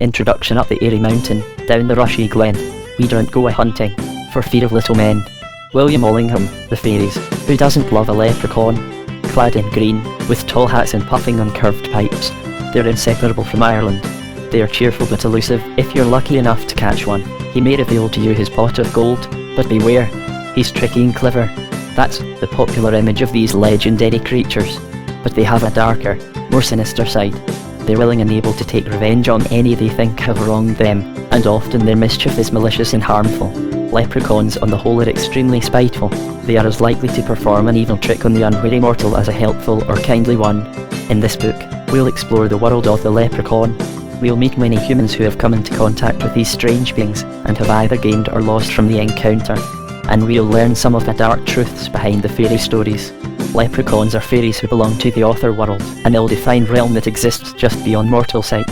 Introduction: up the airy mountain, down the rushy glen, we don't go a-hunting, for fear of little men. William Allingham, The Fairies. Who doesn't love a leprechaun? Clad in green, with tall hats and puffing on curved pipes, they're inseparable from Ireland. They are cheerful but elusive. If you're lucky enough to catch one, he may reveal to you his pot of gold, but beware, he's tricky and clever. That's the popular image of these legendary creatures. But they have a darker, more sinister side. They're willing and able to take revenge on any they think have wronged them, and often their mischief is malicious and harmful. Leprechauns on the whole are extremely spiteful. They are as likely to perform an evil trick on the unwary mortal as a helpful or kindly one. In this book, we'll explore the world of the leprechaun. We'll meet many humans who have come into contact with these strange beings and have either gained or lost from the encounter. And we'll learn some of the dark truths behind the fairy stories. Leprechauns are fairies who belong to the author world, an ill-defined realm that exists just beyond mortal sight.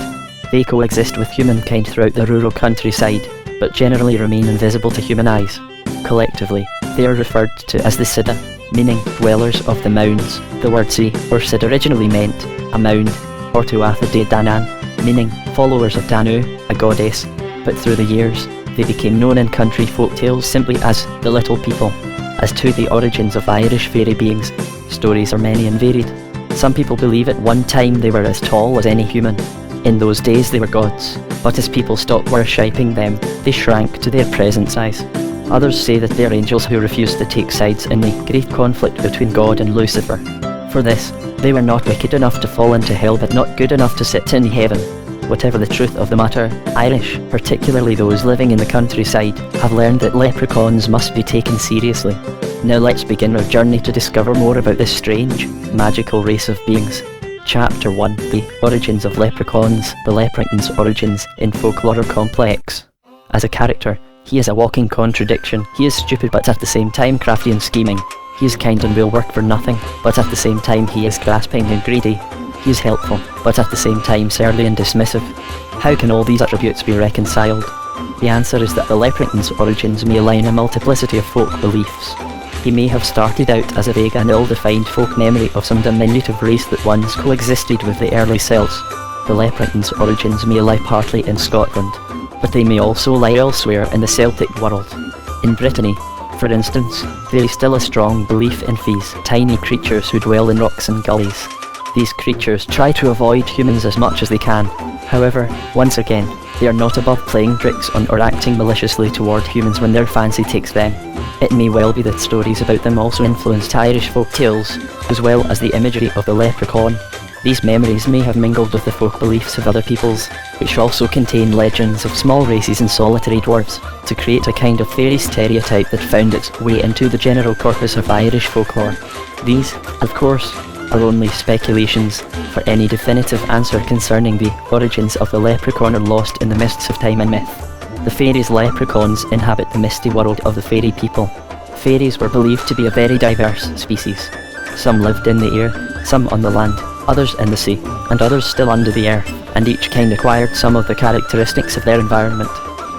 They coexist with humankind throughout the rural countryside, but generally remain invisible to human eyes. Collectively, they are referred to as the Sidda, meaning dwellers of the mounds. The word Si, or Sid, originally meant a mound, or Tuatha De Danann, meaning followers of Danu, a goddess, but through the years, they became known in country folk tales simply as the Little People. As to the origins of Irish fairy beings, stories are many and varied. Some people believe at one time they were as tall as any human. In those days they were gods, but as people stopped worshipping them, they shrank to their present size. Others say that they are angels who refused to take sides in the great conflict between God and Lucifer. For this, they were not wicked enough to fall into hell but not good enough to sit in heaven. Whatever the truth of the matter, Irish, particularly those living in the countryside, have learned that leprechauns must be taken seriously. Now let's begin our journey to discover more about this strange, magical race of beings. Chapter 1: The Origins of Leprechauns. The leprechaun's origins in folklore are complex. As a character, he is a walking contradiction. He is stupid but at the same time crafty and scheming. He is kind and will work for nothing, but at the same time he is grasping and greedy. He is helpful, but at the same time surly and dismissive. How can all these attributes be reconciled? The answer is that the leprechaun's origins may lie in a multiplicity of folk beliefs. He may have started out as a vague and ill-defined folk memory of some diminutive race that once coexisted with the early Celts. The leprechaun's origins may lie partly in Scotland, but they may also lie elsewhere in the Celtic world. In Brittany, for instance, there is still a strong belief in these tiny creatures who dwell in rocks and gullies. These creatures try to avoid humans as much as they can. However, once again, they are not above playing tricks on or acting maliciously toward humans when their fancy takes them. It may well be that stories about them also influenced Irish folk tales, as well as the imagery of the leprechaun. These memories may have mingled with the folk beliefs of other peoples, which also contain legends of small races and solitary dwarves, to create a kind of fairy stereotype that found its way into the general corpus of Irish folklore. These, of course, are only speculations, for any definitive answer concerning the origins of the leprechaun are lost in the mists of time and myth. The fairies' leprechauns inhabit the misty world of the fairy people. Fairies were believed to be a very diverse species. Some lived in the air, some on the land, others in the sea, and others still under the earth, and each kind acquired some of the characteristics of their environment.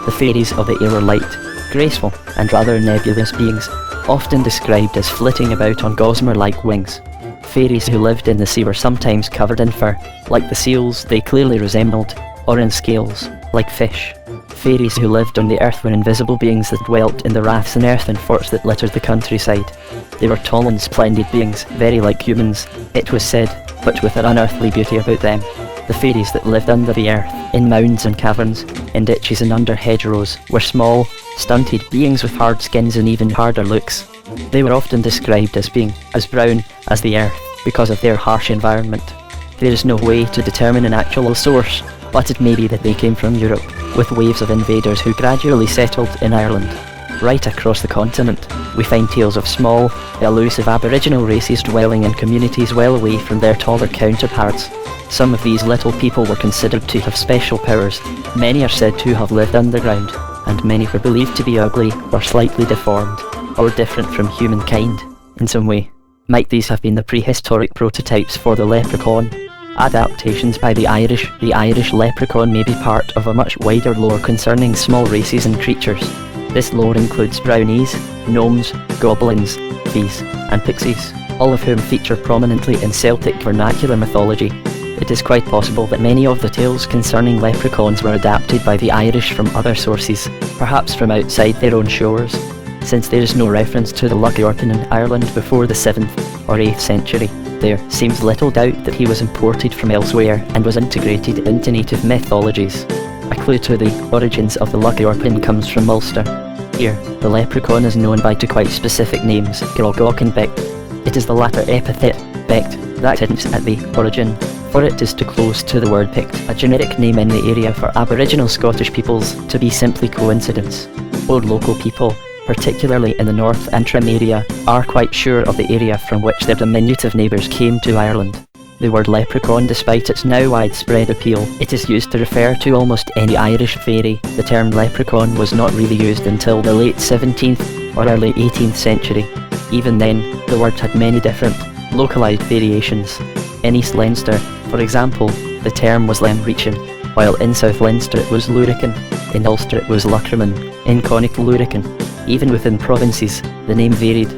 The fairies of the air were light, graceful, and rather nebulous beings, often described as flitting about on gossamer-like wings. Fairies who lived in the sea were sometimes covered in fur, like the seals they clearly resembled, or in scales, like fish. Fairies who lived on the earth were invisible beings that dwelt in the raths and earthen forts that littered the countryside. They were tall and splendid beings, very like humans, it was said, but with an unearthly beauty about them. The fairies that lived under the earth, in mounds and caverns, in ditches and under hedgerows, were small, stunted beings with hard skins and even harder looks. They were often described as being as brown as the earth because of their harsh environment. There is no way to determine an actual source, but it may be that they came from Europe, with waves of invaders who gradually settled in Ireland. Right across the continent, we find tales of small, elusive Aboriginal races dwelling in communities well away from their taller counterparts. Some of these little people were considered to have special powers. Many are said to have lived underground, and many were believed to be ugly or slightly deformed, or different from humankind in some way. Might these have been the prehistoric prototypes for the leprechaun? Adaptations by the Irish leprechaun may be part of a much wider lore concerning small races and creatures. This lore includes brownies, gnomes, goblins, fees, and pixies, all of whom feature prominently in Celtic vernacular mythology. It is quite possible that many of the tales concerning leprechauns were adapted by the Irish from other sources, perhaps from outside their own shores. Since there is no reference to the Lucky Orphan in Ireland before the 7th or 8th century, there seems little doubt that he was imported from elsewhere and was integrated into native mythologies. A clue to the origins of the Lucky Orphan comes from Ulster. Here, the leprechaun is known by two quite specific names, Grogog and Becht. It is the latter epithet, Becht, that hints at the origin, for it is too close to the word Pict, a generic name in the area for Aboriginal Scottish peoples, to be simply coincidence. Old local people, particularly in the North Antrim area, are quite sure of the area from which their diminutive neighbours came to Ireland. The word leprechaun, despite its now widespread appeal, it is used to refer to almost any Irish fairy. The term leprechaun was not really used until the late 17th or early 18th century. Even then, the word had many different, localised variations. In East Leinster, for example, the term was Lemreichin, while in South Leinster it was Lurican, in Ulster it was Lucriman, in Connacht Lurican. Even within provinces, the name varied.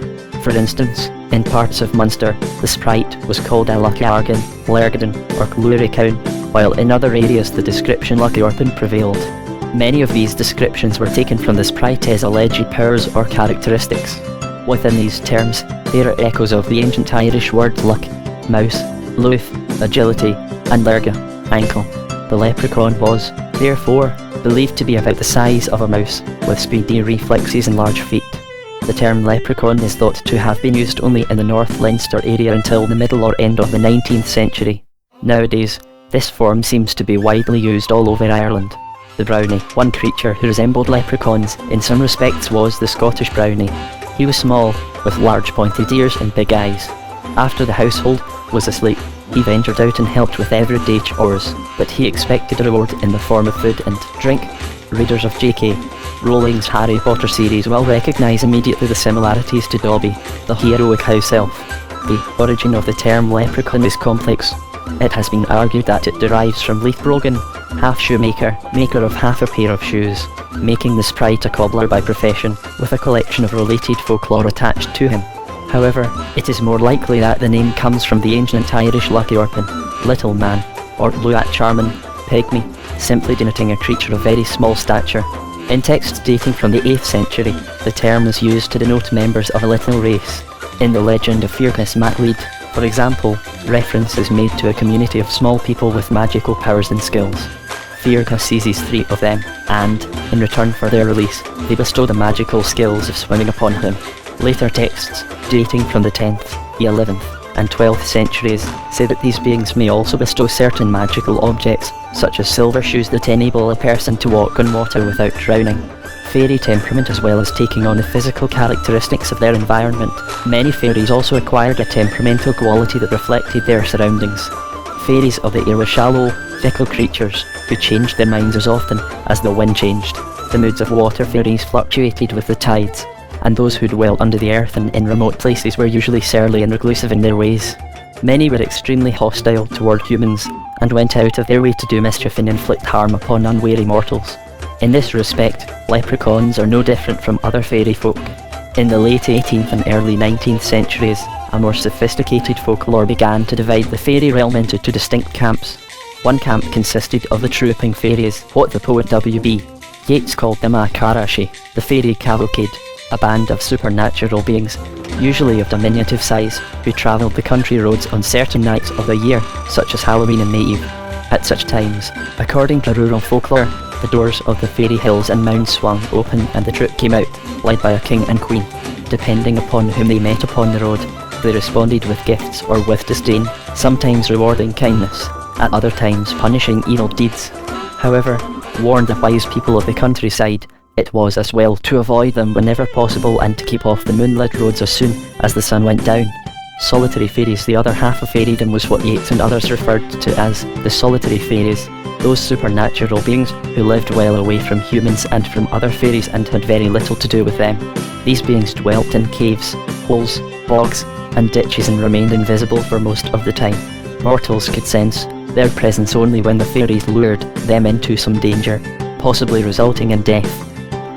For instance, in parts of Munster, the sprite was called a Lucklargan, Lergaden, or Luricown, while in other areas the description Lucky Orphan prevailed. Many of these descriptions were taken from the sprite's alleged powers or characteristics. Within these terms, there are echoes of the ancient Irish words luck, mouse, luith, agility, and lerga, ankle. The leprechaun was, therefore, believed to be about the size of a mouse, with speedy reflexes and large feet. The term leprechaun is thought to have been used only in the North Leinster area until the middle or end of the 19th century. Nowadays, this form seems to be widely used all over Ireland. The brownie, one creature who resembled leprechauns in some respects, was the Scottish brownie. He was small, with large pointed ears and big eyes. After the household was asleep, he ventured out and helped with everyday chores, but he expected a reward in the form of food and drink. Readers of J.K. Rowling's Harry Potter series will recognise immediately the similarities to Dobby, the heroic house elf. The origin of the term leprechaun is complex. It has been argued that it derives from Leith Brogan, half shoemaker, maker of half a pair of shoes, making the sprite a cobbler by profession, with a collection of related folklore attached to him. However, it is more likely that the name comes from the ancient Irish Lucky Orphan, little man, or Luat Charman, pygmy, simply denoting a creature of very small stature. In texts dating from the 8th century, the term was used to denote members of a little race. In the legend of Feargus MacLeod, for example, reference is made to a community of small people with magical powers and skills. Feargus seizes 3 of them, and, in return for their release, they bestow the magical skills of swimming upon them. Later texts, dating from the 10th, the 11th, and 12th centuries, say that these beings may also bestow certain magical objects, such as silver shoes that enable a person to walk on water without drowning. Fairy temperament, as well as taking on the physical characteristics of their environment. Many fairies also acquired a temperamental quality that reflected their surroundings. Fairies of the air were shallow, fickle creatures who changed their minds as often as the wind changed. The moods of water fairies fluctuated with the tides, and those who dwelt under the earth and in remote places were usually surly and reclusive in their ways. Many were extremely hostile toward humans, and went out of their way to do mischief and inflict harm upon unwary mortals. In this respect, leprechauns are no different from other fairy folk. In the late 18th and early 19th centuries, a more sophisticated folklore began to divide the fairy realm into 2 distinct camps. One camp consisted of the trooping fairies, what the poet W.B. Yeats called the Macarashi, the fairy cavalcade, a band of supernatural beings, usually of diminutive size, who travelled the country roads on certain nights of the year, such as Halloween and May Eve. At such times, according to rural folklore, the doors of the fairy hills and mounds swung open and the troop came out, led by a king and queen. Depending upon whom they met upon the road, they responded with gifts or with disdain, sometimes rewarding kindness, at other times punishing evil deeds. However, warned the wise people of the countryside, it was as well to avoid them whenever possible and to keep off the moonlit roads as soon as the sun went down. Solitary fairies, the other half of fairydom, was what Yeats and others referred to as the solitary fairies, those supernatural beings who lived well away from humans and from other fairies and had very little to do with them. These beings dwelt in caves, holes, bogs, and ditches and remained invisible for most of the time. Mortals could sense their presence only when the fairies lured them into some danger, possibly resulting in death,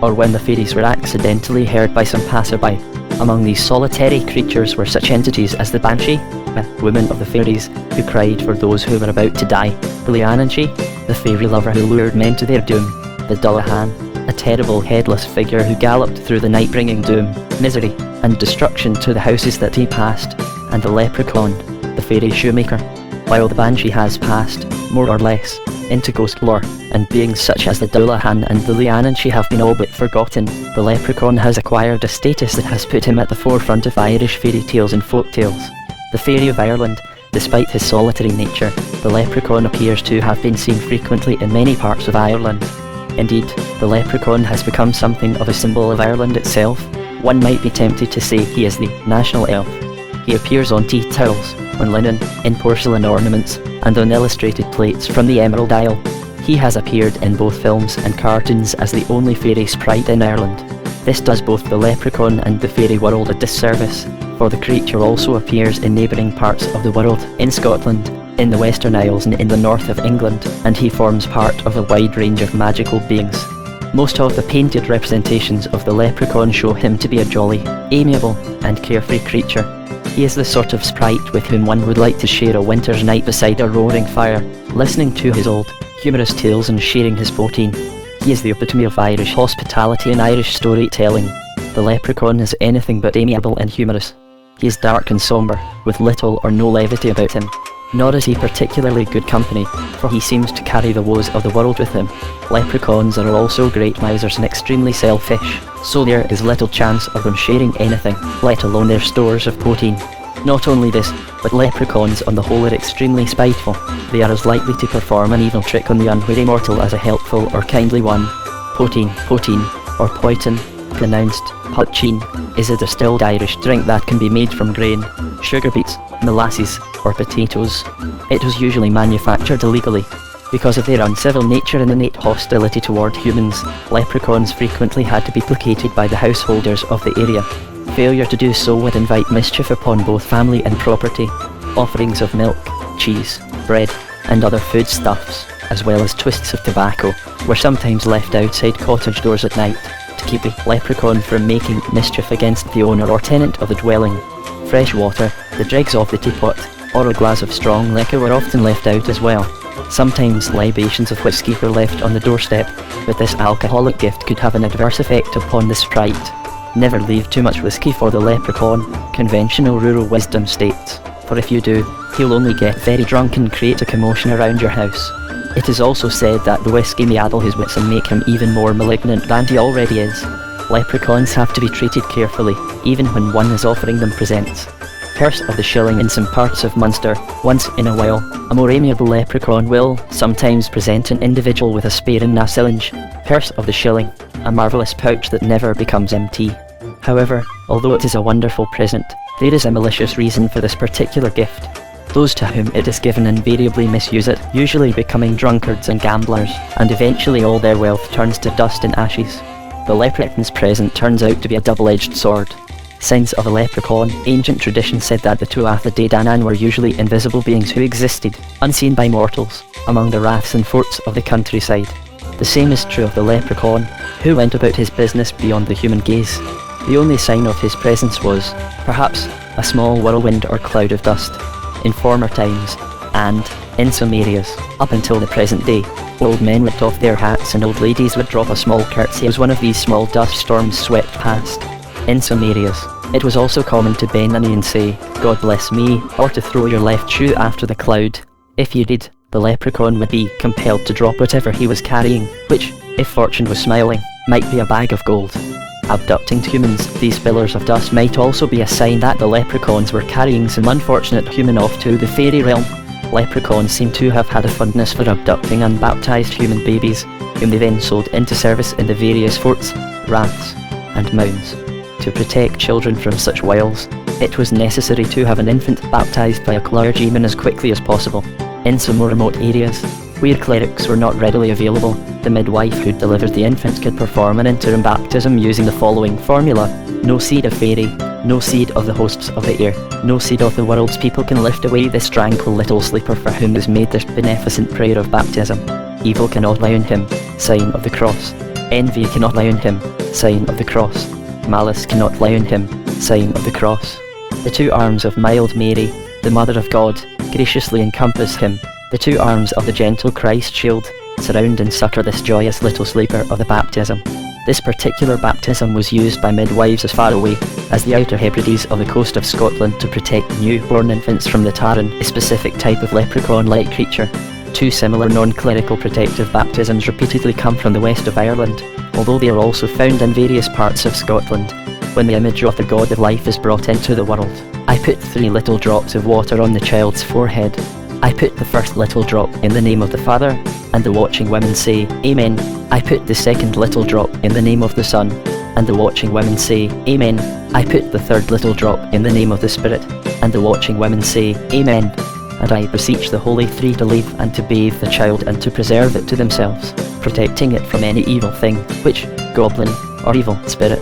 or when the fairies were accidentally heard by some passerby. Among these solitary creatures were such entities as the banshee, Eva, woman of the fairies, who cried for those who were about to die. The Leananchi, the fairy lover who lured men to their doom. The Dullahan, a terrible headless figure who galloped through the night bringing doom, misery, and destruction to the houses that he passed. And the Leprechaun, the fairy shoemaker. While the Banshee has passed, more or less, into ghost lore, and beings such as the Dullahan and the Leananchi have been all but forgotten, the Leprechaun has acquired a status that has put him at the forefront of Irish fairy tales and folk tales. The Fairy of Ireland, despite his solitary nature, the Leprechaun appears to have been seen frequently in many parts of Ireland. Indeed, the Leprechaun has become something of a symbol of Ireland itself. One might be tempted to say he is the national elf. He appears on tea towels, on linen, in porcelain ornaments, and on illustrated plates from the Emerald Isle. He has appeared in both films and cartoons as the only fairy sprite in Ireland. This does both the leprechaun and the fairy world a disservice, for the creature also appears in neighbouring parts of the world, in Scotland, in the Western Isles and in the north of England, and he forms part of a wide range of magical beings. Most of the painted representations of the leprechaun show him to be a jolly, amiable, and carefree creature. He is the sort of sprite with whom one would like to share a winter's night beside a roaring fire, listening to his old, humorous tales and sharing his poteen. He is the epitome of Irish hospitality and Irish storytelling. The leprechaun is anything but amiable and humorous. He is dark and sombre, with little or no levity about him. Nor is he particularly good company, for he seems to carry the woes of the world with him. Leprechauns are also great misers and extremely selfish, so there is little chance of them sharing anything, let alone their stores of poteen. Not only this, but leprechauns on the whole are extremely spiteful. They are as likely to perform an evil trick on the unwary mortal as a helpful or kindly one. Poteen, or poitin, pronounced putcheen, is a distilled Irish drink that can be made from grain, sugar beets, molasses, or potatoes. It was usually manufactured illegally. Because of their uncivil nature and innate hostility toward humans, leprechauns frequently had to be placated by the householders of the area. Failure to do so would invite mischief upon both family and property. Offerings of milk, cheese, bread, and other foodstuffs, as well as twists of tobacco, were sometimes left outside cottage doors at night, to keep the leprechaun from making mischief against the owner or tenant of the dwelling. Fresh water, the dregs of the teapot, or a glass of strong liquor were often left out as well. Sometimes libations of whiskey were left on the doorstep, but this alcoholic gift could have an adverse effect upon the sprite. Never leave too much whiskey for the leprechaun, conventional rural wisdom states, for if you do, he'll only get very drunk and create a commotion around your house. It is also said that the whiskey may addle his wits and make him even more malignant than he already is. Leprechauns have to be treated carefully, even when one is offering them presents. Curse of the Shilling. In some parts of Munster, once in a while, a more amiable leprechaun will sometimes present an individual with a spare in a syringe. Curse of the Shilling, a marvellous pouch that never becomes empty. However, although it is a wonderful present, there is a malicious reason for this particular gift. Those to whom it is given invariably misuse it, usually becoming drunkards and gamblers, and eventually all their wealth turns to dust and ashes. The leprechaun's present turns out to be a double-edged sword. Signs of a leprechaun. Ancient tradition said that the Tuatha De Danann were usually invisible beings who existed, unseen by mortals, among the raths and forts of the countryside. The same is true of the leprechaun, who went about his business beyond the human gaze. The only sign of his presence was, perhaps, a small whirlwind or cloud of dust. In former times, and, in some areas, up until the present day, old men ripped off their hats and old ladies would drop a small curtsy as one of these small dust storms swept past. In some areas, it was also common to bend a knee and say, "God bless me," or to throw your left shoe after the cloud. If you did, the leprechaun would be compelled to drop whatever he was carrying, which, if fortune was smiling, might be a bag of gold. Abducting humans, these pillars of dust might also be a sign that the leprechauns were carrying some unfortunate human off to the fairy realm. Leprechauns seem to have had a fondness for abducting unbaptized human babies, whom they then sold into service in the various forts, raths, and mounds. To protect children from such wiles, it was necessary to have an infant baptized by a clergyman as quickly as possible. In some more remote areas, where clerics were not readily available, the midwife who delivered the infant could perform an interim baptism using the following formula: no seed of fairy, no seed of the hosts of the air, no seed of the world's people can lift away this tranquil little sleeper for whom is made this beneficent prayer of baptism. Evil cannot lie on him, sign of the cross. Envy cannot lie on him, sign of the cross. Malice cannot lie on him, sign of the cross. The two arms of mild Mary, the Mother of God, graciously encompass him. The two arms of the gentle Christ shield, surround and succour this joyous little sleeper of the baptism. This particular baptism was used by midwives as far away as the Outer Hebrides of the coast of Scotland to protect newborn infants from the Taran, a specific type of leprechaun-like creature. Two similar non-clerical protective baptisms repeatedly come from the west of Ireland, although they are also found in various parts of Scotland. When the image of the God of life is brought into the world, I put 3 little drops of water on the child's forehead. I put the first little drop in the name of the Father, and the watching women say, Amen. I put the second little drop in the name of the Son, and the watching women say, Amen. I put the third little drop in the name of the Spirit, and the watching women say, Amen. And I beseech the Holy Three to leave and to bathe the child and to preserve it to themselves, protecting it from any evil thing, witch, goblin, or evil spirit.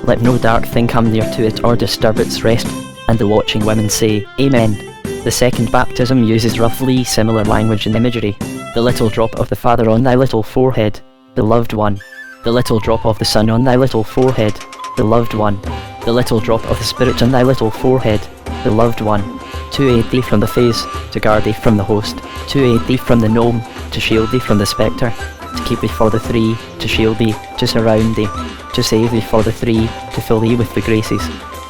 Let no dark thing come near to it or disturb its rest, and the watching women say, Amen. The second baptism uses roughly similar language and imagery. The little drop of the Father on thy little forehead, the loved one. The little drop of the Son on thy little forehead, the loved one. The little drop of the Spirit on thy little forehead, the loved one. To aid thee from the face, to guard thee from the host, to aid thee from the gnome, to shield thee from the spectre, to keep thee for the three, to shield thee, to surround thee, to save thee for the three, to fill thee with the graces.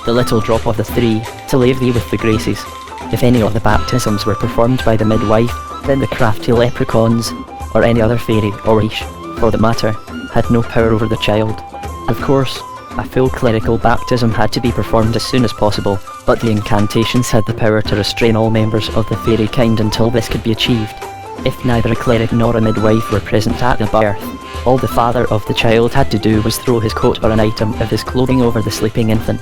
The little drop of the three, to lave thee with the graces. If any of the baptisms were performed by the midwife, then the crafty leprechauns, or any other fairy or witch, for that matter, had no power over the child. Of course, a full clerical baptism had to be performed as soon as possible, but the incantations had the power to restrain all members of the fairy kind until this could be achieved. If neither a cleric nor a midwife were present at the birth, all the father of the child had to do was throw his coat or an item of his clothing over the sleeping infant.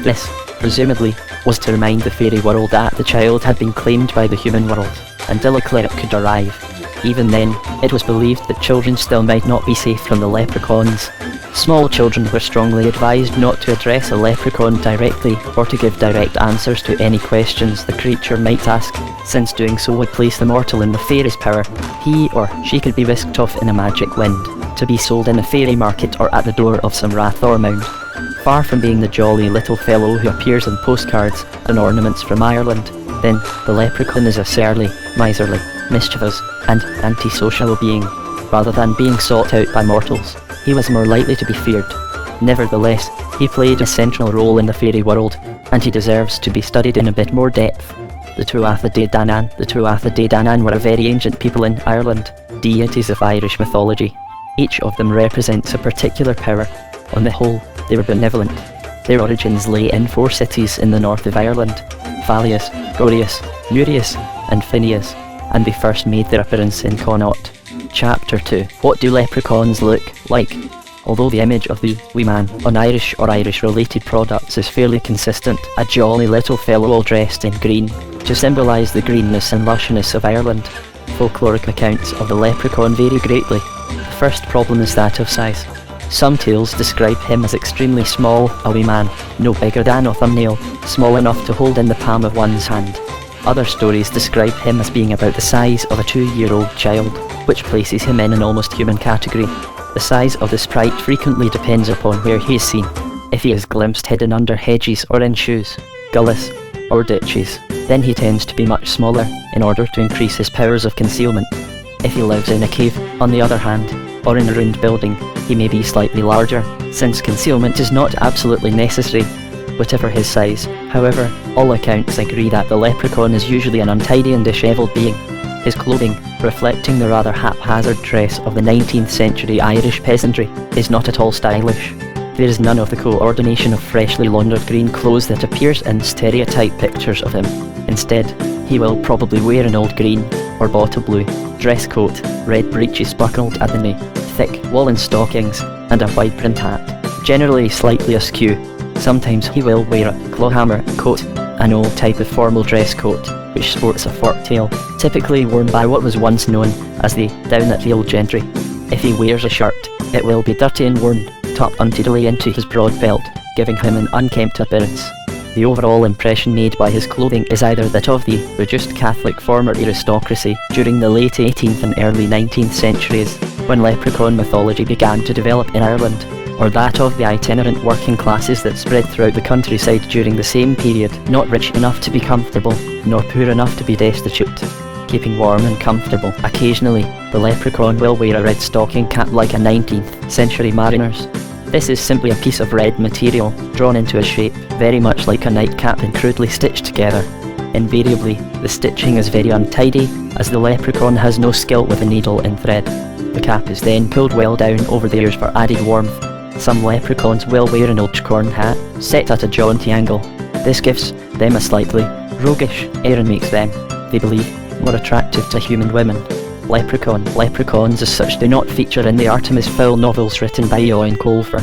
This, presumably, was to remind the fairy world that the child had been claimed by the human world, until a cleric could arrive. Even then, it was believed that children still might not be safe from the leprechauns. Small children were strongly advised not to address a leprechaun directly or to give direct answers to any questions the creature might ask, since doing so would place the mortal in the fairy's power. He or she could be whisked off in a magic wind, to be sold in a fairy market or at the door of some rath or mound. Far from being the jolly little fellow who appears in postcards and ornaments from Ireland, then the leprechaun is a surly, miserly, mischievous, and antisocial being. Rather than being sought out by mortals, he was more likely to be feared. Nevertheless, he played a central role in the fairy world, and he deserves to be studied in a bit more depth. The Tuatha De Danann were a very ancient people in Ireland, deities of Irish mythology. Each of them represents a particular power. On the whole, they were benevolent. Their origins lay in 4 cities in the north of Ireland, Fallius, Gorius, Nereus, and Phineas, and they first made their appearance in Connaught. Chapter 2. What do leprechauns look like? Although the image of the wee man on Irish or Irish-related products is fairly consistent, a jolly little fellow all dressed in green, to symbolise the greenness and lushness of Ireland. Folkloric accounts of the leprechaun vary greatly. The first problem is that of size. Some tales describe him as extremely small, a wee man, no bigger than a thumbnail, small enough to hold in the palm of one's hand. Other stories describe him as being about the size of a 2-year-old child, which places him in an almost human category. The size of the sprite frequently depends upon where he is seen. If he is glimpsed hidden under hedges or in shoes, gullies, or ditches, then he tends to be much smaller in order to increase his powers of concealment. If he lives in a cave, on the other hand, or in a ruined building, he may be slightly larger, since concealment is not absolutely necessary, whatever his size. However, all accounts agree that the leprechaun is usually an untidy and dishevelled being. His clothing, reflecting the rather haphazard dress of the 19th century Irish peasantry, is not at all stylish. There is none of the coordination of freshly laundered green clothes that appears in stereotype pictures of him. Instead, he will probably wear an old green, or bottle blue, dress coat, red breeches buckled at the knee, thick woolen stockings, and a white print hat, generally slightly askew. Sometimes he will wear a clawhammer coat, an old type of formal dress coat, which sports a forked tail, typically worn by what was once known as the down-at-heel gentry. If he wears a shirt, it will be dirty and worn, tucked untidily into his broad belt, giving him an unkempt appearance. The overall impression made by his clothing is either that of the reduced Catholic former aristocracy during the late 18th and early 19th centuries, when leprechaun mythology began to develop in Ireland, or that of the itinerant working classes that spread throughout the countryside during the same period, not rich enough to be comfortable, nor poor enough to be destitute. Keeping warm and comfortable, occasionally, the leprechaun will wear a red stocking cap like a 19th century mariner's. This is simply a piece of red material, drawn into a shape, very much like a nightcap and crudely stitched together. Invariably, the stitching is very untidy, as the leprechaun has no skill with a needle and thread. The cap is then pulled well down over the ears for added warmth. Some leprechauns will wear an acorn hat, set at a jaunty angle. This gives them a slightly roguish air and makes them, they believe, more attractive to human women. Leprechauns as such do not feature in the Artemis Fowl novels written by Eoin Colfer.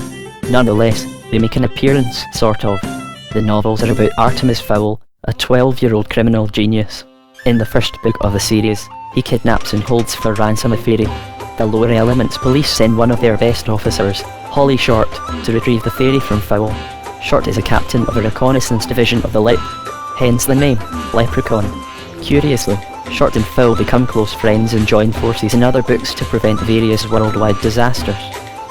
Nonetheless, they make an appearance, sort of. The novels are about Artemis Fowl, a 12-year-old criminal genius. In the first book of the series, he kidnaps and holds for ransom a fairy. The lower elements police send one of their best officers, Holly Short, to retrieve the fairy from Fowl. Short is a captain of a reconnaissance division of the Lep, hence the name, Leprechaun. Curiously, Short and Fowl become close friends and join forces in other books to prevent various worldwide disasters.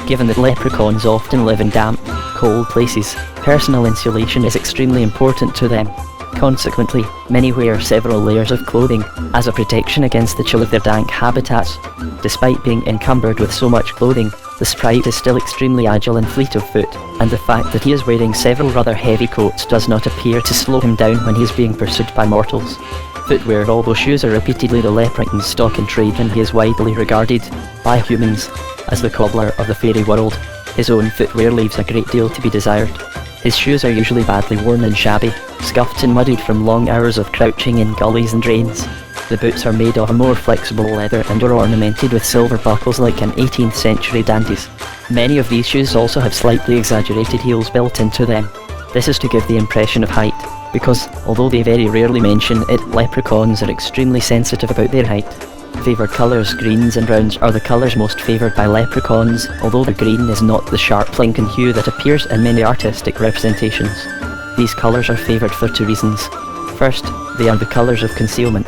Given that leprechauns often live in damp, cold places, personal insulation is extremely important to them. Consequently, many wear several layers of clothing as a protection against the chill of their dank habitats. Despite being encumbered with so much clothing, the sprite is still extremely agile and fleet of foot, and the fact that he is wearing several rather heavy coats does not appear to slow him down when he is being pursued by mortals. Footwear, although shoes are repeatedly the leprechaun's stock in trade, and he is widely regarded by humans as the cobbler of the fairy world. His own footwear leaves a great deal to be desired. His shoes are usually badly worn and shabby, scuffed and muddied from long hours of crouching in gullies and drains. The boots are made of a more flexible leather and are ornamented with silver buckles like an 18th century dandy's. Many of these shoes also have slightly exaggerated heels built into them. This is to give the impression of height, because, although they very rarely mention it, leprechauns are extremely sensitive about their height. Favoured colours, greens and browns, are the colours most favoured by leprechauns, although the green is not the sharp Lincoln hue that appears in many artistic representations. These colours are favoured for two reasons. First, they are the colours of concealment.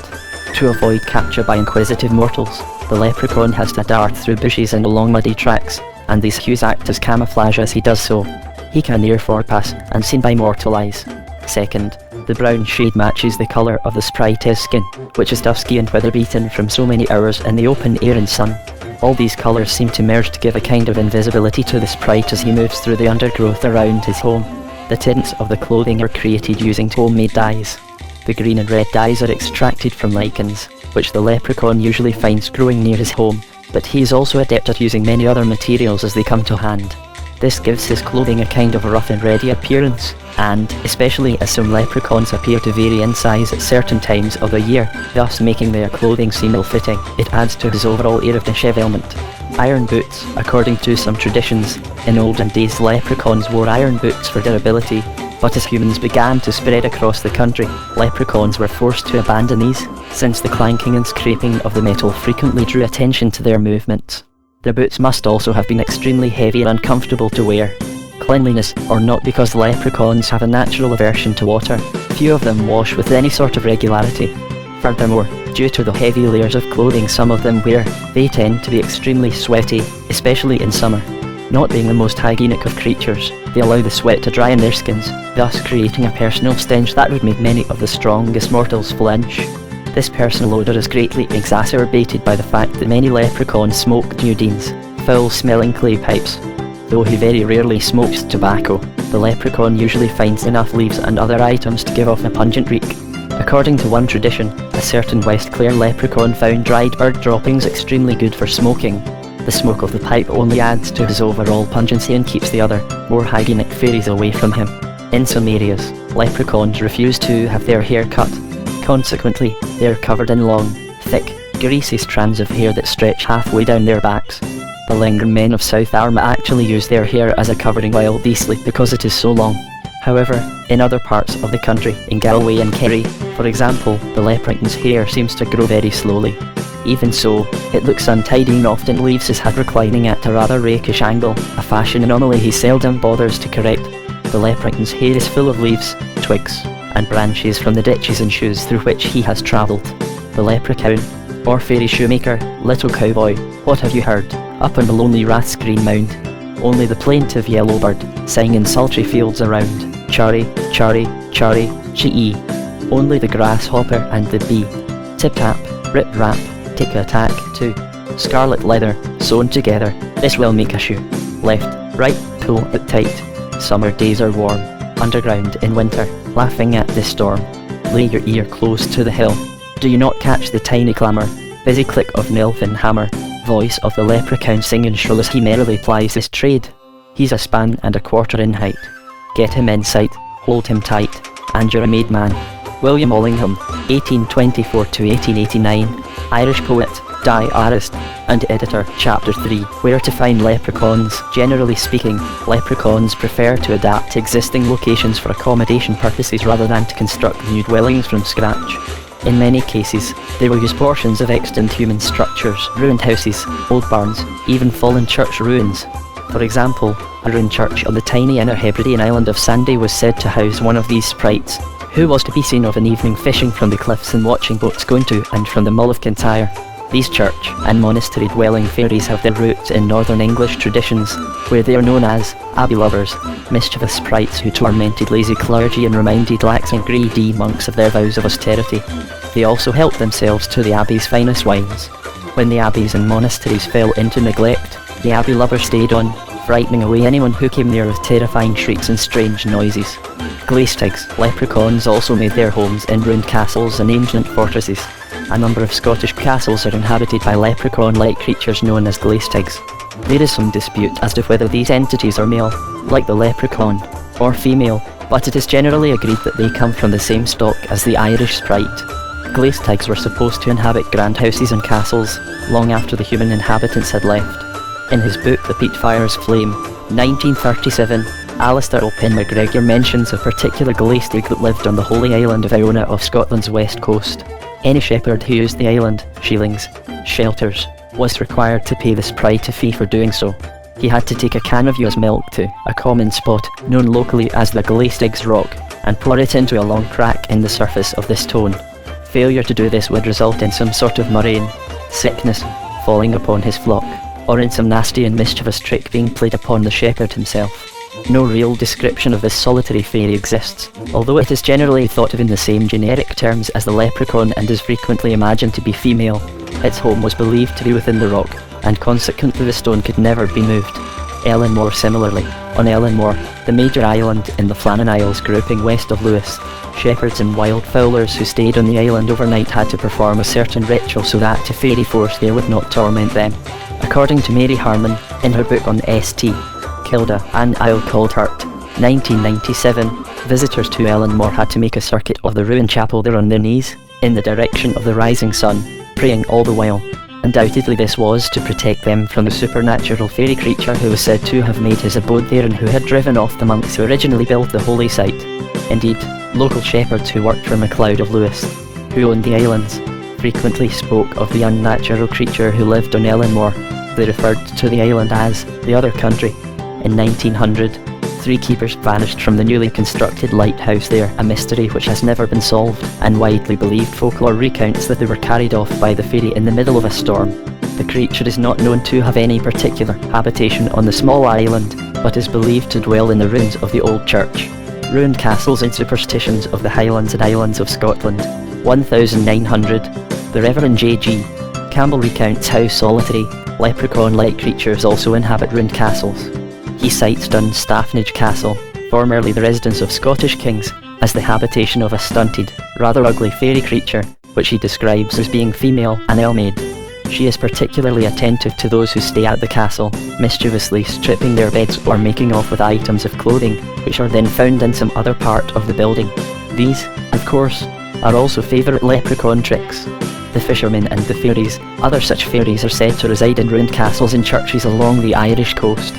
To avoid capture by inquisitive mortals, the leprechaun has to dart through bushes and along muddy tracks, and these hues act as camouflage as he does so. He can therefore pass unseen by mortal eyes. Second, the brown shade matches the colour of the sprite's skin, which is dusky and weather-beaten from so many hours in the open air and sun. All these colours seem to merge to give a kind of invisibility to the sprite as he moves through the undergrowth around his home. The tints of the clothing are created using homemade dyes. The green and red dyes are extracted from lichens, which the leprechaun usually finds growing near his home, but he is also adept at using many other materials as they come to hand. This gives his clothing a kind of rough and ready appearance, and, especially as some leprechauns appear to vary in size at certain times of the year, thus making their clothing seem ill-fitting, it adds to his overall air of dishevelment. Iron boots, according to some traditions, in olden days leprechauns wore iron boots for durability, but as humans began to spread across the country, leprechauns were forced to abandon these, since the clanking and scraping of the metal frequently drew attention to their movements. The boots must also have been extremely heavy and uncomfortable to wear. Cleanliness or not, because leprechauns have a natural aversion to water, few of them wash with any sort of regularity. Furthermore, due to the heavy layers of clothing some of them wear, they tend to be extremely sweaty, especially in summer. Not being the most hygienic of creatures, they allow the sweat to dry in their skins, thus creating a personal stench that would make many of the strongest mortals flinch. This personal odour is greatly exacerbated by the fact that many leprechauns smoke nudines, foul-smelling clay pipes. Though he very rarely smokes tobacco, the leprechaun usually finds enough leaves and other items to give off a pungent reek. According to one tradition, a certain West Clare leprechaun found dried bird droppings extremely good for smoking. The smoke of the pipe only adds to his overall pungency and keeps the other, more hygienic fairies away from him. In some areas, leprechauns refuse to have their hair cut. Consequently, they are covered in long, thick, greasy strands of hair that stretch halfway down their backs. The Lingam men of South Armagh actually use their hair as a covering while they sleep because it is so long. However, in other parts of the country, in Galway and Kerry, for example, the leprechaun's hair seems to grow very slowly. Even so, it looks untidy and often leaves his head reclining at a rather rakish angle, a fashion anomaly he seldom bothers to correct. The leprechaun's hair is full of leaves, twigs, and branches from the ditches and shoes through which he has travelled. The leprechaun, or fairy shoemaker, little cowboy, what have you heard, up on the lonely Rath's Green Mound? only the plaintive yellowbird sang in sultry fields around. Churry, churry, churry, chee. Only the grasshopper and the bee. Tip-tap, rip-rap, tick-a-tack too. Scarlet leather, sewn together, this will make a shoe. Left, right, pull it tight. Summer days are warm. Underground in winter, laughing at the storm. Lay your ear close to the hill. Do you not catch the tiny clamour? Busy click of an elfin hammer. Voice of the leprechaun singing shrill as he merrily plies his trade. He's a span and a quarter in height. Get him in sight, hold him tight, and you're a made man. William Allingham, 1824 to 1889, Irish poet, diarist, and editor. Chapter 3. Where to find leprechauns. Generally speaking, leprechauns prefer to adapt existing locations for accommodation purposes rather than to construct new dwellings from scratch. In many cases, they will use portions of extant human structures, ruined houses, old barns, even fallen church ruins. For example, a ruined church on the tiny Inner Hebridean island of Sandy was said to house one of these sprites, who was to be seen of an evening fishing from the cliffs and watching boats going to and from the Mull of Kintyre. These church and monastery dwelling fairies have their roots in northern English traditions, where they are known as abbey lovers, mischievous sprites who tormented lazy clergy and reminded lax and greedy monks of their vows of austerity. They also helped themselves to the abbey's finest wines. When the abbeys and monasteries fell into neglect, the abbey lovers stayed on, frightening away anyone who came near with terrifying shrieks and strange noises. Glaestigs, leprechauns also made their homes in ruined castles and ancient fortresses. A number of Scottish castles are inhabited by leprechaun-like creatures known as glaestigs. There is some dispute as to whether these entities are male, like the leprechaun, or female, but it is generally agreed that they come from the same stock as the Irish sprite. Glaestigs were supposed to inhabit grand houses and castles, long after the human inhabitants had left. In his book The Peat Fire's Flame, 1937, Alistair O'Pen MacGregor mentions a particular glaistig that lived on the holy island of Iona off Scotland's west coast. Any shepherd who used the island, shillings, shelters, was required to pay the sprite a fee for doing so. He had to take a can of ewe's milk to a common spot known locally as the Glaistig's Rock and pour it into a long crack in the surface of the stone. Failure to do this would result in some sort of murrain, sickness, falling upon his flock, or in some nasty and mischievous trick being played upon the shepherd himself. No real description of this solitary fairy exists, although it is generally thought of in the same generic terms as the leprechaun and is frequently imagined to be female. Its home was believed to be within the rock, and consequently the stone could never be moved. Ellenmore similarly. On Ellenmore, the major island in the Flannan Isles grouping west of Lewis, shepherds and wild fowlers who stayed on the island overnight had to perform a certain ritual so that a fairy force there would not torment them. According to Mary Harman, in her book on St. Kilda and Isle called Hurt, 1997, visitors to Ellenmore had to make a circuit of the ruined chapel there on their knees, in the direction of the rising sun, praying all the while. Undoubtedly this was to protect them from the supernatural fairy creature who was said to have made his abode there and who had driven off the monks who originally built the holy site. Indeed, local shepherds who worked for MacLeod of Lewis, who owned the islands, frequently spoke of the unnatural creature who lived on Ellenmore. They referred to the island as the other country. In 1900, 3 keepers vanished from the newly constructed lighthouse there, a mystery which has never been solved, and widely believed folklore recounts that they were carried off by the fairy in the middle of a storm. The creature is not known to have any particular habitation on the small island, but is believed to dwell in the ruins of the old church. Ruined castles and superstitions of the Highlands and Islands of Scotland, 1900. The Reverend J.G. Campbell recounts how solitary, leprechaun-like creatures also inhabit ruined castles. He cites Dunstaffnage Castle, formerly the residence of Scottish kings, as the habitation of a stunted, rather ugly fairy creature, which he describes as being female and ill-made. She is particularly attentive to those who stay at the castle, mischievously stripping their beds or making off with items of clothing, which are then found in some other part of the building. These, of course, are also favourite leprechaun tricks. The fishermen and the fairies, other such fairies are said to reside in ruined castles and churches along the Irish coast.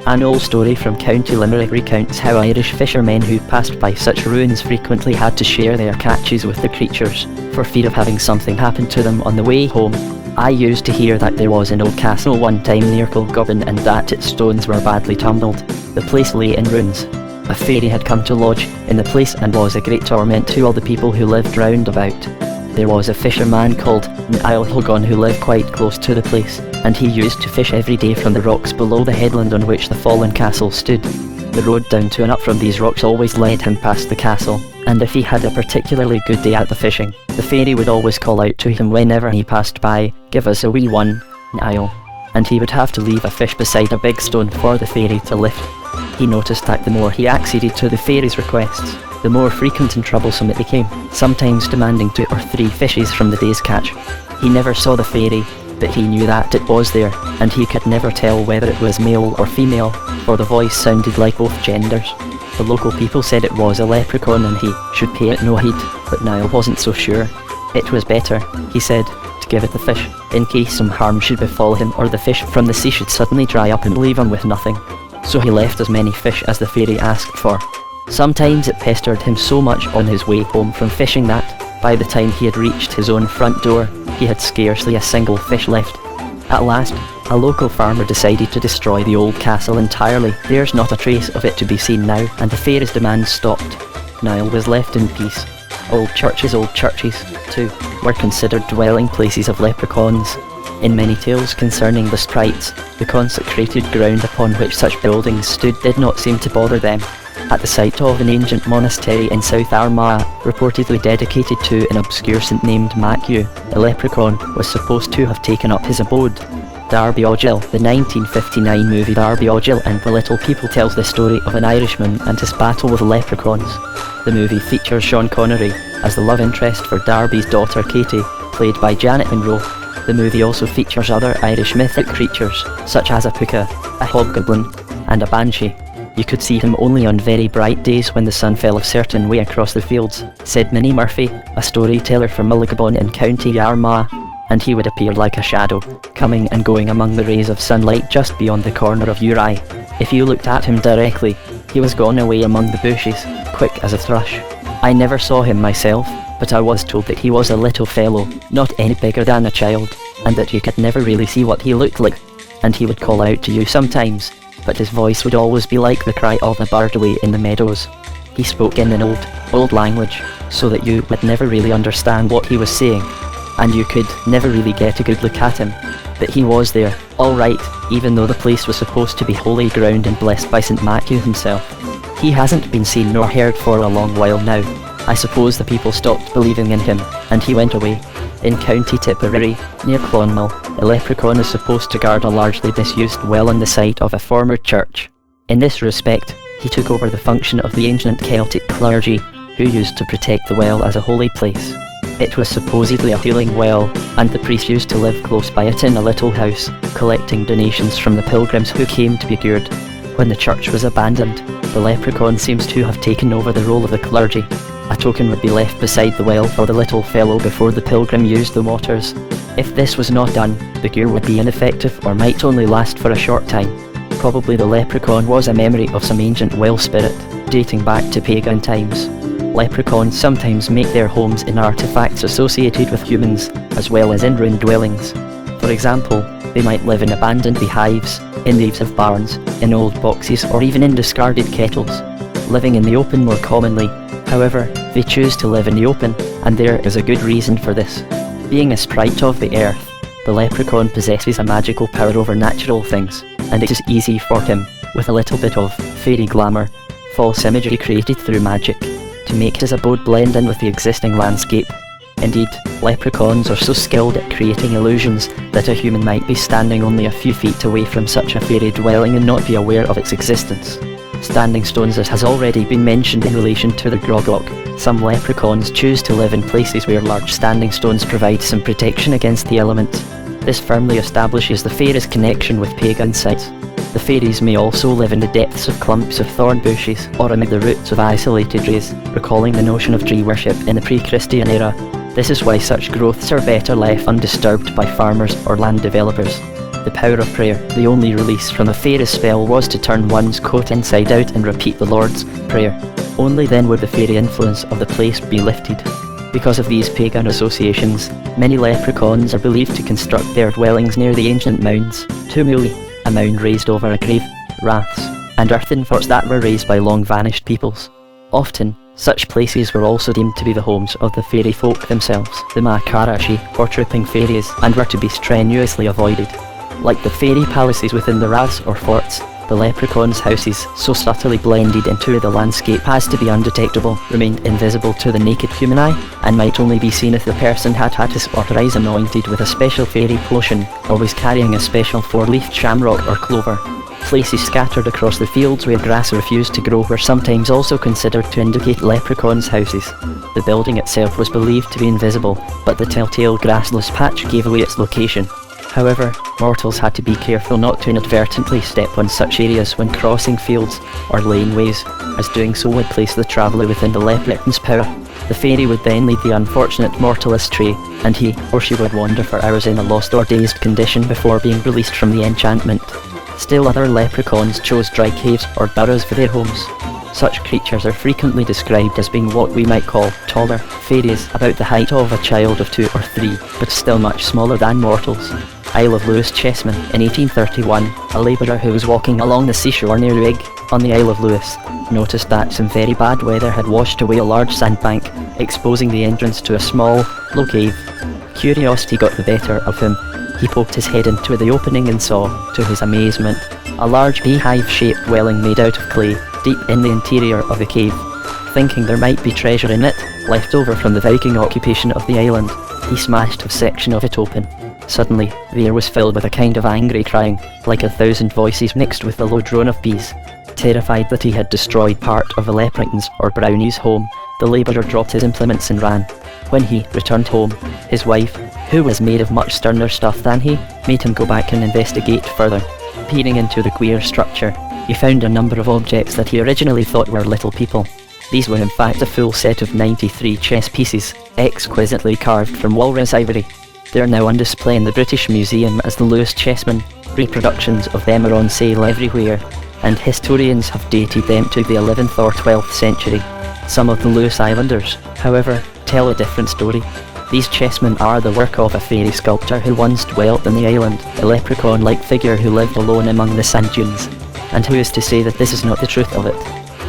An old story from County Limerick recounts how Irish fishermen who passed by such ruins frequently had to share their catches with the creatures, for fear of having something happen to them on the way home. I used to hear that there was an old castle one time near Kilgobbin and that its stones were badly tumbled. The place lay in ruins. A fairy had come to lodge in the place and was a great torment to all the people who lived round about. There was a fisherman called Niall Hogan who lived quite close to the place. and he used to fish every day from the rocks below the headland on which the fallen castle stood. The road down to and up from these rocks always led him past the castle, and if he had a particularly good day at the fishing, the fairy would always call out to him whenever he passed by, "Give us a wee one, Niall," and he would have to leave a fish beside a big stone for the fairy to lift. He noticed that the more he acceded to the fairy's requests, the more frequent and troublesome it became, sometimes demanding 2 or 3 fishes from the day's catch. He never saw the fairy, but he knew that it was there, and he could never tell whether it was male or female, for the voice sounded like both genders. The local people said it was a leprechaun and he should pay it no heed, but Niall wasn't so sure. It was better, he said, to give it the fish, in case some harm should befall him or the fish from the sea should suddenly dry up and leave him with nothing. So he left as many fish as the fairy asked for. Sometimes it pestered him so much on his way home from fishing that, by the time he had reached his own front door, he had scarcely a single fish left. At last, a local farmer decided to destroy the old castle entirely. There's not a trace of it to be seen now, and the fairy's demands stopped. Niall was left in peace. Old churches, too, were considered dwelling places of leprechauns. In many tales concerning the sprites, the consecrated ground upon which such buildings stood did not seem to bother them. At the site of an ancient monastery in South Armagh, reportedly dedicated to an obscure saint named Matthew, a leprechaun was supposed to have taken up his abode. Darby O'Gill, the 1959 movie Darby O'Gill and the Little People tells the story of an Irishman and his battle with leprechauns. The movie features Sean Connery as the love interest for Darby's daughter Katie, played by Janet Monroe. The movie also features other Irish mythic creatures, such as a puka, a hobgoblin, and a banshee. You could see him only on very bright days when the sun fell a certain way across the fields, said Minnie Murphy, a storyteller from Mulligabon in County Armagh, and he would appear like a shadow, coming and going among the rays of sunlight just beyond the corner of your eye. If you looked at him directly, he was gone away among the bushes, quick as a thrush. I never saw him myself, but I was told that he was a little fellow, not any bigger than a child, and that you could never really see what he looked like, and he would call out to you sometimes, but his voice would always be like the cry of a bird away in the meadows. He spoke in an old language, so that you would never really understand what he was saying, and you could never really get a good look at him. But he was there, all right, even though the place was supposed to be holy ground and blessed by St. Matthew himself. He hasn't been seen nor heard for a long while now. I suppose the people stopped believing in him, and he went away. In County Tipperary, near Clonmel, a leprechaun is supposed to guard a largely disused well on the site of a former church. In this respect, he took over the function of the ancient Celtic clergy, who used to protect the well as a holy place. It was supposedly a healing well, and the priest used to live close by it in a little house, collecting donations from the pilgrims who came to be cured. When the church was abandoned, the leprechaun seems to have taken over the role of the clergy. A token would be left beside the well for the little fellow before the pilgrim used the waters. If this was not done, the cure would be ineffective or might only last for a short time. Probably the leprechaun was a memory of some ancient well spirit, dating back to pagan times. Leprechauns sometimes make their homes in artifacts associated with humans, as well as in ruined dwellings. For example, they might live in abandoned beehives, in the eaves of barns, in old boxes, or even in discarded kettles. Living in the open more commonly, however, they choose to live in the open, and there is a good reason for this. Being a sprite of the earth, the leprechaun possesses a magical power over natural things, and it is easy for him, with a little bit of fairy glamour, false imagery created through magic, to make his abode blend in with the existing landscape. Indeed, leprechauns are so skilled at creating illusions that a human might be standing only a few feet away from such a fairy dwelling and not be aware of its existence. Standing stones, as has already been mentioned in relation to the Groglock. Some leprechauns choose to live in places where large standing stones provide some protection against the elements. This firmly establishes the fairy's connection with pagan sites. The fairies may also live in the depths of clumps of thorn bushes or amid the roots of isolated trees, recalling the notion of tree worship in the pre-Christian era. This is why such growths are better left undisturbed by farmers or land developers. The power of prayer. The only release from the fairy's spell was to turn one's coat inside out and repeat the Lord's Prayer. Only then would the fairy influence of the place be lifted. Because of these pagan associations, many leprechauns are believed to construct their dwellings near the ancient mounds, tumuli, a mound raised over a grave, raths, and earthen forts that were raised by long-vanished peoples. Often, such places were also deemed to be the homes of the fairy folk themselves, the Makarashi, or trooping fairies, and were to be strenuously avoided. Like the fairy palaces within the raths or forts, the leprechauns' houses, so subtly blended into the landscape as to be undetectable, remained invisible to the naked human eye, and might only be seen if the person had had his or her eyes anointed with a special fairy potion, or was carrying a special four-leafed shamrock or clover. Places scattered across the fields where grass refused to grow were sometimes also considered to indicate leprechauns' houses. The building itself was believed to be invisible, but the telltale grassless patch gave away its location. However, mortals had to be careful not to inadvertently step on such areas when crossing fields or laneways, as doing so would place the traveller within the leprechaun's power. The fairy would then lead the unfortunate mortal astray, and he or she would wander for hours in a lost or dazed condition before being released from the enchantment. Still other leprechauns chose dry caves or burrows for their homes. Such creatures are frequently described as being what we might call taller fairies, about the height of a child of 2 or 3, but still much smaller than mortals. Isle of Lewis Chessman. In 1831, a labourer who was walking along the seashore near Uig, on the Isle of Lewis, noticed that some very bad weather had washed away a large sandbank, exposing the entrance to a small, low cave. Curiosity got the better of him. He poked his head into the opening and saw, to his amazement, a large beehive-shaped dwelling made out of clay, deep in the interior of the cave. Thinking there might be treasure in it, left over from the Viking occupation of the island, he smashed a section of it open. Suddenly, the air was filled with a kind of angry crying, like 1,000 voices mixed with the low drone of bees. Terrified that he had destroyed part of the leprechaun's or brownie's home, the labourer dropped his implements and ran. When he returned home, his wife, who was made of much sterner stuff than he, made him go back and investigate further. Peering into the queer structure, he found a number of objects that he originally thought were little people. These were in fact a full set of 93 chess pieces, exquisitely carved from walrus ivory. They are now on display in the British Museum as the Lewis Chessmen. Reproductions of them are on sale everywhere, and historians have dated them to the 11th or 12th century. Some of the Lewis Islanders, however, tell a different story. These chessmen are the work of a fairy sculptor who once dwelt in the island, a leprechaun-like figure who lived alone among the sand dunes. And who is to say that this is not the truth of it?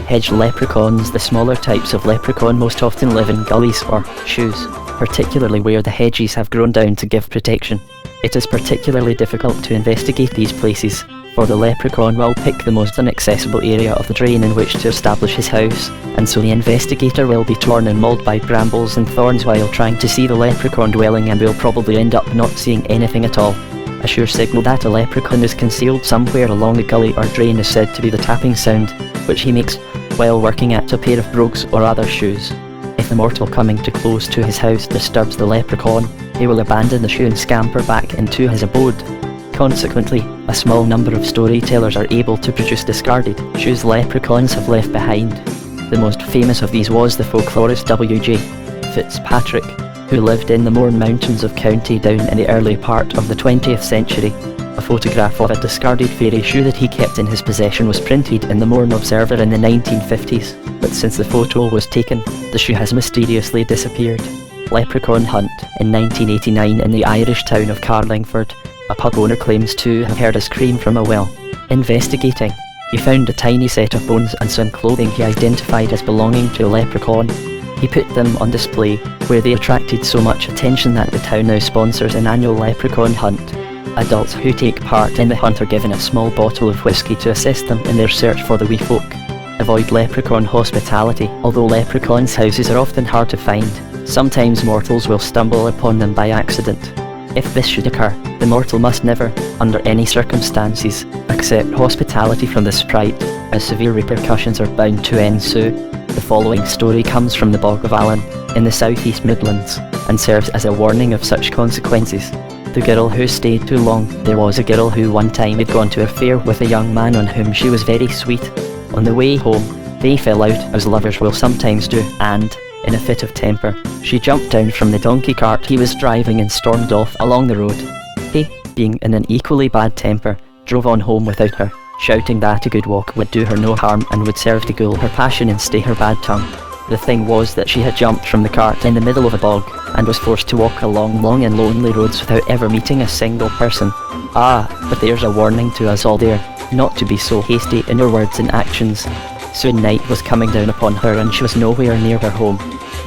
Hedge leprechauns, the smaller types of leprechaun, most often live in gullies or shoes, particularly where the hedges have grown down to give protection. It is particularly difficult to investigate these places, for the leprechaun will pick the most inaccessible area of the drain in which to establish his house, and so the investigator will be torn and mauled by brambles and thorns while trying to see the leprechaun dwelling, and will probably end up not seeing anything at all. A sure signal that a leprechaun is concealed somewhere along a gully or drain is said to be the tapping sound, which he makes while working at a pair of brogues or other shoes. If the mortal coming too close to his house disturbs the leprechaun, he will abandon the shoe and scamper back into his abode. Consequently, a small number of storytellers are able to produce discarded shoes leprechauns have left behind. The most famous of these was the folklorist W.J. Fitzpatrick, who lived in the Mourne Mountains of County Down in the early part of the 20th century. A photograph of a discarded fairy shoe that he kept in his possession was printed in the Mourne Observer in the 1950s, but since the photo was taken, the shoe has mysteriously disappeared. Leprechaun hunt. In 1989 in the Irish town of Carlingford, a pub owner claims to have heard a scream from a well. Investigating, he found a tiny set of bones and some clothing he identified as belonging to a leprechaun. He put them on display, where they attracted so much attention that the town now sponsors an annual leprechaun hunt. Adults who take part in the hunt are given a small bottle of whiskey to assist them in their search for the wee folk. Avoid leprechaun hospitality. Although leprechauns' houses are often hard to find, sometimes mortals will stumble upon them by accident. If this should occur, the mortal must never, under any circumstances, accept hospitality from the sprite, as severe repercussions are bound to ensue. The following story comes from the Bog of Allen, in the South-East Midlands, and serves as a warning of such consequences. The girl who stayed too long. There was a girl who one time had gone to a fair with a young man on whom she was very sweet. On the way home, they fell out, as lovers will sometimes do, and, in a fit of temper, she jumped down from the donkey cart he was driving and stormed off along the road. He, being in an equally bad temper, drove on home without her, shouting that a good walk would do her no harm and would serve to cool her passion and stay her bad tongue. The thing was that she had jumped from the cart in the middle of a bog, and was forced to walk along long and lonely roads without ever meeting a single person. Ah, but there's a warning to us all there, not to be so hasty in your words and actions. Soon night was coming down upon her, and she was nowhere near her home.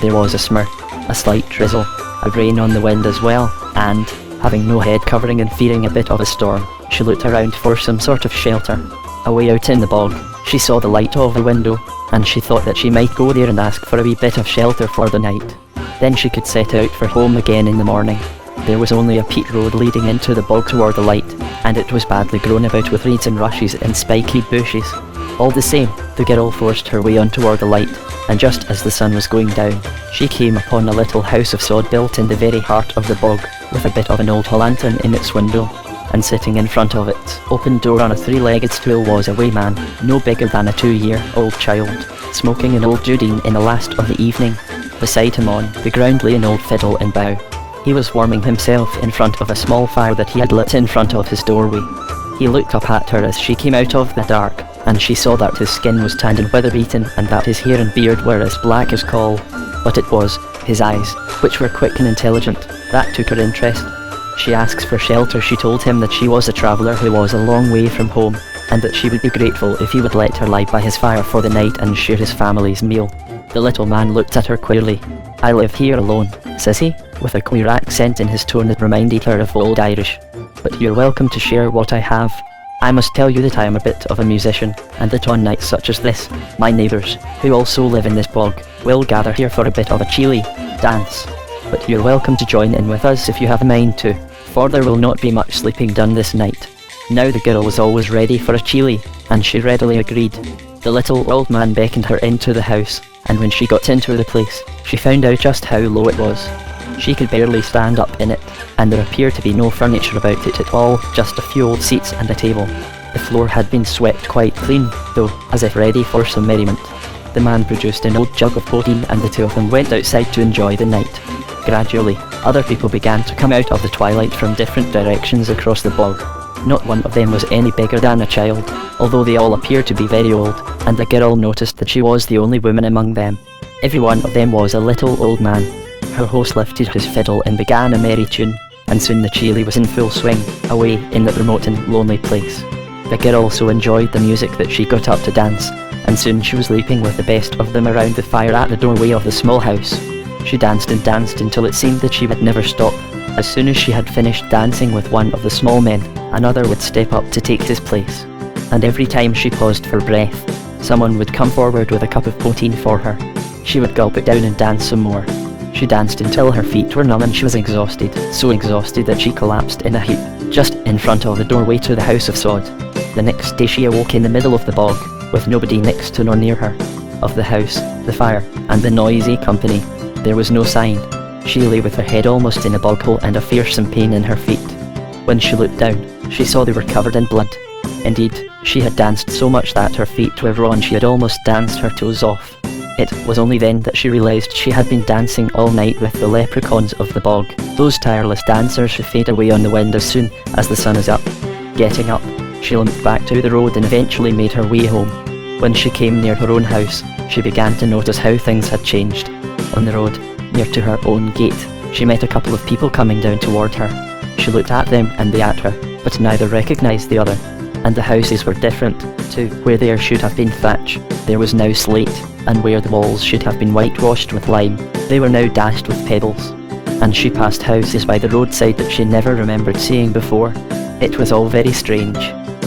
There was a smirk, a slight drizzle, a rain on the wind as well, and, Having no head covering and fearing a bit of a storm, she looked around for some sort of shelter. Away out in the bog, she saw the light of a window, and she thought that she might go there and ask for a wee bit of shelter for the night. Then she could set out for home again in the morning. There was only a peat road leading into the bog toward the light, and it was badly grown about with reeds and rushes and spiky bushes. All the same, the girl forced her way on toward the light, and just as the sun was going down, she came upon a little house of sod built in the very heart of the bog, with a bit of an old lantern in its window. And sitting in front of its open door on a three-legged stool was a wee man, no bigger than a 2-year-old child, smoking an old Judine in the last of the evening. Beside him on the ground lay an old fiddle and bow. He was warming himself in front of a small fire that he had lit in front of his doorway. He looked up at her as she came out of the dark, and she saw that his skin was tanned and weather-beaten, and that his hair and beard were as black as coal. But it was his eyes, which were quick and intelligent, that took her interest. She asked for shelter. She told him that she was a traveller who was a long way from home, and that she would be grateful if he would let her lie by his fire for the night and share his family's meal. The little man looked at her queerly. "I live here alone," says he, with a queer accent in his tone that reminded her of old Irish. "But you're welcome to share what I have. I must tell you that I am a bit of a musician, and that on nights such as this, my neighbours, who also live in this bog, will gather here for a bit of a cheery dance. But you're welcome to join in with us if you have a mind to, for there will not be much sleeping done this night." Now the girl was always ready for a cheery, and she readily agreed. The little old man beckoned her into the house, and when she got into the place, she found out just how low it was. She could barely stand up in it, and there appeared to be no furniture about it at all, just a few old seats and a table. The floor had been swept quite clean, though, as if ready for some merriment. The man produced an old jug of poteen, and the two of them went outside to enjoy the night. Gradually, other people began to come out of the twilight from different directions across the bog. Not one of them was any bigger than a child, although they all appeared to be very old, and the girl noticed that she was the only woman among them. Every one of them was a little old man. Her host lifted his fiddle and began a merry tune, and soon the cheery was in full swing, away in that remote and lonely place. The girl also enjoyed the music that she got up to dance, and soon she was leaping with the best of them around the fire at the doorway of the small house. She danced and danced until it seemed that she would never stop. As soon as she had finished dancing with one of the small men, another would step up to take his place. And every time she paused for breath, someone would come forward with a cup of poteen for her. She would gulp it down and dance some more. She danced until her feet were numb and she was exhausted, so exhausted that she collapsed in a heap, just in front of the doorway to the house of sod. The next day she awoke in the middle of the bog, with nobody next to nor near her. Of the house, the fire, and the noisy company, there was no sign. She lay with her head almost in a bog hole and a fearsome pain in her feet. When she looked down, she saw they were covered in blood. Indeed, she had danced so much that her feet were raw and she had almost danced her toes off. It was only then that she realised she had been dancing all night with the leprechauns of the bog, those tireless dancers who fade away on the wind as soon as the sun is up. Getting up, she limped back to the road and eventually made her way home. When she came near her own house, she began to notice how things had changed. On the road, near to her own gate, she met a couple of people coming down toward her. She looked at them and they at her, but neither recognised the other. And the houses were different, too. Where there should have been thatch, there was now slate, and where the walls should have been whitewashed with lime, they were now dashed with pebbles. And she passed houses by the roadside that she never remembered seeing before. It was all very strange.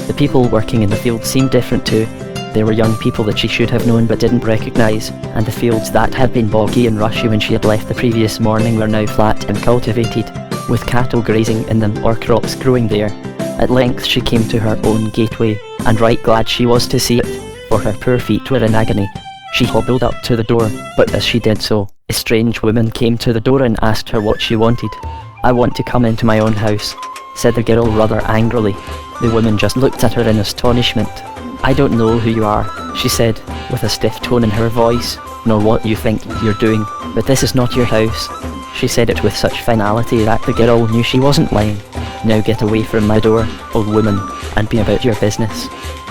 The people working in the fields seemed different too. There were young people that she should have known but didn't recognise, and the fields that had been boggy and rushy when she had left the previous morning were now flat and cultivated, with cattle grazing in them or crops growing there. At length she came to her own gateway, and right glad she was to see it, for her poor feet were in agony. She hobbled up to the door, but as she did so, a strange woman came to the door and asked her what she wanted. "I want to come into my own house," said the girl rather angrily. The woman just looked at her in astonishment. "I don't know who you are," she said, with a stiff tone in her voice, "nor what you think you're doing, but this is not your house." She said it with such finality that the girl knew she wasn't lying. "Now get away from my door, old woman, and be about your business."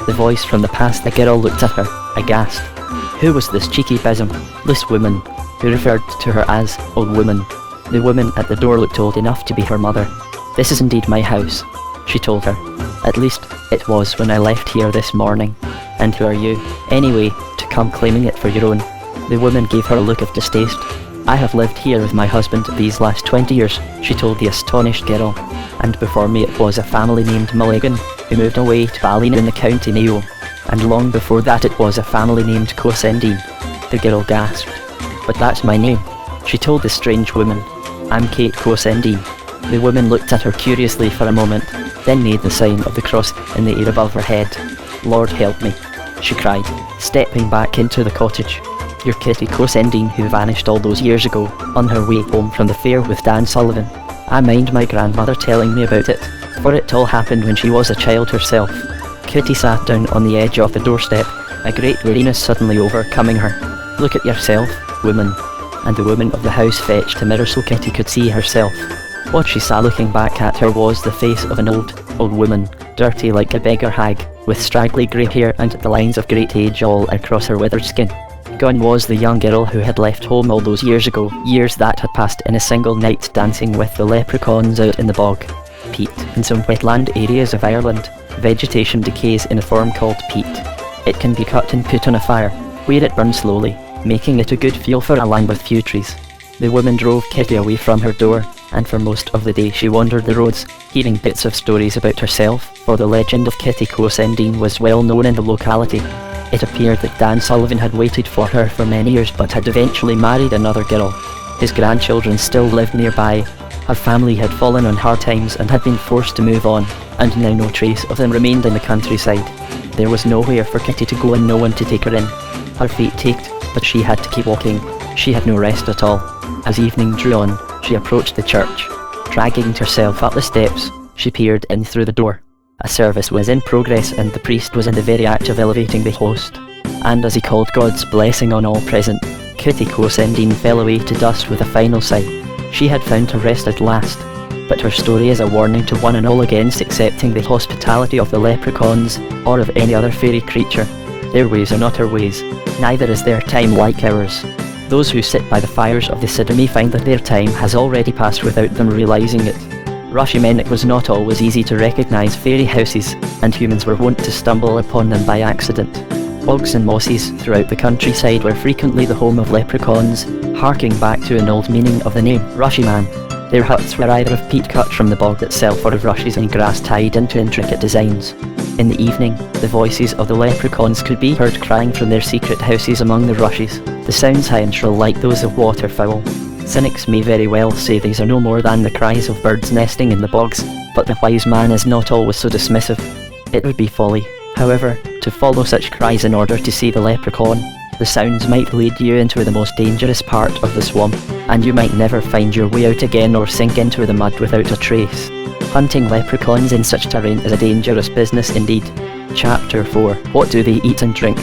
The voice from the past, the girl looked at her, aghast. Who was this cheeky besom, this woman, who referred to her as old woman? The woman at the door looked old enough to be her mother. "This is indeed my house," she told her. "At least, it was when I left here this morning. And who are you, anyway, to come claiming it for your own?" The woman gave her a look of distaste. "I have lived here with my husband these last 20 years, she told the astonished girl. "And before me it was a family named Mulligan, who moved away to Ballina in the County Mayo. And long before that it was a family named Cosendine." The girl gasped. "But that's my name," she told the strange woman. "I'm Kate Cosendine." The woman looked at her curiously for a moment, then made the sign of the cross in the air above her head. "Lord help me," she cried, stepping back into the cottage. "You're Kitty Cosendine who vanished all those years ago, on her way home from the fair with Dan Sullivan. I mind my grandmother telling me about it, for it all happened when she was a child herself." Kitty sat down on the edge of the doorstep, a great weariness suddenly overcoming her. "Look at yourself, woman." And the woman of the house fetched a mirror so Kitty could see herself. What she saw looking back at her was the face of an old woman, dirty like a beggar hag, with straggly grey hair and the lines of great age all across her withered skin. Gone was the young girl who had left home all those years ago, years that had passed in a single night dancing with the leprechauns out in the bog. Peat. In some wetland areas of Ireland, vegetation decays in a form called peat. It can be cut and put on a fire, where it burns slowly, making it a good fuel for a land with few trees. The woman drove Kitty away from her door, and for most of the day she wandered the roads, hearing bits of stories about herself, for the legend of Kitty Cosendine was well known in the locality. It appeared that Dan Sullivan had waited for her for many years but had eventually married another girl. His grandchildren still lived nearby. Her family had fallen on hard times and had been forced to move on, and now no trace of them remained in the countryside. There was nowhere for Kitty to go and no one to take her in. Her feet ached, but she had to keep walking. She had no rest at all. As evening drew on, she approached the church. Dragging herself up the steps, she peered in through the door. A service was in progress and the priest was in the very act of elevating the host. And as he called God's blessing on all present, Kitty Cosendine fell away to dust with a final sigh. She had found her rest at last, but her story is a warning to one and all against accepting the hospitality of the leprechauns or of any other fairy creature. Their ways are not our ways, neither is their time like ours. Those who sit by the fires of the Siddur find that their time has already passed without them realising it. Rushy it was not always easy to recognise fairy houses, and humans were wont to stumble upon them by accident. Bogs and mosses throughout the countryside were frequently the home of leprechauns, harking back to an old meaning of the name, Rushyman. Their huts were either of peat cut from the bog itself or of rushes and grass tied into intricate designs. In the evening, the voices of the leprechauns could be heard crying from their secret houses among the rushes, the sounds high and shrill like those of waterfowl. Cynics may very well say these are no more than the cries of birds nesting in the bogs, but the wise man is not always so dismissive. It would be folly, however, to follow such cries in order to see the leprechaun. The sounds might lead you into the most dangerous part of the swamp, and you might never find your way out again or sink into the mud without a trace. Hunting leprechauns in such terrain is a dangerous business indeed. Chapter 4. What do they eat and drink?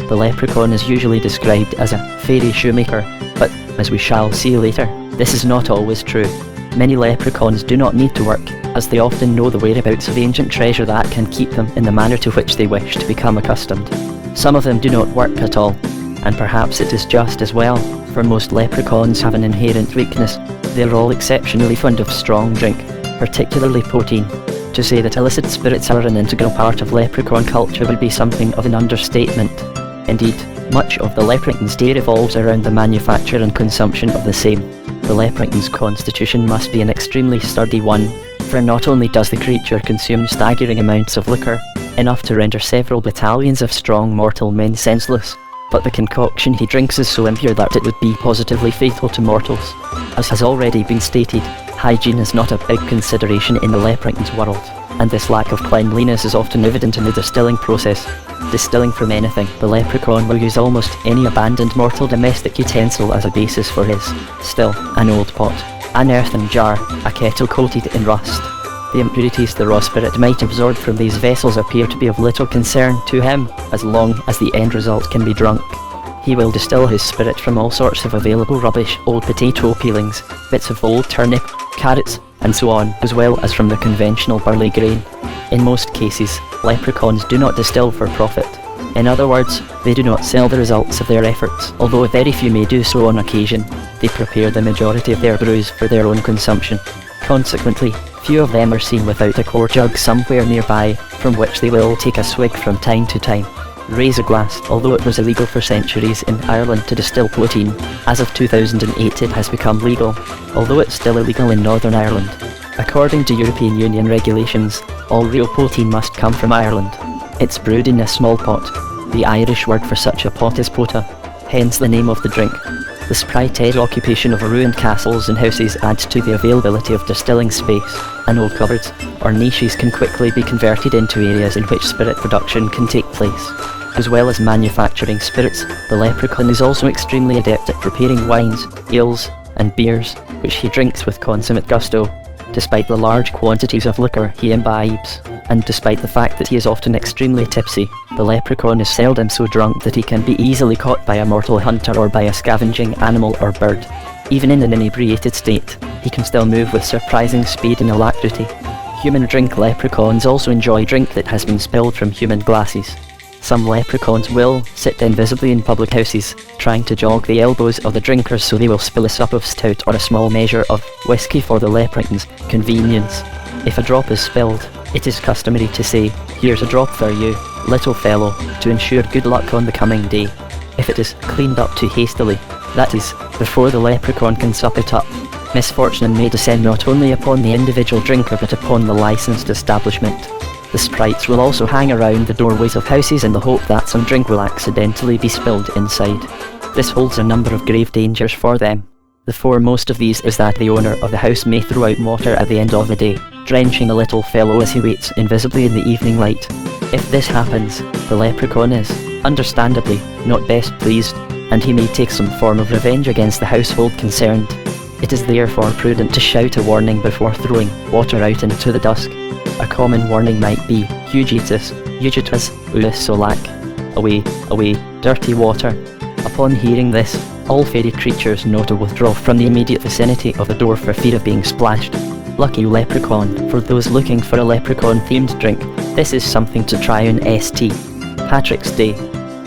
The leprechaun is usually described as a fairy shoemaker, but, as we shall see later, this is not always true. Many leprechauns do not need to work, as they often know the whereabouts of ancient treasure that can keep them in the manner to which they wish to become accustomed. Some of them do not work at all, and perhaps it is just as well, for most leprechauns have an inherent weakness. They are all exceptionally fond of strong drink, particularly poteen. To say that illicit spirits are an integral part of leprechaun culture would be something of an understatement. Indeed, much of the leprechaun's day revolves around the manufacture and consumption of the same. The leprechaun's constitution must be an extremely sturdy one, for not only does the creature consume staggering amounts of liquor, enough to render several battalions of strong mortal men senseless, but the concoction he drinks is so impure that it would be positively fatal to mortals. As has already been stated, hygiene is not a big consideration in the leprechaun's world, and this lack of cleanliness is often evident in the distilling process. Distilling from anything, the leprechaun will use almost any abandoned mortal domestic utensil as a basis for his still, an old pot, an earthen jar, a kettle coated in rust. The impurities the raw spirit might absorb from these vessels appear to be of little concern to him, as long as the end result can be drunk. He will distill his spirit from all sorts of available rubbish, old potato peelings, bits of old turnip, carrots, and so on, as well as from the conventional barley grain. In most cases, leprechauns do not distill for profit. In other words, they do not sell the results of their efforts, although very few may do so on occasion. They prepare the majority of their brews for their own consumption. Consequently, few of them are seen without a quart jug somewhere nearby, from which they will take a swig from time to time. Raise a glass. Although it was illegal for centuries in Ireland to distill poteen, as of 2008 it has become legal, although it's still illegal in Northern Ireland. According to European Union regulations, all real poteen must come from Ireland. It's brewed in a small pot. The Irish word for such a pot is pota, hence the name of the drink. The spirited occupation of ruined castles and houses adds to the availability of distilling space, and old cupboards or niches can quickly be converted into areas in which spirit production can take place. As well as manufacturing spirits, the leprechaun is also extremely adept at preparing wines, ales, and beers, which he drinks with consummate gusto. Despite the large quantities of liquor he imbibes, and despite the fact that he is often extremely tipsy, the leprechaun is seldom so drunk that he can be easily caught by a mortal hunter or by a scavenging animal or bird. Even in an inebriated state, he can still move with surprising speed and alacrity. Human drink leprechauns also enjoy drink that has been spilled from human glasses. Some leprechauns will sit invisibly in public houses, trying to jog the elbows of the drinkers so they will spill a sup of stout or a small measure of whiskey for the leprechaun's convenience. If a drop is spilled, it is customary to say, "Here's a drop for you, little fellow," to ensure good luck on the coming day. If it is cleaned up too hastily, that is, before the leprechaun can sup it up, misfortune may descend not only upon the individual drinker but upon the licensed establishment. The sprites will also hang around the doorways of houses in the hope that some drink will accidentally be spilled inside. This holds a number of grave dangers for them. The foremost of these is that the owner of the house may throw out water at the end of the day, drenching the little fellow as he waits invisibly in the evening light. If this happens, the leprechaun is, understandably, not best pleased, and he may take some form of revenge against the household concerned. It is therefore prudent to shout a warning before throwing water out into the dusk. A common warning might be, "Hugitus, Hugitus, Uis Solak," away, away, dirty water. Upon hearing this, all fairy creatures know to withdraw from the immediate vicinity of the door for fear of being splashed. Lucky leprechaun, for those looking for a leprechaun-themed drink, this is something to try on St. Patrick's Day.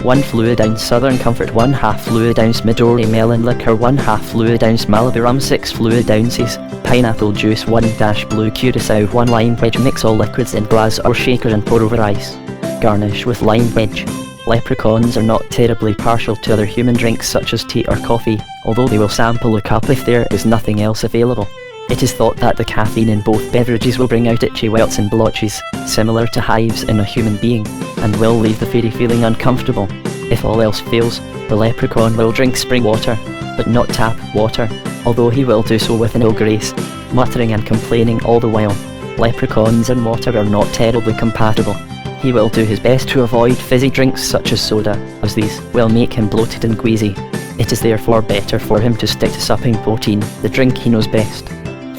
1 fluid ounce Southern Comfort, 1/2 fluid ounce Midori melon liquor, 1/2 fluid ounce Malibu rum, 6 fluid ounces pineapple juice, 1 blue curacao, 1 lime wedge. Mix all liquids in glass or shaker and pour over ice. Garnish with lime wedge. Leprechauns are not terribly partial to other human drinks such as tea or coffee, although they will sample a cup if there is nothing else available. It is thought that the caffeine in both beverages will bring out itchy welts and blotches, similar to hives in a human being, and will leave the fairy feeling uncomfortable. If all else fails, the leprechaun will drink spring water, but not tap water, although he will do so with an ill grace, muttering and complaining all the while. Leprechauns and water are not terribly compatible. He will do his best to avoid fizzy drinks such as soda, as these will make him bloated and queasy. It is therefore better for him to stick to supping poteen, the drink he knows best.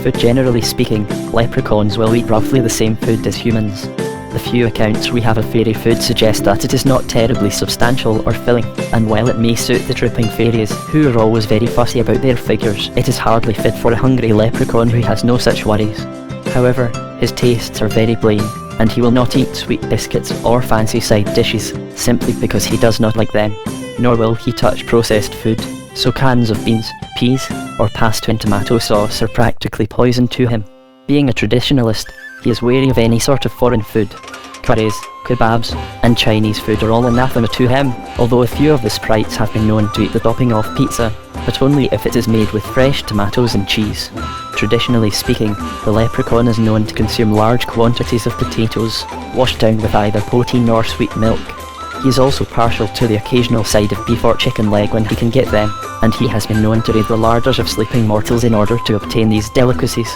Food. Generally speaking, leprechauns will eat roughly the same food as humans. The few accounts we have of fairy food suggest that it is not terribly substantial or filling, and while it may suit the dripping fairies, who are always very fussy about their figures, it is hardly fit for a hungry leprechaun who has no such worries. However, his tastes are very plain, and he will not eat sweet biscuits or fancy side dishes, simply because he does not like them. Nor will he touch processed food, so cans of beans, peas, or pasta and tomato sauce are practically poison to him. Being a traditionalist, he is wary of any sort of foreign food. Curries, kebabs, and Chinese food are all anathema to him, although a few of the sprites have been known to eat the topping off pizza, but only if it is made with fresh tomatoes and cheese. Traditionally speaking, the leprechaun is known to consume large quantities of potatoes, washed down with either poteen or sweet milk. He is also partial to the occasional side of beef or chicken leg when he can get them, and he has been known to raid the larders of sleeping mortals in order to obtain these delicacies.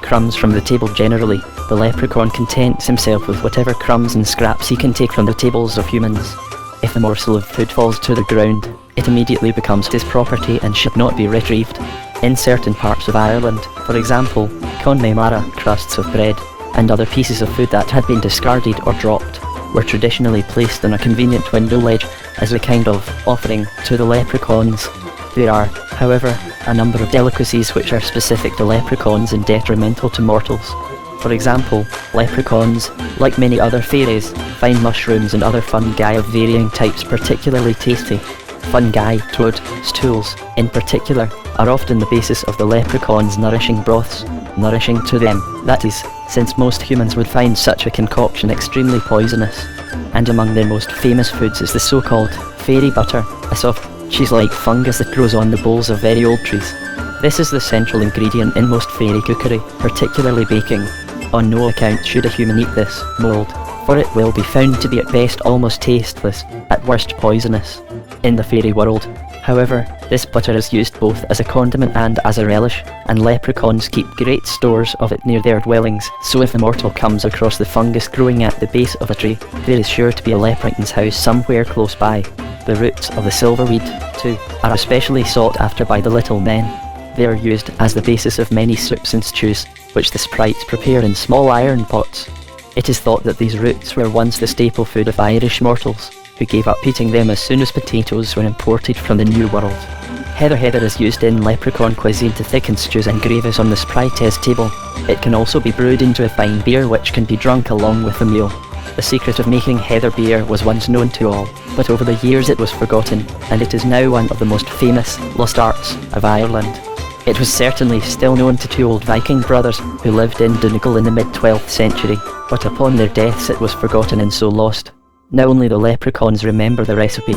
Crumbs from the table. Generally, the leprechaun contents himself with whatever crumbs and scraps he can take from the tables of humans. If a morsel of food falls to the ground, it immediately becomes his property and should not be retrieved. In certain parts of Ireland, for example, Connemara, crusts of bread, and other pieces of food that had been discarded or dropped, were traditionally placed on a convenient window ledge as a kind of offering to the leprechauns. There are, however, a number of delicacies which are specific to leprechauns and detrimental to mortals. For example, leprechauns, like many other fairies, find mushrooms and other fungi of varying types particularly tasty. Fungi, toad, stools, in particular, are often the basis of the leprechaun's nourishing broths, nourishing to them, that is, since most humans would find such a concoction extremely poisonous. And among their most famous foods is the so-called fairy butter, a soft, cheese-like fungus that grows on the boles of very old trees. This is the central ingredient in most fairy cookery, particularly baking. On no account should a human eat this mould, for it will be found to be at best almost tasteless, at worst poisonous. In the fairy world, however, this butter is used both as a condiment and as a relish, and leprechauns keep great stores of it near their dwellings, so if a mortal comes across the fungus growing at the base of a tree, there is sure to be a leprechaun's house somewhere close by. The roots of the silverweed, too, are especially sought after by the little men. They are used as the basis of many soups and stews, which the sprites prepare in small iron pots. It is thought that these roots were once the staple food of Irish mortals, who gave up eating them as soon as potatoes were imported from the New World. Heather is used in leprechaun cuisine to thicken stews and gravies on the sprites' table. It can also be brewed into a fine beer which can be drunk along with the meal. The secret of making heather beer was once known to all, but over the years it was forgotten, and it is now one of the most famous lost arts of Ireland. It was certainly still known to two old Viking brothers who lived in Donegal in the mid-12th century, but upon their deaths it was forgotten and so lost. Now only the leprechauns remember the recipe.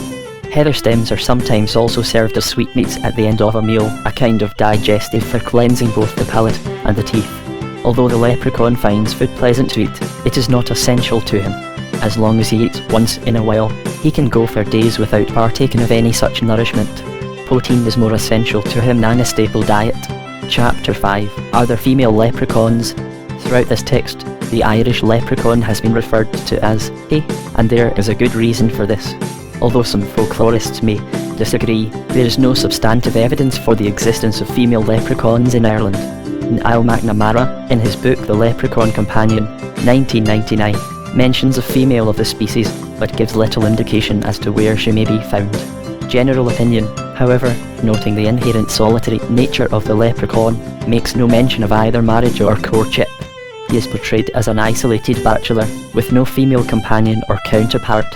Heather stems are sometimes also served as sweetmeats at the end of a meal, a kind of digestive for cleansing both the palate and the teeth. Although the leprechaun finds food pleasant to eat, it is not essential to him. As long as he eats once in a while, he can go for days without partaking of any such nourishment. Protein is more essential to him than a staple diet. Chapter 5. Are there female leprechauns? Throughout this text, the Irish leprechaun has been referred to as he, and there is a good reason for this. Although some folklorists may disagree, there is no substantive evidence for the existence of female leprechauns in Ireland. Niall McNamara, in his book The Leprechaun Companion, 1999, mentions a female of the species, but gives little indication as to where she may be found. General opinion, however, noting the inherent solitary nature of the leprechaun, makes no mention of either marriage or courtship. He is portrayed as an isolated bachelor, with no female companion or counterpart.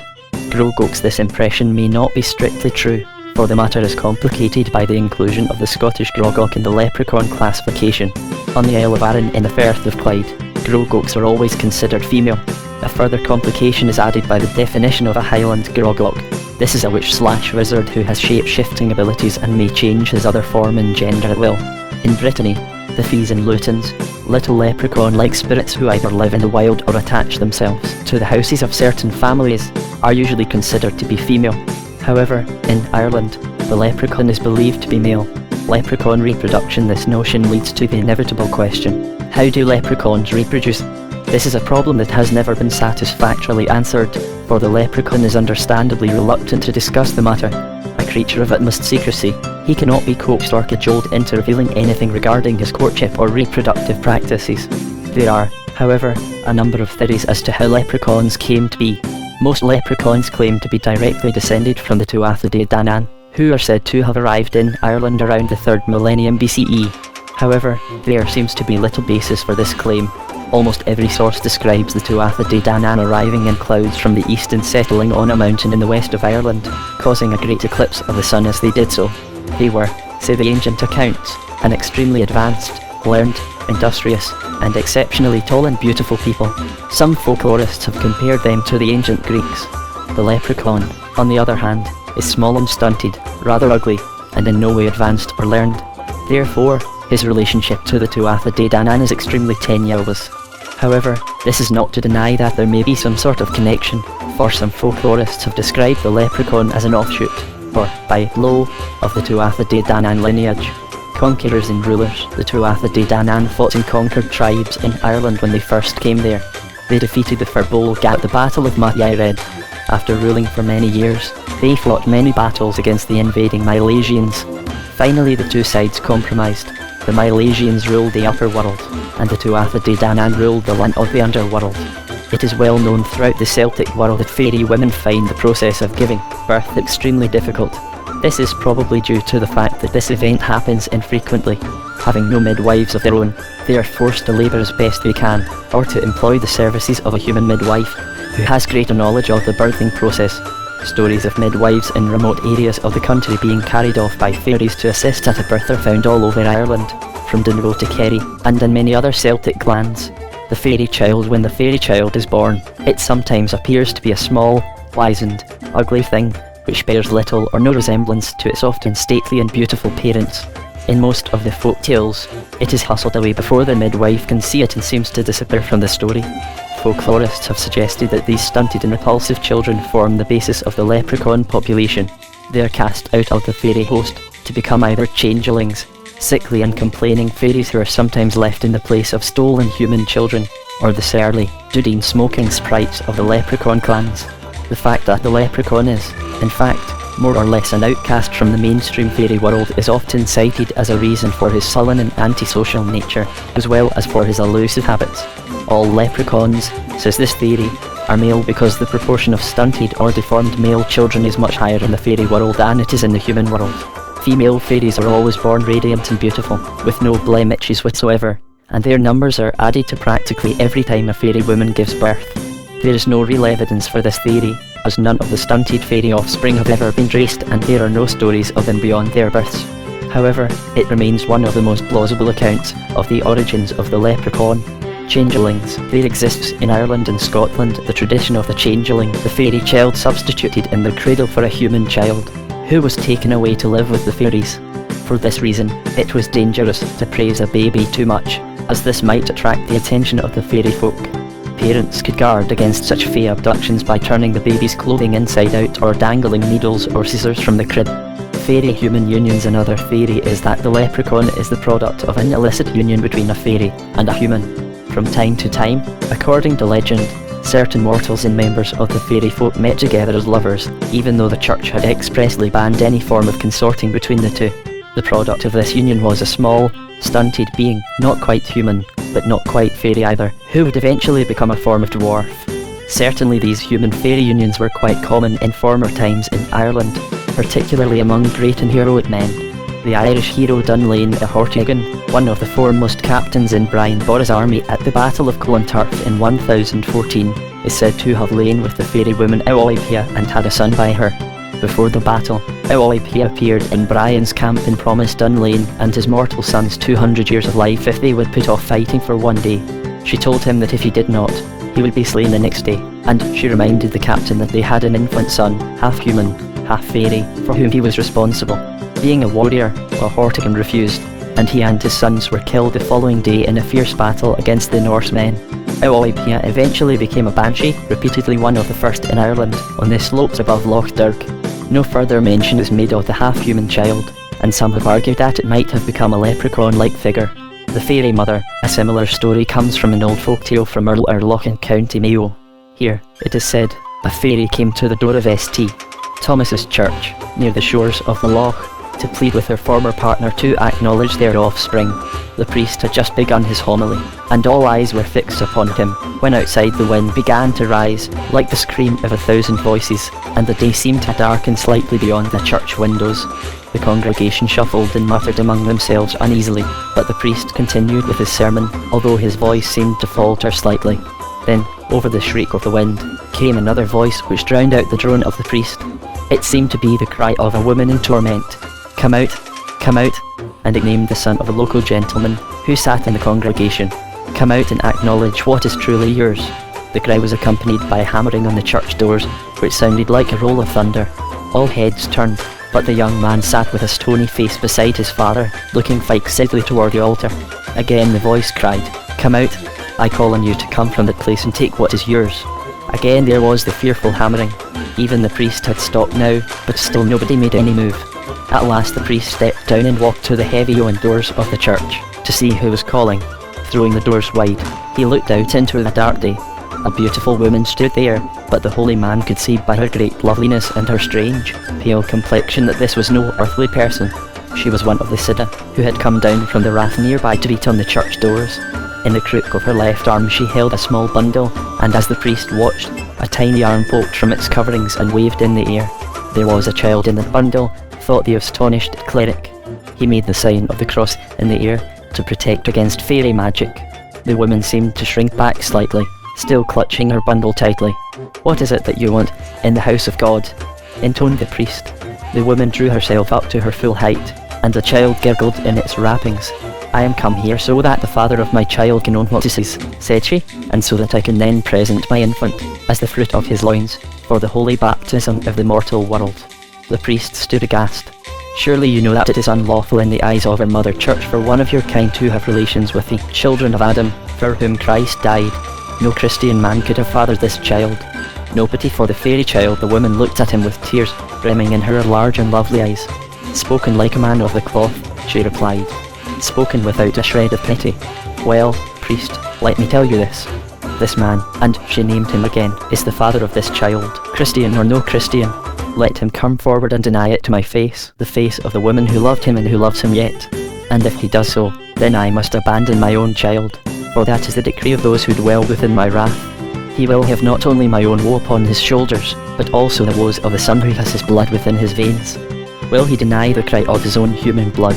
Grogox, this impression may not be strictly true, for the matter is complicated by the inclusion of the Scottish Grogoch in the leprechaun classification. On the Isle of Arran in the Firth of Clyde, Grogochs are always considered female. A further complication is added by the definition of a Highland Grogoch. This is a witch/wizard who has shape-shifting abilities and may change his other form and gender at will. In Brittany, the Fees and Lutins, little leprechaun-like spirits who either live in the wild or attach themselves to the houses of certain families, are usually considered to be female. However, in Ireland, the leprechaun is believed to be male. Leprechaun reproduction. This notion leads to the inevitable question: how do leprechauns reproduce? This is a problem that has never been satisfactorily answered, for the leprechaun is understandably reluctant to discuss the matter. A creature of utmost secrecy, he cannot be coaxed or cajoled into revealing anything regarding his courtship or reproductive practices. There are, however, a number of theories as to how leprechauns came to be. Most leprechauns claim to be directly descended from the Tuatha De Danann, who are said to have arrived in Ireland around the 3rd millennium BCE. However, there seems to be little basis for this claim. Almost every source describes the Tuatha De Danann arriving in clouds from the east and settling on a mountain in the west of Ireland, causing a great eclipse of the sun as they did so. They were, say the ancient accounts, an extremely advanced, learned, industrious, and exceptionally tall and beautiful people. Some folklorists have compared them to the ancient Greeks. The leprechaun, on the other hand, is small and stunted, rather ugly, and in no way advanced or learned. Therefore, his relationship to the Tuatha De Danann is extremely tenuous. However, this is not to deny that there may be some sort of connection, for some folklorists have described the leprechaun as an offshoot, or by-blow, of the Tuatha De Danann lineage. Conquerors and rulers, the Tuatha De Danann fought and conquered tribes in Ireland when they first came there. They defeated the Firbolg at the Battle of Mathyared. After ruling for many years, they fought many battles against the invading Milesians. Finally, the two sides compromised. The Milesians ruled the upper world, and the Tuatha De Danann ruled the land of the underworld. It is well known throughout the Celtic world that fairy women find the process of giving birth extremely difficult. This is probably due to the fact that this event happens infrequently. Having no midwives of their own, they are forced to labour as best they can, or to employ the services of a human midwife, who has greater knowledge of the birthing process. Stories of midwives in remote areas of the country being carried off by fairies to assist at a birth are found all over Ireland, from Dunro to Kerry, and in many other Celtic lands. The fairy child. When the fairy child is born, it sometimes appears to be a small, wizened, ugly thing, which bears little or no resemblance to its often stately and beautiful parents. In most of the folk tales, it is hustled away before the midwife can see it and seems to disappear from the story. Folklorists have suggested that these stunted and repulsive children form the basis of the leprechaun population. They are cast out of the fairy host to become either changelings, sickly and complaining fairies who are sometimes left in the place of stolen human children, or the surly, doodling smoking sprites of the leprechaun clans. The fact that the leprechaun is, in fact, more or less an outcast from the mainstream fairy world is often cited as a reason for his sullen and antisocial nature, as well as for his elusive habits. All leprechauns, says this theory, are male because the proportion of stunted or deformed male children is much higher in the fairy world than it is in the human world. Female fairies are always born radiant and beautiful, with no blemishes whatsoever, and their numbers are added to practically every time a fairy woman gives birth. There is no real evidence for this theory, as none of the stunted fairy offspring have ever been traced and there are no stories of them beyond their births. However, it remains one of the most plausible accounts of the origins of the leprechaun. Changelings. There exists in Ireland and Scotland the tradition of the changeling, the fairy child substituted in the cradle for a human child, who was taken away to live with the fairies. For this reason, it was dangerous to praise a baby too much, as this might attract the attention of the fairy folk. Parents could guard against such fey abductions by turning the baby's clothing inside out or dangling needles or scissors from the crib. Fairy-human unions. Another theory is that the leprechaun is the product of an illicit union between a fairy and a human. From time to time, according to legend, certain mortals and members of the fairy folk met together as lovers, even though the church had expressly banned any form of consorting between the two. The product of this union was a small, stunted being, not quite human, but not quite fairy either, who would eventually become a form of dwarf. Certainly these human-fairy unions were quite common in former times in Ireland, particularly among great and heroic men. The Irish hero Dunlain O'Hortigan, one of the foremost captains in Brian Bora's army at the Battle of Clontarf in 1014, is said to have lain with the fairy woman Eoipia and had a son by her. Before the battle, Eoipia appeared in Brian's camp and promised Dunlain and his mortal sons 200 years of life if they would put off fighting for one day. She told him that if he did not, he would be slain the next day, and she reminded the captain that they had an infant son, half human, half fairy, for whom he was responsible. Being a warrior, O'Hortigan refused, and he and his sons were killed the following day in a fierce battle against the Norsemen. Eoipia eventually became a banshee, repeatedly one of the first in Ireland, on the slopes above Loch Derg. No further mention is made of the half-human child, and some have argued that it might have become a leprechaun-like figure. The Fairy Mother. A similar story comes from an old folktale from Loch in County Mayo. Here, it is said, a fairy came to the door of St. Thomas's Church, near the shores of the loch, to plead with her former partner to acknowledge their offspring. The priest had just begun his homily, and all eyes were fixed upon him, when outside the wind began to rise, like the scream of 1,000 voices, and the day seemed to darken slightly beyond the church windows. The congregation shuffled and muttered among themselves uneasily, but the priest continued with his sermon, although his voice seemed to falter slightly. Then, over the shriek of the wind, came another voice which drowned out the drone of the priest. It seemed to be the cry of a woman in torment. Come out, and it named the son of a local gentleman who sat in the congregation. Come out and acknowledge what is truly yours. The cry was accompanied by a hammering on the church doors, which sounded like a roll of thunder. All heads turned, but the young man sat with a stony face beside his father, looking fixedly toward the altar. Again the voice cried, Come out, I call on you to come from that place and take what is yours. Again there was the fearful hammering. Even the priest had stopped now, but still nobody made any move. At last the priest stepped down and walked to the heavy owen doors of the church, to see who was calling. Throwing the doors wide, he looked out into the dark day. A beautiful woman stood there, but the holy man could see by her great loveliness and her strange, pale complexion that this was no earthly person. She was one of the Sidda, who had come down from the rath nearby to beat on the church doors. In the crook of her left arm she held a small bundle, and as the priest watched, a tiny arm poked from its coverings and waved in the air. There was a child in the bundle, thought the astonished cleric. He made the sign of the cross in the air to protect against fairy magic. The woman seemed to shrink back slightly, still clutching her bundle tightly. What is it that you want in the house of God? Intoned the priest. The woman drew herself up to her full height, and the child gurgled in its wrappings. "I am come here so that the father of my child can know what this is," said she, "and so that I can then present my infant, as the fruit of his loins, for the holy baptism of the mortal world." The priest stood aghast. "Surely you know that it is unlawful in the eyes of our mother church for one of your kind to have relations with the children of Adam, for whom Christ died. No Christian man could have fathered this child." No pity for the fairy child, the woman looked at him with tears brimming in her large and lovely eyes. "Spoken like a man of the cloth," she replied. "Spoken without a shred of pity. Well, priest, let me tell you this. This man," and she named him again, "is the father of this child, Christian or no Christian. Let him come forward and deny it to my face, the face of the woman who loved him and who loves him yet. And if he does so, then I must abandon my own child, for that is the decree of those who dwell within my wrath. He will have not only my own woe upon his shoulders, but also the woes of the son who has his blood within his veins. Will he deny the cry of his own human blood?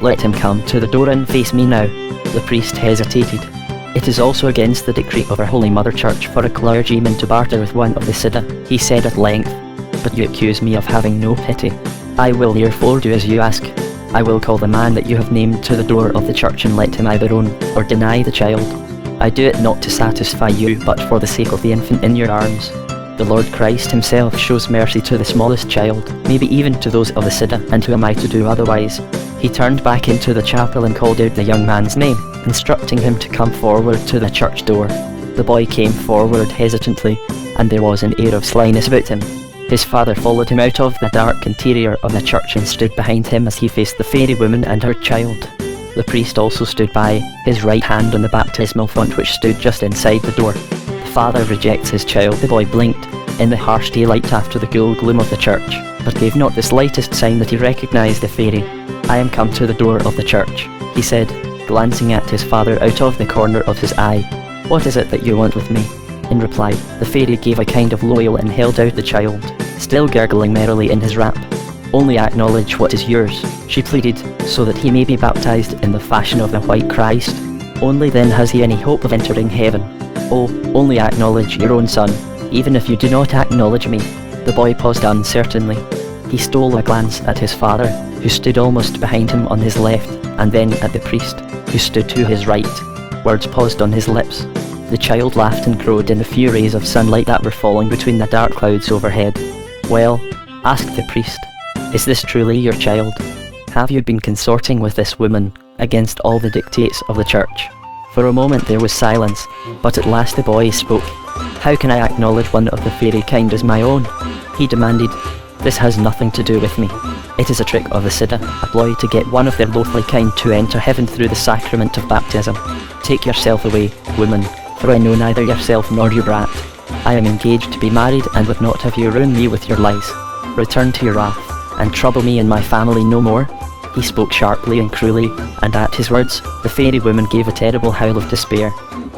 Let him come to the door and face me now." The priest hesitated. "It is also against the decree of our Holy Mother Church for a clergyman to barter with one of the Siddha," he said at length. "But you accuse me of having no pity. I will therefore do as you ask. I will call the man that you have named to the door of the church and let him either own or deny the child. I do it not to satisfy you, but for the sake of the infant in your arms. The Lord Christ himself shows mercy to the smallest child, maybe even to those of the Siddha, and who am I to do otherwise?" He turned back into the chapel and called out the young man's name, instructing him to come forward to the church door. The boy came forward hesitantly, and there was an air of slyness about him. His father followed him out of the dark interior of the church and stood behind him as he faced the fairy woman and her child. The priest also stood by, his right hand on the baptismal font which stood just inside the door. The father rejects his child. The boy blinked in the harsh daylight after the cool gloom of the church, but gave not the slightest sign that he recognised the fairy. "I am come to the door of the church," he said, glancing at his father out of the corner of his eye. "What is it that you want with me?" In reply, the fairy gave a kind of loyal and held out the child, still gurgling merrily in his wrap. "Only acknowledge what is yours," she pleaded, "so that he may be baptized in the fashion of the white Christ. Only then has he any hope of entering heaven. Oh, only acknowledge your own son, even if you do not acknowledge me." The boy paused uncertainly. He stole a glance at his father, who stood almost behind him on his left, and then at the priest, who stood to his right. Words paused on his lips. The child laughed and crowed in the few rays of sunlight that were falling between the dark clouds overhead. "Well," asked the priest, "is this truly your child? Have you been consorting with this woman against all the dictates of the church?" For a moment there was silence, but at last the boy spoke. "How can I acknowledge one of the fairy kind as my own?" he demanded. "This has nothing to do with me. It is a trick of the Siddha, a ploy to get one of their loathly kind to enter heaven through the sacrament of baptism. Take yourself away, woman, for I know neither yourself nor your brat. I am engaged to be married and would not have you ruin me with your lies. Return to your wrath, and trouble me and my family no more." He spoke sharply and cruelly, and at his words, the fairy woman gave a terrible howl of despair.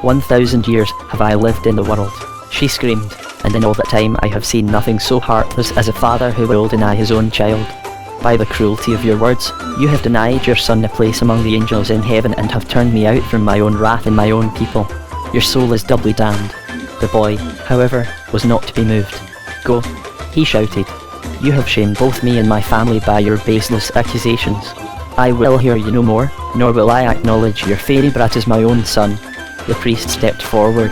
1,000 years have I lived in the world," she screamed, "and in all that time I have seen nothing so heartless as a father who will deny his own child. By the cruelty of your words, you have denied your son a place among the angels in heaven and have turned me out from my own wrath and my own people. Your soul is doubly damned." The boy, however, was not to be moved. "Go," he shouted. "You have shamed both me and my family by your baseless accusations. I will hear you no more, nor will I acknowledge your fairy brat as my own son." The priest stepped forward.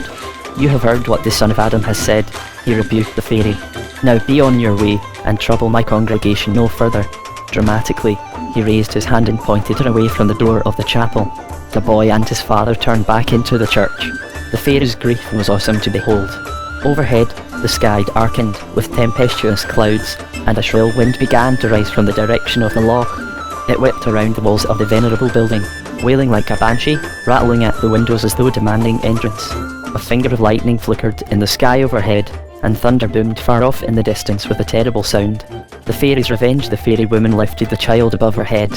"You have heard what the son of Adam has said," he rebuked the fairy. "Now be on your way, and trouble my congregation no further." Dramatically, he raised his hand and pointed her away from the door of the chapel. The boy and his father turned back into the church. The fairy's grief was awesome to behold. Overhead, the sky darkened with tempestuous clouds, and a shrill wind began to rise from the direction of the loch. It whipped around the walls of the venerable building, wailing like a banshee, rattling at the windows as though demanding entrance. A finger of lightning flickered in the sky overhead, and thunder boomed far off in the distance with a terrible sound. The fairy's revenge. The fairy woman lifted the child above her head.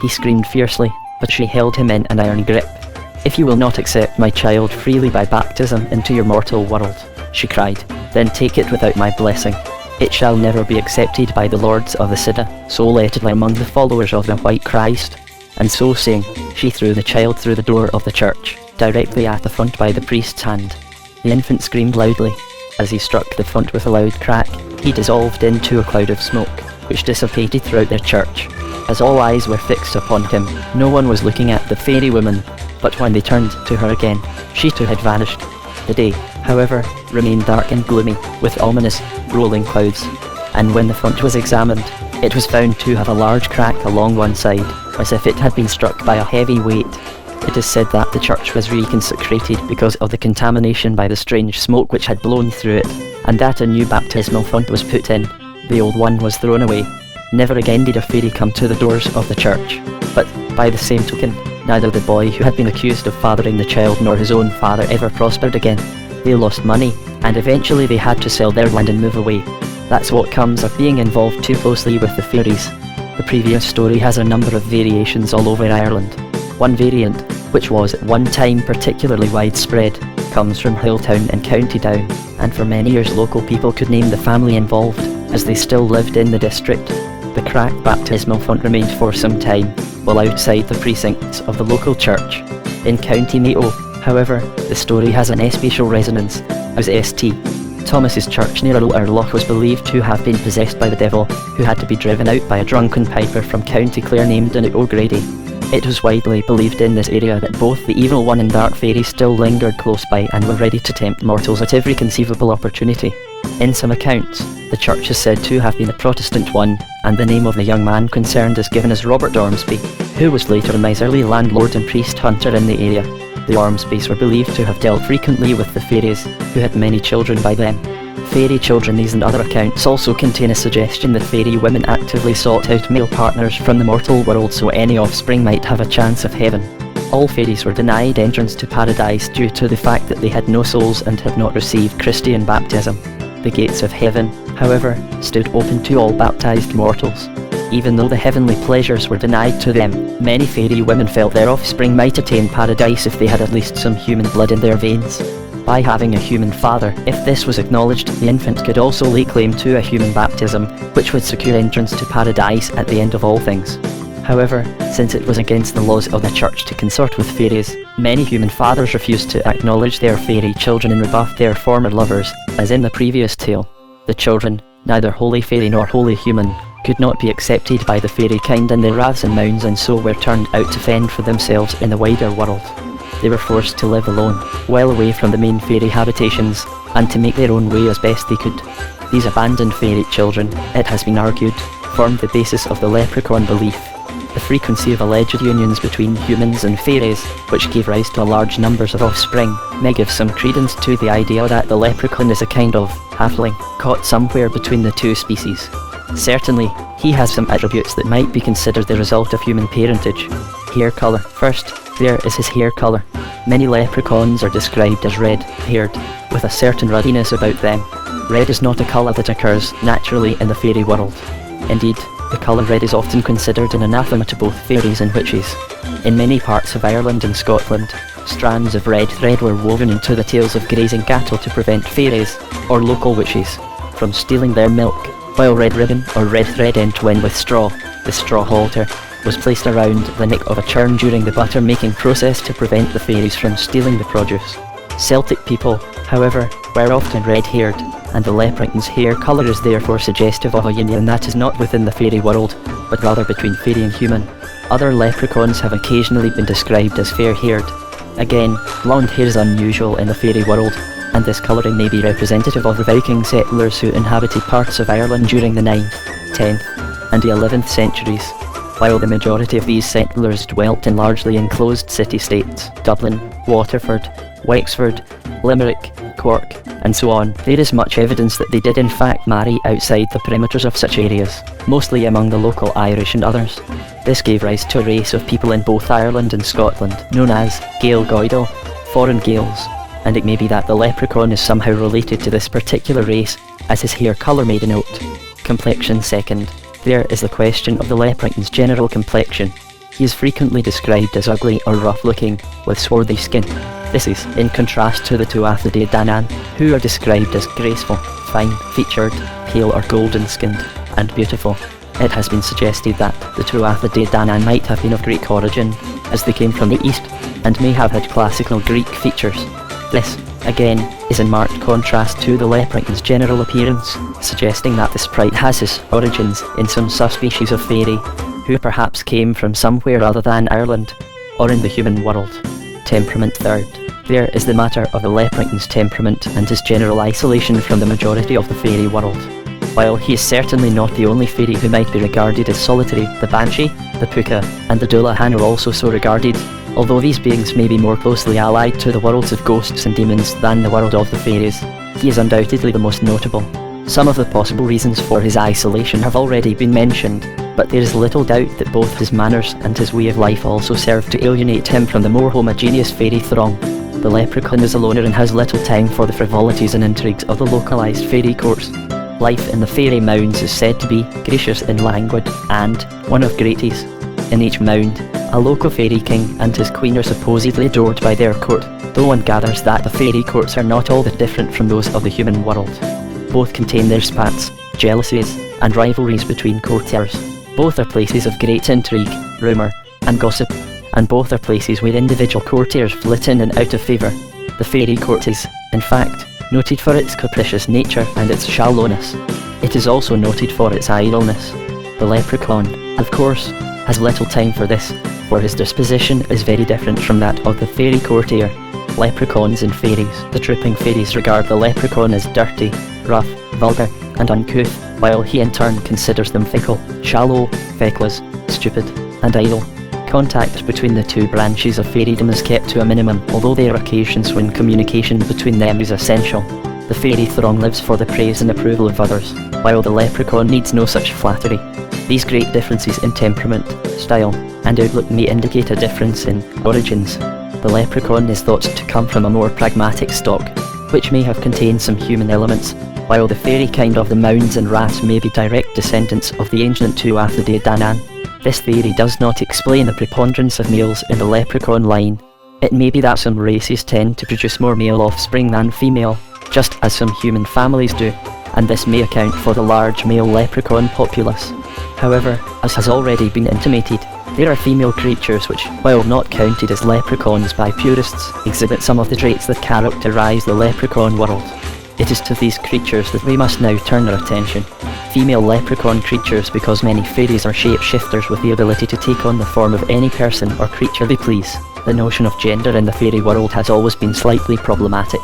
He screamed fiercely, but she held him in an iron grip. "If you will not accept my child freely by baptism into your mortal world," she cried, "then take it without my blessing. It shall never be accepted by the lords of the Siddha, so let it lie among the followers of the white Christ." And so saying, she threw the child through the door of the church, directly at the font by the priest's hand. The infant screamed loudly. As he struck the font with a loud crack, he dissolved into a cloud of smoke, which dissipated throughout their church. as all eyes were fixed upon him. No one was looking at the fairy woman, but when they turned to her again, she too had vanished. The day, however, remained dark and gloomy, with ominous, rolling clouds, and when the font was examined, it was found to have a large crack along one side, as if it had been struck by a heavy weight. It is said that the church was reconsecrated because of the contamination by the strange smoke which had blown through it, and that a new baptismal font was put in. The old one was thrown away. Never again did a fairy come to the doors of the church. But, by the same token, neither the boy who had been accused of fathering the child nor his own father ever prospered again. They lost money, and eventually they had to sell their land and move away. That's what comes of being involved too closely with the fairies. The previous story has a number of variations all over Ireland. One variant, which was at one time particularly widespread, comes from Hilltown in County Down, and for many years local people could name the family involved, as they still lived in the district. The cracked baptismal font remained for some time, while outside the precincts of the local church. In County Mayo, however, the story has an special resonance, as St. Thomas's Church near Loch was believed to have been possessed by the devil, who had to be driven out by a drunken piper from County Clare named O'Grady. It was widely believed in this area that both the evil one and dark fairies still lingered close by and were ready to tempt mortals at every conceivable opportunity. In some accounts, the church is said to have been a Protestant one, and the name of the young man concerned is given as Robert Ormsby, who was later a miserly landlord and priest hunter in the area. The Ormsbys were believed to have dealt frequently with the fairies, who had many children by them. Fairy children. These and other accounts also contain a suggestion that fairy women actively sought out male partners from the mortal world so any offspring might have a chance of heaven. All fairies were denied entrance to paradise due to the fact that they had no souls and had not received Christian baptism. The gates of heaven, however, stood open to all baptized mortals. Even though the heavenly pleasures were denied to them, many fairy women felt their offspring might attain paradise if they had at least some human blood in their veins. By having a human father, if this was acknowledged, the infant could also lay claim to a human baptism, which would secure entrance to paradise at the end of all things. However, since it was against the laws of the church to consort with fairies, many human fathers refused to acknowledge their fairy children and rebuffed their former lovers, as in the previous tale. The children, neither wholly fairy nor wholly human, could not be accepted by the fairy kind in their raths and mounds, and so were turned out to fend for themselves in the wider world. They were forced to live alone, well away from the main fairy habitations, and to make their own way as best they could. These abandoned fairy children, it has been argued, formed the basis of the leprechaun belief. The frequency of alleged unions between humans and fairies, which gave rise to large numbers of offspring, may give some credence to the idea that the leprechaun is a kind of halfling, caught somewhere between the two species. Certainly, he has some attributes that might be considered the result of human parentage. Hair colour. First, there is his hair colour. Many leprechauns are described as red-haired, with a certain ruddiness about them. Red is not a colour that occurs naturally in the fairy world. Indeed, the colour red is often considered an anathema to both fairies and witches. In many parts of Ireland and Scotland, strands of red thread were woven into the tails of grazing cattle to prevent fairies, or local witches, from stealing their milk, while red ribbon or red thread entwined with straw, the straw halter, was placed around the neck of a churn during the butter making process to prevent the fairies from stealing the produce. Celtic people, however, were often red-haired, and the leprechaun's hair colour is therefore suggestive of a union that is not within the fairy world, but rather between fairy and human. Other leprechauns have occasionally been described as fair-haired. Again, blonde hair is unusual in the fairy world, and this colouring may be representative of the Viking settlers who inhabited parts of Ireland during the 9th, 10th, and the 11th centuries. While the majority of these settlers dwelt in largely enclosed city-states, Dublin, Waterford, Wexford, Limerick, Cork, and so on, there is much evidence that they did in fact marry outside the perimeters of such areas, mostly among the local Irish and others. This gave rise to a race of people in both Ireland and Scotland, known as Gael Goidel, foreign Gaels, and it may be that the leprechaun is somehow related to this particular race, as his hair colour made a note. Complexion second. There is the question of the leprechaun's general complexion. He is frequently described as ugly or rough-looking, with swarthy skin. This is in contrast to the Tuatha De Danann, who are described as graceful, fine-featured, pale or golden-skinned, and beautiful. It has been suggested that the Tuatha De Danann might have been of Greek origin, as they came from the east, and may have had classical Greek features. This, again, is in marked contrast to the leprechaun's general appearance, suggesting that the sprite has its origins in some subspecies of fairy, who perhaps came from somewhere other than Ireland, or in the human world. Temperament third. There is the matter of the Leprechaun's temperament and his general isolation from the majority of the fairy world. While he is certainly not the only fairy who might be regarded as solitary, the Banshee, the Puka, and the Dullahan are also so regarded, although these beings may be more closely allied to the worlds of ghosts and demons than the world of the fairies. He is undoubtedly the most notable. Some of the possible reasons for his isolation have already been mentioned, but there is little doubt that both his manners and his way of life also serve to alienate him from the more homogeneous fairy throng. The leprechaun is a loner and has little time for the frivolities and intrigues of the localised fairy courts. Life in the fairy mounds is said to be gracious and languid, and one of great ease. In each mound, a local fairy king and his queen are supposedly adored by their court, though one gathers that the fairy courts are not all that different from those of the human world. Both contain their spats, jealousies, and rivalries between courtiers. Both are places of great intrigue, rumour, and gossip, and both are places where individual courtiers flit in and out of favour. The fairy court is, in fact, noted for its capricious nature and its shallowness. It is also noted for its idleness. The leprechaun, of course, has little time for this, for his disposition is very different from that of the fairy courtier. Leprechauns and fairies. The trooping fairies regard the leprechaun as dirty, rough, vulgar, and uncouth, while he in turn considers them fickle, shallow, feckless, stupid, and idle. Contact between the two branches of fairydom is kept to a minimum, although there are occasions when communication between them is essential. The fairy throng lives for the praise and approval of others, while the leprechaun needs no such flattery. These great differences in temperament, style, and outlook may indicate a difference in origins. The leprechaun is thought to come from a more pragmatic stock, which may have contained some human elements, while the fairy kind of the mounds and rats may be direct descendants of the ancient Tuatha Dé Danann. This theory does not explain the preponderance of males in the leprechaun line. It may be that some races tend to produce more male offspring than female, just as some human families do, and this may account for the large male leprechaun populace. However, as has already been intimated, there are female creatures which, while not counted as leprechauns by purists, exhibit some of the traits that characterise the leprechaun world. It is to these creatures that we must now turn our attention. Female leprechaun creatures, because many fairies are shapeshifters with the ability to take on the form of any person or creature they please. The notion of gender in the fairy world has always been slightly problematic.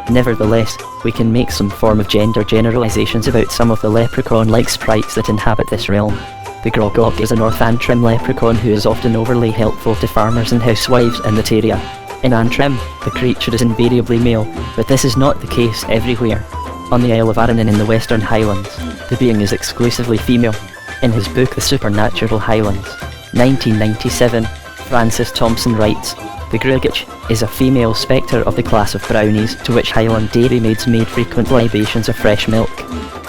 Nevertheless, we can make some form of gender generalisations about some of the leprechaun-like sprites that inhabit this realm. The Grogog is a North Antrim leprechaun who is often overly helpful to farmers and housewives in that area. In Antrim, the creature is invariably male, but this is not the case everywhere. On the Isle of Arran and in the Western Highlands, the being is exclusively female. In his book The Supernatural Highlands, 1997, Francis Thompson writes, "The Gruagach is a female spectre of the class of brownies to which Highland dairymaids made frequent libations of fresh milk.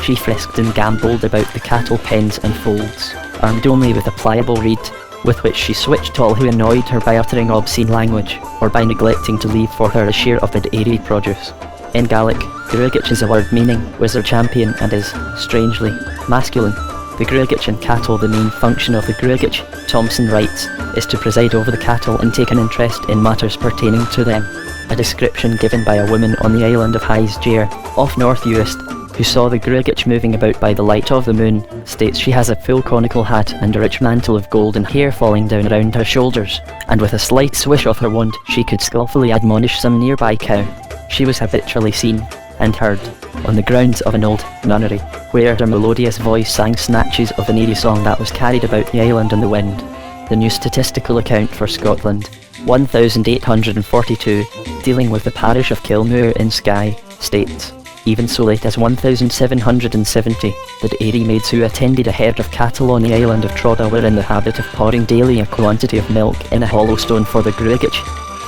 She frisked and gambolled about the cattle pens and folds, armed only with a pliable reed, with which she switched all who annoyed her by uttering obscene language, or by neglecting to leave for her a share of the dairy produce." In Gaelic, Gruagach is a word meaning wizard champion and is, strangely, masculine. The Gruagach and cattle. The main function of the Gruagach, Thompson writes, is to preside over the cattle and take an interest in matters pertaining to them. A description given by a woman on the island of Hyes-Jare, off North Uist, who saw the Gruagach moving about by the light of the moon, states she has a full conical hat and a rich mantle of golden hair falling down around her shoulders, and with a slight swish of her wand she could skilfully admonish some nearby cow. She was habitually seen, and heard, on the grounds of an old nunnery, where her melodious voice sang snatches of an airy song that was carried about the island on the wind. The New Statistical Account for Scotland, 1842, dealing with the parish of Kilmuir in Skye, states, even so late as 1770, that airy maids who attended a herd of cattle on the island of Trodda were in the habit of pouring daily a quantity of milk in a hollow stone for the Gruagach.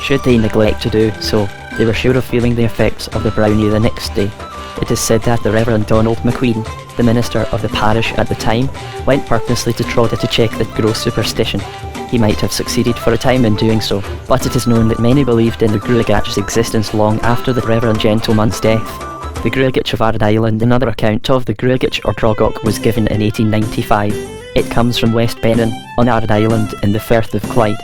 Should they neglect to do so, they were sure of feeling the effects of the brownie the next day. It is said that the Reverend Donald McQueen, the minister of the parish at the time, went purposely to Trodda to check that gross superstition. He might have succeeded for a time in doing so, but it is known that many believed in the Gruagach's existence long after the Reverend gentleman's death. The Gruagach of Arran Island. Another account of the Gruagach or Grogach was given in 1895. It comes from West Bennin, on Arran Island in the Firth of Clyde.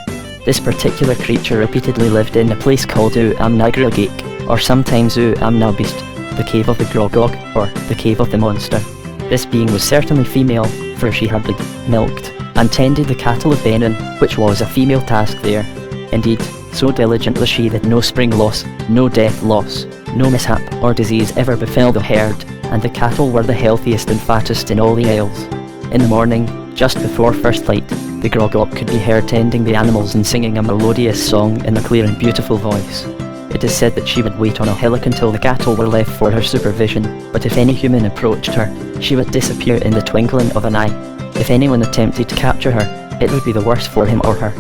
This particular creature repeatedly lived in a place called U Amna Gruagach, or sometimes U Amna Beast, the cave of the Grogog, or the cave of the monster. This being was certainly female, for she had been milked, and tended the cattle of Benin, which was a female task there. Indeed, so diligent was she that no spring loss, no death loss, no mishap or disease ever befell the herd, and the cattle were the healthiest and fattest in all the isles. In the morning, just before first light, the grogok could be heard tending the animals and singing a melodious song in a clear and beautiful voice. It is said that she would wait on a hillock until the cattle were left for her supervision, but if any human approached her, she would disappear in the twinkling of an eye. If anyone attempted to capture her, it would be the worse for him or her.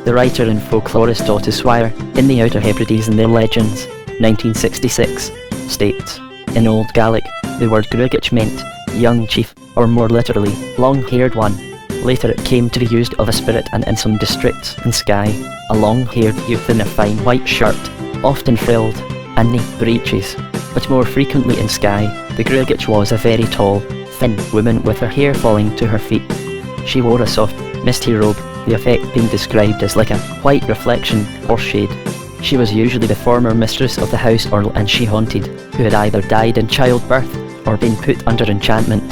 The writer and folklorist Otto Swire, in the Outer Hebrides and Their Legends, 1966, states, in Old Gaelic, the word grugich meant young chief, or more literally, long-haired one. Later it came to be used of a spirit, and in some districts in Skye, a long-haired youth in a fine white shirt, often frilled, and neat breeches. But more frequently in Skye, the grugich was a very tall, thin woman with her hair falling to her feet. She wore a soft, misty robe, the effect being described as like a white reflection or shade. She was usually the former mistress of the house and she haunted, who had either died in childbirth or been put under enchantment.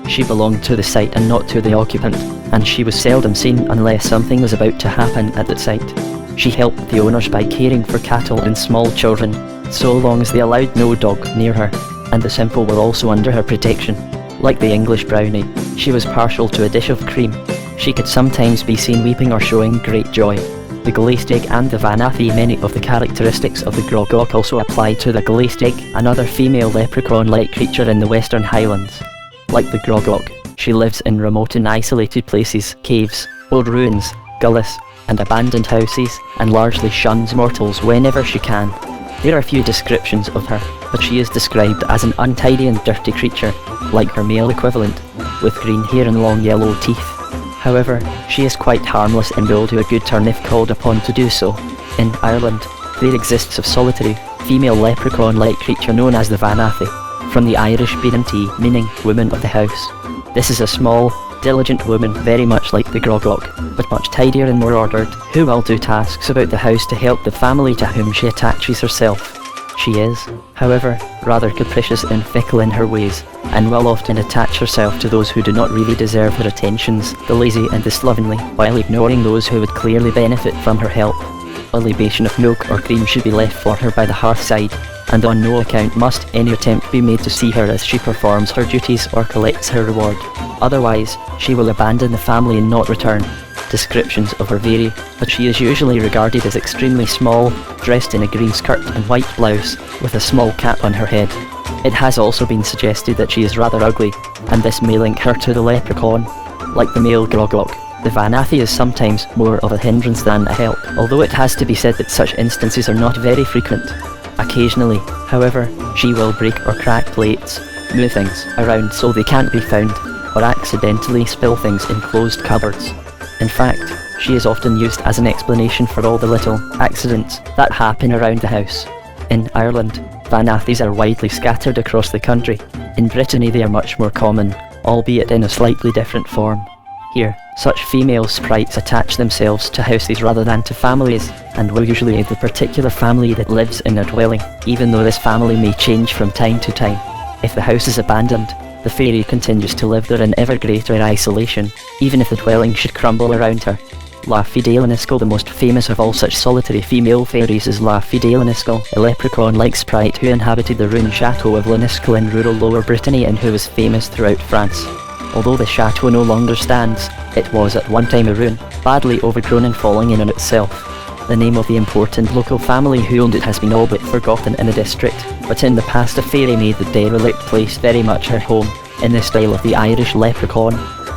She belonged to the site and not to the occupant, and she was seldom seen unless something was about to happen at that site. She helped the owners by caring for cattle and small children, so long as they allowed no dog near her, and the simple were also under her protection. Like the English brownie, she was partial to a dish of cream. She could sometimes be seen weeping or showing great joy. The Glaistig and the Vanathi, many of the characteristics of the grogok also apply to the Glaistig, another female leprechaun-like creature in the Western Highlands. Like the grogok, she lives in remote and isolated places, caves, old ruins, gullies, and abandoned houses, and largely shuns mortals whenever she can. There are few descriptions of her, but she is described as an untidy and dirty creature, like her male equivalent, with green hair and long yellow teeth. However, she is quite harmless and will do a good turn if called upon to do so. In Ireland, there exists a solitary, female leprechaun-like creature known as the Vanathi, from the Irish Benanti, meaning woman of the house. This is a small, diligent woman very much like the grogok, but much tidier and more ordered, who will do tasks about the house to help the family to whom she attaches herself. She is, however, rather capricious and fickle in her ways, and will often attach herself to those who do not really deserve her attentions, the lazy and the slovenly, while ignoring those who would clearly benefit from her help. A libation of milk or cream should be left for her by the hearthside, and on no account must any attempt be made to see her as she performs her duties or collects her reward. Otherwise, she will abandon the family and not return. Descriptions of her vary, but she is usually regarded as extremely small, dressed in a green skirt and white blouse, with a small cap on her head. It has also been suggested that she is rather ugly, and this may link her to the leprechaun. Like the male grogok, the Vanathi is sometimes more of a hindrance than a help, although it has to be said that such instances are not very frequent. Occasionally, however, she will break or crack plates, move things around so they can't be found, or accidentally spill things in closed cupboards. In fact, she is often used as an explanation for all the little accidents that happen around the house. In Ireland, Vanathis are widely scattered across the country. In Brittany they are much more common, albeit in a slightly different form. Here, such female sprites attach themselves to houses rather than to families, and will usually aid the particular family that lives in their dwelling, even though this family may change from time to time. If the house is abandoned, the fairy continues to live there in ever greater isolation, even if the dwelling should crumble around her. La Fideliniscal, the most famous of all such solitary female fairies, is La Fideliniscal, a leprechaun-like sprite who inhabited the ruined chateau of Liniscal in rural Lower Brittany and who was famous throughout France. Although the chateau no longer stands, it was at one time a ruin, badly overgrown and falling in on itself. The name of the important local family who owned it has been all but forgotten in the district, but in the past a fairy made the derelict place very much her home, in the style of the Irish leprechaun.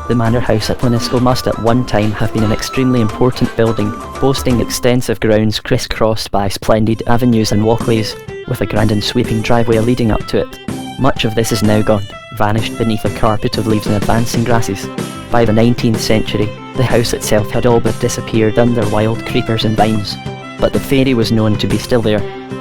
The manor house at Liniscal must at one time have been an extremely important building, boasting extensive grounds criss-crossed by splendid avenues and walkways, with a grand and sweeping driveway leading up to it. Much of this is now gone, vanished beneath a carpet of leaves and advancing grasses. By the 19th century, the house itself had all but disappeared under wild creepers and vines, but the fairy was known to be still there.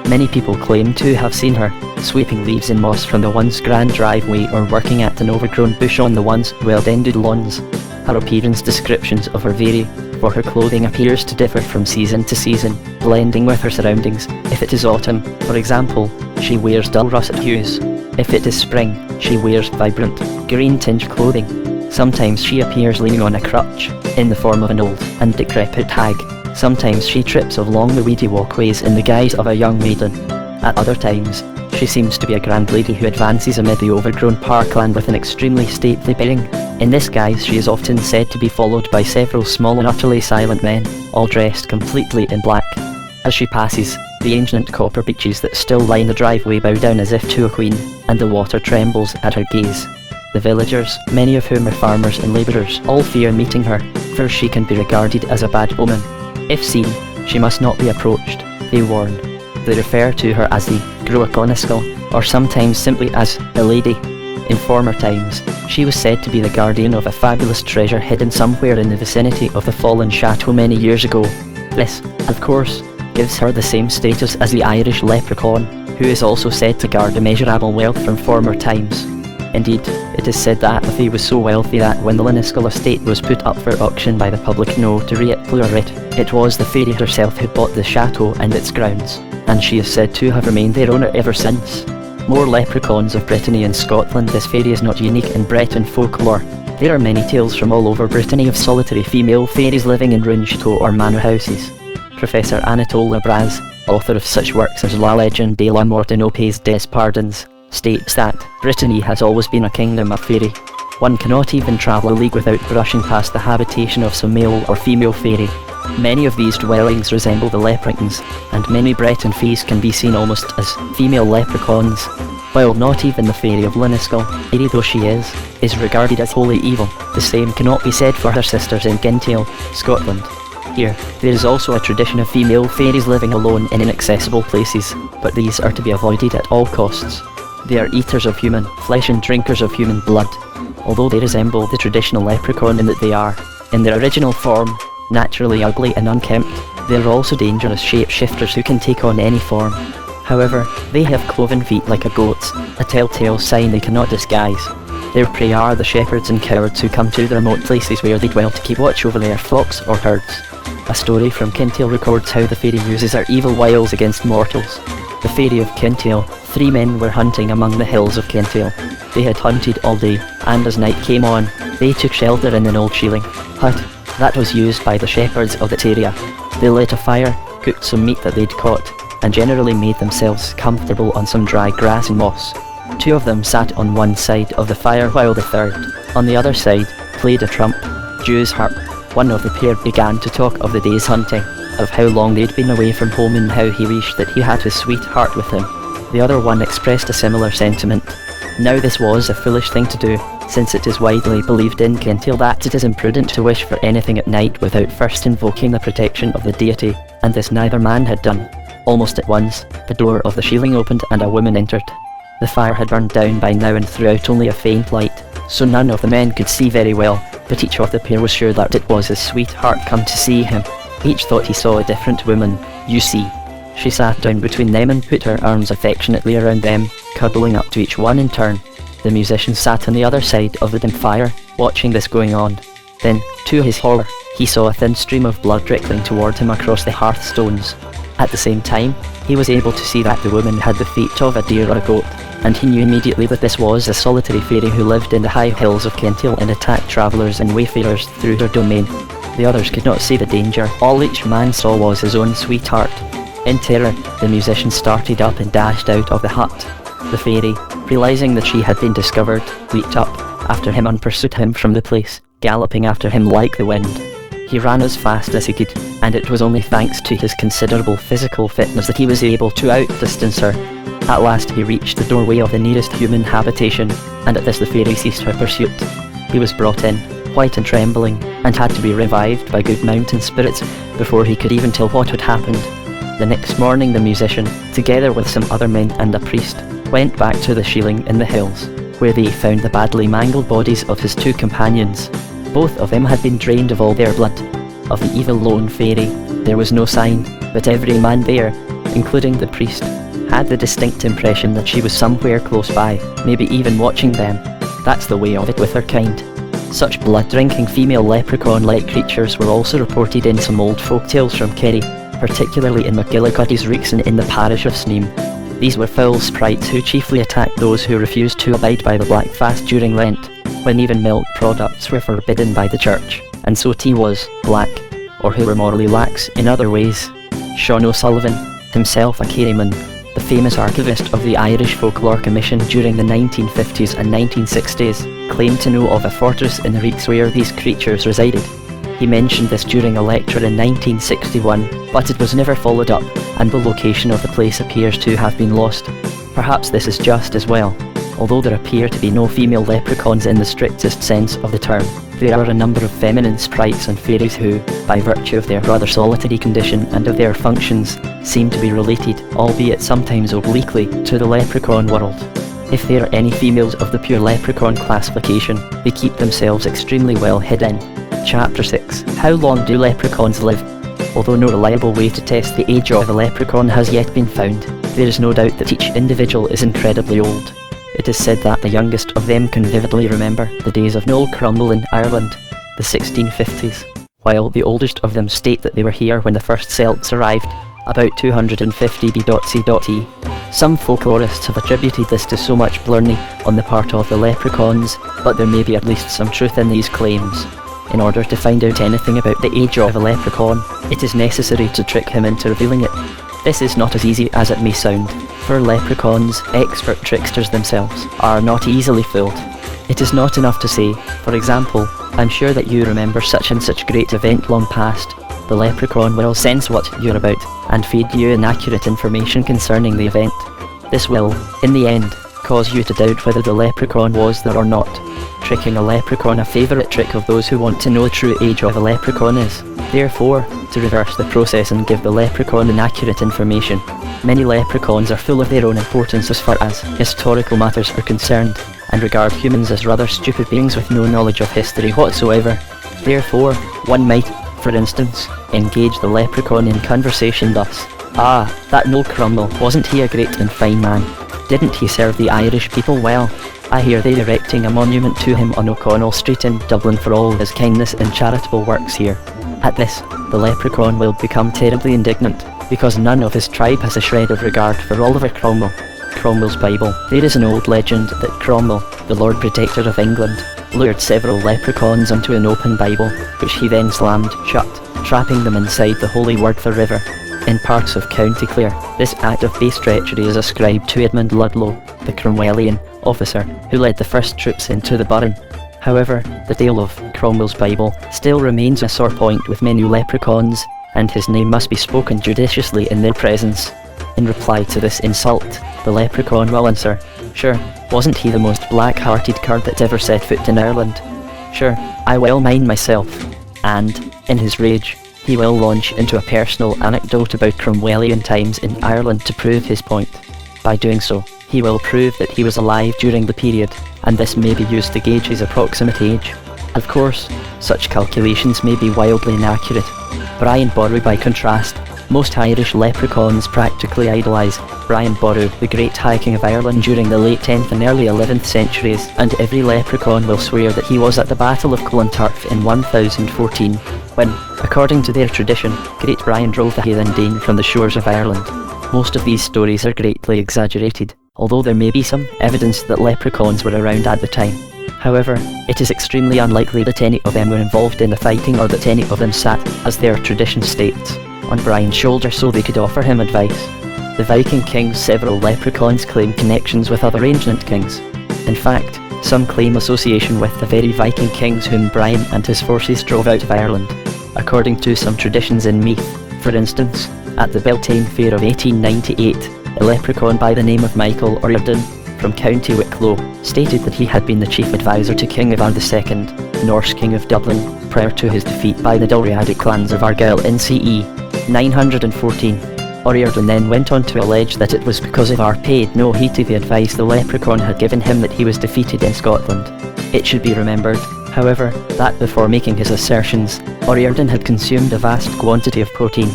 Many people claim to have seen her, sweeping leaves and moss from the once grand driveway or working at an overgrown bush on the once well-tended lawns. Her appearance descriptions of her vary, for her clothing appears to differ from season to season, blending with her surroundings. If it is autumn, for example, she wears dull russet hues. If it is spring, she wears vibrant, green-tinged clothing. Sometimes she appears leaning on a crutch, in the form of an old and decrepit hag. Sometimes she trips along the weedy walkways in the guise of a young maiden. At other times, she seems to be a grand lady who advances amid the overgrown parkland with an extremely stately bearing. In this guise she is often said to be followed by several small and utterly silent men, all dressed completely in black. As she passes, the ancient copper beeches that still line the driveway bow down as if to a queen, and the water trembles at her gaze. The villagers, many of whom are farmers and labourers, all fear meeting her, for she can be regarded as a bad omen. If seen, she must not be approached, they warn. They refer to her as the Gruaconiscal, or sometimes simply as the Lady. In former times, she was said to be the guardian of a fabulous treasure hidden somewhere in the vicinity of the fallen chateau many years ago. This, of course, gives her the same status as the Irish leprechaun, who is also said to guard immeasurable wealth from former times. Indeed, it is said that the fee was so wealthy that when the Liniscal estate was put up for auction by the public no to reapplure it was the fairy herself who bought the chateau and its grounds, and she is said to have remained their owner ever since. More leprechauns of Brittany and Scotland. This fairy is not unique in Breton folklore. There are many tales from all over Brittany of solitary female fairies living in ruined chateaux or manor houses. Professor Anatole Lebras, author of such works as La Legende de la Mort et Pays des Pardons, states that Brittany has always been a kingdom of fairy. One cannot even travel a league without brushing past the habitation of some male or female fairy. Many of these dwellings resemble the Leprechauns, and many Breton fays can be seen almost as female leprechauns, while not even the fairy of Liniscal, fairy though she is regarded as wholly evil. The same cannot be said for her sisters in Kintail, Scotland. Here, there is also a tradition of female fairies living alone in inaccessible places, but these are to be avoided at all costs. They are eaters of human flesh and drinkers of human blood. Although they resemble the traditional leprechaun in that they are, in their original form, naturally ugly and unkempt, they are also dangerous shapeshifters who can take on any form. However, they have cloven feet like a goat's, a telltale sign they cannot disguise. Their prey are the shepherds and cowards who come to the remote places where they dwell to keep watch over their flocks or herds. A story from Kintail records how the fairy uses her evil wiles against mortals. The fairy of Kintail. 3 men were hunting among the hills of Kintail. They had hunted all day, and as night came on, they took shelter in an old shieling hut that was used by the shepherds of that area. They lit a fire, cooked some meat that they'd caught, and generally made themselves comfortable on some dry grass and moss. 2 of them sat on one side of the fire while the third, on the other side, played a trump, Jew's harp. One of the pair began to talk of the day's hunting, of how long they'd been away from home and how he wished that he had his sweetheart with him. The other one expressed a similar sentiment. Now this was a foolish thing to do, since it is widely believed in Kintail that it is imprudent to wish for anything at night without first invoking the protection of the deity, and this neither man had done. Almost at once, the door of the shieling opened and a woman entered. The fire had burned down by now and threw out only a faint light, so none of the men could see very well, but each of the pair was sure that it was his sweetheart come to see him. Each thought he saw a different woman, you see. She sat down between them and put her arms affectionately around them, cuddling up to each one in turn. The musician sat on the other side of the dim fire, watching this going on. Then, to his horror, he saw a thin stream of blood trickling toward him across the hearthstones. At the same time, he was able to see that the woman had the feet of a deer or a goat, and he knew immediately that this was a solitary fairy who lived in the high hills of Kintail and attacked travellers and wayfarers through her domain. The others could not see the danger. All each man saw was his own sweetheart. In terror, the musician started up and dashed out of the hut. The fairy, realising that she had been discovered, leaped up after him and pursued him from the place, galloping after him like the wind. He ran as fast as he could, and it was only thanks to his considerable physical fitness that he was able to outdistance her. At last he reached the doorway of the nearest human habitation, and at this the fairy ceased her pursuit. He was brought in, white and trembling, and had to be revived by good mountain spirits before he could even tell what had happened. The next morning the musician, together with some other men and a priest, went back to the shieling in the hills, where they found the badly mangled bodies of his 2 companions. Both of them had been drained of all their blood. Of the evil lone fairy, there was no sign, but every man there, including the priest, had the distinct impression that she was somewhere close by, maybe even watching them. That's the way of it with her kind. Such blood-drinking female leprechaun-like creatures were also reported in some old folk tales from Kerry, particularly in McGillicuddy's Reekson in the parish of Sneem. These were foul sprites who chiefly attacked those who refused to abide by the Black Fast during Lent. when even milk products were forbidden by the church, and so tea was black, or who were morally lax in other ways. Sean O'Sullivan, himself a Kerryman, the famous archivist of the Irish Folklore Commission during the 1950s and 1960s, claimed to know of a fortress in the Reeks where these creatures resided. He mentioned this during a lecture in 1961, but it was never followed up, and the location of the place appears to have been lost. Perhaps this is just as well. Although there appear to be no female leprechauns in the strictest sense of the term, there are a number of feminine sprites and fairies who, by virtue of their rather solitary condition and of their functions, seem to be related, albeit sometimes obliquely, to the leprechaun world. If there are any females of the pure leprechaun classification, they keep themselves extremely well hidden. Chapter 6. How long do leprechauns live? Although no reliable way to test the age of a leprechaun has yet been found, there is no doubt that each individual is incredibly old. It is said that the youngest of them can vividly remember the days of Noel Crumble in Ireland, the 1650s, while the oldest of them state that they were here when the first Celts arrived, about 250 BC. Some folklorists have attributed this to so much blarney on the part of the leprechauns, but there may be at least some truth in these claims. In order to find out anything about the age of a leprechaun, it is necessary to trick him into revealing it. This is not as easy as it may sound, for leprechauns, expert tricksters themselves, are not easily fooled. It is not enough to say, for example, "I'm sure that you remember such and such great event long past." The leprechaun will sense what you're about, and feed you inaccurate information concerning the event. This will, in the end, cause you to doubt whether the leprechaun was there or not. Tricking a leprechaun, a favourite trick of those who want to know the true age of a leprechaun, is, therefore, to reverse the process and give the leprechaun inaccurate information. Many leprechauns are full of their own importance as far as historical matters are concerned, and regard humans as rather stupid beings with no knowledge of history whatsoever. Therefore, one might, for instance, engage the leprechaun in conversation thus: "Ah, that Noel Crumble, wasn't he a great and fine man? Didn't he serve the Irish people well? I hear they're erecting a monument to him on O'Connell Street in Dublin for all his kindness and charitable works here." At this, the leprechaun will become terribly indignant, because none of his tribe has a shred of regard for Oliver Cromwell. Cromwell's Bible. There is an old legend that Cromwell, the Lord Protector of England, lured several leprechauns into an open Bible, which he then slammed shut, trapping them inside the Holy Word for River. In parts of County Clare, this act of base treachery is ascribed to Edmund Ludlow, the Cromwellian officer who led the first troops into the Burren. However, the tale of Cromwell's Bible still remains a sore point with many leprechauns, and his name must be spoken judiciously in their presence. In reply to this insult, the leprechaun will answer, "Sure, wasn't he the most black-hearted cur that ever set foot in Ireland? Sure, I well mind myself." And, in his rage, he will launch into a personal anecdote about Cromwellian times in Ireland to prove his point. By doing so, he will prove that he was alive during the period, and this may be used to gauge his approximate age. Of course, such calculations may be wildly inaccurate. Brian Boru, by contrast, most Irish leprechauns practically idolise Brian Boru, the great High King of Ireland during the late 10th and early 11th centuries, and every leprechaun will swear that he was at the Battle of Clontarf in 1014, when, according to their tradition, Great Brian drove the heathen Dane from the shores of Ireland. Most of these stories are greatly exaggerated, although there may be some evidence that leprechauns were around at the time. However, it is extremely unlikely that any of them were involved in the fighting, or that any of them sat, as their tradition states, on Brian's shoulder so they could offer him advice. The Viking kings, several leprechauns claim connections with other ancient kings. In fact, some claim association with the very Viking kings whom Brian and his forces drove out of Ireland. According to some traditions in Meath, for instance, at the Beltane Fair of 1898, a leprechaun by the name of Michael O'Riordan, from County Wicklow, stated that he had been the chief advisor to King Ivan II, Norse king of Dublin, prior to his defeat by the Dalriadic clans of Argyll in CE 914. O'Riordan then went on to allege that it was because Ivar paid no heed to the advice the leprechaun had given him that he was defeated in Scotland. It should be remembered, however, that before making his assertions, O'Riordan had consumed a vast quantity of protein.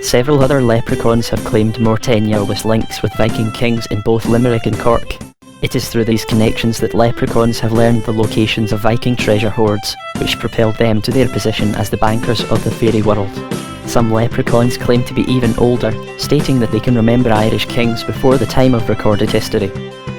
Several other leprechauns have claimed more tenuous links with Viking kings in both Limerick and Cork. It is through these connections that leprechauns have learned the locations of Viking treasure hoards, which propelled them to their position as the bankers of the fairy world. Some leprechauns claim to be even older, stating that they can remember Irish kings before the time of recorded history.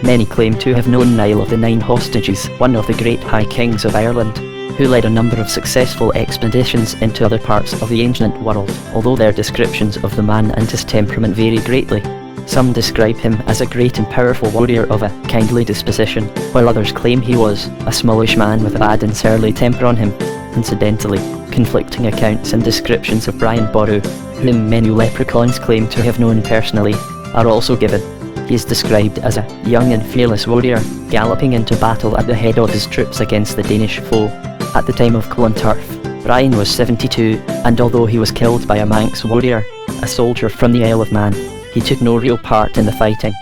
Many claim to have known Niall of the Nine Hostages, one of the great High Kings of Ireland, who led a number of successful expeditions into other parts of the ancient world, although their descriptions of the man and his temperament vary greatly. Some describe him as a great and powerful warrior of a kindly disposition, while others claim he was a smallish man with a bad and surly temper on him. Incidentally, conflicting accounts and descriptions of Brian Boru, whom many leprechauns claim to have known personally, are also given. He is described as a young and fearless warrior, galloping into battle at the head of his troops against the Danish foe. At the time of Clontarf, Brian was 72, and although he was killed by a Manx warrior, a soldier from the Isle of Man, he took no real part in the fighting.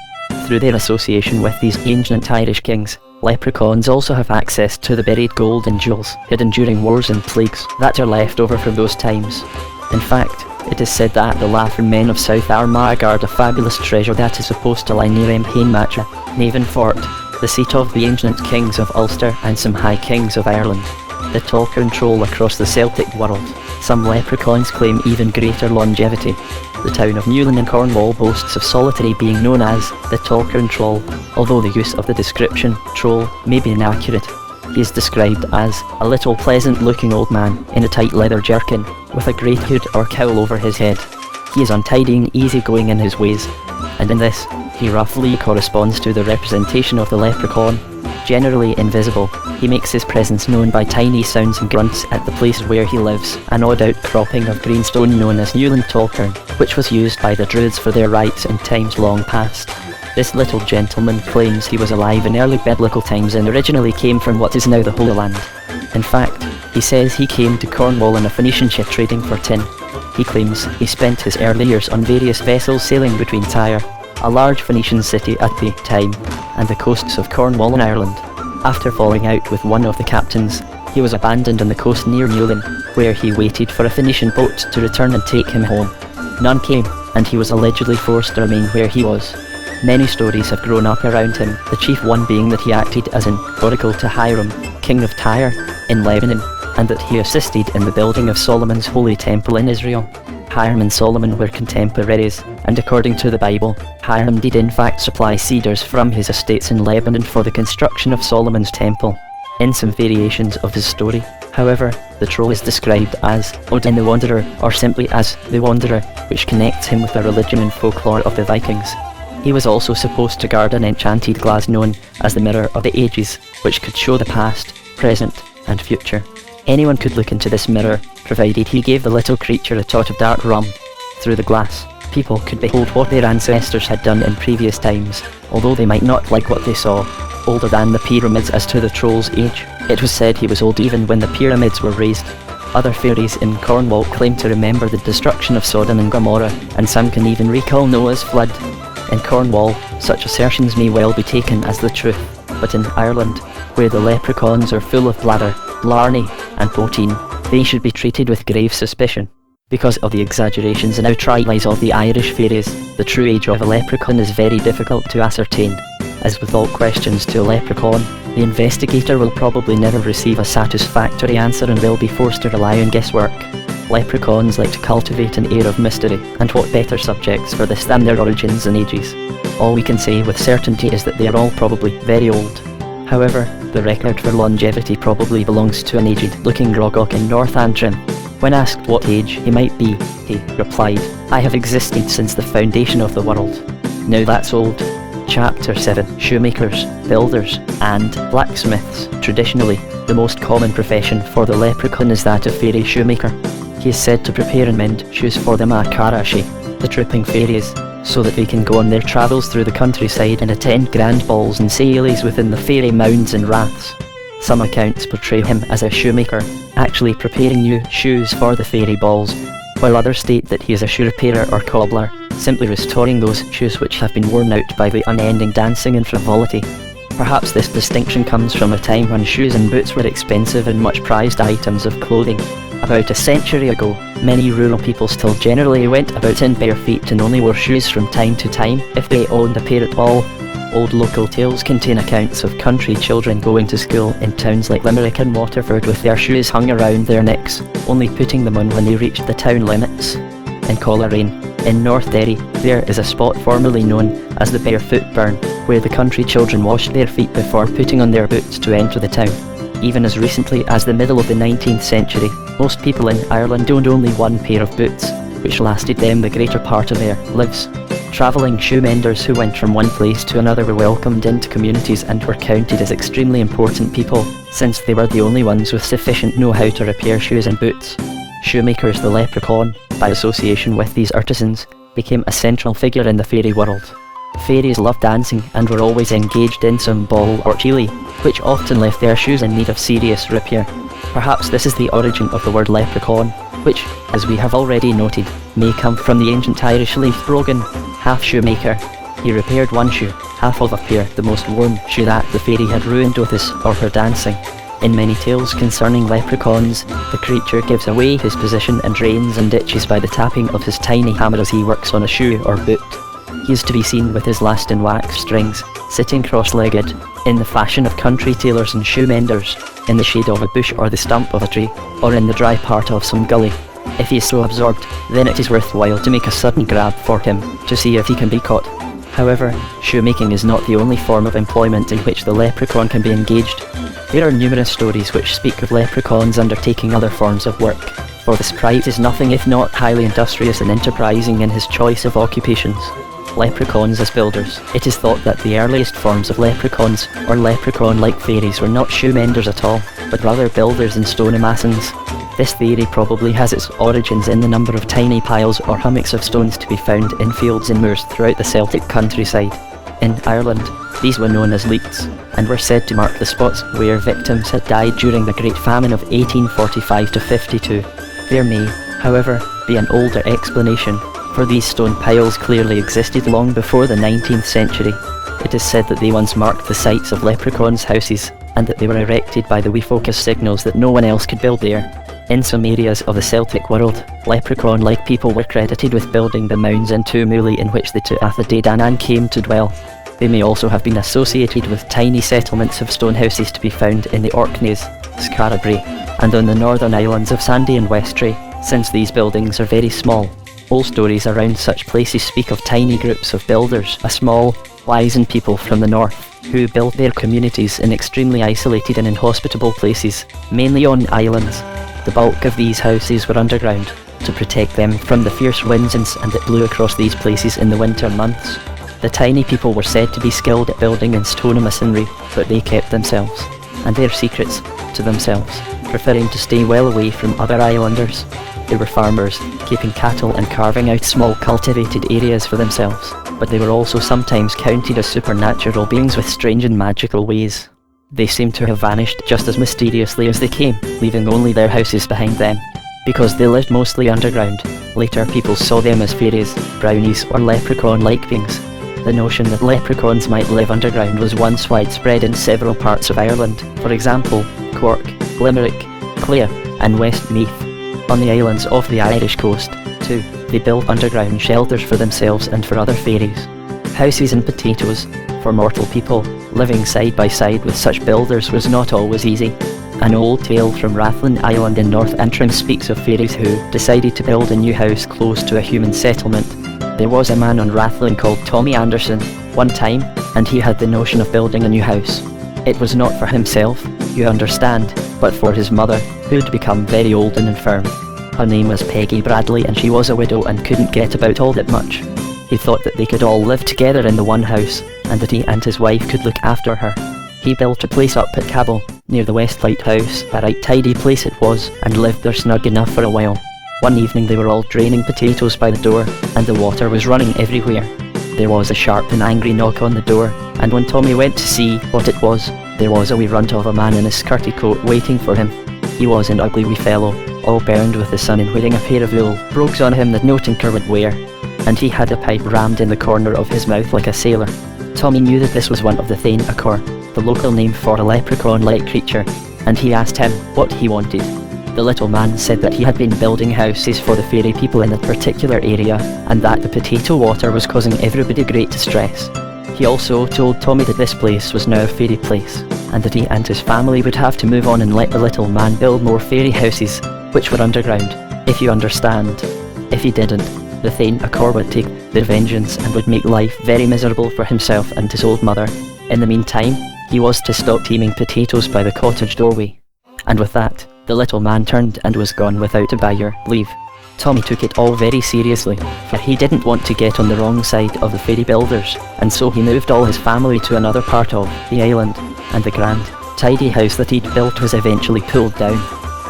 Through their association with these ancient Irish kings, leprechauns also have access to the buried gold and jewels hidden during wars and plagues that are left over from those times. In fact, it is said that the Laffin men of South Armagh guard a fabulous treasure that is supposed to lie near Hainmatra, Navan Fort, the seat of the ancient kings of Ulster and some high kings of Ireland. The talker and troll across the Celtic world. Some leprechauns claim even greater longevity. The town of Newlyn in Cornwall boasts of Solitary being known as the talker and troll, although the use of the description troll may be inaccurate. He is described as a little pleasant-looking old man in a tight leather jerkin, with a great hood or cowl over his head. He is untidy and easygoing in his ways, and in this, he roughly corresponds to the representation of the leprechaun. Generally invisible, he makes his presence known by tiny sounds and grunts at the place where he lives, an odd outcropping of greenstone known as Newlyn Talkern, which was used by the Druids for their rites in times long past. This little gentleman claims he was alive in early biblical times and originally came from what is now the Holy Land. In fact, he says he came to Cornwall in a Phoenician ship trading for tin. He claims he spent his early years on various vessels sailing between Tyre, a large Phoenician city at the time, and the coasts of Cornwall and Ireland. After falling out with one of the captains, he was abandoned on the coast near Newlyn, where he waited for a Phoenician boat to return and take him home. None came, and he was allegedly forced to remain where he was. Many stories have grown up around him, the chief one being that he acted as an oracle to Hiram, king of Tyre, in Lebanon, and that he assisted in the building of Solomon's holy temple in Israel. Hiram and Solomon were contemporaries, and according to the Bible, Hiram did in fact supply cedars from his estates in Lebanon for the construction of Solomon's temple. In some variations of his story, however, the troll is described as Odin the Wanderer, or simply as the Wanderer, which connects him with the religion and folklore of the Vikings. He was also supposed to guard an enchanted glass known as the Mirror of the Ages, which could show the past, present, and future. Anyone could look into this mirror, provided he gave the little creature a tot of dark rum. Through the glass, people could behold what their ancestors had done in previous times, although they might not like what they saw. Older than the pyramids as to the troll's age, it was said he was old even when the pyramids were raised. Other fairies in Cornwall claim to remember the destruction of Sodom and Gomorrah, and some can even recall Noah's flood. In Cornwall, such assertions may well be taken as the truth, but in Ireland, where the leprechauns are full of blather, blarney, and poteen, they should be treated with grave suspicion. Because of the exaggerations and outrightlies of the Irish fairies, the true age of a leprechaun is very difficult to ascertain. As with all questions to a leprechaun, the investigator will probably never receive a satisfactory answer and will be forced to rely on guesswork. Leprechauns like to cultivate an air of mystery, and what better subjects for this than their origins and ages? All we can say with certainty is that they are all probably very old. However, the record for longevity probably belongs to an aged-looking Grogok in North Antrim. When asked what age he might be, he replied, "I have existed since the foundation of the world." Now that's old. Chapter 7. Shoemakers, Builders, and Blacksmiths. Traditionally, the most common profession for the leprechaun is that of fairy shoemaker. He is said to prepare and mend shoes for the Makarashi, the trooping fairies, so that they can go on their travels through the countryside and attend grand balls and sailes within the fairy mounds and raths. Some accounts portray him as a shoemaker, actually preparing new shoes for the fairy balls, while others state that he is a shoe repairer or cobbler, simply restoring those shoes which have been worn out by the unending dancing and frivolity. Perhaps this distinction comes from a time when shoes and boots were expensive and much prized items of clothing. About a century ago, many rural people still generally went about in bare feet and only wore shoes from time to time if they owned a pair at all. Old local tales contain accounts of country children going to school in towns like Limerick and Waterford with their shoes hung around their necks, only putting them on when they reached the town limits. In Coleraine, In North Derry, there is a spot formerly known as the Barefoot Burn, where the country children washed their feet before putting on their boots to enter the town. Even as recently as the middle of the 19th century, most people in Ireland owned only one pair of boots, which lasted them the greater part of their lives. Travelling shoemenders who went from one place to another were welcomed into communities and were counted as extremely important people, since they were the only ones with sufficient know-how to repair shoes and boots. Shoemakers the Leprechaun, by association with these artisans, became a central figure in the fairy world. Fairies loved dancing and were always engaged in some ball or cheely, which often left their shoes in need of serious repair. Perhaps this is the origin of the word leprechaun, which, as we have already noted, may come from the ancient Irish leaf brogan, half shoemaker. He repaired one shoe, half of a pair, the most worn shoe that the fairy had ruined with his or her dancing. In many tales concerning leprechauns, the creature gives away his position and drains and ditches by the tapping of his tiny hammer as he works on a shoe or boot. He is to be seen with his last in wax strings, sitting cross-legged, in the fashion of country tailors and shoemenders, in the shade of a bush or the stump of a tree, or in the dry part of some gully. If he is so absorbed, then it is worthwhile to make a sudden grab for him, to see if he can be caught. However, shoemaking is not the only form of employment in which the leprechaun can be engaged. There are numerous stories which speak of leprechauns undertaking other forms of work, for the sprite is nothing if not highly industrious and enterprising in his choice of occupations. Leprechauns as builders. It is thought that the earliest forms of leprechauns, or leprechaun-like fairies, were not shoemenders at all, but rather builders and stonemasons. This theory probably has its origins in the number of tiny piles or hummocks of stones to be found in fields and moors throughout the Celtic countryside. In Ireland, these were known as leats, and were said to mark the spots where victims had died during the Great Famine of 1845–52. There may, however, be an older explanation, for these stone piles clearly existed long before the 19th century. It is said that they once marked the sites of leprechauns' houses, and that they were erected by the wee folk as signals that no one else could build there. In some areas of the Celtic world, leprechaun-like people were credited with building the mounds and tumuli in which the Tuatha Dé Danann came to dwell. They may also have been associated with tiny settlements of stone houses to be found in the Orkneys, Skara Brae, and on the northern islands of Sandy and Westray, since these buildings are very small. Old stories around such places speak of tiny groups of builders, a small, wizened people from the north, who built their communities in extremely isolated and inhospitable places, mainly on islands. The bulk of these houses were underground, to protect them from the fierce winds and that blew across these places in the winter months. The tiny people were said to be skilled at building and stonemasonry, but they kept themselves, and their secrets, to themselves, preferring to stay well away from other islanders. They were farmers, keeping cattle and carving out small cultivated areas for themselves, but they were also sometimes counted as supernatural beings with strange and magical ways. They seem to have vanished just as mysteriously as they came, leaving only their houses behind them. Because they lived mostly underground, later people saw them as fairies, brownies, or leprechaun-like beings. The notion that leprechauns might live underground was once widespread in several parts of Ireland, for example, Cork, Limerick, Clare, and Westmeath. On the islands off the Irish coast, too, they built underground shelters for themselves and for other fairies. Houses and potatoes, for mortal people, living side by side with such builders was not always easy. An old tale from Rathlin Island in North Antrim speaks of fairies who decided to build a new house close to a human settlement. There was a man on Rathlin called Tommy Anderson, one time, and he had the notion of building a new house. It was not for himself, you understand, but for his mother, who'd become very old and infirm. Her name was Peggy Bradley and she was a widow and couldn't get about all that much. He thought that they could all live together in the one house, and that he and his wife could look after her. He built a place up at Cabell, near the West Lighthouse, a right tidy place it was, and lived there snug enough for a while. One evening they were all draining potatoes by the door, and the water was running everywhere. There was a sharp and angry knock on the door, and when Tommy went to see what it was, there was a wee runt of a man in a skirty coat waiting for him. He was an ugly wee fellow, all burned with the sun and wearing a pair of wool brogues on him that no tinker would wear, and he had a pipe rammed in the corner of his mouth like a sailor. Tommy knew that this was one of the Thain Achor, the local name for a leprechaun-like creature, and he asked him what he wanted. The little man said that he had been building houses for the fairy people in that particular area, and that the potato water was causing everybody great distress. He also told Tommy that this place was now a fairy place, and that he and his family would have to move on and let the little man build more fairy houses, which were underground, if you understand. If he didn't, the Thane Acor would take their vengeance and would make life very miserable for himself and his old mother. In the meantime, he was to stop teeming potatoes by the cottage doorway. And with that, the little man turned and was gone without a buyer leave. Tommy took it all very seriously, for he didn't want to get on the wrong side of the fairy builders, and so he moved all his family to another part of the island, and the grand, tidy house that he'd built was eventually pulled down.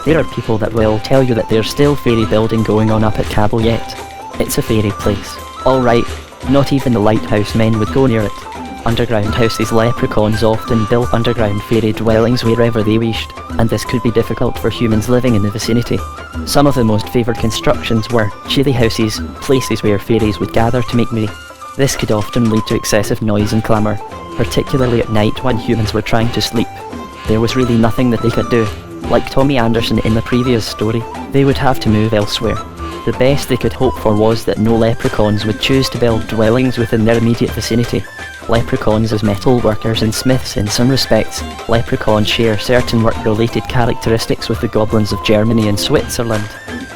There are people that will tell you that there's still fairy building going on up at Cabell yet. It's a fairy place. Alright, not even the lighthouse men would go near it. Underground houses. Leprechauns often built underground fairy dwellings wherever they wished, and this could be difficult for humans living in the vicinity. Some of the most favoured constructions were chilly houses, places where fairies would gather to make merry. This could often lead to excessive noise and clamour, particularly at night when humans were trying to sleep. There was really nothing that they could do. Like Tommy Anderson in the previous story, they would have to move elsewhere. The best they could hope for was that no leprechauns would choose to build dwellings within their immediate vicinity. Leprechauns as metal workers and smiths. In some respects, leprechauns share certain work-related characteristics with the goblins of Germany and Switzerland.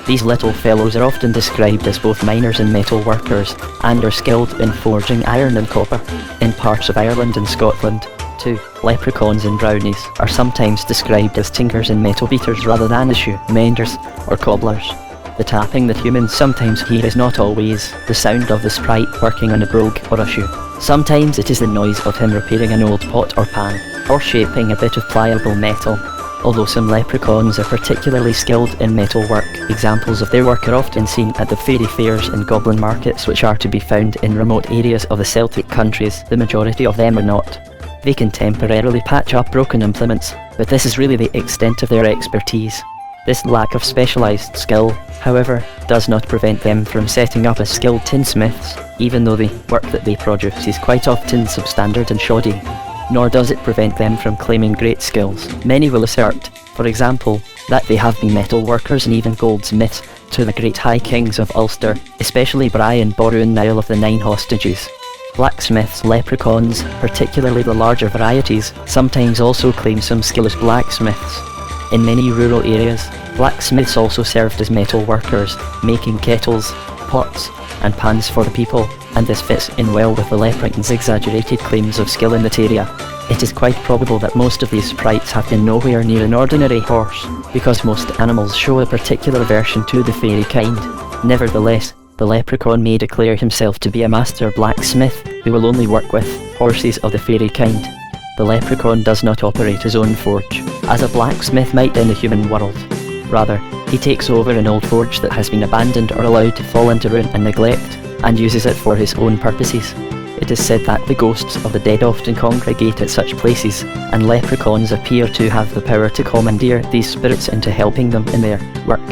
These little fellows are often described as both miners and metal workers, and are skilled in forging iron and copper. In parts of Ireland and Scotland, too, leprechauns and brownies are sometimes described as tinkers and metal beaters rather than as shoe menders or cobblers. The tapping that humans sometimes hear is not always the sound of the sprite working on a brogue or a shoe. Sometimes it is the noise of him repairing an old pot or pan, or shaping a bit of pliable metal. Although some leprechauns are particularly skilled in metal work, examples of their work are often seen at the fairy fairs and goblin markets, which are to be found in remote areas of the Celtic countries. The majority of them are not. They can temporarily patch up broken implements, but this is really the extent of their expertise. This lack of specialised skill, however, does not prevent them from setting up as skilled tinsmiths, even though the work that they produce is quite often substandard and shoddy. Nor does it prevent them from claiming great skills. Many will assert, for example, that they have been metal workers and even goldsmiths to the great high kings of Ulster, especially Brian Boru Niall of the Nine Hostages. Blacksmiths, leprechauns, particularly the larger varieties, sometimes also claim some skill as blacksmiths. In many rural areas, blacksmiths also served as metal workers, making kettles, pots, and pans for the people, and this fits in well with the leprechauns' exaggerated claims of skill in that area. It is quite probable that most of these sprites have been nowhere near an ordinary horse, because most animals show a particular aversion to the fairy kind. Nevertheless, the leprechaun may declare himself to be a master blacksmith who will only work with horses of the fairy kind. The leprechaun does not operate his own forge, as a blacksmith might in the human world. Rather, he takes over an old forge that has been abandoned or allowed to fall into ruin and neglect, and uses it for his own purposes. It is said that the ghosts of the dead often congregate at such places, and leprechauns appear to have the power to commandeer these spirits into helping them in their work.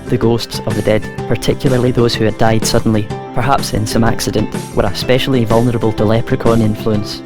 The ghosts of the dead, particularly those who had died suddenly, perhaps in some accident, were especially vulnerable to leprechaun influence.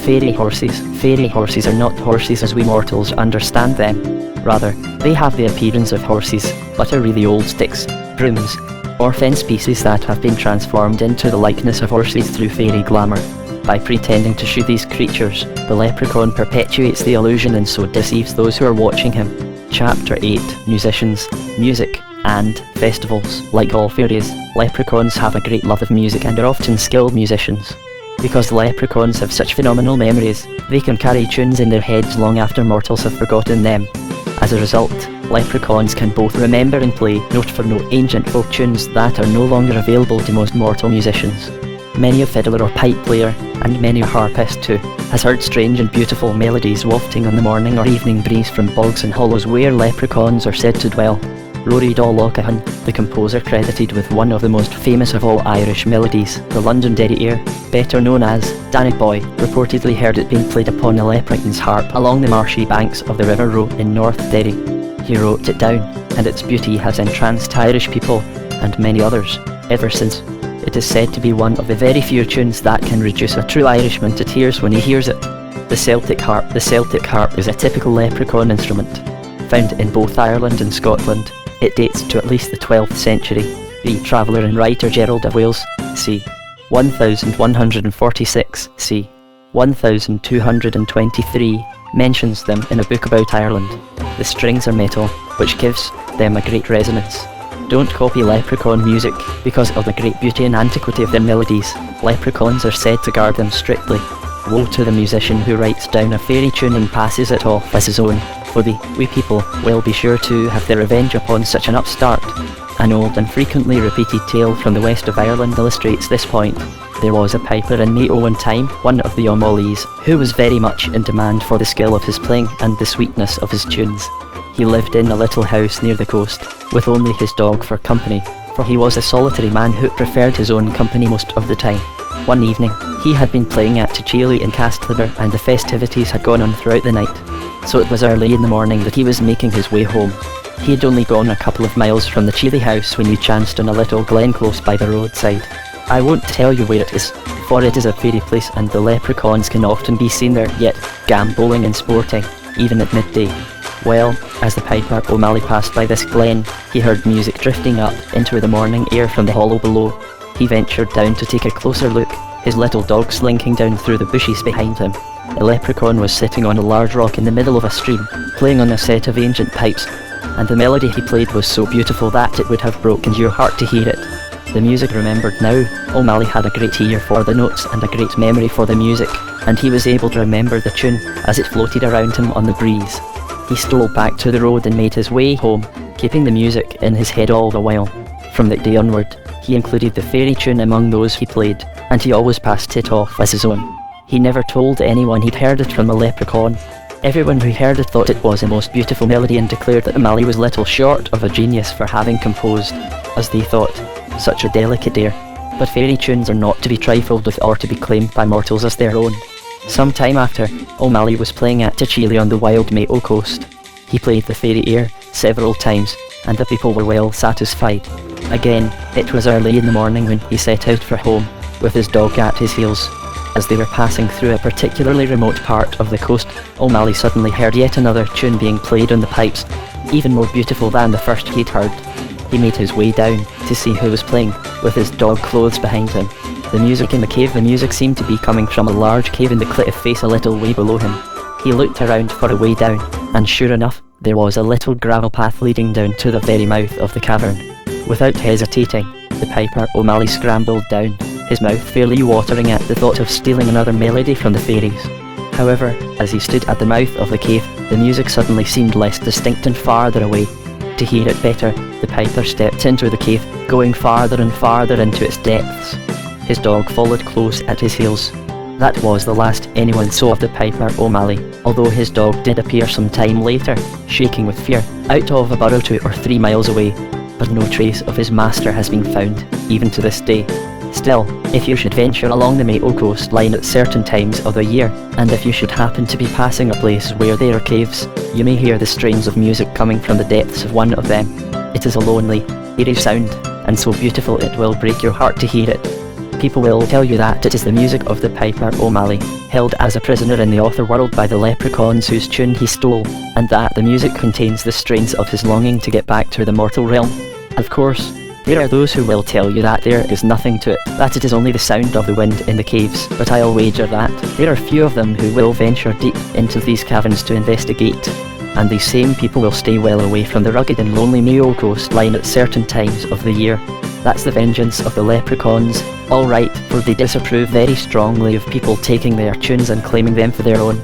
Fairy horses. Fairy horses are not horses as we mortals understand them. Rather, they have the appearance of horses, but are really old sticks, brooms, or fence pieces that have been transformed into the likeness of horses through fairy glamour. By pretending to shoot these creatures, the leprechaun perpetuates the illusion and so deceives those who are watching him. Chapter 8. Musicians, music, and festivals. Like all fairies, leprechauns have a great love of music and are often skilled musicians. Because leprechauns have such phenomenal memories, they can carry tunes in their heads long after mortals have forgotten them. As a result, leprechauns can both remember and play note for note ancient folk tunes that are no longer available to most mortal musicians. Many a fiddler or pipe player, and many a harpist too, has heard strange and beautiful melodies wafting on the morning or evening breeze from bogs and hollows where leprechauns are said to dwell. Rory O'Loughlin, the composer credited with one of the most famous of all Irish melodies, the Londonderry air, better known as Danny Boy, reportedly heard it being played upon a leprechaun's harp along the marshy banks of the River Roe in North Derry. He wrote it down, and its beauty has entranced Irish people, and many others, ever since. It is said to be one of the very few tunes that can reduce a true Irishman to tears when he hears it. The Celtic harp. The Celtic harp is a typical leprechaun instrument, found in both Ireland and Scotland. It dates to at least the 12th century. The traveller and writer Gerald of Wales, c. 1146, c. 1223, mentions them in a book about Ireland. The strings are metal, which gives them a great resonance. Don't copy leprechaun music because of the great beauty and antiquity of their melodies. Leprechauns are said to guard them strictly. Woe to the musician who writes down a fairy tune and passes it off as his own, for we people will be sure to have their revenge upon such an upstart. An old and frequently repeated tale from the west of Ireland illustrates this point. There was a piper in Mayo one time, one of the O'Malley's, who was very much in demand for the skill of his playing and the sweetness of his tunes. He lived in a little house near the coast, with only his dog for company, for he was a solitary man who preferred his own company most of the time. One evening, he had been playing at Tuchili in Castlebar and the festivities had gone on throughout the night, so it was early in the morning that he was making his way home. He had only gone a couple of miles from the Chili house when he chanced on a little glen close by the roadside. I won't tell you where it is, for it is a fairy place and the leprechauns can often be seen there yet, gambolling and sporting, even at midday. Well, as the piper O'Malley passed by this glen, he heard music drifting up into the morning air from the hollow below. He ventured down to take a closer look, his little dog slinking down through the bushes behind him. A leprechaun was sitting on a large rock in the middle of a stream, playing on a set of ancient pipes, and the melody he played was so beautiful that it would have broken your heart to hear it. The music remembered now, O'Malley had a great ear for the notes and a great memory for the music, and he was able to remember the tune as it floated around him on the breeze. He stole back to the road and made his way home, keeping the music in his head all the while. From that day onward, he included the fairy tune among those he played, and he always passed it off as his own. He never told anyone he'd heard it from the leprechaun. Everyone who heard it thought it was a most beautiful melody and declared that O'Malley was little short of a genius for having composed, as they thought, such a delicate air. But fairy tunes are not to be trifled with or to be claimed by mortals as their own. Some time after, O'Malley was playing at Tuchili on the wild Mayo coast. He played the fairy air several times, and the people were well satisfied. Again, it was early in the morning when he set out for home, with his dog at his heels. As they were passing through a particularly remote part of the coast, O'Malley suddenly heard yet another tune being played on the pipes, even more beautiful than the first he'd heard. He made his way down to see who was playing, with his dog clothes behind him. The music in the cave, the music seemed to be coming from a large cave in the cliff face a little way below him. He looked around for a way down, and sure enough, there was a little gravel path leading down to the very mouth of the cavern. Without hesitating, the piper O'Malley scrambled down, his mouth fairly watering at the thought of stealing another melody from the fairies. However, as he stood at the mouth of the cave, the music suddenly seemed less distinct and farther away. To hear it better, the piper stepped into the cave, going farther and farther into its depths. His dog followed close at his heels. That was the last anyone saw of the piper O'Malley, although his dog did appear some time later, shaking with fear, out of a burrow 2 or 3 miles away, but no trace of his master has been found, even to this day. Still, if you should venture along the Mayo coastline at certain times of the year, and if you should happen to be passing a place where there are caves, you may hear the strains of music coming from the depths of one of them. It is a lonely, eerie sound, and so beautiful it will break your heart to hear it. People will tell you that it is the music of the piper O'Malley, held as a prisoner in the otherworld by the leprechauns whose tune he stole, and that the music contains the strains of his longing to get back to the mortal realm. Of course, there are those who will tell you that there is nothing to it, that it is only the sound of the wind in the caves, but I'll wager that there are few of them who will venture deep into these caverns to investigate, and these same people will stay well away from the rugged and lonely Mayo coastline at certain times of the year. That's the vengeance of the leprechauns, alright, for they disapprove very strongly of people taking their tunes and claiming them for their own.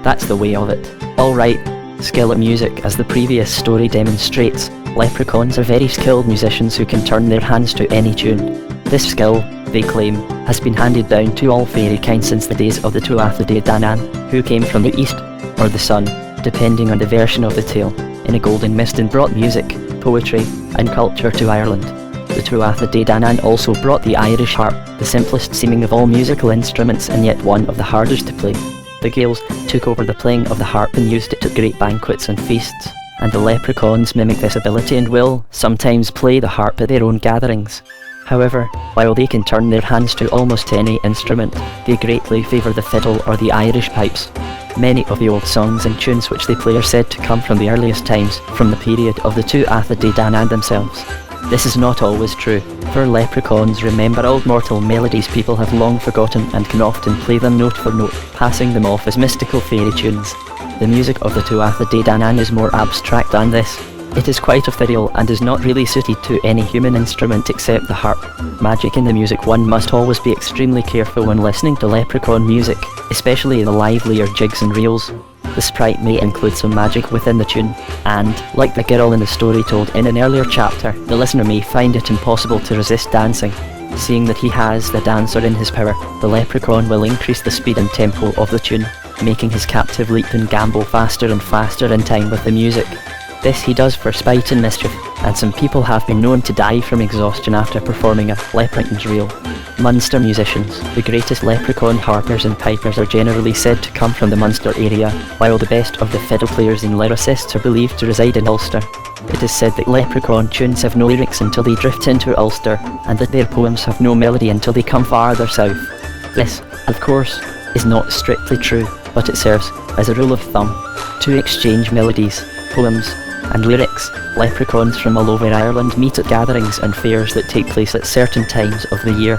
That's the way of it, alright. Skill at music, as the previous story demonstrates. Leprechauns are very skilled musicians who can turn their hands to any tune. This skill, they claim, has been handed down to all fairy kind since the days of the Tuatha De Danann, who came from the east, or the sun, depending on the version of the tale, in a golden mist and brought music, poetry, and culture to Ireland. The Tuatha De Danann also brought the Irish harp, the simplest seeming of all musical instruments and yet one of the hardest to play. The Gaels took over the playing of the harp and used it at great banquets and feasts, and the leprechauns mimic this ability and will sometimes play the harp at their own gatherings. However, while they can turn their hands to almost any instrument, they greatly favour the fiddle or the Irish pipes. Many of the old songs and tunes which they play are said to come from the earliest times, from the period of the Tuatha De Danann themselves. This is not always true, for leprechauns remember old mortal melodies people have long forgotten and can often play them note for note, passing them off as mystical fairy tunes. The music of the Tuatha De Danann is more abstract than this. It is quite ethereal and is not really suited to any human instrument except the harp. Magic in the music. One must always be extremely careful when listening to Leprechaun music, especially the livelier jigs and reels. The sprite may include some magic within the tune, and, like the girl in the story told in an earlier chapter, the listener may find it impossible to resist dancing. Seeing that he has the dancer in his power, the leprechaun will increase the speed and tempo of the tune, making his captive leap and gambol faster and faster in time with the music. This he does for spite and mischief, and some people have been known to die from exhaustion after performing a Leprechauns reel. Munster musicians. The greatest leprechaun harpers and pipers are generally said to come from the Munster area, while the best of the fiddle players and lyricists are believed to reside in Ulster. It is said that leprechaun tunes have no lyrics until they drift into Ulster, and that their poems have no melody until they come farther south. This, of course, is not strictly true, but it serves as a rule of thumb to exchange melodies, poems, and lyrics. Leprechauns from all over Ireland meet at gatherings and fairs that take place at certain times of the year.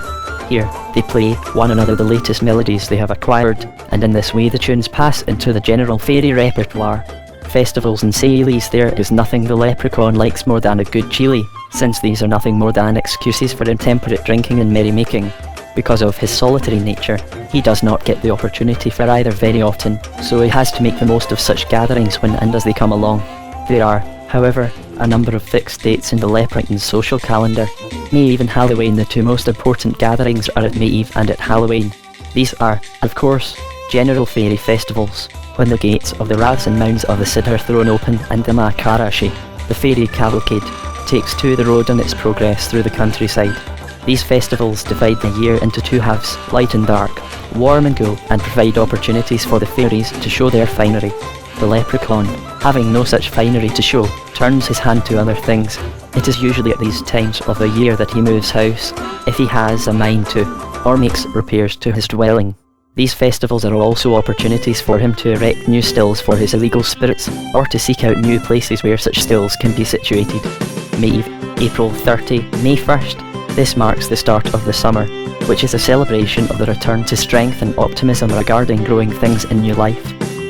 Here, they play one another the latest melodies they have acquired, and in this way the tunes pass into the general fairy repertoire. Festivals and sales. There is nothing the leprechaun likes more than a good chili, since these are nothing more than excuses for intemperate drinking and merrymaking. Because of his solitary nature, he does not get the opportunity for either very often, so he has to make the most of such gatherings when and as they come along. There are, however, a number of fixed dates in the Leprechauns' social calendar. May Eve and Halloween. The two most important gatherings are at May Eve and at Halloween. These are, of course, general fairy festivals, when the gates of the raths and mounds of the Sid are thrown open and the Macarashi, the fairy cavalcade, takes to the road on its progress through the countryside. These festivals divide the year into two halves, light and dark, warm and cool, and provide opportunities for the fairies to show their finery. The leprechaun, having no such finery to show, turns his hand to other things. It is usually at these times of the year that he moves house, if he has a mind to, or makes repairs to his dwelling. These festivals are also opportunities for him to erect new stills for his illegal spirits, or to seek out new places where such stills can be situated. May Eve, April 30, May 1st. This marks the start of the summer, which is a celebration of the return to strength and optimism regarding growing things in new life.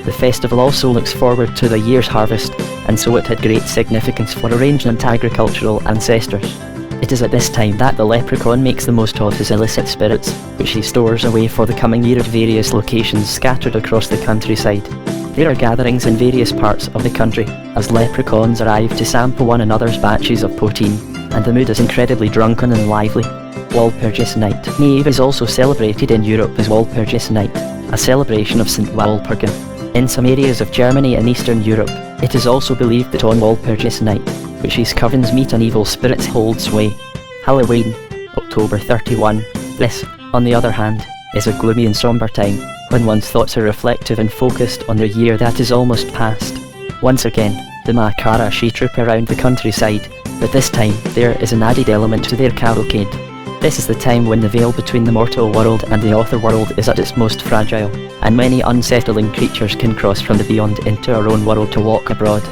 The festival also looks forward to the year's harvest, and so it had great significance for arrangement agricultural ancestors. It is at this time that the leprechaun makes the most of his illicit spirits, which he stores away for the coming year at various locations scattered across the countryside. There are gatherings in various parts of the country, as leprechauns arrive to sample one another's batches of poteen, and the mood is incredibly drunken and lively. Walpurgis Night. May Eve is also celebrated in Europe as Walpurgis Night, a celebration of St. Walpurgin. In some areas of Germany and Eastern Europe, it is also believed that on Walpurgis Night, which these covens meet and evil spirits hold sway. Halloween, October 31. This, on the other hand, is a gloomy and somber time, when one's thoughts are reflective and focused on the year that is almost past. Once again, the Macarashi troop around the countryside, but this time there is an added element to their cavalcade. This is the time when the veil between the mortal world and the other world is at its most fragile, and many unsettling creatures can cross from the beyond into our own world to walk abroad.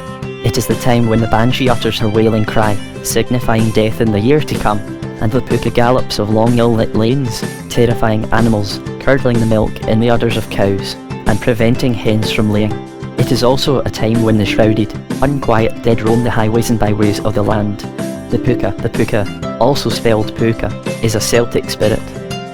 It is the time when the banshee utters her wailing cry, signifying death in the year to come, and the puka gallops of long ill-lit lanes, terrifying animals, curdling the milk in the udders of cows, and preventing hens from laying. It is also a time when the shrouded, unquiet dead roam the highways and byways of the land. The puka, also spelled puka, is a Celtic spirit.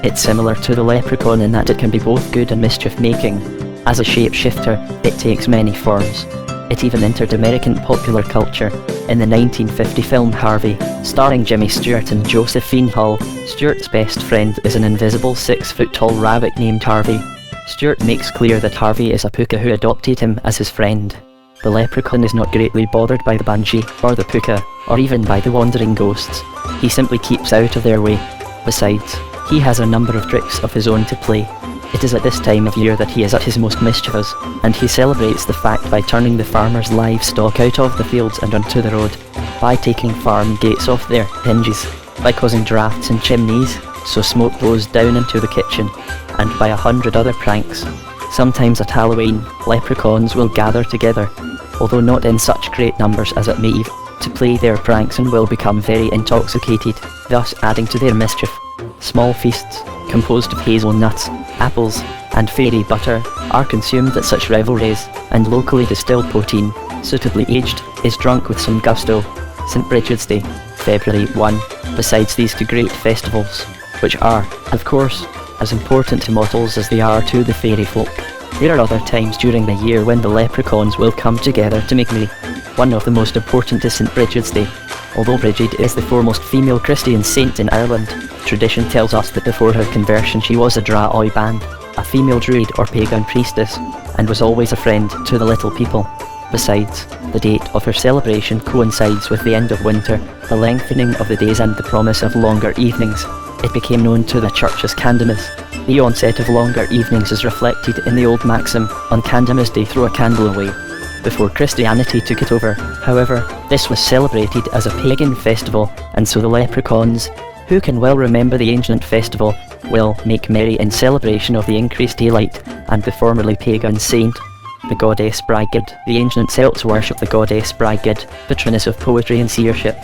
It's similar to the leprechaun in that it can be both good and mischief-making. As a shapeshifter, it takes many forms. It even entered American popular culture in the 1950 film Harvey, starring Jimmy Stewart and Josephine Hull. Stewart's best friend is an invisible 6-foot-tall rabbit named Harvey. Stewart makes clear that Harvey is a puka who adopted him as his friend. The leprechaun is not greatly bothered by the banshee, or the puka, or even by the wandering ghosts. He simply keeps out of their way. Besides, he has a number of tricks of his own to play. It is at this time of year that he is at his most mischievous, and he celebrates the fact by turning the farmers' livestock out of the fields and onto the road, by taking farm gates off their hinges, by causing drafts in chimneys, so smoke blows down into the kitchen, and by 100 other pranks. Sometimes at Halloween, leprechauns will gather together, although not in such great numbers as at May Eve, to play their pranks and will become very intoxicated, thus adding to their mischief. Small feasts, composed of hazelnuts, apples, and fairy butter, are consumed at such revelries, and locally distilled poteen, suitably aged, is drunk with some gusto. St. Bridget's Day, February 1. Besides these two great festivals, which are, of course, as important to mortals as they are to the fairy folk, there are other times during the year when the leprechauns will come together to make merry. One of the most important is St. Bridget's Day. Although Bridget is the foremost female Christian saint in Ireland, tradition tells us that before her conversion she was a Dra Oi Ban, a female druid or pagan priestess, and was always a friend to the little people. Besides, the date of her celebration coincides with the end of winter, the lengthening of the days and the promise of longer evenings. It became known to the church as Candlemas. The onset of longer evenings is reflected in the old maxim, on Candlemas Day throw a candle away. Before Christianity took it over, however, this was celebrated as a pagan festival, and so the leprechauns, who can well remember the ancient festival, will make merry in celebration of the increased daylight and the formerly pagan saint, the goddess Brigid. The ancient Celts worshipped the goddess Brigid, patroness of poetry and seership.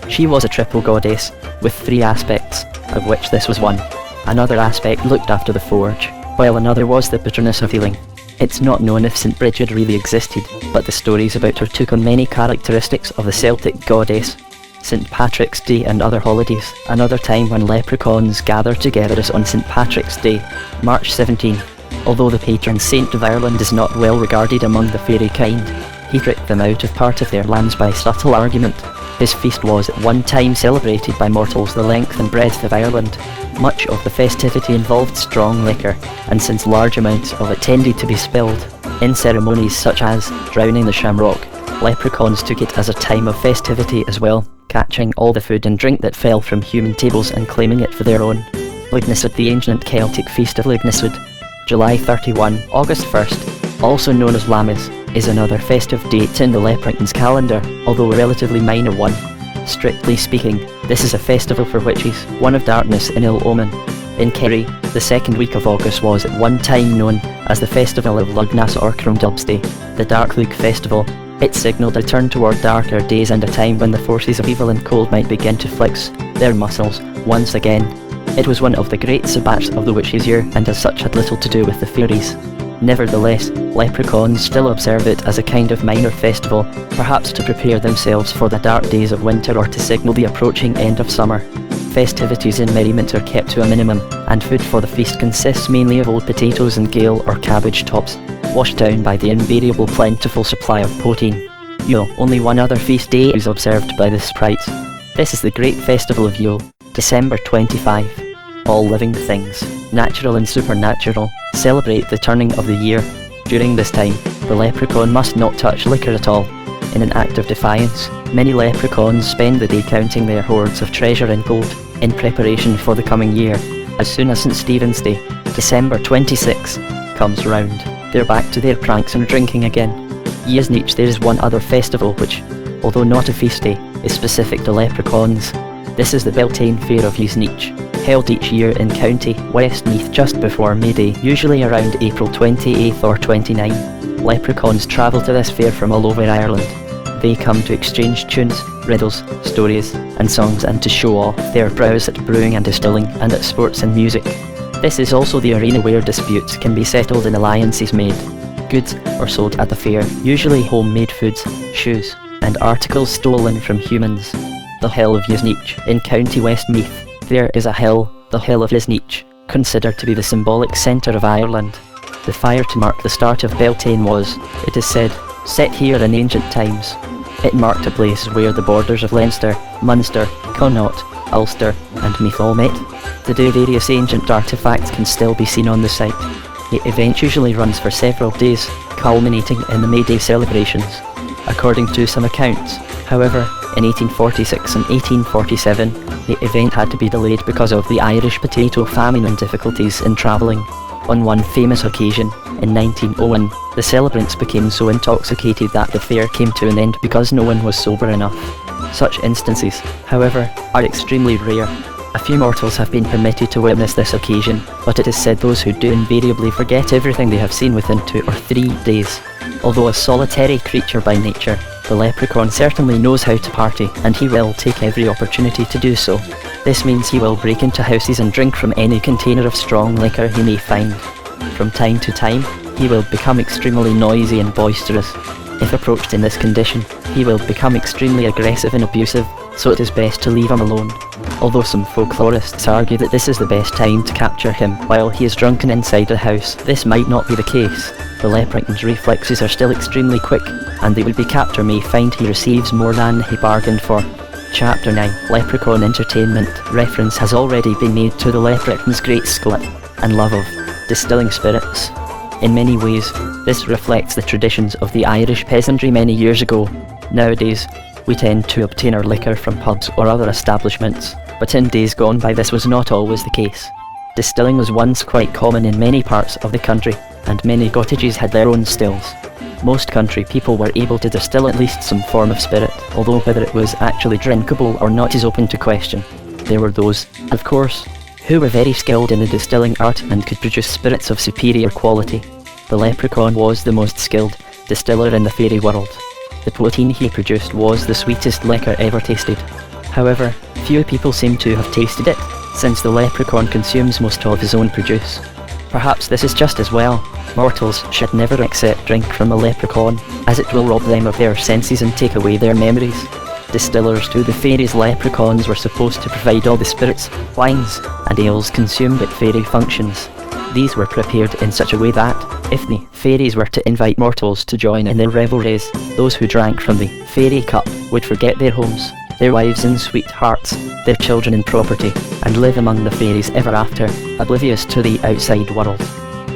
She was a triple goddess, with three aspects, of which this was one. Another aspect looked after the forge, while another was the patroness of healing. It's not known if St. Bridget really existed, but the stories about her took on many characteristics of the Celtic goddess. St. Patrick's Day and other holidays. Another time when leprechauns gather together is on St. Patrick's Day, March 17. Although the patron saint of Ireland is not well regarded among the fairy kind, he tricked them out of part of their lands by subtle argument. His feast was at one time celebrated by mortals the length and breadth of Ireland. Much of the festivity involved strong liquor, and since large amounts of it tended to be spilled in ceremonies such as drowning the shamrock, leprechauns took it as a time of festivity as well, catching all the food and drink that fell from human tables and claiming it for their own. Lugnasad, the ancient Celtic feast of Lugnasad, July 31, August 1st, also known as Lammas, is another festive date in the leprechauns calendar, although a relatively minor one. Strictly speaking, this is a festival for witches, one of darkness and ill omen. In Kerry, the second week of August was at one time known as the Festival of Lugnas or Crumdubsday, the Dark Lug Festival. It signalled a turn toward darker days and a time when the forces of evil and cold might begin to flex their muscles once again. It was one of the great sabbats of the witches' year, and as such had little to do with the fairies. Nevertheless, leprechauns still observe it as a kind of minor festival, perhaps to prepare themselves for the dark days of winter or to signal the approaching end of summer. Festivities and merriment are kept to a minimum, and food for the feast consists mainly of old potatoes and gale or cabbage tops, washed down by the invariable plentiful supply of poteen. Yule, only one other feast day is observed by the sprites. This is the great festival of Yule, December 25. All living things, natural and supernatural, celebrate the turning of the year. During this time, the leprechaun must not touch liquor at all. In an act of defiance, many leprechauns spend the day counting their hoards of treasure and gold, in preparation for the coming year. As soon as St. Stephen's Day, December 26, comes round, they're back to their pranks and drinking again. Yesnich, there is one other festival which, although not a feast day, is specific to leprechauns. This is the Beltane Fair of Yesnich, held each year in County Westmeath just before May Day, usually around April 28th or 29th. Leprechauns travel to this fair from all over Ireland. They come to exchange tunes, riddles, stories and songs, and to show off their prowess at brewing and distilling and at sports and music. This is also the arena where disputes can be settled and alliances made. Goods are sold at the fair, usually homemade foods, shoes and articles stolen from humans. The Hill of Yesnich in County Westmeath. There is a hill, the Hill of Yesnich, considered to be the symbolic centre of Ireland. The fire to mark the start of Beltane was, it is said, set here in ancient times. It marked a place where the borders of Leinster, Munster, Connaught, Ulster and Meath all met. Today various ancient artefacts can still be seen on the site. The event usually runs for several days, culminating in the May Day celebrations. According to some accounts, however, in 1846 and 1847, the event had to be delayed because of the Irish potato famine and difficulties in travelling. On one famous occasion, in 1901, the celebrants became so intoxicated that the fair came to an end because no one was sober enough. Such instances, however, are extremely rare. A few mortals have been permitted to witness this occasion, but it is said those who do invariably forget everything they have seen within 2 or 3 days. Although a solitary creature by nature, the leprechaun certainly knows how to party, and he will take every opportunity to do so. This means he will break into houses and drink from any container of strong liquor he may find. From time to time, he will become extremely noisy and boisterous. If approached in this condition, he will become extremely aggressive and abusive, so it is best to leave him alone. Although some folklorists argue that this is the best time to capture him while he is drunken inside the house, this might not be the case. The Leprechaun's reflexes are still extremely quick, and the would-be captor may find he receives more than he bargained for. Chapter 9 Leprechaun Entertainment. Reference has already been made to the Leprechaun's great skill and love of distilling spirits. In many ways, this reflects the traditions of the Irish peasantry many years ago. Nowadays, we tend to obtain our liquor from pubs or other establishments, but in days gone by this was not always the case. Distilling was once quite common in many parts of the country, and many cottages had their own stills. Most country people were able to distill at least some form of spirit, although whether it was actually drinkable or not is open to question. There were those, of course, who were very skilled in the distilling art and could produce spirits of superior quality. The leprechaun was the most skilled distiller in the fairy world. The poteen he produced was the sweetest liquor ever tasted. However, few people seem to have tasted it, since the leprechaun consumes most of his own produce. Perhaps this is just as well. Mortals should never accept drink from a leprechaun, as it will rob them of their senses and take away their memories. Distillers to the fairies' leprechauns were supposed to provide all the spirits, wines, and ales consumed at fairy functions. These were prepared in such a way that, if the fairies were to invite mortals to join in their revelries, those who drank from the fairy cup would forget their homes, their wives and sweethearts, their children and property, and live among the fairies ever after, oblivious to the outside world.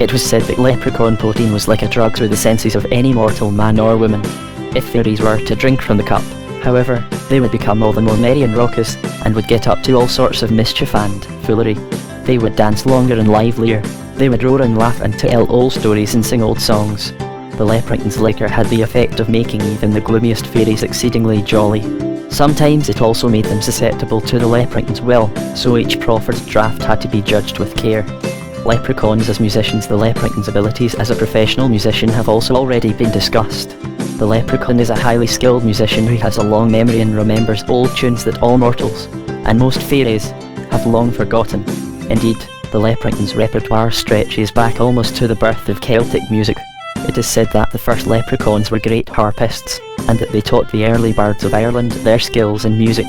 It was said that leprechaun poteen was like a drug through the senses of any mortal man or woman. If fairies were to drink from the cup, however, they would become all the more merry and raucous, and would get up to all sorts of mischief and foolery. They would dance longer and livelier. They would roar and laugh and tell old stories and sing old songs. The leprechaun's liquor had the effect of making even the gloomiest fairies exceedingly jolly. Sometimes it also made them susceptible to the leprechaun's will, so each proffered draught had to be judged with care. Leprechauns as musicians. The leprechaun's abilities as a professional musician have also already been discussed. The leprechaun is a highly skilled musician who has a long memory and remembers old tunes that all mortals, and most fairies, have long forgotten. Indeed, the leprechaun's repertoire stretches back almost to the birth of Celtic music. It is said that the first leprechauns were great harpists, and that they taught the early bards of Ireland their skills in music.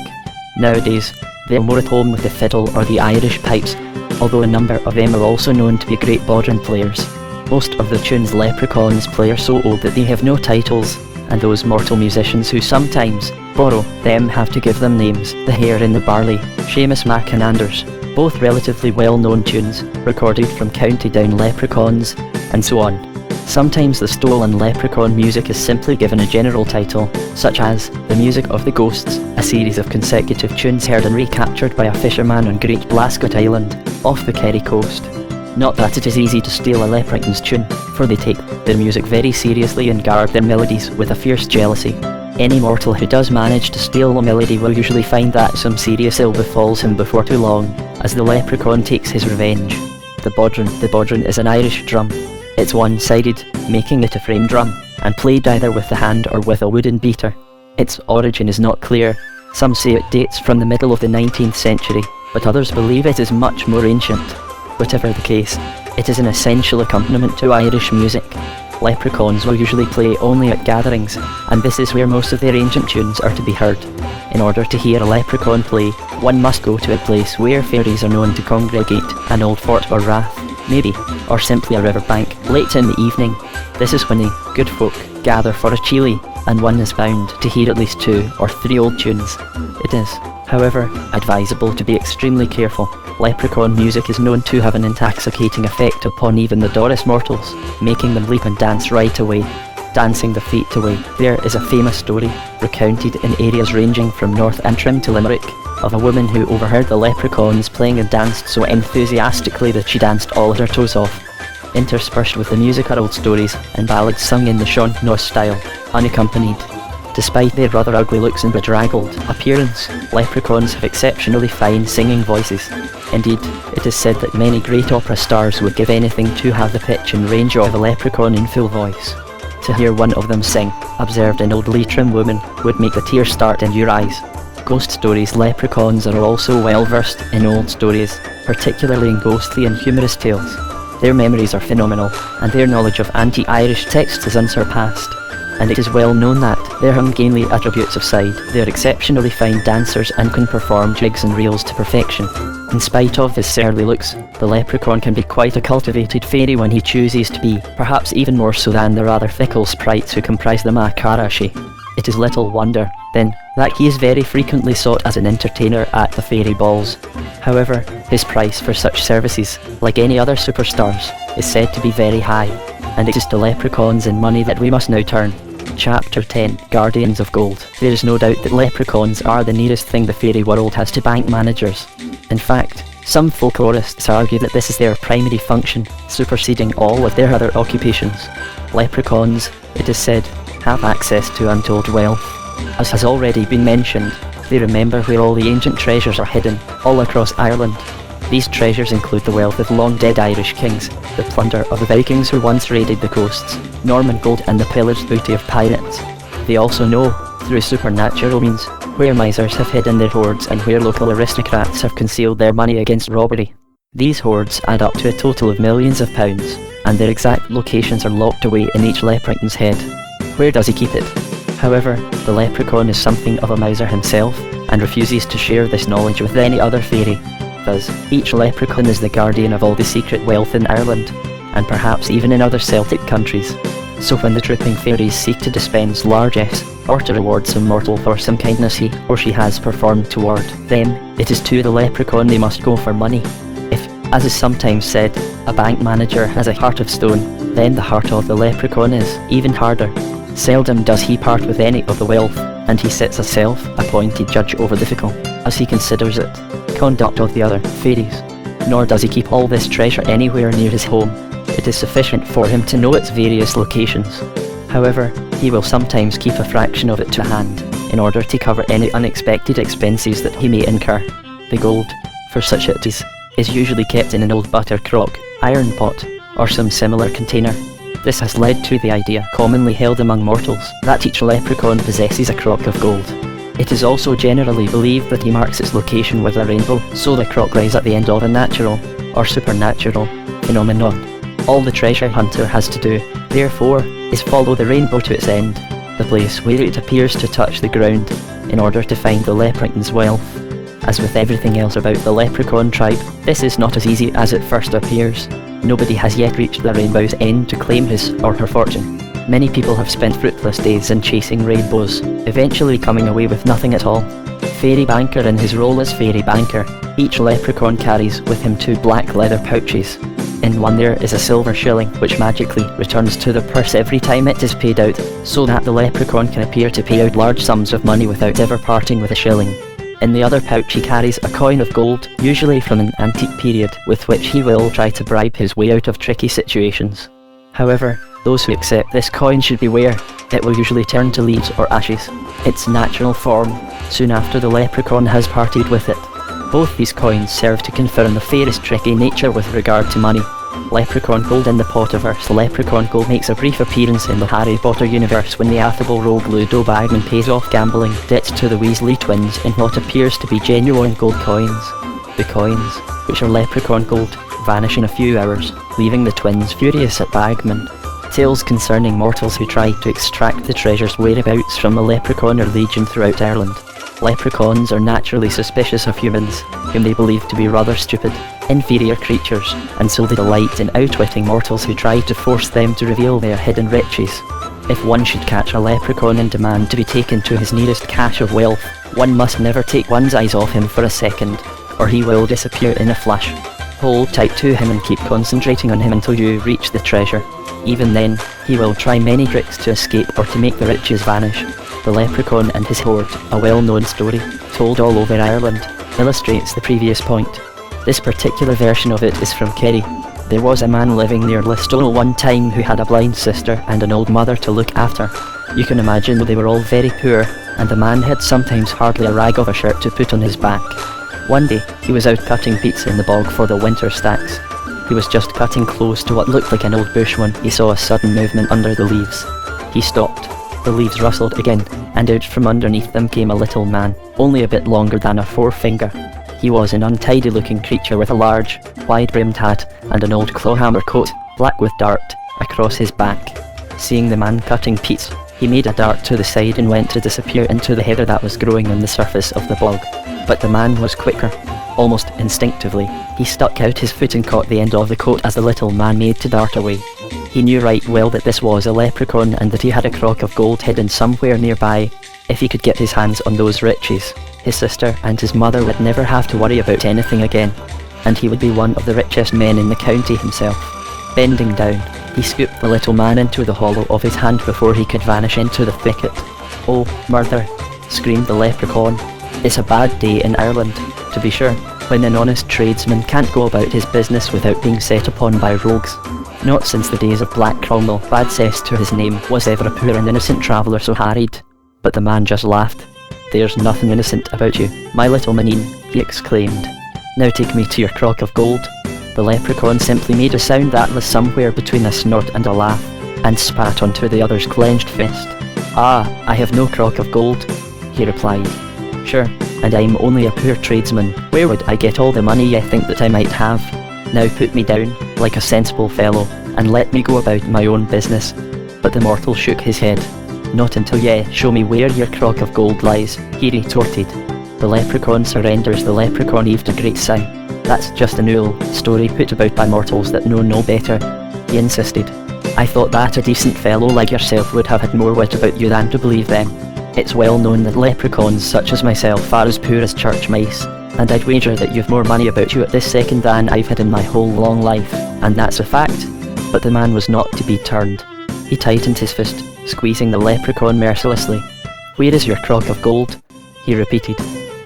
Nowadays, they are more at home with the fiddle or the Irish pipes, although a number of them are also known to be great bodhrán players. Most of the tunes leprechauns play are so old that they have no titles, and those mortal musicians who sometimes borrow them have to give them names. The Hare in the Barley, Seamus Mac and Anders, both relatively well-known tunes, recorded from County Down leprechauns, and so on. Sometimes the stolen leprechaun music is simply given a general title, such as The Music of the Ghosts, a series of consecutive tunes heard and recaptured by a fisherman on Great Blascot Island, off the Kerry coast. Not that it is easy to steal a leprechaun's tune, for they take their music very seriously and guard their melodies with a fierce jealousy. Any mortal who does manage to steal a melody will usually find that some serious ill befalls him before too long, as the leprechaun takes his revenge. The bodhrán. The bodhrán is an Irish drum. It's one-sided, making it a frame drum, and played either with the hand or with a wooden beater. Its origin is not clear. Some say it dates from the middle of the 19th century, but others believe it is much more ancient. Whatever the case, it is an essential accompaniment to Irish music. Leprechauns will usually play only at gatherings, and this is where most of their ancient tunes are to be heard. In order to hear a leprechaun play, one must go to a place where fairies are known to congregate, an old fort or rath, maybe, or simply a riverbank, late in the evening. This is when the good folk gather for a chili, and one is bound to hear at least 2 or 3 old tunes. It is, however, advisable to be extremely careful. Leprechaun music is known to have an intoxicating effect upon even the dourest mortals, making them leap and dance right away, dancing their feet away. There is a famous story, recounted in areas ranging from North Antrim to Limerick, of a woman who overheard the leprechauns playing and danced so enthusiastically that she danced all her toes off. Interspersed with the music are old stories and ballads sung in the Sean Nos style, unaccompanied. Despite their rather ugly looks and bedraggled appearance, leprechauns have exceptionally fine singing voices. Indeed, it is said that many great opera stars would give anything to have the pitch and range of a leprechaun in full voice. To hear one of them sing, observed an old Leitrim woman, would make the tears start in your eyes. Ghost stories. Leprechauns are also well versed in old stories, particularly in ghostly and humorous tales. Their memories are phenomenal, and their knowledge of anti-Irish texts is unsurpassed. and it is well known that their ungainly attributes aside, they are exceptionally fine dancers and can perform jigs and reels to perfection. In spite of his surly looks, the leprechaun can be quite a cultivated fairy when he chooses to be, perhaps even more so than the rather fickle sprites who comprise the Makarashi. It is little wonder, then, that he is very frequently sought as an entertainer at the fairy balls. However, his price for such services, like any other superstars, is said to be very high, and it is to leprechauns and money that we must now turn. Chapter 10, Guardians of Gold. There is no doubt that leprechauns are the nearest thing the fairy world has to bank managers. In fact, some folklorists argue that this is their primary function, superseding all of their other occupations. Leprechauns, it is said, have access to untold wealth. As has already been mentioned, they remember where all the ancient treasures are hidden, all across Ireland. These treasures include the wealth of long-dead Irish kings, the plunder of the Vikings who once raided the coasts, Norman gold and the pillaged booty of pirates. They also know, through supernatural means, where misers have hidden their hoards and where local aristocrats have concealed their money against robbery. These hoards add up to a total of millions of pounds, and their exact locations are locked away in each leprechaun's head. Where does he keep it? However, the leprechaun is something of a miser himself, and refuses to share this knowledge with any other fairy. Thus, each leprechaun is the guardian of all the secret wealth in Ireland, and perhaps even in other Celtic countries. So when the trooping fairies seek to dispense largesse, or to reward some mortal for some kindness he or she has performed toward them, it is to the leprechaun they must go for money. If, as is sometimes said, a bank manager has a heart of stone, then the heart of the leprechaun is even harder. Seldom does he part with any of the wealth, and he sits a self-appointed judge over the fickle, as he considers it, conduct of the other fairies. Nor does he keep all this treasure anywhere near his home. It is sufficient for him to know its various locations. However, he will sometimes keep a fraction of it to hand, in order to cover any unexpected expenses that he may incur. The gold, for such it is usually kept in an old butter crock, iron pot, or some similar container. This has led to the idea, commonly held among mortals, that each leprechaun possesses a crock of gold. It is also generally believed that he marks its location with a rainbow, so the crock lies at the end of a natural, or supernatural, phenomenon. All the treasure hunter has to do, therefore, is follow the rainbow to its end, the place where it appears to touch the ground, in order to find the leprechaun's wealth. As with everything else about the leprechaun tribe, this is not as easy as it first appears. Nobody has yet reached the rainbow's end to claim his or her fortune. Many people have spent fruitless days in chasing rainbows, eventually coming away with nothing at all. Fairy Banker in his role as Fairy Banker, each leprechaun carries with him 2 black leather pouches. In one there is a silver shilling which magically returns to the purse every time it is paid out, so that the leprechaun can appear to pay out large sums of money without ever parting with a shilling. In the other pouch he carries a coin of gold, usually from an antique period, with which he will try to bribe his way out of tricky situations. However, those who accept this coin should beware. It will usually turn to leaves or ashes, its natural form, soon after the leprechaun has parted with it. Both these coins serve to confirm the fairy's tricky nature with regard to money. Leprechaun gold in the Potterverse. Leprechaun gold makes a brief appearance in the Harry Potter universe when the affable rogue Ludo Bagman pays off gambling debts to the Weasley twins in what appears to be genuine gold coins. The coins, which are leprechaun gold, vanish in a few hours, leaving the twins furious at Bagman. Tales concerning mortals who try to extract the treasure's whereabouts from a leprechaun are legion throughout Ireland. Leprechauns are naturally suspicious of humans, whom they believe to be rather stupid, inferior creatures, and so they delight in outwitting mortals who try to force them to reveal their hidden riches. If one should catch a leprechaun in demand to be taken to his nearest cache of wealth, one must never take one's eyes off him for a second, or he will disappear in a flash. Hold tight to him and keep concentrating on him until you reach the treasure. Even then, he will try many tricks to escape or to make the riches vanish. The Leprechaun and his hoard, a well-known story, told all over Ireland, illustrates the previous point. This particular version of it is from Kerry. There was a man living near Listowel one time who had a blind sister and an old mother to look after. You can imagine they were all very poor, and the man had sometimes hardly a rag of a shirt to put on his back. One day, he was out cutting peats in the bog for the winter stacks. He was just cutting close to what looked like an old bush when he saw a sudden movement under the leaves. He stopped. The leaves rustled again, and out from underneath them came a little man, only a bit longer than a forefinger. He was an untidy-looking creature with a large, wide-brimmed hat and an old clawhammer coat, black with dirt, across his back. Seeing the man cutting peats, He made a dart to the side and went to disappear into the heather that was growing on the surface of the bog. But the man was quicker. Almost instinctively, he stuck out his foot and caught the end of the coat as the little man made to dart away. He knew right well that this was a leprechaun and that he had a crock of gold hidden somewhere nearby. If he could get his hands on those riches, his sister and his mother would never have to worry about anything again, and he would be one of the richest men in the county himself. Bending down, he scooped the little man into the hollow of his hand before he could vanish into the thicket. "Oh, murder!" screamed the leprechaun. "It's a bad day in Ireland, to be sure, when an honest tradesman can't go about his business without being set upon by rogues. Not since the days of Black Cromwell, bad cess to his name, was ever a poor and innocent traveller so harried." But the man just laughed. "There's nothing innocent about you, my little maneen," he exclaimed. "Now take me to your crock of gold." The leprechaun simply made a sound that was somewhere between a snort and a laugh, and spat onto the other's clenched fist. "Ah, I have no crock of gold," he replied. "Sure, and I'm only a poor tradesman. Where would I get all the money you think that I might have? Now put me down, like a sensible fellow, and let me go about my own business." But the mortal shook his head. "Not until you show me where your crock of gold lies," he retorted. "The leprechaun surrenders." The leprechaun heaved a great sigh. "That's just an old story put about by mortals that know no better," he insisted. "I thought that a decent fellow like yourself would have had more wit about you than to believe them. It's well known that leprechauns such as myself are as poor as church mice, and I'd wager that you've more money about you at this second than I've had in my whole long life, and that's a fact." But the man was not to be turned. He tightened his fist, squeezing the leprechaun mercilessly. "Where is your crock of gold?" he repeated.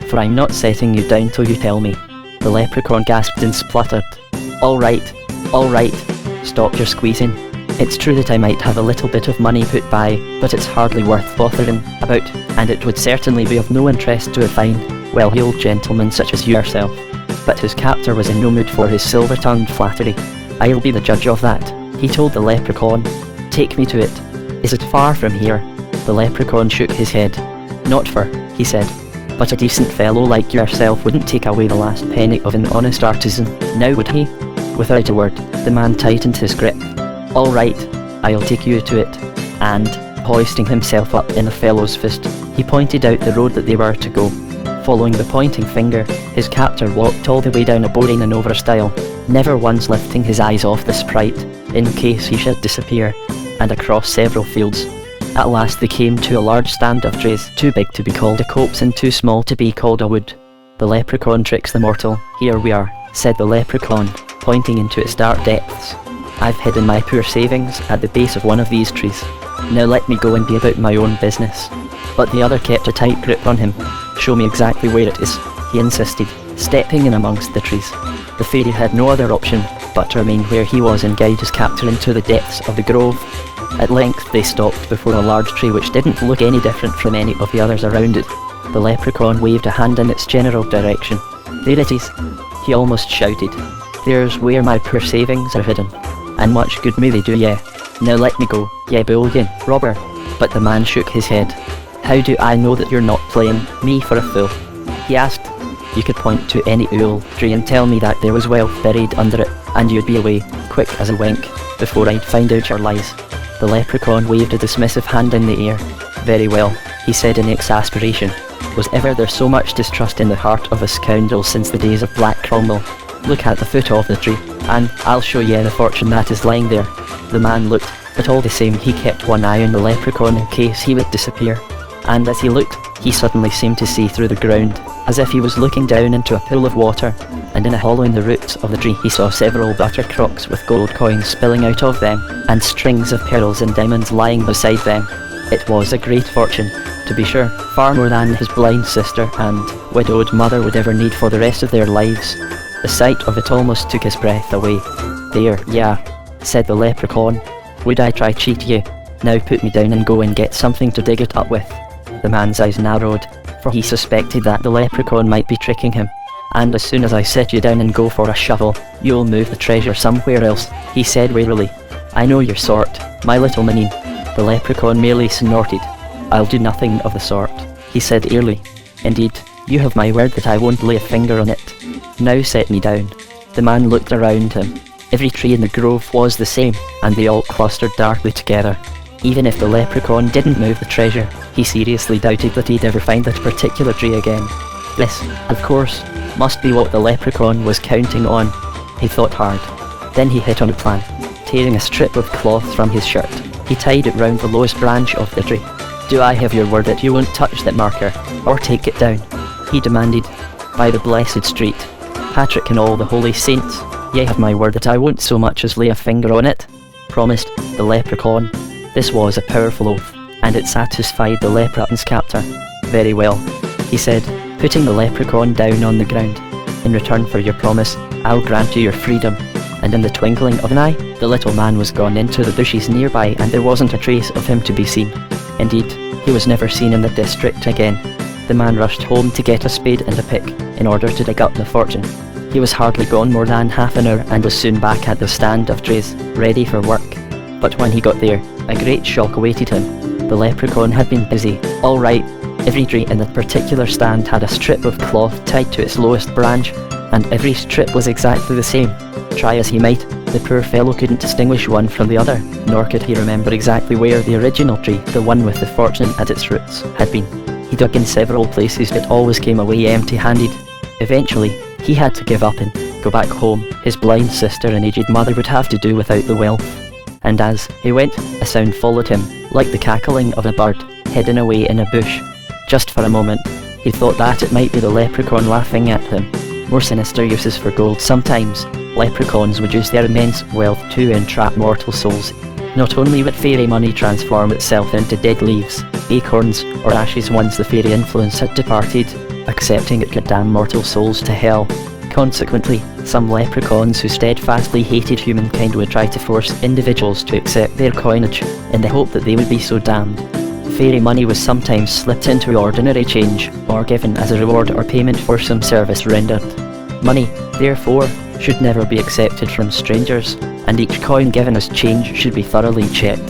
"For I'm not setting you down till you tell me." The leprechaun gasped and spluttered. All right, stop your squeezing. It's true that I might have a little bit of money put by, but it's hardly worth bothering about, and it would certainly be of no interest to a fine, well-heeled gentleman such as yourself." But his captor was in no mood for his silver-tongued flattery. "I'll be the judge of that," he told the leprechaun. "Take me to it. Is it far from here?" The leprechaun shook his head. "Not far," he said. "But a decent fellow like yourself wouldn't take away the last penny of an honest artisan, now would he?" Without a word, the man tightened his grip. "All right, I'll take you to it." And, hoisting himself up in the fellow's fist, he pointed out the road that they were to go. Following the pointing finger, his captor walked all the way down a boring and over stile, never once lifting his eyes off the sprite, in case he should disappear, and across several fields. At last they came to a large stand of drays, too big to be called a copse and too small to be called a wood. The leprechaun tricks the mortal. "Here we are," said the leprechaun, pointing into its dark depths. "I've hidden my poor savings at the base of one of these trees. Now let me go and be about my own business." But the other kept a tight grip on him. "Show me exactly where it is," he insisted, stepping in amongst the trees. The fairy had no other option but to remain where he was and guide his captor into the depths of the grove. At length they stopped before a large tree which didn't look any different from any of the others around it. The leprechaun waved a hand in its general direction. "There it is," he almost shouted. "There's where my poor savings are hidden, and much good may they do ye. Now let me go, ye bullion robber." But the man shook his head. "How do I know that you're not playing me for a fool?" he asked. "You could point to any old tree and tell me that there was wealth buried under it, and you'd be away, quick as a wink, before I'd find out your lies." The leprechaun waved a dismissive hand in the air. "Very well," he said in exasperation. "Was ever there so much distrust in the heart of a scoundrel since the days of Black Cromwell? Look at the foot of the tree, and I'll show ye the fortune that is lying there." The man looked, but all the same he kept one eye on the leprechaun in case he would disappear. And as he looked, he suddenly seemed to see through the ground, as if he was looking down into a pool of water, and in a hollow in the roots of the tree he saw several butter crocks with gold coins spilling out of them, and strings of pearls and diamonds lying beside them. It was a great fortune, to be sure, far more than his blind sister and widowed mother would ever need for the rest of their lives. The sight of it almost took his breath away. "There, yeah," said the leprechaun. "Would I try cheat you? Now put me down and go and get something to dig it up with." The man's eyes narrowed, for he suspected that the leprechaun might be tricking him. "And as soon as I set you down and go for a shovel, you'll move the treasure somewhere else," he said wearily. "I know your sort, my little maneen." The leprechaun merely snorted. "I'll do nothing of the sort," he said airily. "Indeed, you have my word that I won't lay a finger on it. Now set me down." The man looked around him. Every tree in the grove was the same, and they all clustered darkly together. Even if the leprechaun didn't move the treasure, he seriously doubted that he'd ever find that particular tree again. This, of course, must be what the leprechaun was counting on. He thought hard. Then he hit on a plan. Tearing a strip of cloth from his shirt, he tied it round the lowest branch of the tree. "Do I have your word that you won't touch that marker, or take it down?" he demanded. "By the blessed street, Patrick and all the holy saints, ye have my word that I won't so much as lay a finger on it," promised the leprechaun. This was a powerful oath, and it satisfied the leprechaun's captor. "Very well," he said, putting the leprechaun down on the ground. "In return for your promise, I'll grant you your freedom." And in the twinkling of an eye, the little man was gone into the bushes nearby, and there wasn't a trace of him to be seen. Indeed, he was never seen in the district again. The man rushed home to get a spade and a pick, in order to dig up the fortune. He was hardly gone more than half an hour, and was soon back at the stand of trays, ready for work. But when he got there, a great shock awaited him. The leprechaun had been busy. All right, every tree in the particular stand had a strip of cloth tied to its lowest branch, and every strip was exactly the same. Try as he might, the poor fellow couldn't distinguish one from the other, nor could he remember exactly where the original tree, the one with the fortune at its roots, had been. He dug in several places but always came away empty-handed. Eventually, he had to give up and go back home. His blind sister and aged mother would have to do without the wealth. And as he went, a sound followed him, like the cackling of a bird, hidden away in a bush. Just for a moment, he thought that it might be the leprechaun laughing at him. More sinister uses for gold. Sometimes, leprechauns would use their immense wealth to entrap mortal souls. Not only would fairy money transform itself into dead leaves, acorns, or ashes once the fairy influence had departed, accepting it could damn mortal souls to hell. Consequently, some leprechauns who steadfastly hated humankind would try to force individuals to accept their coinage, in the hope that they would be so damned. Fairy money was sometimes slipped into ordinary change, or given as a reward or payment for some service rendered. Money, therefore, should never be accepted from strangers, and each coin given as change should be thoroughly checked.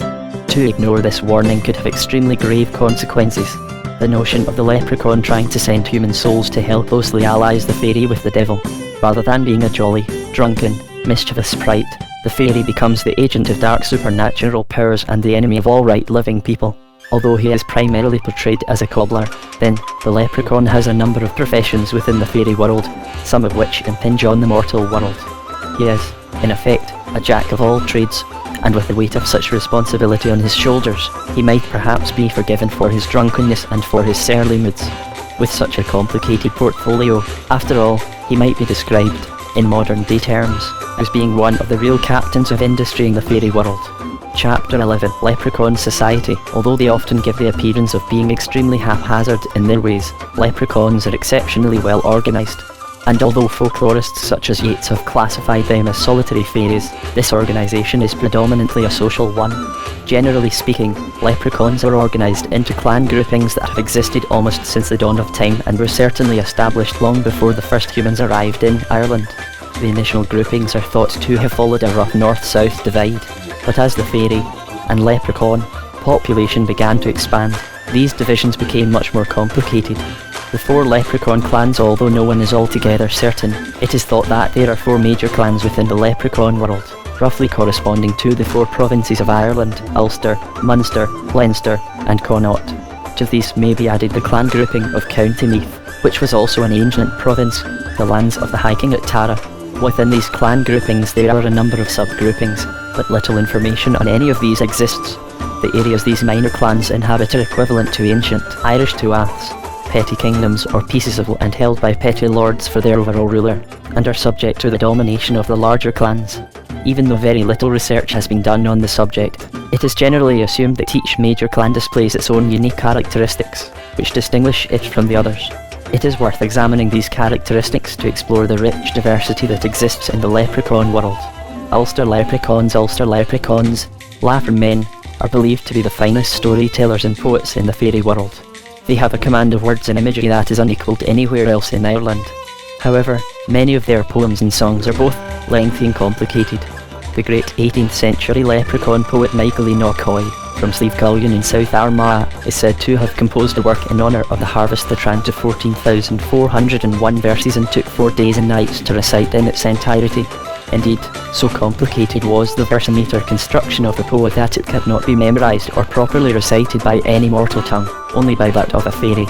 To ignore this warning could have extremely grave consequences. The notion of the leprechaun trying to send human souls to hell closely allies the fairy with the devil. Rather than being a jolly, drunken, mischievous sprite, the fairy becomes the agent of dark supernatural powers and the enemy of all right living people. Although he is primarily portrayed as a cobbler, then the leprechaun has a number of professions within the fairy world, some of which impinge on the mortal world. He is, in effect, a jack of all trades, and with the weight of such responsibility on his shoulders, he might perhaps be forgiven for his drunkenness and for his surly moods. With such a complicated portfolio, after all, he might be described, in modern-day terms, as being one of the real captains of industry in the fairy world. Chapter 11. Leprechaun Society. Although they often give the appearance of being extremely haphazard in their ways, leprechauns are exceptionally well organised. And although folklorists such as Yeats have classified them as solitary fairies, this organisation is predominantly a social one. Generally speaking, leprechauns are organised into clan groupings that have existed almost since the dawn of time and were certainly established long before the first humans arrived in Ireland. The initial groupings are thought to have followed a rough north-south divide, but as the fairy and leprechaun population began to expand, these divisions became much more complicated. The 4 leprechaun clans, although no one is altogether certain, it is thought that there are 4 major clans within the leprechaun world, roughly corresponding to the 4 provinces of Ireland: Ulster, Munster, Leinster and Connaught. To these may be added the clan grouping of County Meath, which was also an ancient province, the lands of the High King at Tara. Within these clan groupings there are a number of subgroupings, but little information on any of these exists. The areas these minor clans inhabit are equivalent to ancient Irish tuaths, petty kingdoms or pieces of land held by petty lords for their overall ruler, and are subject to the domination of the larger clans. Even though very little research has been done on the subject, it is generally assumed that each major clan displays its own unique characteristics, which distinguish it from the others. It is worth examining these characteristics to explore the rich diversity that exists in the leprechaun world. Ulster leprechauns, Laffer men, are believed to be the finest storytellers and poets in the fairy world. They have a command of words and imagery that is unequalled anywhere else in Ireland. However, many of their poems and songs are both lengthy and complicated. The great 18th century leprechaun poet Michael E. Knockhoy from Slievecullion in South Armagh is said to have composed a work in honour of the harvest that ran to 14,401 verses and took 4 days and nights to recite in its entirety. Indeed, so complicated was the verse-meter construction of the poem that it could not be memorised or properly recited by any mortal tongue, only by that of a fairy.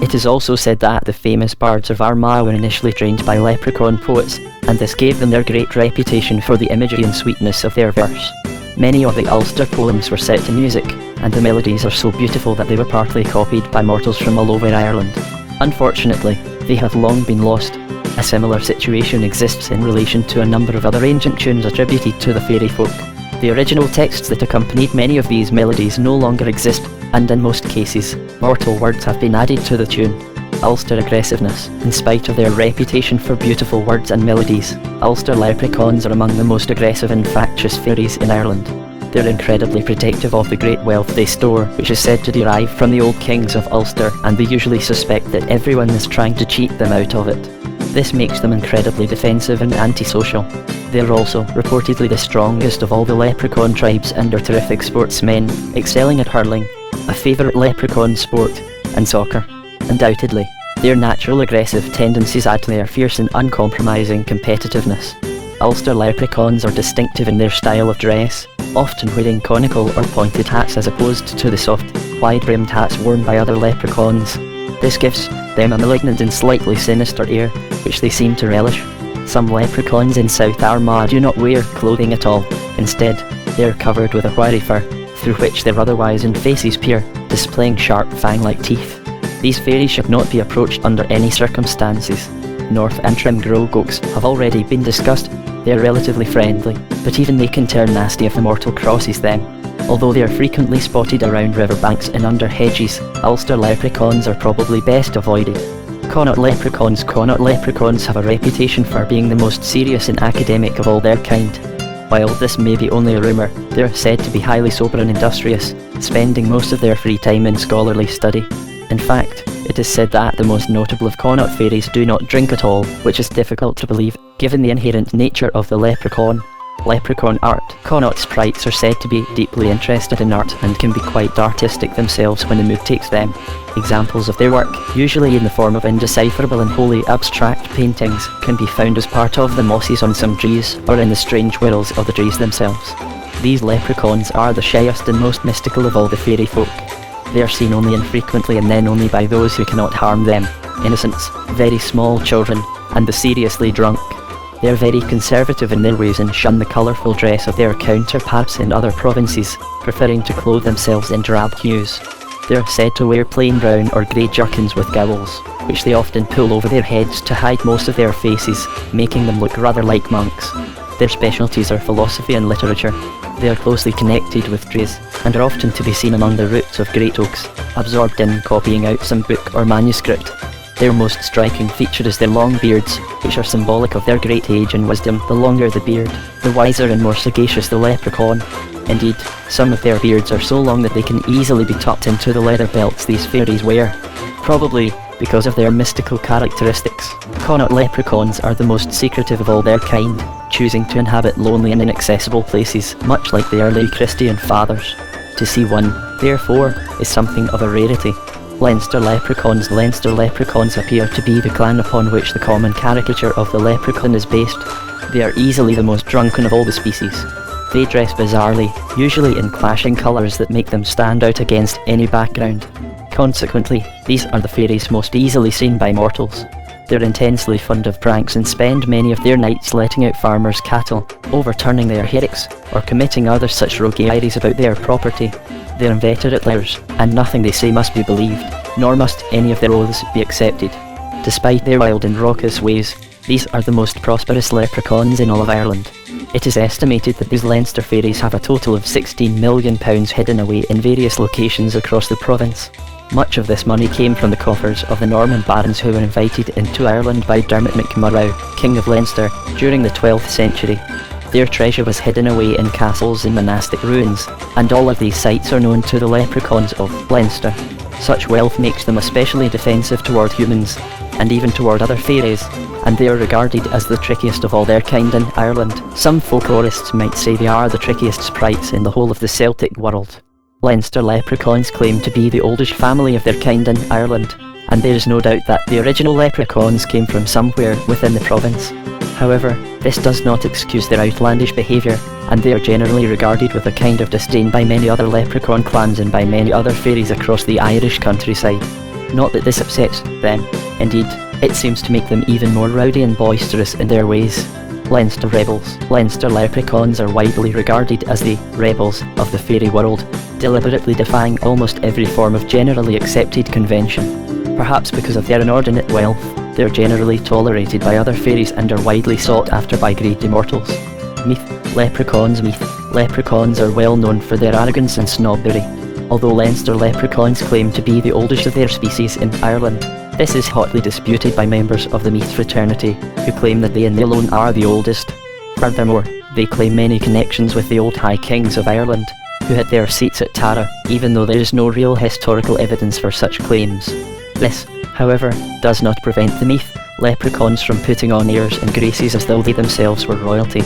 It is also said that the famous bards of Armagh were initially trained by leprechaun poets, and this gave them their great reputation for the imagery and sweetness of their verse. Many of the Ulster poems were set to music, and the melodies are so beautiful that they were partly copied by mortals from all over Ireland. Unfortunately, they have long been lost. A similar situation exists in relation to a number of other ancient tunes attributed to the fairy folk. The original texts that accompanied many of these melodies no longer exist, and in most cases, mortal words have been added to the tune. Ulster aggressiveness. In spite of their reputation for beautiful words and melodies, Ulster leprechauns are among the most aggressive and factious fairies in Ireland. They're incredibly protective of the great wealth they store, which is said to derive from the old kings of Ulster, and they usually suspect that everyone is trying to cheat them out of it. This makes them incredibly defensive and antisocial. They're also reportedly the strongest of all the leprechaun tribes and are terrific sportsmen, excelling at hurling, a favourite leprechaun sport, and soccer. Undoubtedly, their natural aggressive tendencies add to their fierce and uncompromising competitiveness. Ulster leprechauns are distinctive in their style of dress, often wearing conical or pointed hats as opposed to the soft, wide-brimmed hats worn by other leprechauns. This gives them a malignant and slightly sinister air, which they seem to relish. Some leprechauns in South Armagh do not wear clothing at all. Instead, they are covered with a wiry fur, through which their otherwise owned faces peer, displaying sharp fang-like teeth. These fairies should not be approached under any circumstances. North and Trimgrove oaks have already been discussed. They are relatively friendly, but even they can turn nasty if a mortal crosses them. Although they are frequently spotted around riverbanks and under hedges, Ulster leprechauns are probably best avoided. Connaught leprechauns have a reputation for being the most serious and academic of all their kind. While this may be only a rumour, they are said to be highly sober and industrious, spending most of their free time in scholarly study. In fact, it is said that the most notable of Connaught fairies do not drink at all, which is difficult to believe, given the inherent nature of the leprechaun. Leprechaun art. Connaught sprites are said to be deeply interested in art and can be quite artistic themselves when the mood takes them. Examples of their work, usually in the form of indecipherable and wholly abstract paintings, can be found as part of the mosses on some trees or in the strange whirls of the trees themselves. These leprechauns are the shyest and most mystical of all the fairy folk. They are seen only infrequently and then only by those who cannot harm them: innocents, very small children, and the seriously drunk. They are very conservative in their ways and shun the colourful dress of their counterparts in other provinces, preferring to clothe themselves in drab hues. They are said to wear plain brown or grey jerkins with gowls, which they often pull over their heads to hide most of their faces, making them look rather like monks. Their specialties are philosophy and literature. They are closely connected with trees, and are often to be seen among the roots of great oaks, absorbed in copying out some book or manuscript. Their most striking feature is their long beards, which are symbolic of their great age and wisdom. The longer the beard, the wiser and more sagacious the leprechaun. Indeed, some of their beards are so long that they can easily be tucked into the leather belts these fairies wear, probably because of their mystical characteristics. Connaught leprechauns are the most secretive of all their kind, choosing to inhabit lonely and inaccessible places, much like the early Christian fathers. To see one, therefore, is something of a rarity. Leinster leprechauns appear to be the clan upon which the common caricature of the leprechaun is based. They are easily the most drunken of all the species. They dress bizarrely, usually in clashing colours that make them stand out against any background. Consequently, these are the fairies most easily seen by mortals. They're intensely fond of pranks and spend many of their nights letting out farmers' cattle, overturning their hayricks, or committing other such rogueries about their property. They're inveterate liars, and nothing they say must be believed, nor must any of their oaths be accepted. Despite their wild and raucous ways, these are the most prosperous leprechauns in all of Ireland. It is estimated that these Leinster fairies have a total of £16 million hidden away in various locations across the province. Much of this money came from the coffers of the Norman barons who were invited into Ireland by Dermot MacMurrough, King of Leinster, during the 12th century. Their treasure was hidden away in castles and monastic ruins, and all of these sites are known to the leprechauns of Leinster. Such wealth makes them especially defensive toward humans, and even toward other fairies, and they are regarded as the trickiest of all their kind in Ireland. Some folklorists might say they are the trickiest sprites in the whole of the Celtic world. Leinster leprechauns claim to be the oldest family of their kind in Ireland, and there is no doubt that the original leprechauns came from somewhere within the province. However, this does not excuse their outlandish behaviour, and they are generally regarded with a kind of disdain by many other leprechaun clans and by many other fairies across the Irish countryside. Not that this upsets them. Indeed, it seems to make them even more rowdy and boisterous in their ways. Leinster rebels. Leinster leprechauns are widely regarded as the rebels of the fairy world, deliberately defying almost every form of generally accepted convention. Perhaps because of their inordinate wealth, they are generally tolerated by other fairies and are widely sought after by greedy mortals. Myth. Leprechauns. Myth. Leprechauns are well known for their arrogance and snobbery. Although Leinster leprechauns claim to be the oldest of their species in Ireland, this is hotly disputed by members of the Meath fraternity, who claim that they alone are the oldest. Furthermore, they claim many connections with the old High Kings of Ireland, who had their seats at Tara, even though there is no real historical evidence for such claims. This, however, does not prevent the Meath leprechauns from putting on airs and graces as though they themselves were royalty.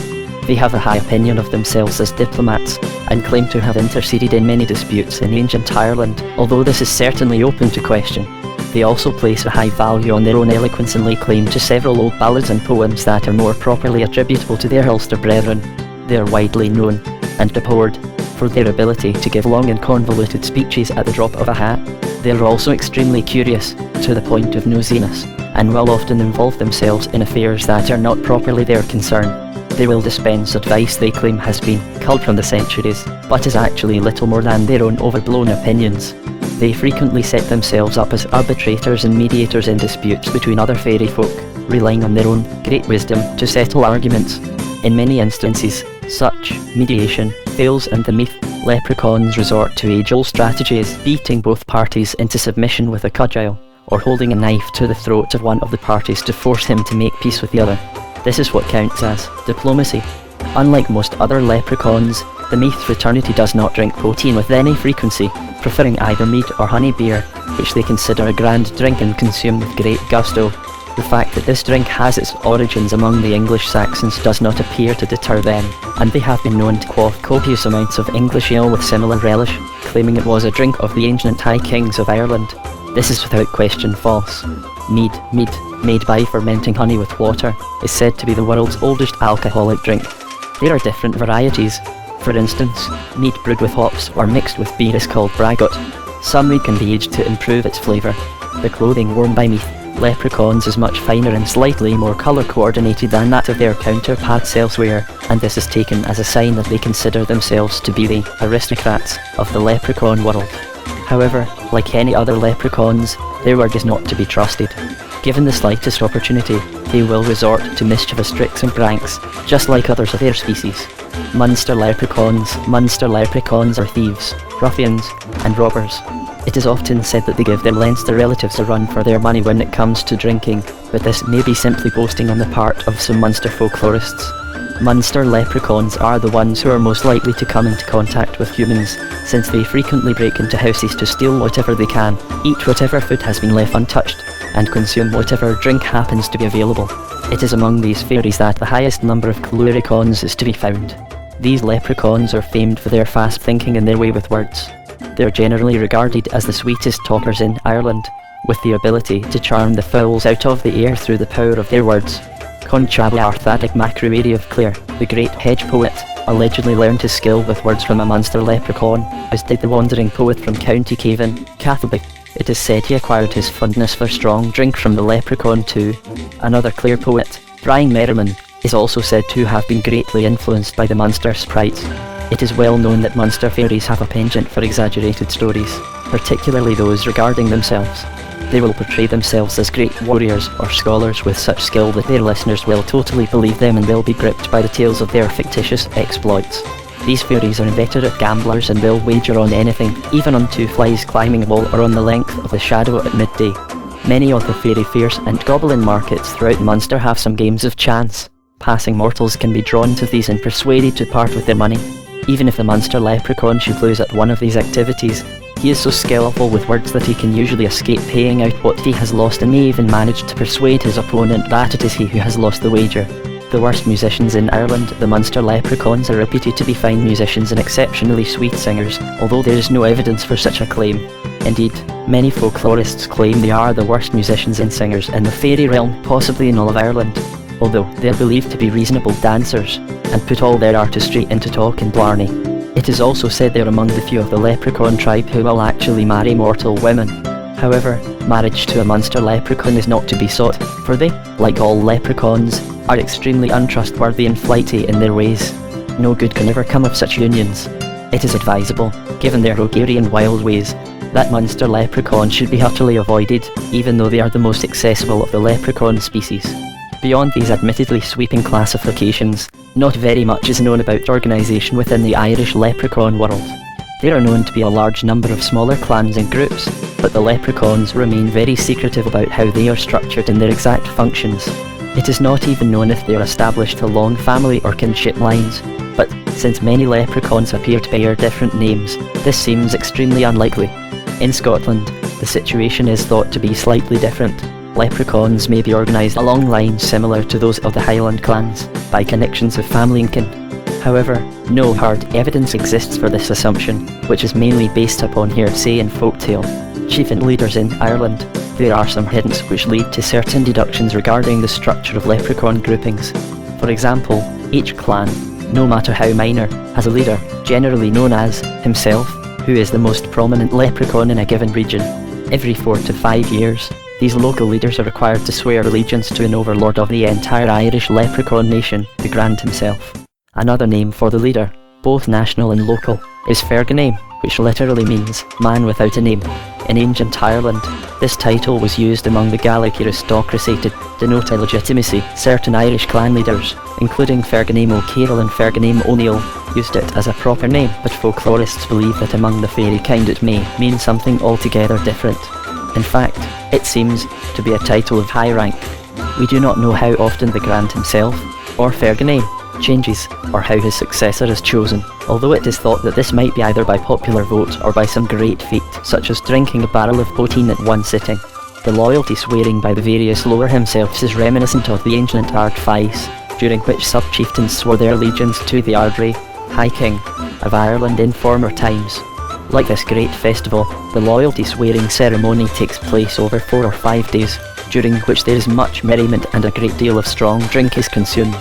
They have a high opinion of themselves as diplomats, and claim to have interceded in many disputes in ancient Ireland, although this is certainly open to question. They also place a high value on their own eloquence and lay claim to several old ballads and poems that are more properly attributable to their Ulster brethren. They are widely known, and abhorred, for their ability to give long and convoluted speeches at the drop of a hat. They are also extremely curious, to the point of nosiness, and will often involve themselves in affairs that are not properly their concern. They will dispense advice they claim has been culled from the centuries, but is actually little more than their own overblown opinions. They frequently set themselves up as arbitrators and mediators in disputes between other fairy folk, relying on their own great wisdom to settle arguments. In many instances, such mediation fails and the Meath leprechauns resort to age-old strategies, beating both parties into submission with a cudgel, or holding a knife to the throat of one of the parties to force him to make peace with the other. This is what counts as diplomacy. Unlike most other leprechauns, the Meath fraternity does not drink poteen with any frequency, preferring either mead or honey beer, which they consider a grand drink and consume with great gusto. The fact that this drink has its origins among the English Saxons does not appear to deter them, and they have been known to quaff copious amounts of English ale with similar relish, claiming it was a drink of the ancient High Kings of Ireland. This is without question false. Mead, made by fermenting honey with water, is said to be the world's oldest alcoholic drink. There are different varieties. For instance, mead brewed with hops or mixed with beer is called braggot. Some mead can be aged to improve its flavour. The clothing worn by Meath leprechauns is much finer and slightly more colour coordinated than that of their counterparts elsewhere, and this is taken as a sign that they consider themselves to be the aristocrats of the leprechaun world. However, like any other leprechauns, their word is not to be trusted. Given the slightest opportunity, they will resort to mischievous tricks and pranks, just like others of their species. Munster leprechauns are thieves, ruffians, and robbers. It is often said that they give their Leinster relatives a run for their money when it comes to drinking, but this may be simply boasting on the part of some Munster folklorists. Munster leprechauns are the ones who are most likely to come into contact with humans, since they frequently break into houses to steal whatever they can, eat whatever food has been left untouched, and consume whatever drink happens to be available. It is among these fairies that the highest number of cluricauns is to be found. These leprechauns are famed for their fast thinking and their way with words. They are generally regarded as the sweetest talkers in Ireland, with the ability to charm the fowls out of the air through the power of their words. Conchab Arthatic Macroady of Clare, the great hedge poet, allegedly learned his skill with words from a Munster leprechaun, as did the wandering poet from County Cavan, Cathelby. It is said he acquired his fondness for strong drink from the leprechaun too. Another Clare poet, Brian Merriman, is also said to have been greatly influenced by the Munster sprites. It is well known that Munster fairies have a penchant for exaggerated stories, particularly those regarding themselves. They will portray themselves as great warriors or scholars with such skill that their listeners will totally believe them and will be gripped by the tales of their fictitious exploits. These fairies are inveterate gamblers and will wager on anything, even on two flies climbing a wall or on the length of a shadow at midday. Many of the fairy fairs and goblin markets throughout Munster have some games of chance. Passing mortals can be drawn to these and persuaded to part with their money. Even if the Munster leprechaun should lose at one of these activities, he is so skillful with words that he can usually escape paying out what he has lost and may even manage to persuade his opponent that it is he who has lost the wager. The worst musicians in Ireland, the Munster leprechauns are reputed to be fine musicians and exceptionally sweet singers, although there is no evidence for such a claim. Indeed, many folklorists claim they are the worst musicians and singers in the fairy realm, possibly in all of Ireland. although they are believed to be reasonable dancers, and put all their artistry into talk and blarney. It is also said they are among the few of the leprechaun tribe who will actually marry mortal women. However, marriage to a monster leprechaun is not to be sought, for they, like all leprechauns, are extremely untrustworthy and flighty in their ways. No good can ever come of such unions. It is advisable, given their Rogerian wild ways, that monster leprechaun should be utterly avoided, even though they are the most accessible of the leprechaun species. Beyond these admittedly sweeping classifications, not very much is known about organisation within the Irish leprechaun world. There are known to be a large number of smaller clans and groups, but the leprechauns remain very secretive about how they are structured and their exact functions. It is not even known if they are established along family or kinship lines, but since many leprechauns appear to bear different names, this seems extremely unlikely. In Scotland, the situation is thought to be slightly different. Leprechauns may be organised along lines similar to those of the Highland clans, by connections of family and kin. However, no hard evidence exists for this assumption, which is mainly based upon hearsay and folktale. Chief and leaders in Ireland, there are some hints which lead to certain deductions regarding the structure of leprechaun groupings. For example, each clan, no matter how minor, has a leader, generally known as himself, who is the most prominent leprechaun in a given region. Every 4 to 5 years, these local leaders are required to swear allegiance to an overlord of the entire Irish leprechaun nation, the Grand himself. Another name for the leader, both national and local, is Ferganame, which literally means man without a name. In ancient Ireland, this title was used among the Gaelic aristocracy to denote illegitimacy. Certain Irish clan leaders, including Ferganame O'Carroll and Ferganame O'Neill, used it as a proper name, but folklorists believe that among the fairy kind it may mean something altogether different. In fact, it seems to be a title of high rank. We do not know how often the Grand himself, or Ferganame, changes, or how his successor is chosen, although it is thought that this might be either by popular vote or by some great feat, such as drinking a barrel of poteen at one sitting. The loyalty swearing by the various lower himselfs is reminiscent of the ancient Ard Fies, during which sub-chieftains swore their allegiance to the Ardri, High King, of Ireland in former times. Like this great festival, the loyalty swearing ceremony takes place over 4 or 5 days, during which there is much merriment and a great deal of strong drink is consumed.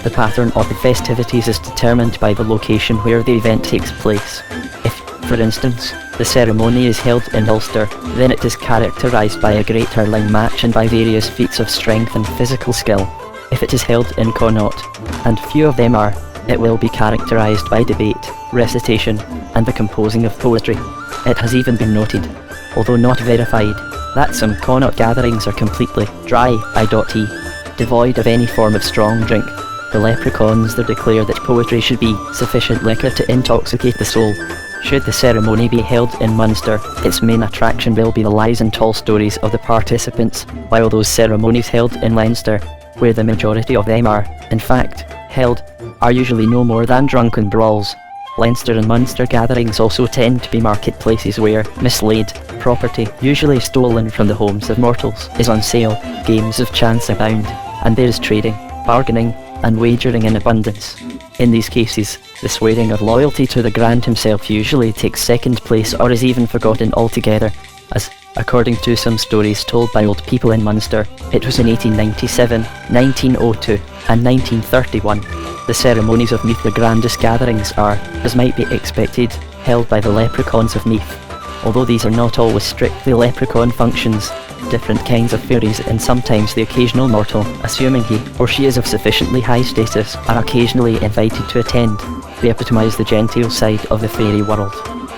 The pattern of the festivities is determined by the location where the event takes place. If, for instance, the ceremony is held in Ulster, then it is characterised by a great hurling match and by various feats of strength and physical skill. If it is held in Connaught, and few of them are, it will be characterised by debate, recitation, and the composing of poetry. It has even been noted, although not verified, that some Connaught gatherings are completely dry, devoid of any form of strong drink. The leprechauns there declare that poetry should be sufficient liquor to intoxicate the soul. Should the ceremony be held in Munster, its main attraction will be the lies and tall stories of the participants, while those ceremonies held in Leinster, where the majority of them are, in fact, held, are usually no more than drunken brawls. Leinster and Munster gatherings also tend to be marketplaces where mislaid property, usually stolen from the homes of mortals, is on sale, games of chance abound, and there is trading, bargaining, and wagering in abundance. In these cases, the swearing of loyalty to the Grand himself usually takes second place or is even forgotten altogether, as, according to some stories told by old people in Munster, it was in 1897, 1902, and 1931. The ceremonies of Meath, the grandest gatherings, are, as might be expected, held by the leprechauns of Meath. Although these are not always strictly leprechaun functions, different kinds of fairies and sometimes the occasional mortal, assuming he or she is of sufficiently high status, are occasionally invited to attend. They epitomise the genteel side of the fairy world.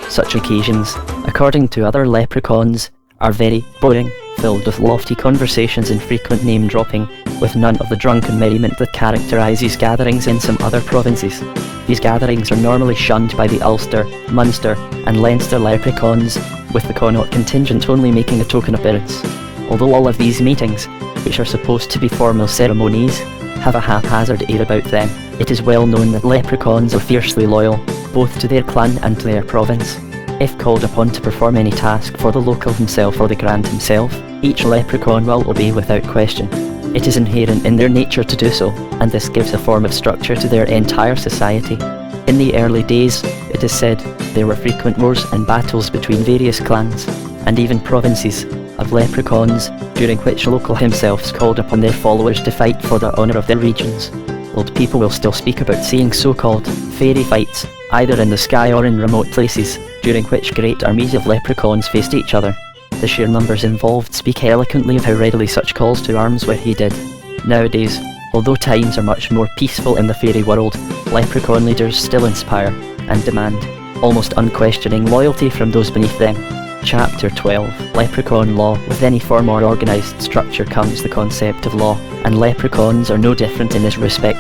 Such occasions, according to other leprechauns, are very boring, filled with lofty conversations and frequent name-dropping, with none of the drunken merriment that characterises gatherings in some other provinces. These gatherings are normally shunned by the Ulster, Munster and Leinster leprechauns, with the Connaught contingent only making a token appearance. Although all of these meetings, which are supposed to be formal ceremonies, have a haphazard air about them, it is well known that leprechauns are fiercely loyal, both to their clan and to their province. If called upon to perform any task for the local himself or the Grand himself, each leprechaun will obey without question. It is inherent in their nature to do so, and this gives a form of structure to their entire society. In the early days, it is said, there were frequent wars and battles between various clans, and even provinces, of leprechauns, during which local himself called upon their followers to fight for the honour of their regions. Old people will still speak about seeing so-called fairy fights, either in the sky or in remote places, during which great armies of leprechauns faced each other. The sheer numbers involved speak eloquently of how readily such calls to arms were heeded. Nowadays, although times are much more peaceful in the fairy world, leprechaun leaders still inspire and demand almost unquestioning loyalty from those beneath them. Chapter 12. Leprechaun Law. With any form or organised structure comes the concept of law, and leprechauns are no different in this respect.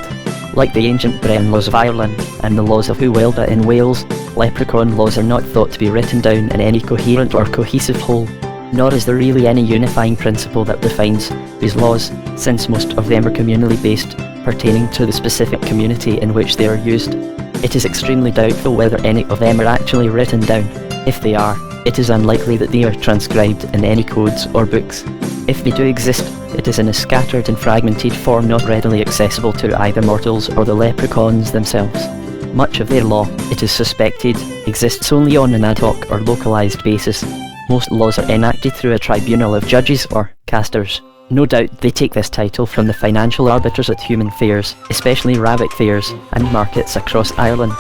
Like the ancient Bren laws of Ireland and the laws of Uwelda in Wales, leprechaun laws are not thought to be written down in any coherent or cohesive whole, nor is there really any unifying principle that defines these laws, since most of them are communally based, pertaining to the specific community in which they are used. It is extremely doubtful whether any of them are actually written down. If they are, it is unlikely that they are transcribed in any codes or books. If they do exist, it is in a scattered and fragmented form not readily accessible to either mortals or the leprechauns themselves. Much of their law, it is suspected, exists only on an ad hoc or localised basis. Most laws are enacted through a tribunal of judges or casters. No doubt they take this title from the financial arbiters at human fairs, especially rabbit fairs and markets across Ireland.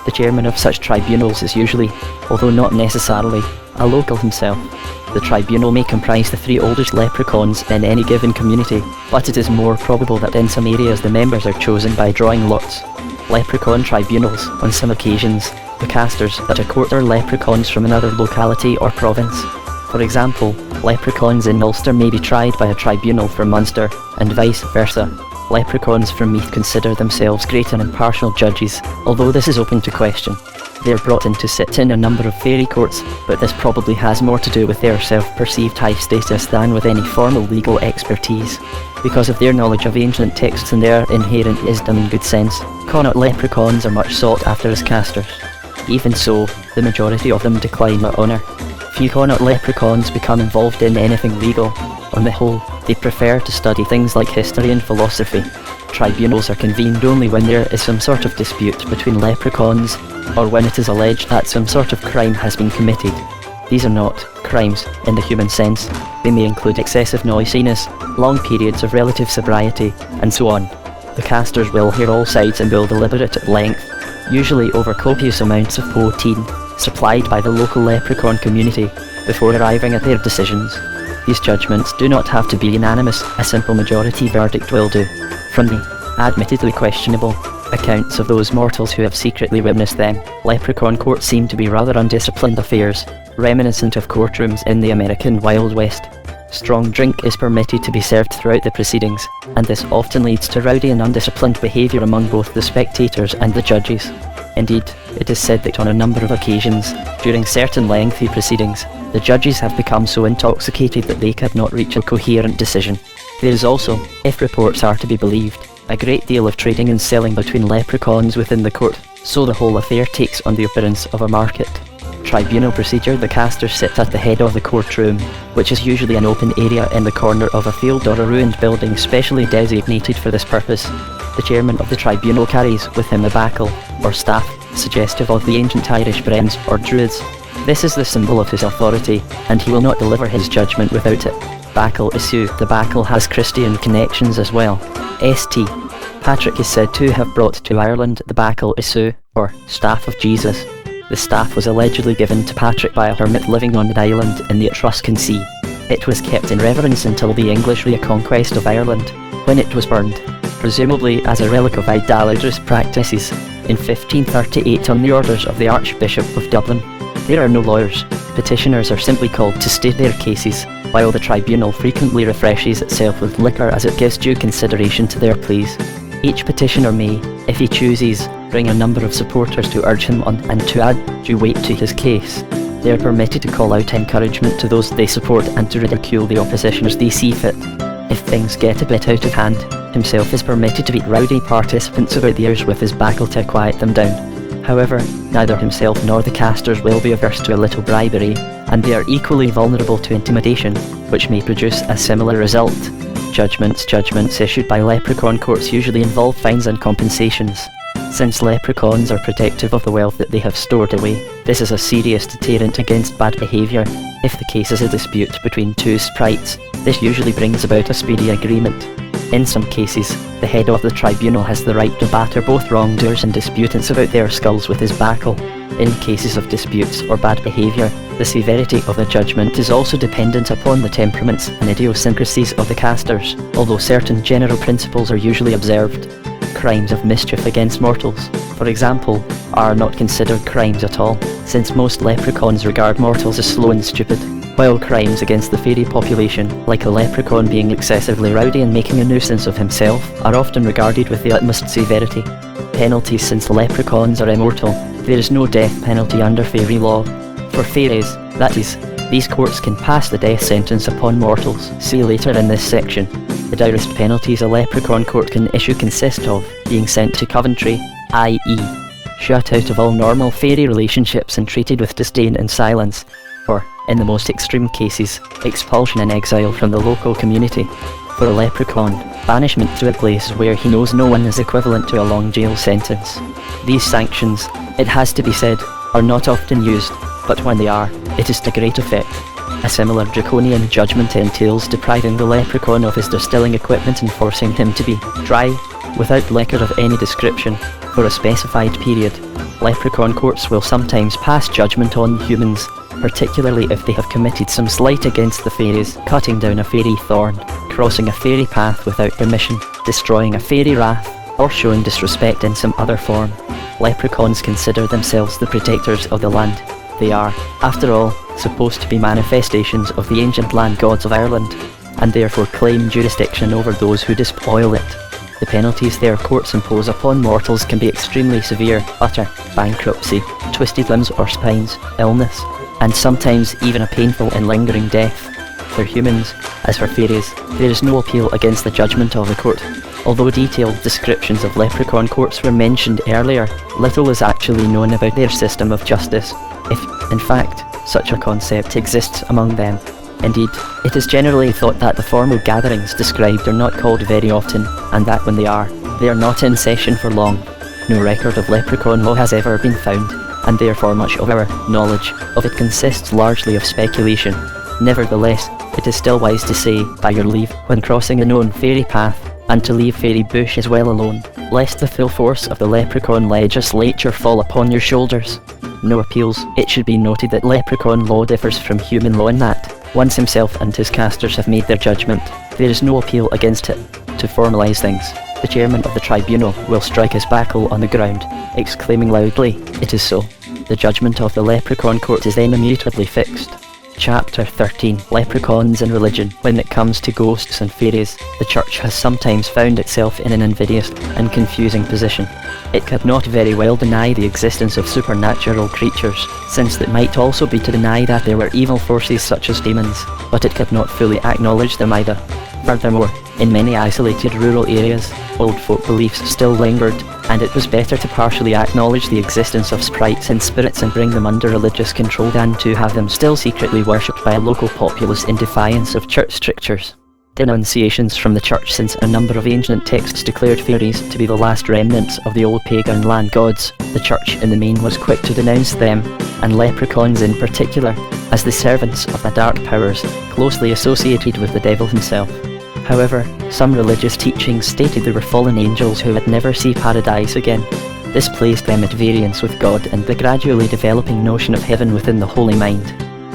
The chairman of such tribunals is usually, although not necessarily, a local himself. The tribunal may comprise the 3 oldest leprechauns in any given community, but it is more probable that in some areas the members are chosen by drawing lots. Leprechaun tribunals, on some occasions, the casters that a court are leprechauns from another locality or province. For example, leprechauns in Ulster may be tried by a tribunal from Munster, and vice versa. Leprechauns from Meath consider themselves great and impartial judges, although this is open to question. They are brought in to sit in a number of fairy courts, but this probably has more to do with their self-perceived high status than with any formal legal expertise. Because of their knowledge of ancient texts and their inherent wisdom and good sense, Connaught leprechauns are much sought after as casters. Even so, the majority of them decline that honour. Few Connaught leprechauns become involved in anything legal. On the whole, they prefer to study things like history and philosophy. Tribunals are convened only when there is some sort of dispute between leprechauns, or when it is alleged that some sort of crime has been committed. These are not crimes in the human sense. They may include excessive noisiness, long periods of relative sobriety, and so on. The casters will hear all sides and will deliberate at length, usually over copious amounts of poteen, supplied by the local leprechaun community, before arriving at their decisions. These judgments do not have to be unanimous, a simple majority verdict will do. From the admittedly questionable accounts of those mortals who have secretly witnessed them, leprechaun courts seem to be rather undisciplined affairs, reminiscent of courtrooms in the American Wild West. Strong drink is permitted to be served throughout the proceedings, and this often leads to rowdy and undisciplined behaviour among both the spectators and the judges. Indeed, it is said that on a number of occasions, during certain lengthy proceedings, the judges have become so intoxicated that they could not reach a coherent decision. There is also, if reports are to be believed, a great deal of trading and selling between leprechauns within the court, so the whole affair takes on the appearance of a market. Tribunal procedure: the casters sit at the head of the courtroom, which is usually an open area in the corner of a field or a ruined building specially designated for this purpose. The chairman of the tribunal carries with him a bacal, or staff, suggestive of the ancient Irish Brens or Druids. This is the symbol of his authority, and he will not deliver his judgment without it. Bacal issue: the bacal has Christian connections as well. St. Patrick is said to have brought to Ireland the bacal issue, or staff of Jesus. The staff was allegedly given to Patrick by a hermit living on an island in the Etruscan Sea. It was kept in reverence until the English reconquest of Ireland, when it was burned, presumably as a relic of idolatrous practices, in 1538 on the orders of the Archbishop of Dublin. There are no lawyers. Petitioners are simply called to state their cases, while the tribunal frequently refreshes itself with liquor as it gives due consideration to their pleas. Each petitioner may, if he chooses, bring a number of supporters to urge him on and to add due weight to his case. They are permitted to call out encouragement to those they support and to ridicule the opposition as they see fit. If things get a bit out of hand, himself is permitted to beat rowdy participants about the ears with his bacal to quiet them down. However, neither himself nor the casters will be averse to a little bribery, and they are equally vulnerable to intimidation, which may produce a similar result. Judgments issued by leprechaun courts usually involve fines and compensations. since leprechauns are protective of the wealth that they have stored away. This is a serious deterrent against bad behaviour. If the case is a dispute between two sprites, this usually brings about a speedy agreement. In some cases, the head of the tribunal has the right to batter both wrongdoers and disputants about their skulls with his backle. In cases of disputes or bad behaviour, the severity of the judgment is also dependent upon the temperaments and idiosyncrasies of the casters, although certain general principles are usually observed. Crimes of mischief against mortals, for example, are not considered crimes at all, since most leprechauns regard mortals as slow and stupid, while crimes against the fairy population, like a leprechaun being excessively rowdy and making a nuisance of himself, are often regarded with the utmost severity. Penalties. Since leprechauns are immortal, there is no death penalty under fairy law. For fairies, that is, these courts can pass the death sentence upon mortals. See later in this section. The direst penalties a leprechaun court can issue consist of being sent to Coventry, i.e., shut out of all normal fairy relationships and treated with disdain and silence, or, in the most extreme cases, expulsion and exile from the local community. For a leprechaun, banishment to a place where he knows no one is equivalent to a long jail sentence. These sanctions, it has to be said, are not often used, but when they are, it is to great effect. A similar draconian judgment entails depriving the leprechaun of his distilling equipment and forcing him to be dry, without liquor of any description, for a specified period. Leprechaun courts will sometimes pass judgment on humans, particularly if they have committed some slight against the fairies, cutting down a fairy thorn, crossing a fairy path without permission, destroying a fairy wrath, or showing disrespect in some other form. Leprechauns consider themselves the protectors of the land. They are, after all, supposed to be manifestations of the ancient land gods of Ireland, and therefore claim jurisdiction over those who despoil it. The penalties their courts impose upon mortals can be extremely severe: utter bankruptcy, twisted limbs or spines, illness, and sometimes even a painful and lingering death. For humans, as for fairies, there is no appeal against the judgment of the court. Although detailed descriptions of leprechaun courts were mentioned earlier, little is actually known about their system of justice, if, in fact, such a concept exists among them. Indeed, it is generally thought that the formal gatherings described are not called very often, and that when they are not in session for long. No record of leprechaun law has ever been found, and therefore much of our knowledge of it consists largely of speculation. Nevertheless, it is still wise to say, by your leave, when crossing a known fairy path, and to leave fairy bush as well alone, lest the full force of the leprechaun legislature fall upon your shoulders. No appeals. It should be noted that leprechaun law differs from human law in that, once himself and his casters have made their judgment, there is no appeal against it. To formalise things, the chairman of the tribunal will strike his backle on the ground, exclaiming loudly, "It is so." The judgment of the leprechaun court is then immutably fixed. Chapter 13. Leprechauns and Religion. When it comes to ghosts and fairies, the Church has sometimes found itself in an invidious and confusing position. It could not very well deny the existence of supernatural creatures, since it might also be to deny that there were evil forces such as demons, but it could not fully acknowledge them either. Furthermore, in many isolated rural areas, old folk beliefs still lingered, and it was better to partially acknowledge the existence of sprites and spirits and bring them under religious control than to have them still secretly worshipped by a local populace in defiance of church strictures. Denunciations from the church, since a number of ancient texts declared fairies to be the last remnants of the old pagan land gods. The church in the main was quick to denounce them, and leprechauns in particular, as the servants of the dark powers closely associated with the devil himself. However, some religious teachings stated they were fallen angels who would never see paradise again. This placed them at variance with God and the gradually developing notion of heaven within the holy mind.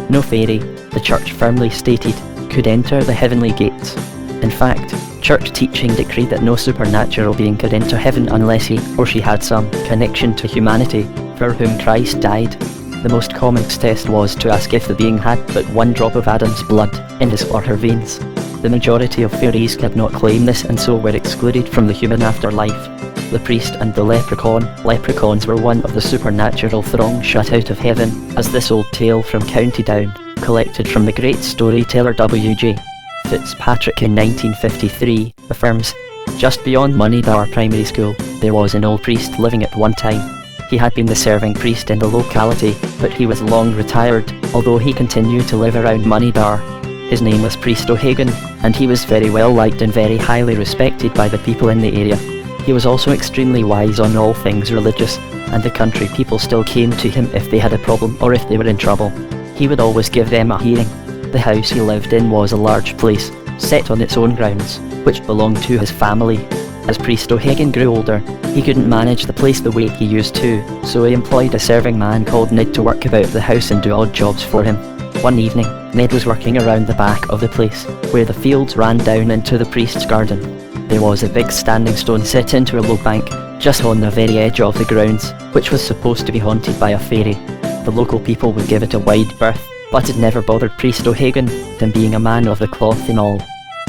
No fairy, the church firmly stated, could enter the heavenly gates. In fact, church teaching decreed that no supernatural being could enter heaven unless he or she had some connection to humanity, for whom Christ died. The most common test was to ask if the being had but one drop of Adam's blood in his or her veins. The majority of fairies could not claim this and so were excluded from the human afterlife. The priest and the leprechaun. Leprechauns were one of the supernatural throng shut out of heaven, as this old tale from County Down, collected from the great storyteller W.J. Fitzpatrick in 1953, affirms. Just beyond Moneydar Primary School, there was an old priest living at one time. He had been the serving priest in the locality, but he was long retired, although he continued to live around Moneydar. His name was Priest O'Hagan, and he was very well liked and very highly respected by the people in the area. He was also extremely wise on all things religious, and the country people still came to him if they had a problem or if they were in trouble. He would always give them a hearing. The house he lived in was a large place, set on its own grounds, which belonged to his family. As Priest O'Hagan grew older, he couldn't manage the place the way he used to, so he employed a serving man called Ned to work about the house and do odd jobs for him. One evening, Ned was working around the back of the place, where the fields ran down into the priest's garden. There was a big standing stone set into a low bank, just on the very edge of the grounds, which was supposed to be haunted by a fairy. The local people would give it a wide berth, but it never bothered Priest O'Hagan, him being a man of the cloth and all.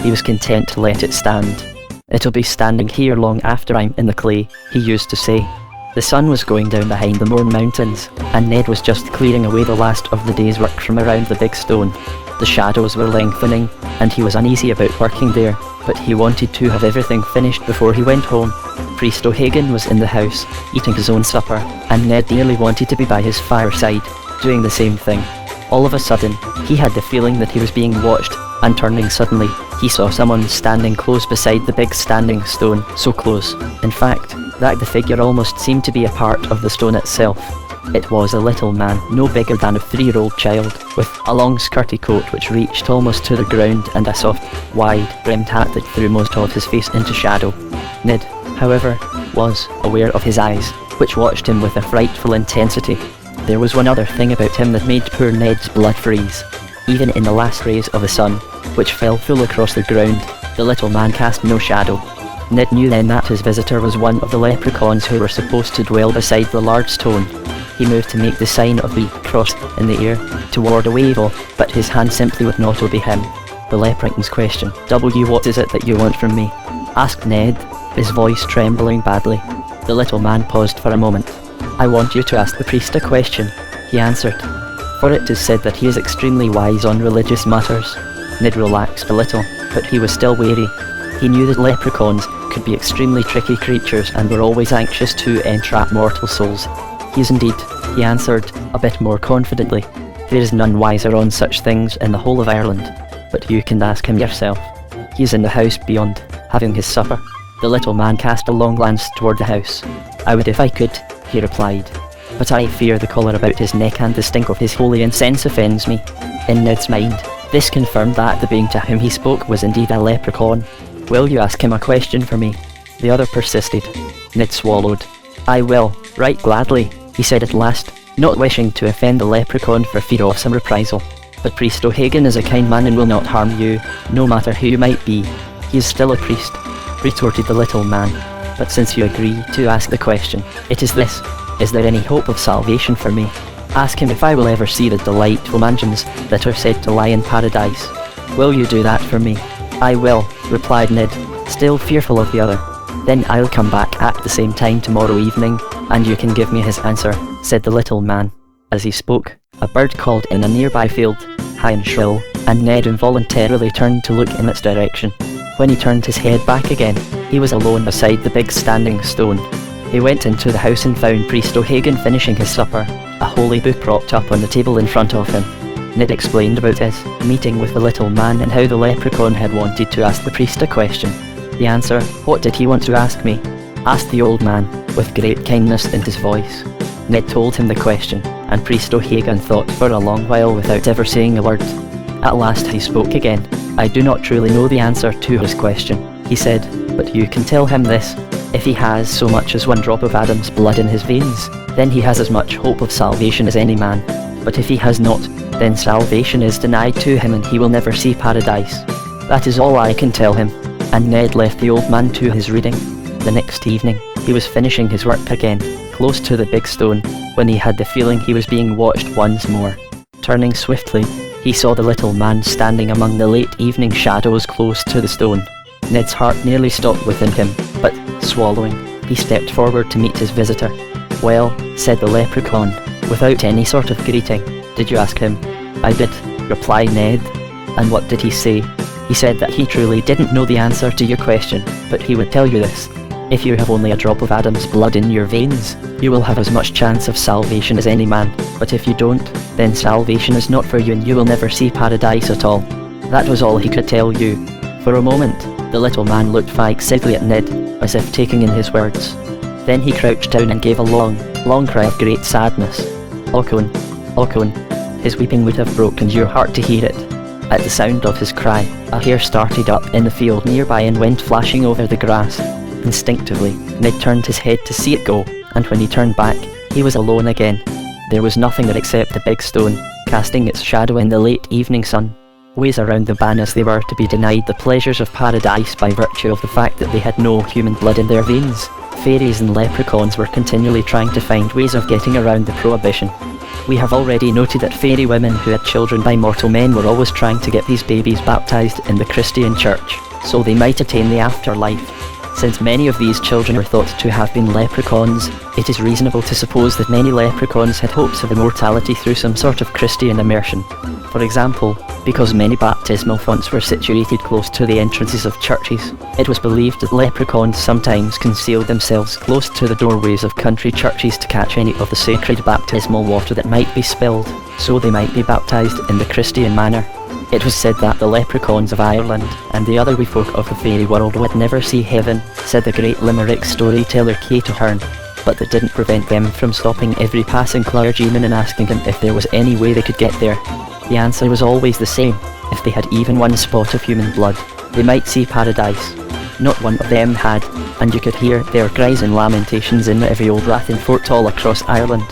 He was content to let it stand. "It'll be standing here long after I'm in the clay," he used to say. The sun was going down behind the Mourne Mountains, and Ned was just clearing away the last of the day's work from around the big stone. The shadows were lengthening, and he was uneasy about working there, but he wanted to have everything finished before he went home. Priest O'Hagan was in the house, eating his own supper, and Ned nearly wanted to be by his fireside, doing the same thing. All of a sudden, he had the feeling that he was being watched, and turning suddenly, he saw someone standing close beside the big standing stone, so close, in fact, that the figure almost seemed to be a part of the stone itself. It was a little man, no bigger than a 3-year-old child, with a long skirty coat which reached almost to the ground and a soft, wide-brimmed hat that threw most of his face into shadow. Ned, however, was aware of his eyes, which watched him with a frightful intensity. There was one other thing about him that made poor Ned's blood freeze. Even in the last rays of the sun, which fell full across the ground, the little man cast no shadow. Ned knew then that his visitor was one of the leprechauns who were supposed to dwell beside the large stone. He moved to make the sign of the cross in the air, to ward away evil, but his hand simply would not obey him. The leprechaun's question, "What is it that you want from me?" asked Ned, his voice trembling badly. The little man paused for a moment. "I want you to ask the priest a question," he answered, "for it is said that he is extremely wise on religious matters." Ned relaxed a little, but he was still wary. He knew that leprechauns could be extremely tricky creatures and were always anxious to entrap mortal souls. "He is indeed," he answered, a bit more confidently. "There is none wiser on such things in the whole of Ireland, but you can ask him yourself. He is in the house beyond, having his supper." The little man cast a long glance toward the house. "I would if I could," he replied, "but I fear the collar about his neck and the stink of his holy incense offends me." In Ned's mind, this confirmed that the being to whom he spoke was indeed a leprechaun. "Will you ask him a question for me?" the other persisted. Ned swallowed. "I will, right gladly," he said at last, not wishing to offend the leprechaun for fear of some reprisal. "But Priest O'Hagan is a kind man and will not harm you, no matter who you might be. He is still a priest," retorted the little man. "But since you agree to ask the question, it is this: is there any hope of salvation for me? Ask him if I will ever see the delightful mansions that are said to lie in paradise. Will you do that for me?" "I will," replied Ned, still fearful of the other. "Then I'll come back at the same time tomorrow evening, and you can give me his answer," said the little man. As he spoke, a bird called in a nearby field, high and shrill, and Ned involuntarily turned to look in its direction. When he turned his head back again, he was alone beside the big standing stone. He went into the house and found Priest O'Hagan finishing his supper, a holy book propped up on the table in front of him. Ned explained about his meeting with the little man and how the leprechaun had wanted to ask the priest a question. The answer, "What did he want to ask me?" asked the old man, with great kindness in his voice. Ned told him the question, and Priest O'Hagan thought for a long while without ever saying a word. At last he spoke again. "I do not truly know the answer to his question," he said, "but you can tell him this. If he has so much as one drop of Adam's blood in his veins, then he has as much hope of salvation as any man. But if he has not, then salvation is denied to him and he will never see paradise. That is all I can tell him." And Ned left the old man to his reading. The next evening, he was finishing his work again, close to the big stone, when he had the feeling he was being watched once more. Turning swiftly, he saw the little man standing among the late evening shadows close to the stone. Ned's heart nearly stopped within him, but, swallowing, he stepped forward to meet his visitor. "Well," said the leprechaun, without any sort of greeting, "did you ask him?" "I did," replied Ned. "And what did he say?" "He said that he truly didn't know the answer to your question, but he would tell you this. If you have only a drop of Adam's blood in your veins, you will have as much chance of salvation as any man, but if you don't, then salvation is not for you and you will never see paradise at all." That was all he could tell you. For a moment, The little man looked fixedly at Ned, as if taking in his words. Then he crouched down and gave a long, long cry of great sadness. Ochone, Ochone. His weeping would have broken your heart to hear it. At the sound of his cry, a hare started up in the field nearby and went flashing over the grass. Instinctively, Ned turned his head to see it go, and when he turned back, he was alone again. There was nothing there except a big stone, casting its shadow in the late evening sun. Ways around the ban as they were to be denied the pleasures of paradise by virtue of the fact that they had no human blood in their veins. Fairies and leprechauns were continually trying to find ways of getting around the prohibition. We have already noted that fairy women who had children by mortal men were always trying to get these babies baptised in the Christian church, so they might attain the afterlife. Since many of these children are thought to have been leprechauns, it is reasonable to suppose that many leprechauns had hopes of immortality through some sort of Christian immersion. For example, because many baptismal fonts were situated close to the entrances of churches, it was believed that leprechauns sometimes concealed themselves close to the doorways of country churches to catch any of the sacred baptismal water that might be spilled, so they might be baptised in the Christian manner. It was said that the leprechauns of Ireland and the other wee folk of the fairy world would never see heaven, said the great Limerick storyteller Kate O'Hearn, but that didn't prevent them from stopping every passing clergyman and asking him if there was any way they could get there. The answer was always the same: if they had even one spot of human blood, they might see paradise. Not one of them had, and you could hear their cries and lamentations in every old rathen fort all across Ireland.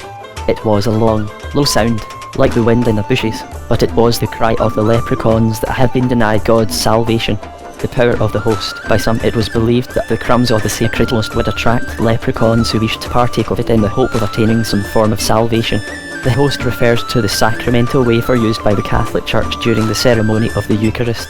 It was a long, low sound, like the wind in the bushes, but it was the cry of the leprechauns that had been denied God's salvation. The power of the host. By some it was believed that the crumbs of the sacred host would attract leprechauns who wished to partake of it in the hope of attaining some form of salvation. The host refers to the sacramental wafer used by the Catholic Church during the ceremony of the Eucharist.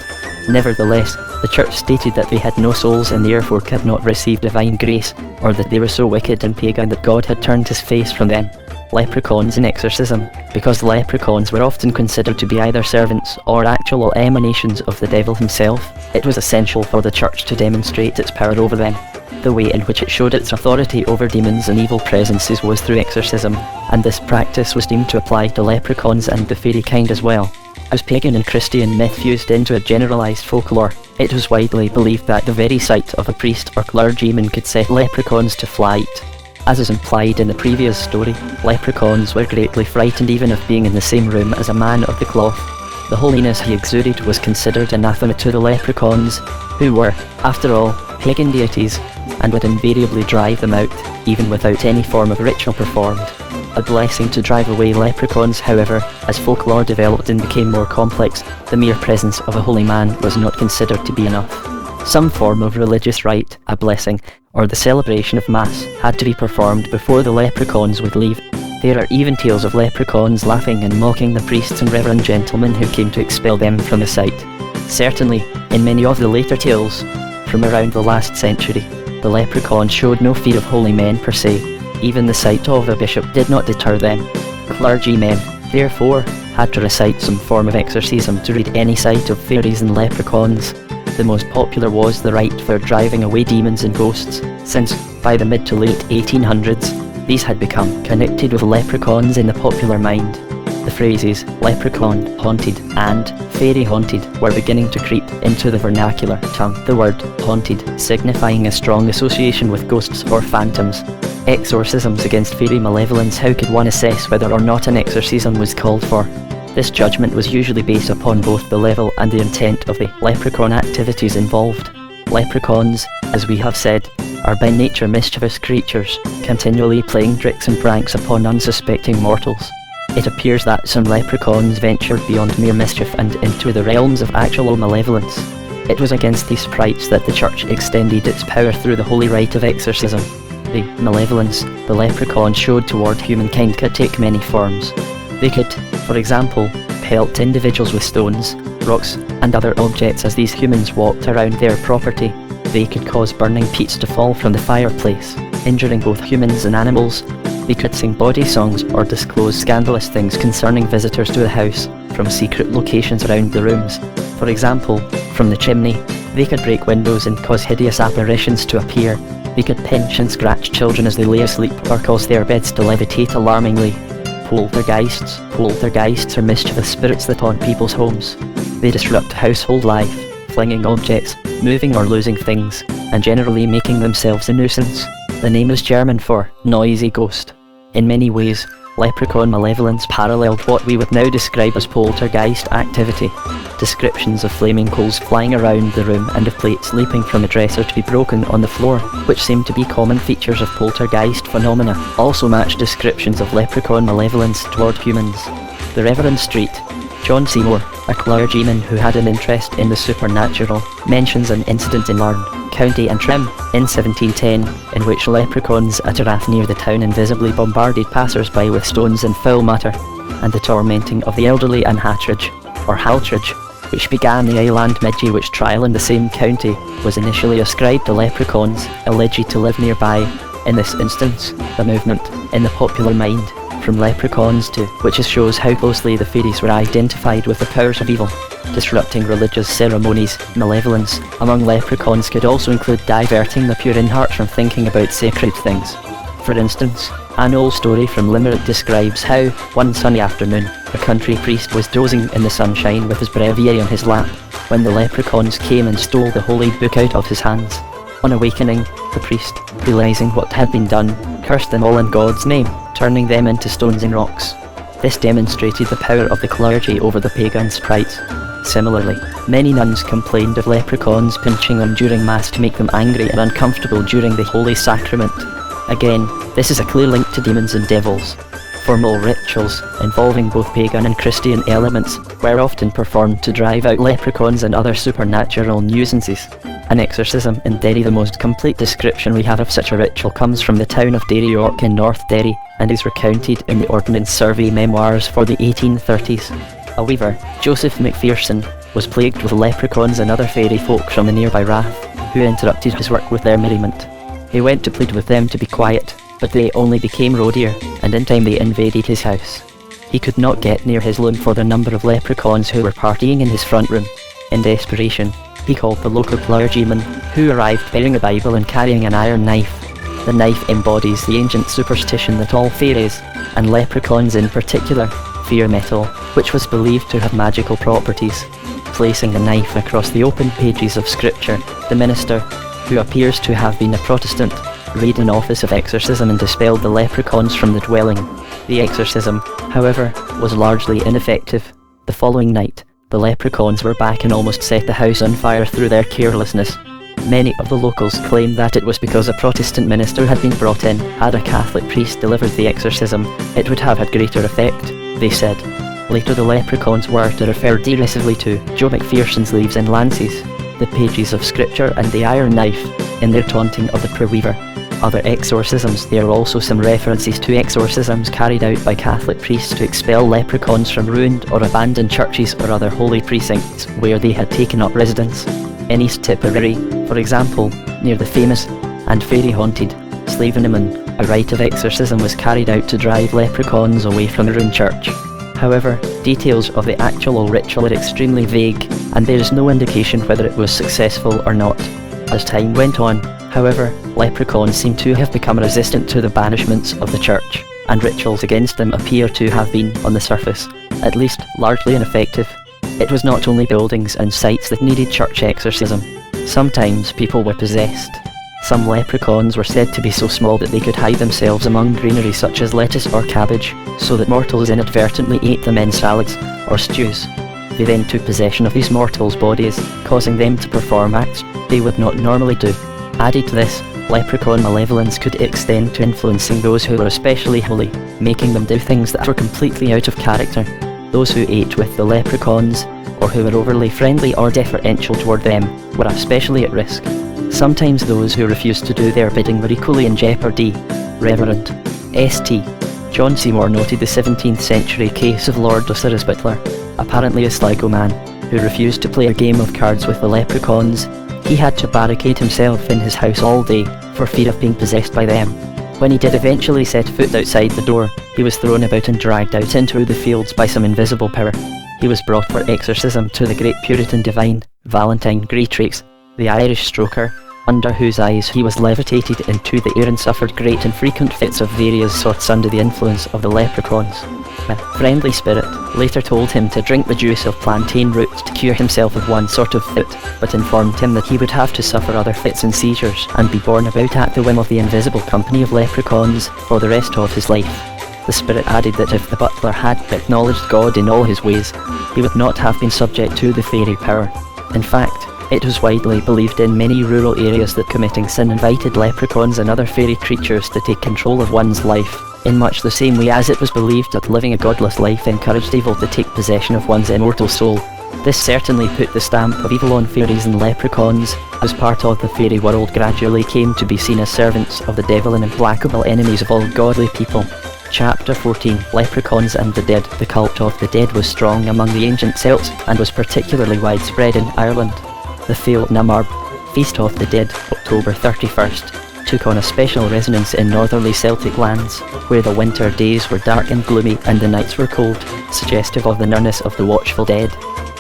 Nevertheless, the Church stated that they had no souls and therefore could not receive divine grace, or that they were so wicked and pagan that God had turned his face from them. Leprechauns in exorcism. Because leprechauns were often considered to be either servants or actual emanations of the devil himself, it was essential for the Church to demonstrate its power over them. The way in which it showed its authority over demons and evil presences was through exorcism, and this practice was deemed to apply to leprechauns and the fairy kind as well. As pagan and Christian myth fused into a generalised folklore, it was widely believed that the very sight of a priest or clergyman could set leprechauns to flight. As is implied in the previous story, leprechauns were greatly frightened even of being in the same room as a man of the cloth. The holiness he exuded was considered anathema to the leprechauns, who were, after all, pagan deities, and would invariably drive them out, even without any form of ritual performed. A blessing to drive away leprechauns, however, as folklore developed and became more complex, the mere presence of a holy man was not considered to be enough. Some form of religious rite, a blessing, or the celebration of Mass had to be performed before the leprechauns would leave. There are even tales of leprechauns laughing and mocking the priests and reverend gentlemen who came to expel them from the site. Certainly, in many of the later tales, from around the last century, the leprechauns showed no fear of holy men per se. Even the sight of a bishop did not deter them. Clergymen, therefore, had to recite some form of exorcism to read any sight of fairies and leprechauns. The most popular was the rite for driving away demons and ghosts, since, by the mid to late 1800s, these had become connected with leprechauns in the popular mind. The phrases leprechaun haunted and fairy haunted were beginning to creep into the vernacular tongue, the word haunted signifying a strong association with ghosts or phantoms. Exorcisms against fairy malevolence. How could one assess whether or not an exorcism was called for? This judgment was usually based upon both the level and the intent of the leprechaun activities involved. Leprechauns, as we have said, are by nature mischievous creatures, continually playing tricks and pranks upon unsuspecting mortals. It appears that some leprechauns ventured beyond mere mischief and into the realms of actual malevolence. It was against these sprites that the Church extended its power through the holy rite of exorcism. The malevolence the leprechaun showed toward humankind could take many forms. They could, for example, pelt individuals with stones, rocks, and other objects as these humans walked around their property. They could cause burning peats to fall from the fireplace, injuring both humans and animals. They could sing bawdy songs or disclose scandalous things concerning visitors to the house from secret locations around the rooms. For example, from the chimney, they could break windows and cause hideous apparitions to appear. They could pinch and scratch children as they lay asleep or cause their beds to levitate alarmingly. Poltergeists are mischievous spirits that haunt people's homes. They disrupt household life, flinging objects, moving or losing things, and generally making themselves a nuisance. The name is German for noisy ghost. In many ways, leprechaun malevolence paralleled what we would now describe as poltergeist activity. Descriptions of flaming coals flying around the room and of plates leaping from a dresser to be broken on the floor, which seem to be common features of poltergeist phenomena, also match descriptions of leprechaun malevolence toward humans. The Reverend Street, John Seymour, a clergyman who had an interest in the supernatural, mentions an incident in Larne, County Antrim, in 1710, in which leprechauns at a rath near the town invisibly bombarded passers-by with stones and foul matter, and the tormenting of the elderly and Hattridge, or Haltridge, which began the Island Midgewich trial in the same county, was initially ascribed to leprechauns, alleged to live nearby. In this instance, the movement, in the popular mind, from leprechauns to witches shows how closely the fairies were identified with the powers of evil, disrupting religious ceremonies. Malevolence among leprechauns could also include diverting the pure in heart from thinking about sacred things. For instance, an old story from Limerick describes how, one sunny afternoon, a country priest was dozing in the sunshine with his breviary on his lap, when the leprechauns came and stole the holy book out of his hands. On awakening, the priest, realising what had been done, cursed them all in God's name, turning them into stones and rocks. This demonstrated the power of the clergy over the pagan sprites. Similarly, many nuns complained of leprechauns pinching them during Mass to make them angry and uncomfortable during the Holy Sacrament. Again, this is a clear link to demons and devils. Formal rituals, involving both pagan and Christian elements, were often performed to drive out leprechauns and other supernatural nuisances. An exorcism in Derry. The most complete description we have of such a ritual comes from the town of Derry, York in North Derry, and is recounted in the Ordnance Survey memoirs for the 1830s. A weaver, Joseph McPherson, was plagued with leprechauns and other fairy folk from the nearby rath, who interrupted his work with their merriment. He went to plead with them to be quiet, but they only became roadier, and in time they invaded his house. He could not get near his loom for the number of leprechauns who were partying in his front room. In desperation, he called the local clergyman, who arrived bearing a Bible and carrying an iron knife. The knife embodies the ancient superstition that all fairies, and leprechauns in particular, fear metal, which was believed to have magical properties. Placing the knife across the open pages of scripture, the minister, who appears to have been a Protestant, read an office of exorcism and dispelled the leprechauns from the dwelling. The exorcism, however, was largely ineffective. The following night, the leprechauns were back and almost set the house on fire through their carelessness. Many of the locals claimed that it was because a Protestant minister had been brought in. Had a Catholic priest delivered the exorcism, it would have had greater effect, they said. Later the leprechauns were to refer derisively to Joe McPherson's leaves and lances, the pages of scripture and the iron knife, in their taunting of the poor weaver. Other exorcisms. There are also some references to exorcisms carried out by Catholic priests to expel leprechauns from ruined or abandoned churches or other holy precincts where they had taken up residence. In East Tipperary, for example, near the famous and fairy-haunted Slaveneman, a rite of exorcism was carried out to drive leprechauns away from the ruined church. However, details of the actual ritual are extremely vague, and there is no indication whether it was successful or not. As time went on, however, leprechauns seem to have become resistant to the banishments of the church, and rituals against them appear to have been, on the surface, at least largely ineffective. It was not only buildings and sites that needed church exorcism. Sometimes people were possessed. Some leprechauns were said to be so small that they could hide themselves among greenery such as lettuce or cabbage, so that mortals inadvertently ate them in salads or stews. They then took possession of these mortals' bodies, causing them to perform acts they would not normally do. Added to this, leprechaun malevolence could extend to influencing those who were especially holy, making them do things that were completely out of character. Those who ate with the leprechauns, or who were overly friendly or deferential toward them, were especially at risk. Sometimes those who refused to do their bidding were equally in jeopardy. Reverend St. John Seymour noted the 17th century case of Lord Osiris Butler, apparently a Sligo man, who refused to play a game of cards with the leprechauns. He had to barricade himself in his house all day for fear of being possessed by them. When he did eventually set foot outside the door, he was thrown about and dragged out into the fields by some invisible power. He was brought for exorcism to the great Puritan divine, Valentine Greatrix, the Irish stroker, under whose eyes he was levitated into the air and suffered great and frequent fits of various sorts under the influence of the leprechauns. a friendly spirit, later told him to drink the juice of plantain root to cure himself of one sort of fit, but informed him that he would have to suffer other fits and seizures and be borne about at the whim of the invisible company of leprechauns for the rest of his life. The spirit added that if the butler had acknowledged God in all his ways, he would not have been subject to the fairy power. In fact, it was widely believed in many rural areas that committing sin invited leprechauns and other fairy creatures to take control of one's life, in much the same way as it was believed that living a godless life encouraged evil to take possession of one's immortal soul. This certainly put the stamp of evil on fairies and leprechauns, as part of the fairy world gradually came to be seen as servants of the devil and implacable enemies of all godly people. Chapter 14, Leprechauns and the Dead. The cult of the dead was strong among the ancient Celts and was particularly widespread in Ireland. The Feel na Marbh, Feast of the Dead, October 31st, took on a special resonance in northerly Celtic lands, where the winter days were dark and gloomy and the nights were cold, suggestive of the nearness of the watchful dead.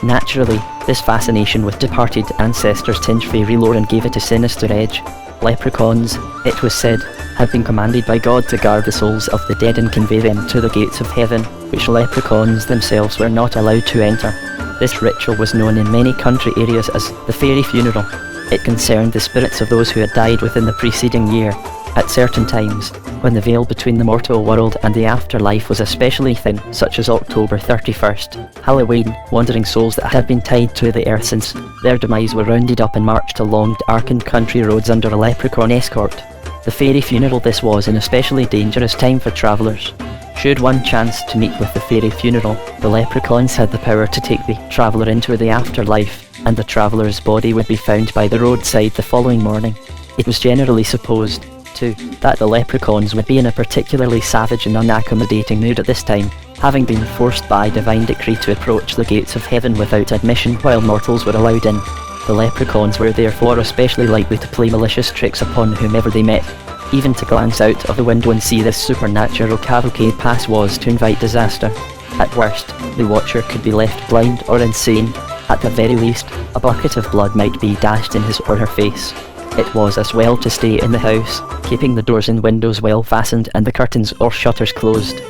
Naturally, this fascination with departed ancestors tinged fairy lore and gave it a sinister edge. Leprechauns, it was said, had been commanded by God to guard the souls of the dead and convey them to the gates of heaven, which leprechauns themselves were not allowed to enter. This ritual was known in many country areas as the fairy funeral. It concerned the spirits of those who had died within the preceding year, at certain times, when the veil between the mortal world and the afterlife was especially thin, such as October 31st, Halloween. Wandering souls that had been tied to the earth since their demise were rounded up and marched along darkened country roads under a leprechaun escort. The fairy funeral. This was an especially dangerous time for travellers. Should one chance to meet with the fairy funeral, the leprechauns had the power to take the traveller into the afterlife, and the traveller's body would be found by the roadside the following morning. It was generally supposed, too, that the leprechauns would be in a particularly savage and unaccommodating mood at this time, having been forced by divine decree to approach the gates of heaven without admission while mortals were allowed in. The leprechauns were therefore especially likely to play malicious tricks upon whomever they met. Even to glance out of the window and see this supernatural cavalcade pass was to invite disaster. At worst, the watcher could be left blind or insane. At the very least, a bucket of blood might be dashed in his or her face. It was as well to stay in the house, keeping the doors and windows well fastened and the curtains or shutters closed.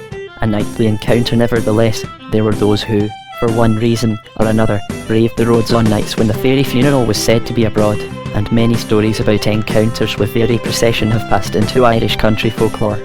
A nightly encounter nevertheless. There were those who, for one reason or another, braved the roads on nights when the fairy funeral was said to be abroad, and many stories about encounters with fairy procession have passed into Irish country folklore.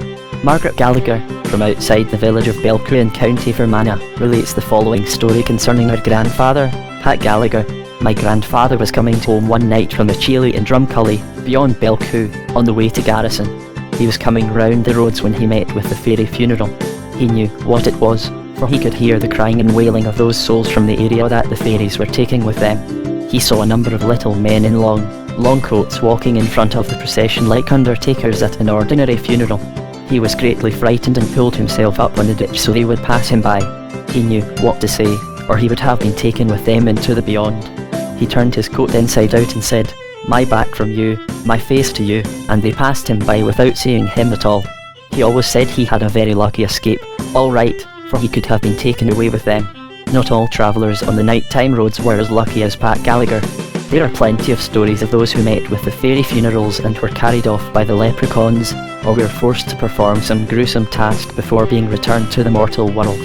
Margaret Gallagher, from outside the village of Belcoo in County Fermanagh, relates the following story concerning her grandfather, Pat Gallagher. My grandfather was coming home one night from the Cheely in Drumcully, beyond Belcoo, on the way to Garrison. He was coming round the roads when he met with the fairy funeral. He knew what it was, for he could hear the crying and wailing of those souls from the area that the fairies were taking with them. He saw a number of little men in long coats walking in front of the procession like undertakers at an ordinary funeral. He was greatly frightened and pulled himself up on the ditch so they would pass him by. He knew what to say, or he would have been taken with them into the beyond. He turned his coat inside out and said, "My back from you, my face to you," and they passed him by without seeing him at all. He always said he had a very lucky escape, all right, for he could have been taken away with them. Not all travellers on the nighttime roads were as lucky as Pat Gallagher. There are plenty of stories of those who met with the fairy funerals and were carried off by the leprechauns, or were forced to perform some gruesome task before being returned to the mortal world.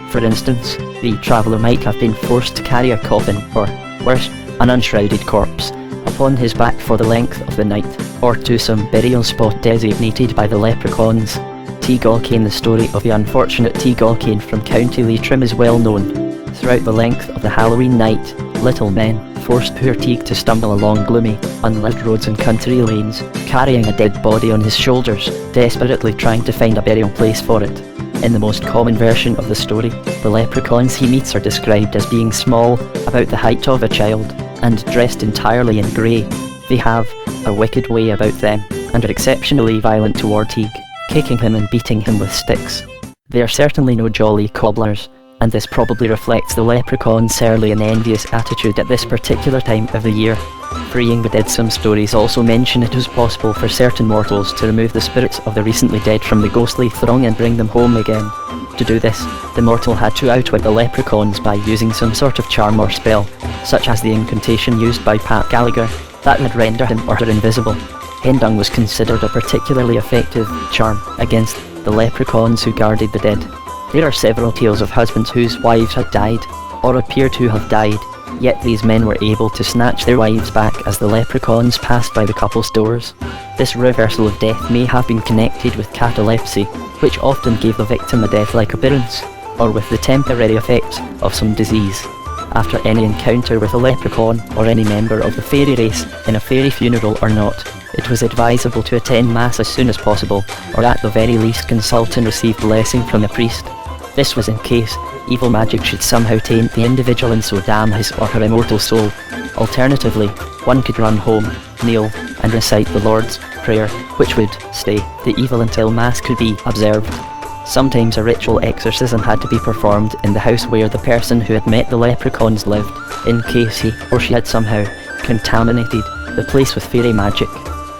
For instance, the traveller might have been forced to carry a coffin, or, worse, an unshrouded corpse, upon his back for the length of the night, or to some burial spot designated by the leprechauns. T. Galkane. The story of the unfortunate T. Galkane from County Leitrim is well known. Throughout the length of the Halloween night, little men forced poor Teague to stumble along gloomy, unlit roads and country lanes, carrying a dead body on his shoulders, desperately trying to find a burial place for it. In the most common version of the story, the leprechauns he meets are described as being small, about the height of a child, and dressed entirely in grey. They have a wicked way about them, and are exceptionally violent toward Teague, kicking him and beating him with sticks. They are certainly no jolly cobblers, and this probably reflects the leprechaun's surly and envious attitude at this particular time of the year. Freeing the dead. Some stories also mention it was possible for certain mortals to remove the spirits of the recently dead from the ghostly throng and bring them home again. To do this, the mortal had to outwit the leprechauns by using some sort of charm or spell, such as the incantation used by Pat Gallagher, that would render him or her invisible. Hendung was considered a particularly effective charm against the leprechauns who guarded the dead. There are several tales of husbands whose wives had died, or appear to have died, yet these men were able to snatch their wives back as the leprechauns passed by the couple's doors. This reversal of death may have been connected with catalepsy, which often gave the victim a death-like appearance, or with the temporary effects of some disease. After any encounter with a leprechaun or any member of the fairy race in a fairy funeral or not, it was advisable to attend mass as soon as possible, or at the very least consult and receive blessing from the priest. This was in case evil magic should somehow taint the individual and so damn his or her immortal soul. Alternatively, one could run home, kneel, and recite the Lord's Prayer, which would stay the evil until mass could be observed. Sometimes a ritual exorcism had to be performed in the house where the person who had met the leprechauns lived, in case he or she had somehow contaminated the place with fairy magic.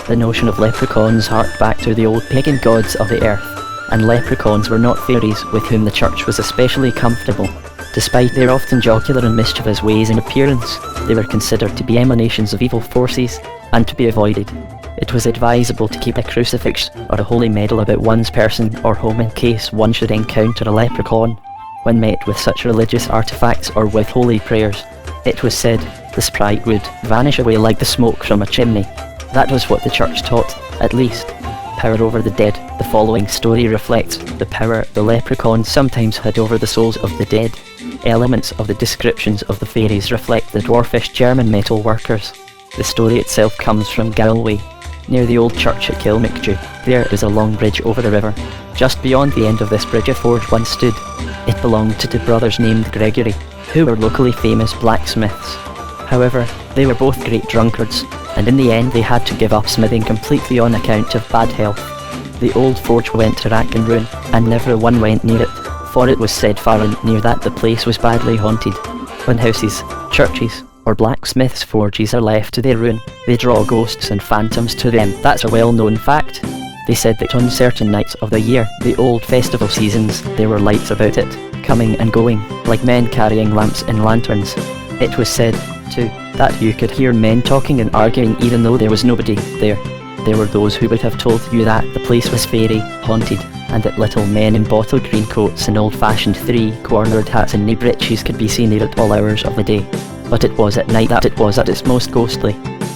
The notion of leprechauns harked back to the old pagan gods of the earth, and leprechauns were not fairies with whom the church was especially comfortable. Despite their often jocular and mischievous ways and appearance, they were considered to be emanations of evil forces, and to be avoided. It was advisable to keep a crucifix or a holy medal about one's person or home in case one should encounter a leprechaun. When met with such religious artifacts or with holy prayers, it was said the sprite would vanish away like the smoke from a chimney. That was what the church taught, at least. Power over the dead. The following story reflects the power the leprechauns sometimes had over the souls of the dead. Elements of the descriptions of the fairies reflect the dwarfish German metal workers. The story itself comes from Galway, near the old church at Kilmacduagh. There is a long bridge over the river. Just beyond the end of this bridge a forge once stood. It belonged to two brothers named Gregory, who were locally famous blacksmiths. However, they were both great drunkards, and in the end they had to give up smithing completely on account of bad health. The old forge went to rack and ruin, and never one went near it, for it was said far and near that the place was badly haunted. When houses, churches, or blacksmiths' forges are left to their ruin, they draw ghosts and phantoms to them. That's a well-known fact. They said that on certain nights of the year, the old festival seasons, there were lights about it, coming and going, like men carrying lamps and lanterns. It was said, too, that you could hear men talking and arguing even though there was nobody there. There were those who would have told you that the place was fairy haunted, and that little men in bottle green coats and old-fashioned three-cornered hats and knee breeches could be seen there at all hours of the day. But it was at night that it was at its most ghostly.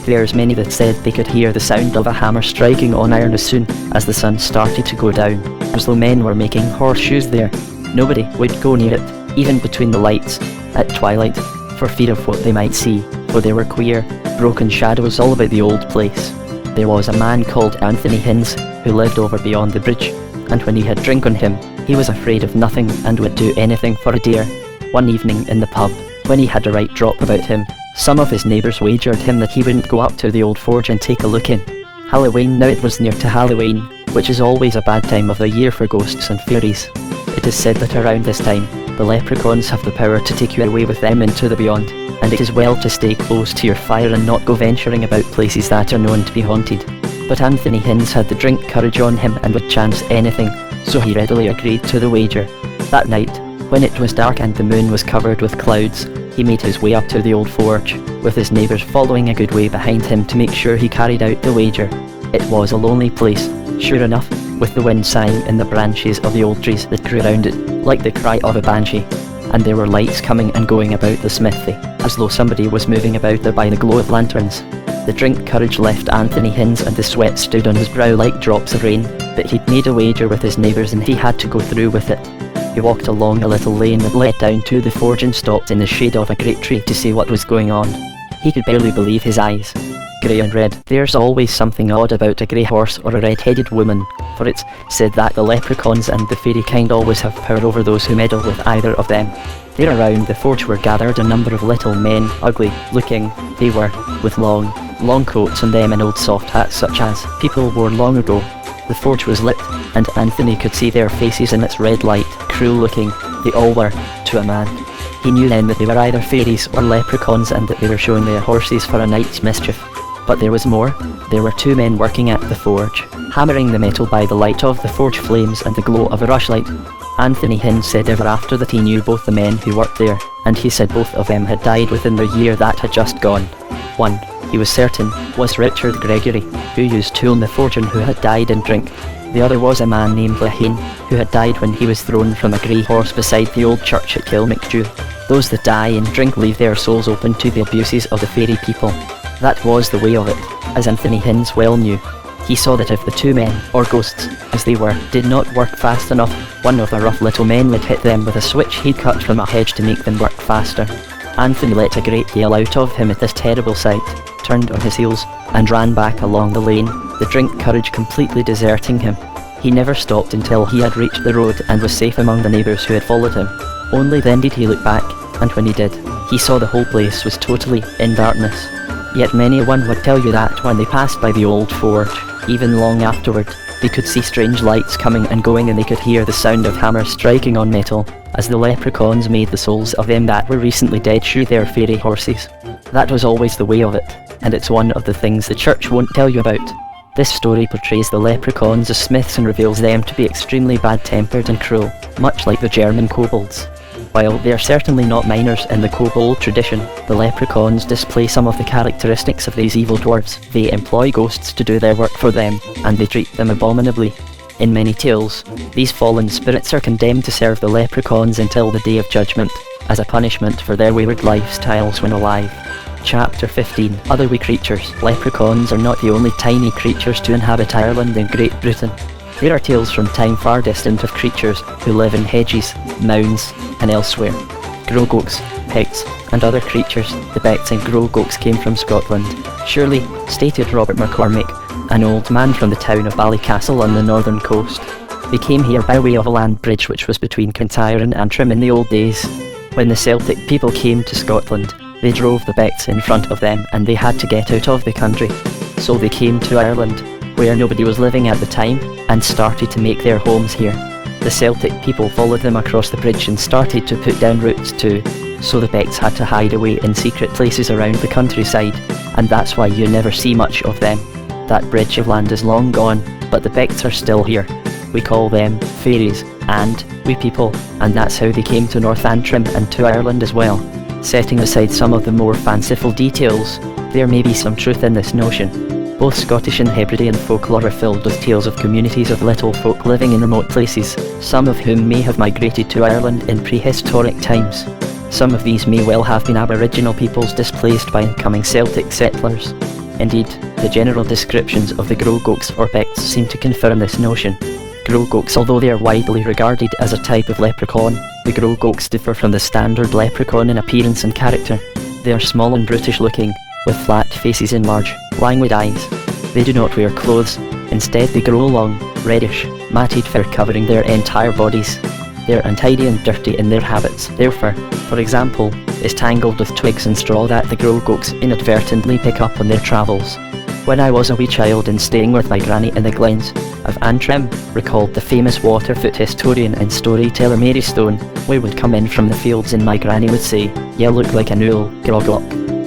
There's many that said they could hear the sound of a hammer striking on iron as soon as the sun started to go down, as though men were making horseshoes there. Nobody would go near it, even between the lights, at twilight, for fear of what they might see, for there were queer, broken shadows all about the old place. There was a man called Anthony Hinds who lived over beyond the bridge, and when he had drink on him, he was afraid of nothing and would do anything for a dare. One evening in the pub, when he had a right drop about him, some of his neighbours wagered him that he wouldn't go up to the old forge and take a look in. Halloween, now it was near to Halloween, which is always a bad time of the year for ghosts and fairies. It is said that around this time, the leprechauns have the power to take you away with them into the beyond, and it is well to stay close to your fire and not go venturing about places that are known to be haunted. But Anthony Hinds had the drink courage on him and would chance anything, so he readily agreed to the wager. That night, when it was dark and the moon was covered with clouds, he made his way up to the old forge, with his neighbours following a good way behind him to make sure he carried out the wager. It was a lonely place, sure enough, with the wind sighing in the branches of the old trees that grew around it, like the cry of a banshee, and there were lights coming and going about the smithy, as though somebody was moving about there by the glow of lanterns. The drink courage left Anthony Hinds and the sweat stood on his brow like drops of rain, but he'd made a wager with his neighbours and he had to go through with it. He walked along a little lane that led down to the forge and stopped in the shade of a great tree to see what was going on. He could barely believe his eyes. Grey and red. There's always something odd about a grey horse or a red-headed woman, for it's said that the leprechauns and the fairy kind always have power over those who meddle with either of them. There around the forge were gathered a number of little men, ugly looking, they were, with long coats on them and old soft hats such as people wore long ago. The forge was lit, and Anthony could see their faces in its red light, cruel looking, they all were, to a man. He knew then that they were either fairies or leprechauns and that they were showing their horses for a night's mischief. But there was more. There were two men working at the forge, hammering the metal by the light of the forge flames and the glow of a rushlight. Anthony Hinds said ever after that he knew both the men who worked there, and he said both of them had died within the year that had just gone. One, he was certain, was Richard Gregory, who used to own the forge and who had died in drink. The other was a man named Leprechauns, who had died when he was thrown from a grey horse beside the old church at Kilmacduagh. Those that die and drink leave their souls open to the abuses of the fairy people. That was the way of it, as Anthony Hinds well knew. He saw that if the two men, or ghosts, as they were, did not work fast enough, one of the rough little men would hit them with a switch he'd cut from a hedge to make them work faster. Anthony let a great yell out of him at this terrible sight, turned on his heels, and ran back along the lane, the drink courage completely deserting him. He never stopped until he had reached the road and was safe among the neighbours who had followed him. Only then did he look back, and when he did, he saw the whole place was totally in darkness. Yet many a one would tell you that when they passed by the old forge, even long afterward, they could see strange lights coming and going, and they could hear the sound of hammers striking on metal, as the leprechauns made the souls of them that were recently dead shoe their fairy horses. That was always the way of it, and it's one of the things the church won't tell you about. This story portrays the leprechauns as smiths and reveals them to be extremely bad-tempered and cruel, much like the German kobolds. While they are certainly not minors in the kobold tradition, the leprechauns display some of the characteristics of these evil dwarves. They employ ghosts to do their work for them, and they treat them abominably. In many tales, these fallen spirits are condemned to serve the leprechauns until the Day of Judgment, as a punishment for their wayward lifestyles when alive. Chapter 15. Other wee creatures. Leprechauns are not the only tiny creatures to inhabit Ireland and Great Britain. There are tales from time far distant of creatures who live in hedges, mounds, and elsewhere. Grogokes, Picts, and other creatures. The Picts and Grogokes came from Scotland. Surely, stated Robert McCormick, an old man from the town of Ballycastle on the northern coast. They came here by way of a land bridge which was between Kintyre and Antrim in the old days. When the Celtic people came to Scotland, they drove the Picts in front of them, and they had to get out of the country. So they came to Ireland, where nobody was living at the time, and started to make their homes here. The Celtic people followed them across the bridge and started to put down roots too, so the Picts had to hide away in secret places around the countryside, and that's why you never see much of them. That bridge of land is long gone, but the Picts are still here. We call them fairies, and we people, and that's how they came to North Antrim and to Ireland as well. Setting aside some of the more fanciful details, there may be some truth in this notion. Both Scottish and Hebridean folklore are filled with tales of communities of little folk living in remote places, some of whom may have migrated to Ireland in prehistoric times. Some of these may well have been Aboriginal peoples displaced by incoming Celtic settlers. Indeed, the general descriptions of the Grogokes or Picts seem to confirm this notion. Grogokes, although they are widely regarded as a type of leprechaun, the Grogokes differ from the standard leprechaun in appearance and character. They are small and brutish looking, with flat faces and large, languid eyes. They do not wear clothes, instead they grow long, reddish, matted fur covering their entire bodies. They are untidy and dirty in their habits. Their fur, for example, is tangled with twigs and straw that the Grogokes inadvertently pick up on their travels. When I was a wee child and staying with my granny in the glens of Antrim, recalled the famous Waterfoot historian and storyteller Mary Stone, we would come in from the fields and my granny would say, "You look like an owl, Groglock."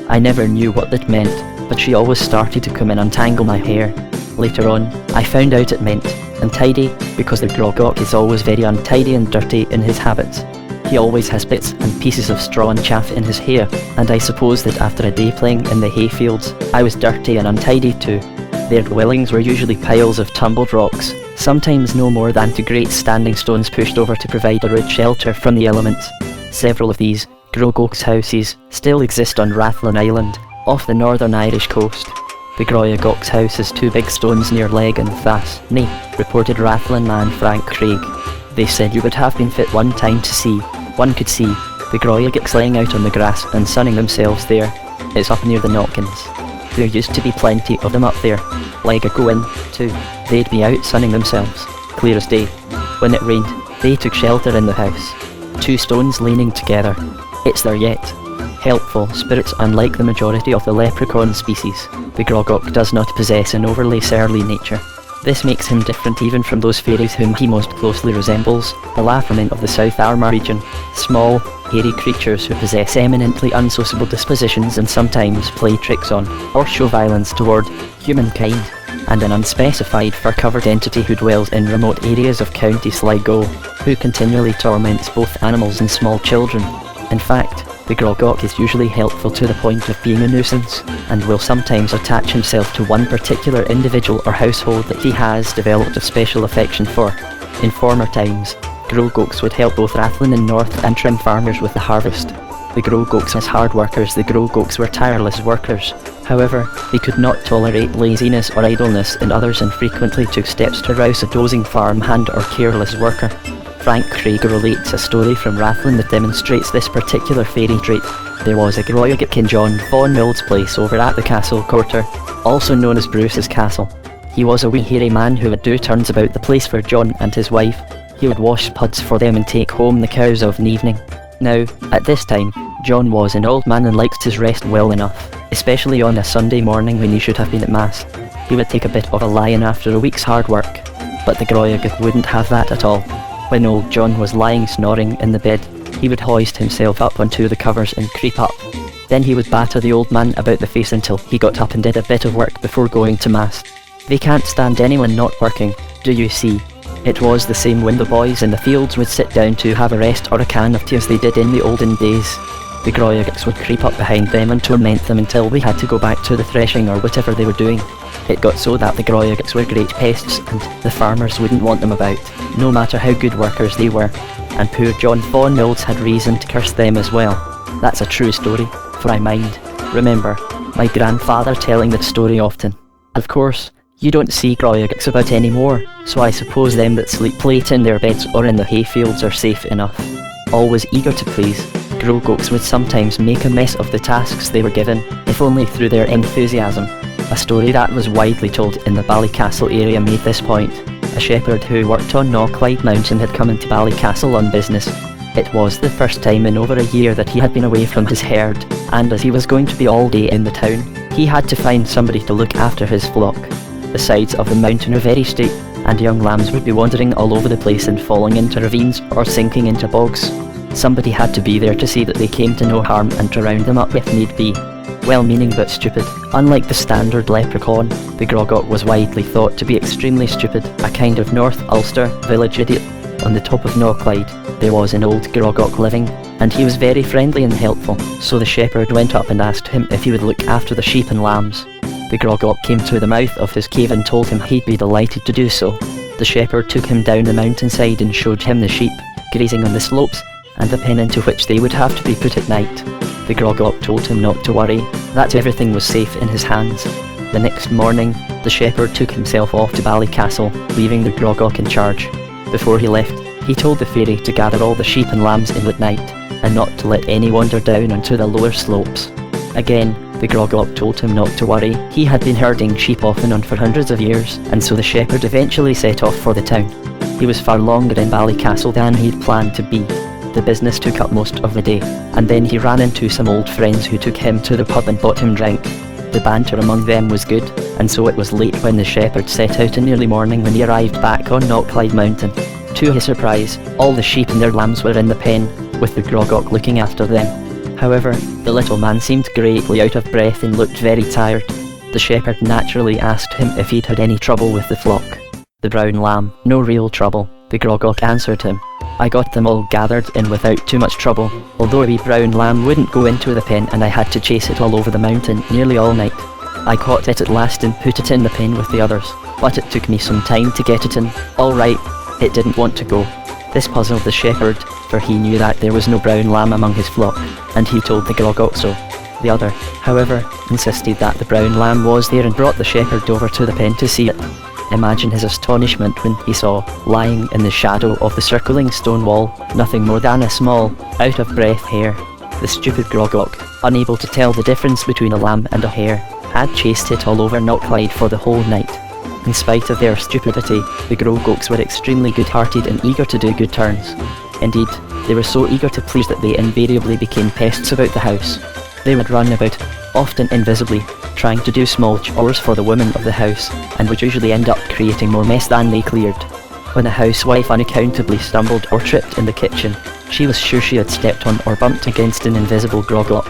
I never knew what that meant, but she always started to come and untangle my hair. Later on, I found out it meant untidy, because the Groglock is always very untidy and dirty in his habits. He always has bits and pieces of straw and chaff in his hair, and I suppose that after a day playing in the hayfields, I was dirty and untidy too. Their dwellings were usually piles of tumbled rocks, sometimes no more than 2 great standing stones pushed over to provide a rude shelter from the elements. Several of these Grogokes houses still exist on Rathlin Island, off the northern Irish coast. The Grogokes house has 2 big stones near Leg and Thas, nay, reported Rathlin man Frank Craig. They said you would have been fit one time to see, one could see, the Grogokes laying out on the grass and sunning themselves there. It's up near the Knockins. There used to be plenty of them up there. Leg a go in, too. They'd be out sunning themselves, clear as day. When it rained, they took shelter in the house. 2 stones leaning together. It's there yet. Helpful spirits. Unlike the majority of the leprechaun species, the Grogok does not possess an overly surly nature. This makes him different even from those fairies whom he most closely resembles, the Laffrmen of the South Armagh region. Small, hairy creatures who possess eminently unsociable dispositions and sometimes play tricks on, or show violence toward, humankind, and an unspecified fur-covered entity who dwells in remote areas of County Sligo, who continually torments both animals and small children. In fact, The Grogok is usually helpful to the point of being a nuisance, and will sometimes attach himself to one particular individual or household that he has developed a special affection for. In former times, Grogoks would help both Rathlin and North and Trim farmers with the harvest. The Grogoks as hard workers, the Grogoks were tireless workers. However, they could not tolerate laziness or idleness in others and frequently took steps to rouse a dozing farmhand or careless worker. Frank Craig relates a story from Rathlin that demonstrates this particular fairy trait. There was a Groyogik in John Von Mills' place over at the Castle Quarter, also known as Bruce's Castle. He was a wee hairy man who would do turns about the place for John and his wife. He would wash puds for them and take home the cows of an evening. Now, at this time, John was an old man and liked his rest well enough, especially on a Sunday morning when he should have been at Mass. He would take a bit of a lie-in after a week's hard work, but the Groyogik wouldn't have that at all. When old John was lying snoring in the bed, he would hoist himself up onto the covers and creep up. Then he would batter the old man about the face until he got up and did a bit of work before going to Mass. They can't stand anyone not working, do you see? It was the same when the boys in the fields would sit down to have a rest or a can of tea as they did in the olden days. The Groyogiks would creep up behind them and torment them until they had to go back to the threshing or whatever they were doing. It got so that the Groyogiks were great pests and the farmers wouldn't want them about, no matter how good workers they were, and poor John Von Mills had reason to curse them as well. That's a true story, for I mind, remember, my grandfather telling that story often. Of course, you don't see Groyogiks about anymore, so I suppose them that sleep late in their beds or in the hayfields are safe enough. Always eager to please, Grogoks would sometimes make a mess of the tasks they were given, if only through their enthusiasm. A story that was widely told in the Ballycastle area made this point. A shepherd who worked on Knocklide Mountain had come into Ballycastle on business. It was the first time in over a year that he had been away from his herd, and as he was going to be all day in the town, he had to find somebody to look after his flock. The sides of the mountain are very steep, and young lambs would be wandering all over the place and falling into ravines or sinking into bogs. Somebody had to be there to see that they came to no harm and to round them up if need be. Well-meaning but stupid. Unlike the standard leprechaun, the Grogok was widely thought to be extremely stupid, a kind of North Ulster village idiot. On the top of Knocklide, there was an old Grogok living, and he was very friendly and helpful, so the shepherd went up and asked him if he would look after the sheep and lambs. The Grogok came to the mouth of his cave and told him he'd be delighted to do so. The shepherd took him down the mountainside and showed him the sheep, grazing on the slopes, and the pen into which they would have to be put at night. The Grogok told him not to worry, that everything was safe in his hands. The next morning, the shepherd took himself off to Ballycastle, leaving the Grogok in charge. Before he left, he told the fairy to gather all the sheep and lambs in at night, and not to let any wander down onto the lower slopes. Again, the Grogok told him not to worry. He had been herding sheep off and on for hundreds of years, and so the shepherd eventually set off for the town. He was far longer in Ballycastle than he'd planned to be. The business took up most of the day, and then he ran into some old friends who took him to the pub and bought him drink. The banter among them was good, and so it was late when the shepherd set out in early morning when he arrived back on Knocklide Mountain. To his surprise, all the sheep and their lambs were in the pen, with the Grogok looking after them. However, the little man seemed greatly out of breath and looked very tired. The shepherd naturally asked him if he'd had any trouble with the flock. The brown lamb, no real trouble, the Grogok answered him. I got them all gathered in without too much trouble, although a wee brown lamb wouldn't go into the pen and I had to chase it all over the mountain nearly all night. I caught it at last and put it in the pen with the others, but it took me some time to get it in. All right, it didn't want to go. This puzzled the shepherd, for he knew that there was no brown lamb among his flock, and he told the Grogok so. The other, however, insisted that the brown lamb was there and brought the shepherd over to the pen to see it. Imagine his astonishment when he saw, lying in the shadow of the circling stone wall, nothing more than a small, out-of-breath hare. The stupid Grogok, unable to tell the difference between a lamb and a hare, had chased it all over Knocklide for the whole night. In spite of their stupidity, the Grogoks were extremely good-hearted and eager to do good turns. Indeed, they were so eager to please that they invariably became pests about the house. They would run about, often invisibly, trying to do small chores for the women of the house, and would usually end up creating more mess than they cleared. When a housewife unaccountably stumbled or tripped in the kitchen, she was sure she had stepped on or bumped against an invisible Grogok.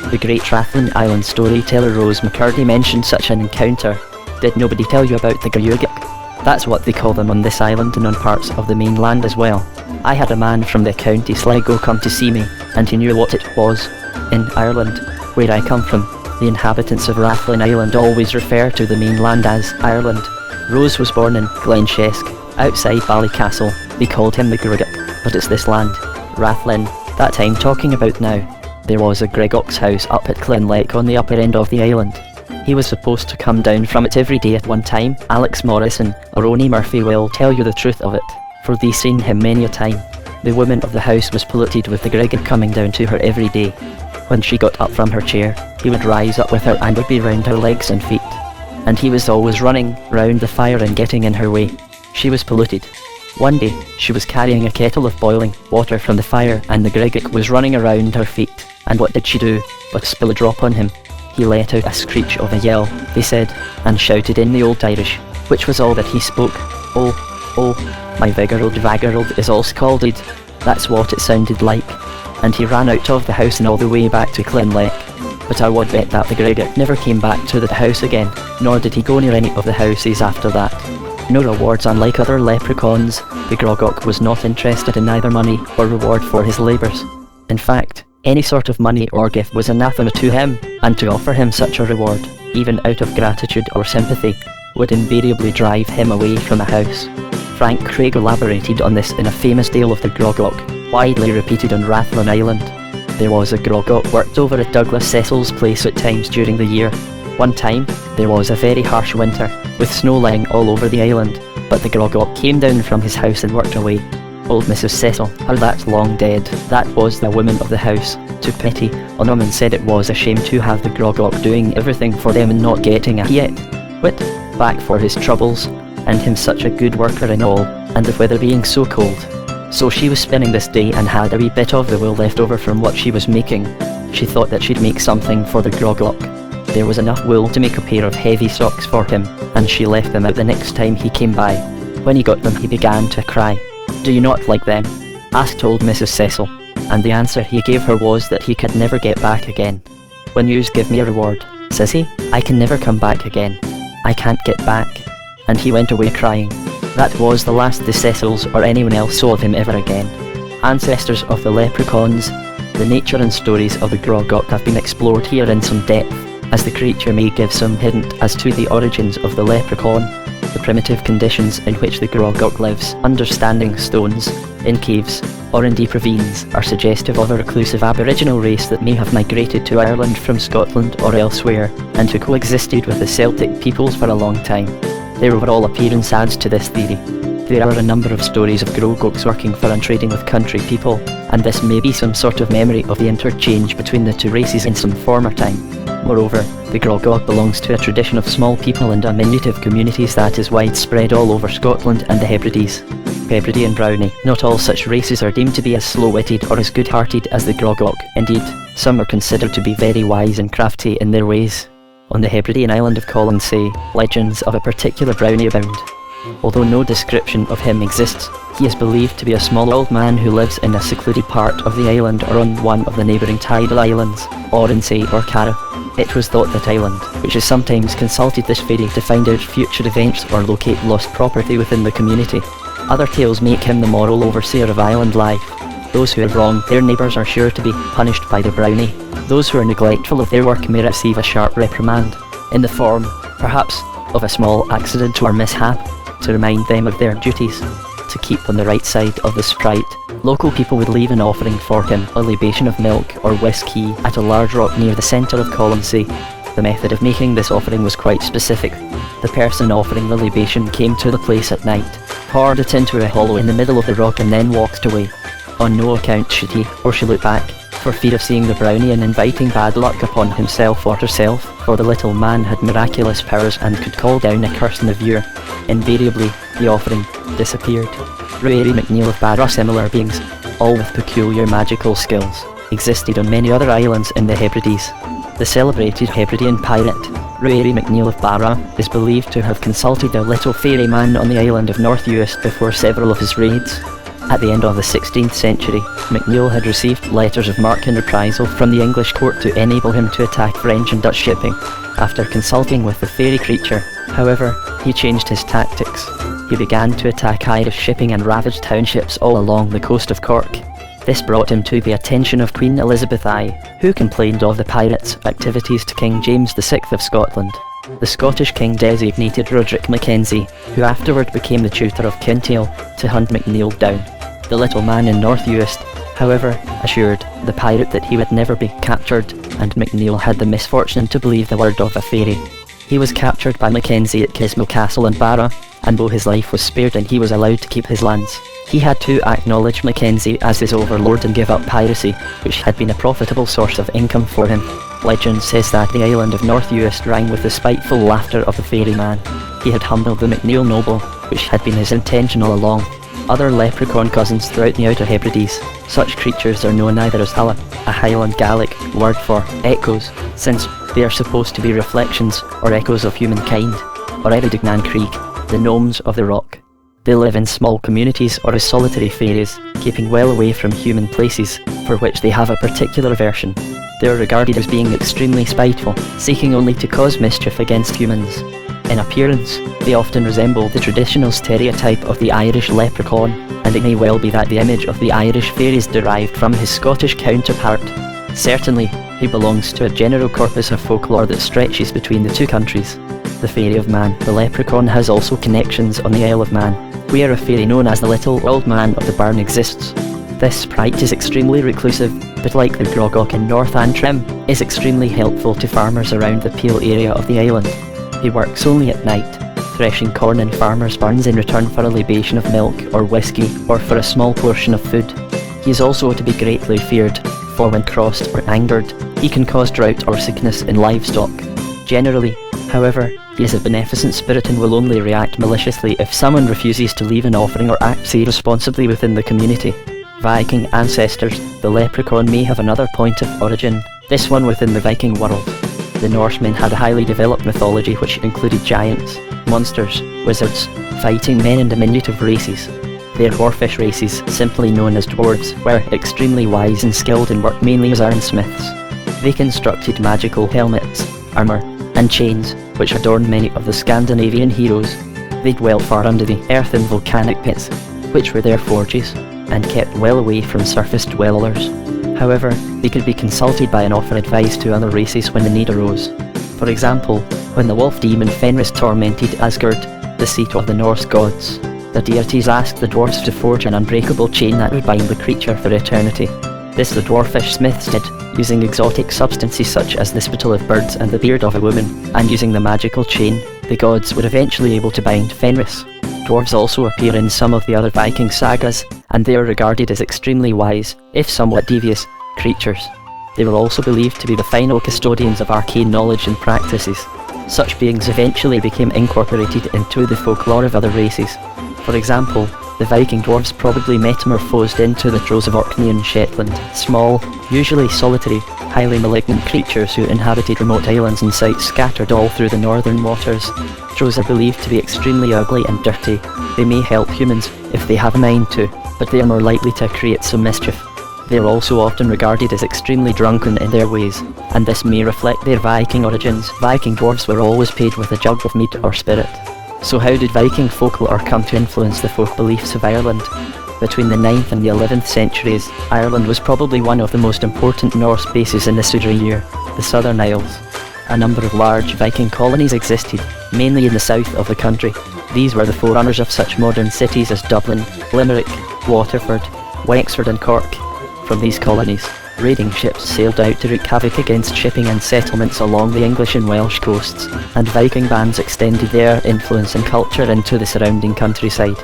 The great Rathlin Island storyteller Rose McCurdy mentioned such an encounter. Did nobody tell you about the Grogok? That's what they call them on this island and on parts of the mainland as well. I had a man from the county Sligo come to see me, and he knew what it was. In Ireland, where I come from, the inhabitants of Rathlin Island always refer to the mainland as Ireland. Rose was born in Glenchesque, outside Ballycastle. They called him the Griggoch, but it's this land, Rathlin, that I'm talking about now. There was a Griggoch's house up at Clinlake on the upper end of the island. He was supposed to come down from it every day at one time. Alex Morrison or Oni Murphy will tell you the truth of it, for they've seen him many a time. The woman of the house was polluted with the Griggoch coming down to her every day. When she got up from her chair, he would rise up with her and would be round her legs and feet. And he was always running round the fire and getting in her way. She was polluted. One day, she was carrying a kettle of boiling water from the fire and the Griggoch was running around her feet. And what did she do but spill a drop on him? He let out a screech of a yell, they said, and shouted in the Old Irish, which was all that he spoke. Oh, my vigorld is all scalded. That's what it sounded like. And he ran out of the house and all the way back to Clinlake. But I would bet that the Griggoch never came back to the house again, nor did he go near any of the houses after that. No rewards. Unlike other leprechauns, the Griggoch was not interested in either money or reward for his labours. In fact, any sort of money or gift was anathema to him, and to offer him such a reward, even out of gratitude or sympathy, would invariably drive him away from the house. Frank Craig elaborated on this in a famous tale of the Griggoch, widely repeated on Rathlin Island. There was a Griggoch worked over at Douglas Cecil's place at times during the year. One time, there was a very harsh winter, with snow lying all over the island, but the Griggoch came down from his house and worked away. Old Mrs. Cecil, her that's long dead, that was the woman of the house, took pity on him and said it was a shame to have the Griggoch doing everything for them and not getting a whit back for his troubles, and him such a good worker and all, and the weather being so cold. So she was spinning this day and had a wee bit of the wool left over from what she was making. She thought that she'd make something for the Griggoch. There was enough wool to make a pair of heavy socks for him, and she left them out the next time he came by. When he got them, he began to cry. "Do you not like them?" asked old Mrs. Cecil, and the answer he gave her was that he could never get back again. "When yous give me a reward," says he, "I can never come back again. I can't get back." And he went away crying. That was the last the Cecils or anyone else saw of him ever again. Ancestors of the leprechauns, the nature and stories of the Griggoch have been explored here in some depth, as the creature may give some hint as to the origins of the leprechaun, the primitive conditions in which the Griggoch lives, under standing stones, in caves, or in deep ravines, are suggestive of a reclusive aboriginal race that may have migrated to Ireland from Scotland or elsewhere, and who coexisted with the Celtic peoples for a long time. Their overall appearance adds to this theory. There are a number of stories of Griggochs working for and trading with country people, and this may be some sort of memory of the interchange between the two races in some former time. Moreover, the Griggoch belongs to a tradition of small people and diminutive communities that is widespread all over Scotland and the Hebrides. Hebride and Brownie. Not all such races are deemed to be as slow-witted or as good-hearted as the Griggoch. Indeed, some are considered to be very wise and crafty in their ways. On the Hebridean island of Colonsay, legends of a particular Brownie abound. Although no description of him exists, he is believed to be a small old man who lives in a secluded part of the island or on one of the neighbouring tidal islands, Oronsay or Carrow. It was thought that Island, which has sometimes consulted this fairy to find out future events or locate lost property within the community. Other tales make him the moral overseer of island life. Those who are wrong their neighbours are sure to be punished by the Brownie. Those who are neglectful of their work may receive a sharp reprimand, in the form, perhaps, of a small accident or mishap, to remind them of their duties. To keep on the right side of the sprite, local people would leave an offering for him, a libation of milk or whiskey, at a large rock near the centre of Colonsay. The method of making this offering was quite specific. The person offering the libation came to the place at night, poured it into a hollow in the middle of the rock and then walked away. On no account should he or she look back, for fear of seeing the Brownie and inviting bad luck upon himself or herself, for the little man had miraculous powers and could call down a curse in the viewer. Invariably, the offering disappeared. Ruairi McNeill of Barra, similar beings, all with peculiar magical skills, existed on many other islands in the Hebrides. The celebrated Hebridean pirate, Ruairi McNeill of Barra, is believed to have consulted a little fairy man on the island of North Uist before several of his raids. At the end of the 16th century, McNeill had received letters of marque and reprisal from the English court to enable him to attack French and Dutch shipping. After consulting with the fairy creature, however, he changed his tactics. He began to attack Irish shipping and ravaged townships all along the coast of Cork. This brought him to the attention of Queen Elizabeth I, who complained of the pirates' activities to King James VI of Scotland. The Scottish king designated Roderick Mackenzie, who afterward became the tutor of Kintail, to hunt McNeill down. The little man in North Uist, however, assured the pirate that he would never be captured, and McNeill had the misfortune to believe the word of a fairy. He was captured by Mackenzie at Kismo Castle in Barra, and though his life was spared and he was allowed to keep his lands, he had to acknowledge Mackenzie as his overlord and give up piracy, which had been a profitable source of income for him. Legend says that the island of North Uist rang with the spiteful laughter of the fairy man. He had humbled the McNeill noble, which had been his intention all along. Other leprechaun cousins throughout the Outer Hebrides, such creatures are known either as Halla, a Highland Gaelic word for echoes, since they are supposed to be reflections or echoes of humankind, or Eridugnan Creek, the gnomes of the rock. They live in small communities or as solitary fairies, keeping well away from human places, for which they have a particular aversion. They are regarded as being extremely spiteful, seeking only to cause mischief against humans. In appearance, they often resemble the traditional stereotype of the Irish leprechaun, and it may well be that the image of the Irish fairy is derived from his Scottish counterpart. Certainly, he belongs to a general corpus of folklore that stretches between the two countries. The Fairy of Man, the leprechaun, has also connections on the Isle of Man, where a fairy known as the Little Old Man of the Barn exists. This sprite is extremely reclusive, but like the Grogok in North Antrim, is extremely helpful to farmers around the Peel area of the island. He works only at night, threshing corn in farmers' barns in return for a libation of milk or whiskey, or for a small portion of food. He is also to be greatly feared, for when crossed or angered, he can cause drought or sickness in livestock. Generally, however, he is a beneficent spirit and will only react maliciously if someone refuses to leave an offering or acts irresponsibly within the community. Viking ancestors, the leprechaun may have another point of origin, this one within the Viking world. The Norsemen had a highly developed mythology which included giants, monsters, wizards, fighting men and diminutive races. Their dwarfish races, simply known as dwarves, were extremely wise and skilled in work mainly as ironsmiths. They constructed magical helmets, armour, and chains, which adorned many of the Scandinavian heroes. They dwelt far under the earth in volcanic pits, which were their forges, and kept well away from surface dwellers. However, they could be consulted by and offer advice to other races when the need arose. For example, when the wolf demon Fenris tormented Asgard, the seat of the Norse gods, the deities asked the dwarfs to forge an unbreakable chain that would bind the creature for eternity. This the dwarfish smiths did, using exotic substances such as the spittle of birds and the beard of a woman, and using the magical chain, the gods were eventually able to bind Fenris. Dwarves also appear in some of the other Viking sagas, and they are regarded as extremely wise, if somewhat devious, creatures. They were also believed to be the final custodians of arcane knowledge and practices. Such beings eventually became incorporated into the folklore of other races. For example, the Viking dwarves probably metamorphosed into the Trolls of Orkney and Shetland, small, usually solitary, highly malignant creatures who inhabited remote islands and sites scattered all through the northern waters. Trolls are believed to be extremely ugly and dirty. They may help humans if they have a mind to, but they are more likely to create some mischief. They are also often regarded as extremely drunken in their ways, and this may reflect their Viking origins. Viking dwarves were always paid with a jug of meat or spirit. So how did Viking folklore come to influence the folk beliefs of Ireland? Between the 9th and the 11th centuries, Ireland was probably one of the most important Norse bases in the Suðuríur, the Southern Isles. A number of large Viking colonies existed, mainly in the south of the country. These were the forerunners of such modern cities as Dublin, Limerick, Waterford, Wexford and Cork. From these colonies, raiding ships sailed out to wreak havoc against shipping and settlements along the English and Welsh coasts, and Viking bands extended their influence and culture into the surrounding countryside.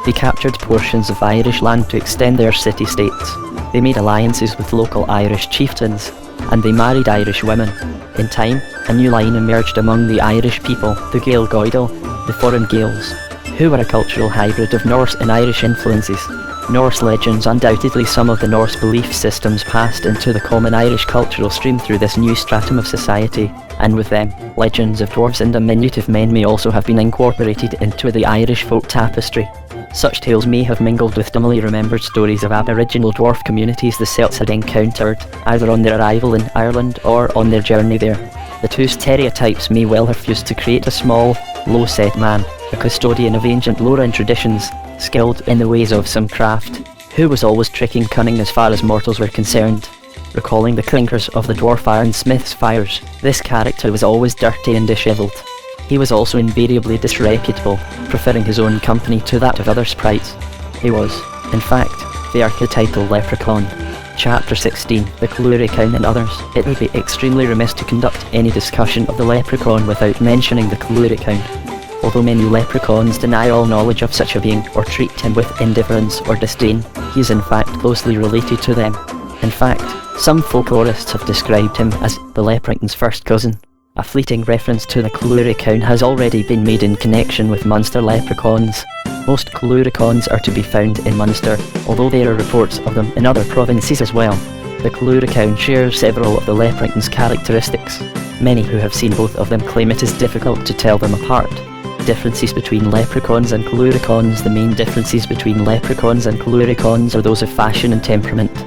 They captured portions of Irish land to extend their city-states. They made alliances with local Irish chieftains, and they married Irish women. In time, a new line emerged among the Irish people, the Gael Goidel, the foreign Gaels, who were a cultural hybrid of Norse and Irish influences. Norse legends, undoubtedly some of the Norse belief systems passed into the common Irish cultural stream through this new stratum of society, and with them, legends of dwarves and diminutive men may also have been incorporated into the Irish folk tapestry. Such tales may have mingled with dimly remembered stories of aboriginal dwarf communities the Celts had encountered, either on their arrival in Ireland or on their journey there. The two stereotypes may well have fused to create a small, low-set man, a custodian of ancient lore and traditions, skilled in the ways of some craft, who was always tricky and cunning as far as mortals were concerned. Recalling the clinkers of the dwarf ironsmith's fires, this character was always dirty and dishevelled. He was also invariably disreputable, preferring his own company to that of other sprites. He was, in fact, the archetypal leprechaun. Chapter 16, The Leprechauns and Others. It would be extremely remiss to conduct any discussion of the leprechaun without mentioning the leprechaun. Although many leprechauns deny all knowledge of such a being or treat him with indifference or disdain, he is in fact closely related to them. In fact, some folklorists have described him as the leprechaun's first cousin. A fleeting reference to the leprechaun has already been made in connection with Munster leprechauns. Most leprechauns are to be found in Munster, although there are reports of them in other provinces as well. The leprechaun shares several of the leprechaun's characteristics. Many who have seen both of them claim it is difficult to tell them apart. Differences between leprechauns and leprechauns. The main differences between leprechauns and leprechauns are those of fashion and temperament.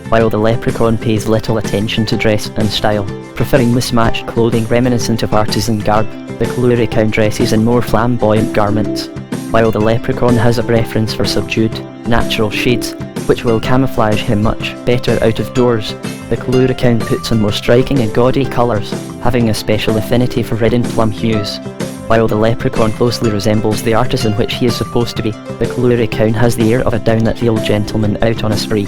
While the leprechaun pays little attention to dress and style, preferring mismatched clothing reminiscent of artisan garb, the leprechaun dresses in more flamboyant garments. While the leprechaun has a preference for subdued, natural shades, which will camouflage him much better out of doors, the leprechaun puts on more striking and gaudy colours, having a special affinity for red and plum hues. While the leprechaun closely resembles the artisan which he is supposed to be, the leprechaun has the air of a down-at-heel gentleman out on a spree.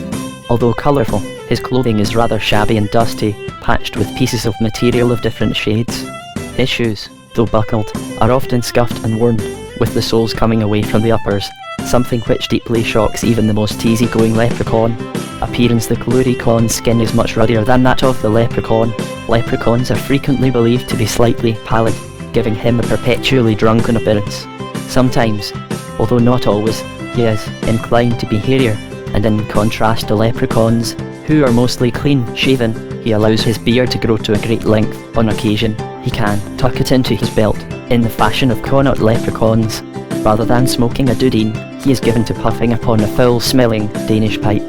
Although colourful, his clothing is rather shabby and dusty, patched with pieces of material of different shades. His shoes, though buckled, are often scuffed and worn, with the soles coming away from the uppers, something which deeply shocks even the most easy-going leprechaun. Appearance. The leprechaun's skin is much ruddier than that of the leprechaun. Leprechauns are frequently believed to be slightly pallid, giving him a perpetually drunken appearance. Sometimes, although not always, he is inclined to be hairier, and in contrast to leprechauns, who are mostly clean-shaven, he allows his beard to grow to a great length. On occasion, he can tuck it into his belt, in the fashion of connaught leprechauns. Rather than smoking a dudeen, he is given to puffing upon a foul-smelling Danish pipe,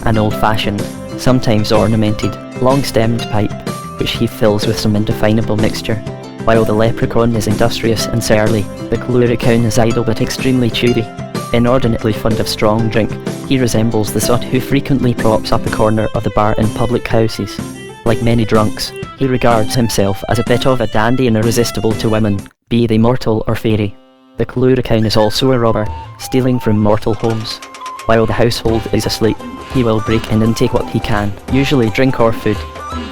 an old-fashioned, sometimes ornamented, long-stemmed pipe, which he fills with some indefinable mixture. While the leprechaun is industrious and surly, the leprechaun is idle but extremely cheery. Inordinately fond of strong drink, he resembles the sot who frequently props up a corner of the bar in public houses. Like many drunks, he regards himself as a bit of a dandy and irresistible to women, be they mortal or fairy. The leprechaun is also a robber, stealing from mortal homes. While the household is asleep, he will break in and take what he can, usually drink or food.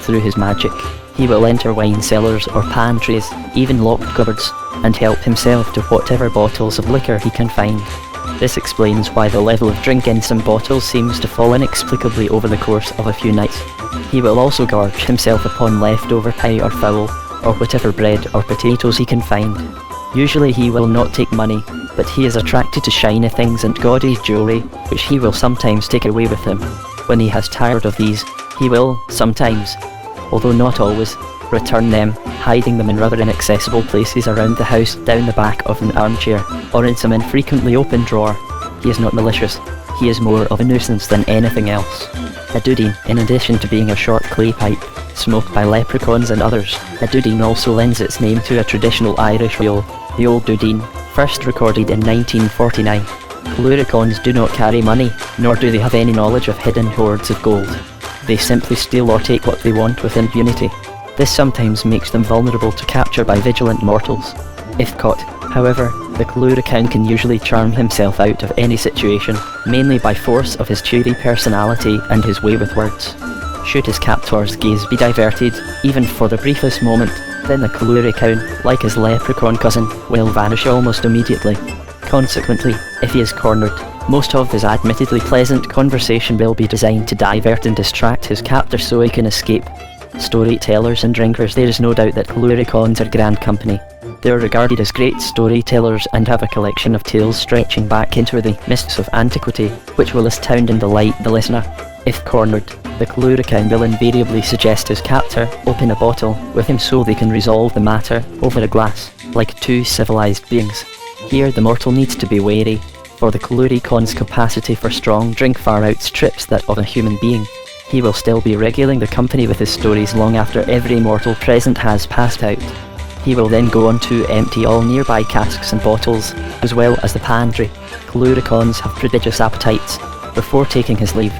Through his magic, he will enter wine cellars or pantries, even locked cupboards, and help himself to whatever bottles of liquor he can find. This explains why the level of drink in some bottles seems to fall inexplicably over the course of a few nights. He will also gorge himself upon leftover pie or fowl, or whatever bread or potatoes he can find. Usually he will not take money, but he is attracted to shiny things and gaudy jewellery, which he will sometimes take away with him. When he has tired of these, he will, sometimes, although not always, return them, hiding them in rather inaccessible places around the house, down the back of an armchair, or in some infrequently open drawer. He is not malicious, he is more of a nuisance than anything else. A dudeen, in addition to being a short clay pipe, smoked by leprechauns and others, a dudeen also lends its name to a traditional Irish reel, the Old Dudeen, first recorded in 1949. Leprechauns do not carry money, nor do they have any knowledge of hidden hoards of gold. They simply steal or take what they want with impunity. This sometimes makes them vulnerable to capture by vigilant mortals. If caught, however, the leprechaun can usually charm himself out of any situation, mainly by force of his cheery personality and his way with words. Should his captor's gaze be diverted, even for the briefest moment, then the leprechaun, like his leprechaun cousin, will vanish almost immediately. Consequently, if he is cornered, most of his admittedly pleasant conversation will be designed to divert and distract his captor so he can escape. Storytellers and drinkers. There is no doubt that leprechauns are grand company. They are regarded as great storytellers and have a collection of tales stretching back into the mists of antiquity, which will astound and delight the listener. If cornered, the leprechaun will invariably suggest his captor open a bottle with him so they can resolve the matter over a glass, like two civilized beings. Here the mortal needs to be wary, for the leprechaun's capacity for strong drink far outstrips that of a human being. He will still be regaling the company with his stories long after every mortal present has passed out. He will then go on to empty all nearby casks and bottles, as well as the pantry. Leprechauns have prodigious appetites, before taking his leave.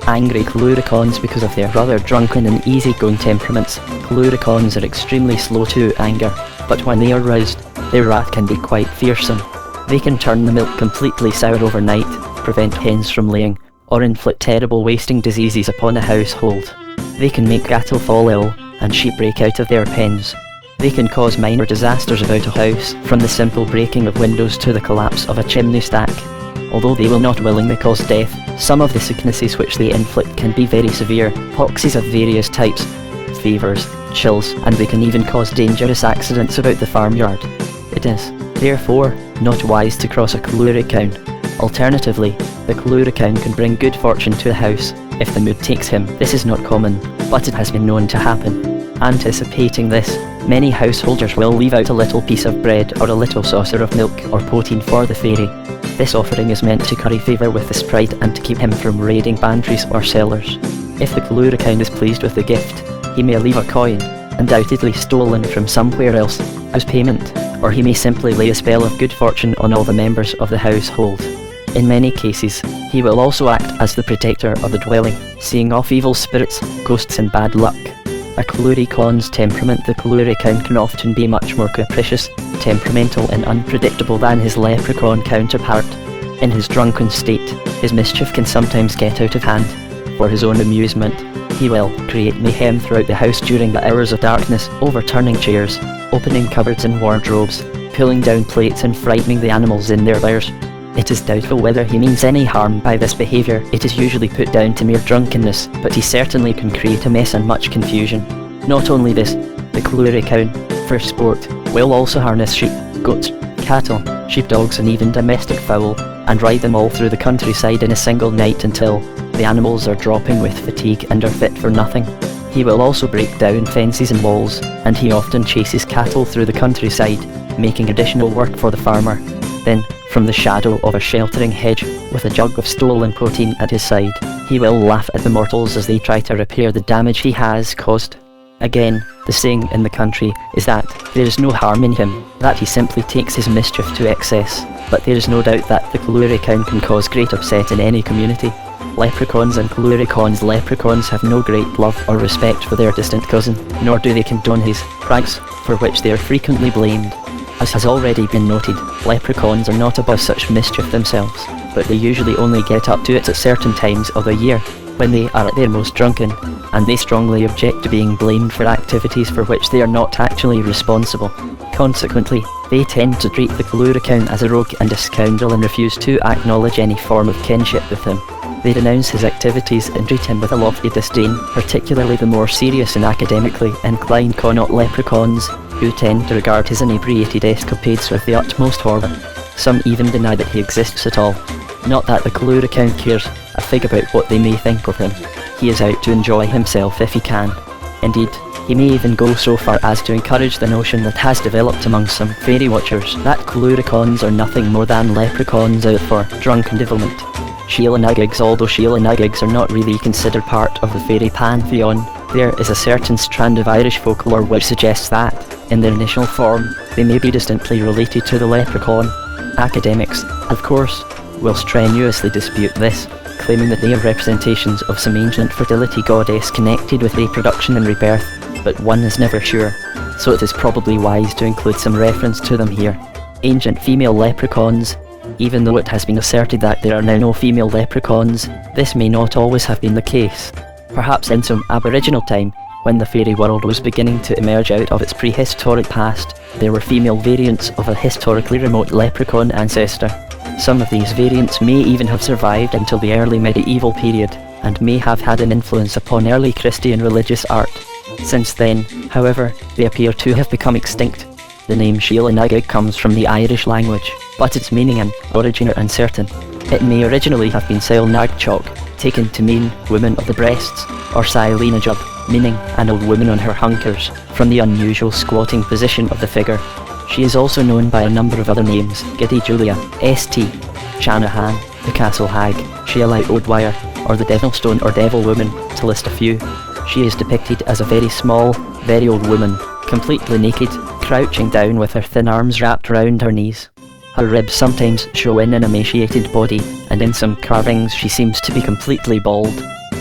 Angry Leprechauns because of their rather drunken and easygoing temperaments. Leprechauns are extremely slow to anger, but when they are roused, their wrath can be quite fearsome. They can turn the milk completely sour overnight, prevent hens from laying, or inflict terrible wasting diseases upon a household. They can make cattle fall ill, and sheep break out of their pens. They can cause minor disasters about a house, from the simple breaking of windows to the collapse of a chimney stack. Although they will not willingly cause death, some of the sicknesses which they inflict can be very severe, poxes of various types, fevers, chills, and they can even cause dangerous accidents about the farmyard. It is, therefore, not wise to cross a Leprechaun. Alternatively, the Leprechaun can bring good fortune to a house, if the mood takes him. This is not common, but it has been known to happen. Anticipating this, many householders will leave out a little piece of bread or a little saucer of milk or poteen for the fairy. This offering is meant to curry favour with the sprite and to keep him from raiding pantries or cellars. If the Leprechaun is pleased with the gift, he may leave a coin, undoubtedly stolen from somewhere else, as payment, or he may simply lay a spell of good fortune on all the members of the household. In many cases, he will also act as the protector of the dwelling, seeing off evil spirits, ghosts and bad luck. A Leprechaun's temperament. The Leprechaun can often be much more capricious, temperamental and unpredictable than his leprechaun counterpart. In his drunken state, his mischief can sometimes get out of hand. For his own amusement, he will create mayhem throughout the house during the hours of darkness, overturning chairs, opening cupboards and wardrobes, pulling down plates and frightening the animals in their lairs. It is doubtful whether he means any harm by this behaviour. It is usually put down to mere drunkenness, but he certainly can create a mess and much confusion. Not only this, the Leprechaun, for sport, will also harness sheep, goats, cattle, sheepdogs and even domestic fowl, and ride them all through the countryside in a single night until the animals are dropping with fatigue and are fit for nothing. He will also break down fences and walls, and he often chases cattle through the countryside, making additional work for the farmer. Then, from the shadow of a sheltering hedge, with a jug of stolen poteen at his side, he will laugh at the mortals as they try to repair the damage he has caused. Again, the saying in the country is that there is no harm in him, that he simply takes his mischief to excess, but there is no doubt that the Leprechaun can cause great upset in any community. Leprechauns and leprechauns have no great love or respect for their distant cousin, nor do they condone his pranks, for which they are frequently blamed. As has already been noted, leprechauns are not above such mischief themselves, but they usually only get up to it at certain times of the year, when they are at their most drunken, and they strongly object to being blamed for activities for which they are not actually responsible. Consequently, they tend to treat the Leprechaun as a rogue and a scoundrel and refuse to acknowledge any form of kinship with him. They denounce his activities and treat him with a lofty disdain, particularly the more serious and academically inclined connaught leprechauns, who tend to regard his inebriated escapades with the utmost horror. Some even deny that he exists at all. Not that the Leprechaun cares a fig about what they may think of him. He is out to enjoy himself if he can. Indeed, he may even go so far as to encourage the notion that has developed among some fairy watchers that Leprechauns are nothing more than leprechauns out for drunken devilment. Sheela-na-gigs. Although Sheela-na-gigs are not really considered part of the fairy pantheon, there is a certain strand of Irish folklore which suggests that, in their initial form, they may be distantly related to the leprechaun. Academics, of course, will strenuously dispute this, claiming that they are representations of some ancient fertility goddess connected with reproduction and rebirth, but one is never sure, so it is probably wise to include some reference to them here. Ancient female leprechauns. Even though it has been asserted that there are now no female leprechauns, this may not always have been the case. Perhaps in some aboriginal time, when the fairy world was beginning to emerge out of its prehistoric past, there were female variants of a historically remote leprechaun ancestor. Some of these variants may even have survived until the early medieval period, and may have had an influence upon early Christian religious art. Since then, however, they appear to have become extinct. The name Sheela-na-gig comes from the Irish language, but its meaning and origin are uncertain. It may originally have been Sail-nag-chog, taken to mean woman of the breasts, or Sail-lena-jub, meaning an old woman on her hunkers, from the unusual squatting position of the figure. She is also known by a number of other names: Giddy Julia, St. Shanahan, the Castle Hag, Sheila O'Dwyer, or the Devilstone or Devil Woman, to list a few. She is depicted as a very small, very old woman, completely naked, crouching down with her thin arms wrapped round her knees. Her ribs sometimes show in an emaciated body, and in some carvings she seems to be completely bald.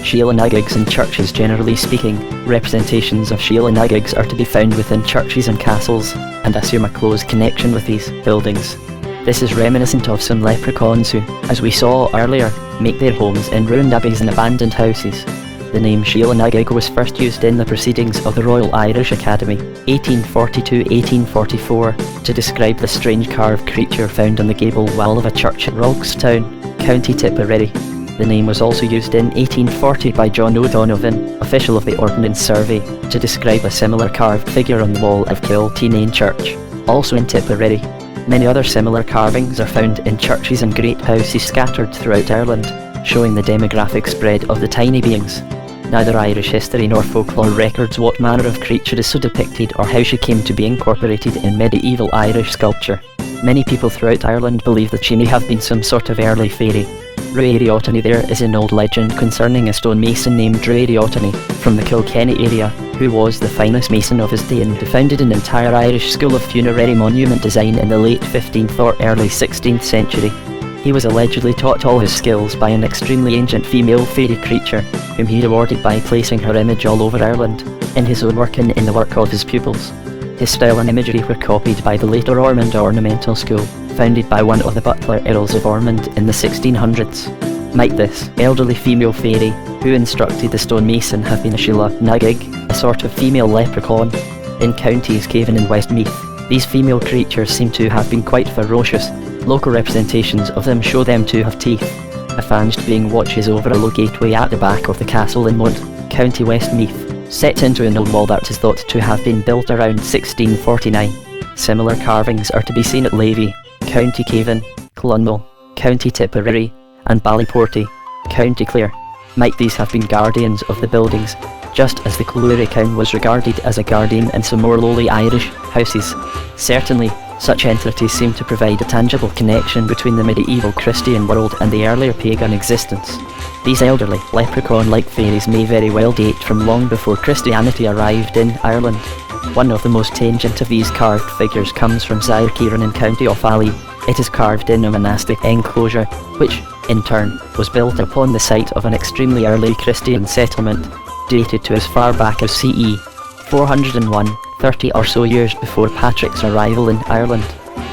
Sheila Nagigs in churches. Generally speaking, representations of Sheila Nagigs are to be found within churches and castles, and assume a close connection with these buildings. This is reminiscent of some leprechauns who, as we saw earlier, make their homes in ruined abbeys and abandoned houses. The name Sheila Nagig was first used in the Proceedings of the Royal Irish Academy, 1842-1844, to describe the strange carved creature found on the gable wall of a church at Rogustown, County Tipperary. The name was also used in 1840 by John O'Donovan, official of the Ordnance Survey, to describe a similar carved figure on the wall of Kilteenane Church, also in Tipperary. Many other similar carvings are found in churches and great houses scattered throughout Ireland, showing the demographic spread of the tiny beings. Neither Irish history nor folklore records what manner of creature is so depicted or how she came to be incorporated in medieval Irish sculpture. Many people throughout Ireland believe that she may have been some sort of early fairy. Druidiotany. There is an old legend concerning a stonemason named Druidiotany from the Kilkenny area, who was the finest mason of his day and founded an entire Irish school of funerary monument design in the late 15th or early 16th century. He was allegedly taught all his skills by an extremely ancient female fairy creature, whom he rewarded by placing her image all over Ireland, in his own work and in the work of his pupils. His style and imagery were copied by the later Ormond Ornamental School, founded by one of the Butler Earls of Ormond in the 1600s. Might this elderly female fairy, who instructed the stonemason, have been a Sheila Nagig, a sort of female leprechaun? In counties Cavan and Westmeath, these female creatures seem to have been quite ferocious. Local representations of them show them to have teeth. A fanged being watches over a low gateway at the back of the castle in Mont, County Westmeath, set into an old wall that is thought to have been built around 1649. Similar carvings are to be seen at Leavey, County Cavan, Clonmel, County Tipperary, and Ballyporty, County Clare. Might these have been guardians of the buildings, just as the Leprechaun was regarded as a guardian in some more lowly Irish houses? Certainly, such entities seem to provide a tangible connection between the medieval Christian world and the earlier pagan existence. These elderly, leprechaun-like fairies may very well date from long before Christianity arrived in Ireland. One of the most tangent of these carved figures comes from Zaire Kieran in County Offaly. It is carved in a monastic enclosure, which, in turn, was built upon the site of an extremely early Christian settlement, dated to as far back as CE 401, 30 or so years before Patrick's arrival in Ireland.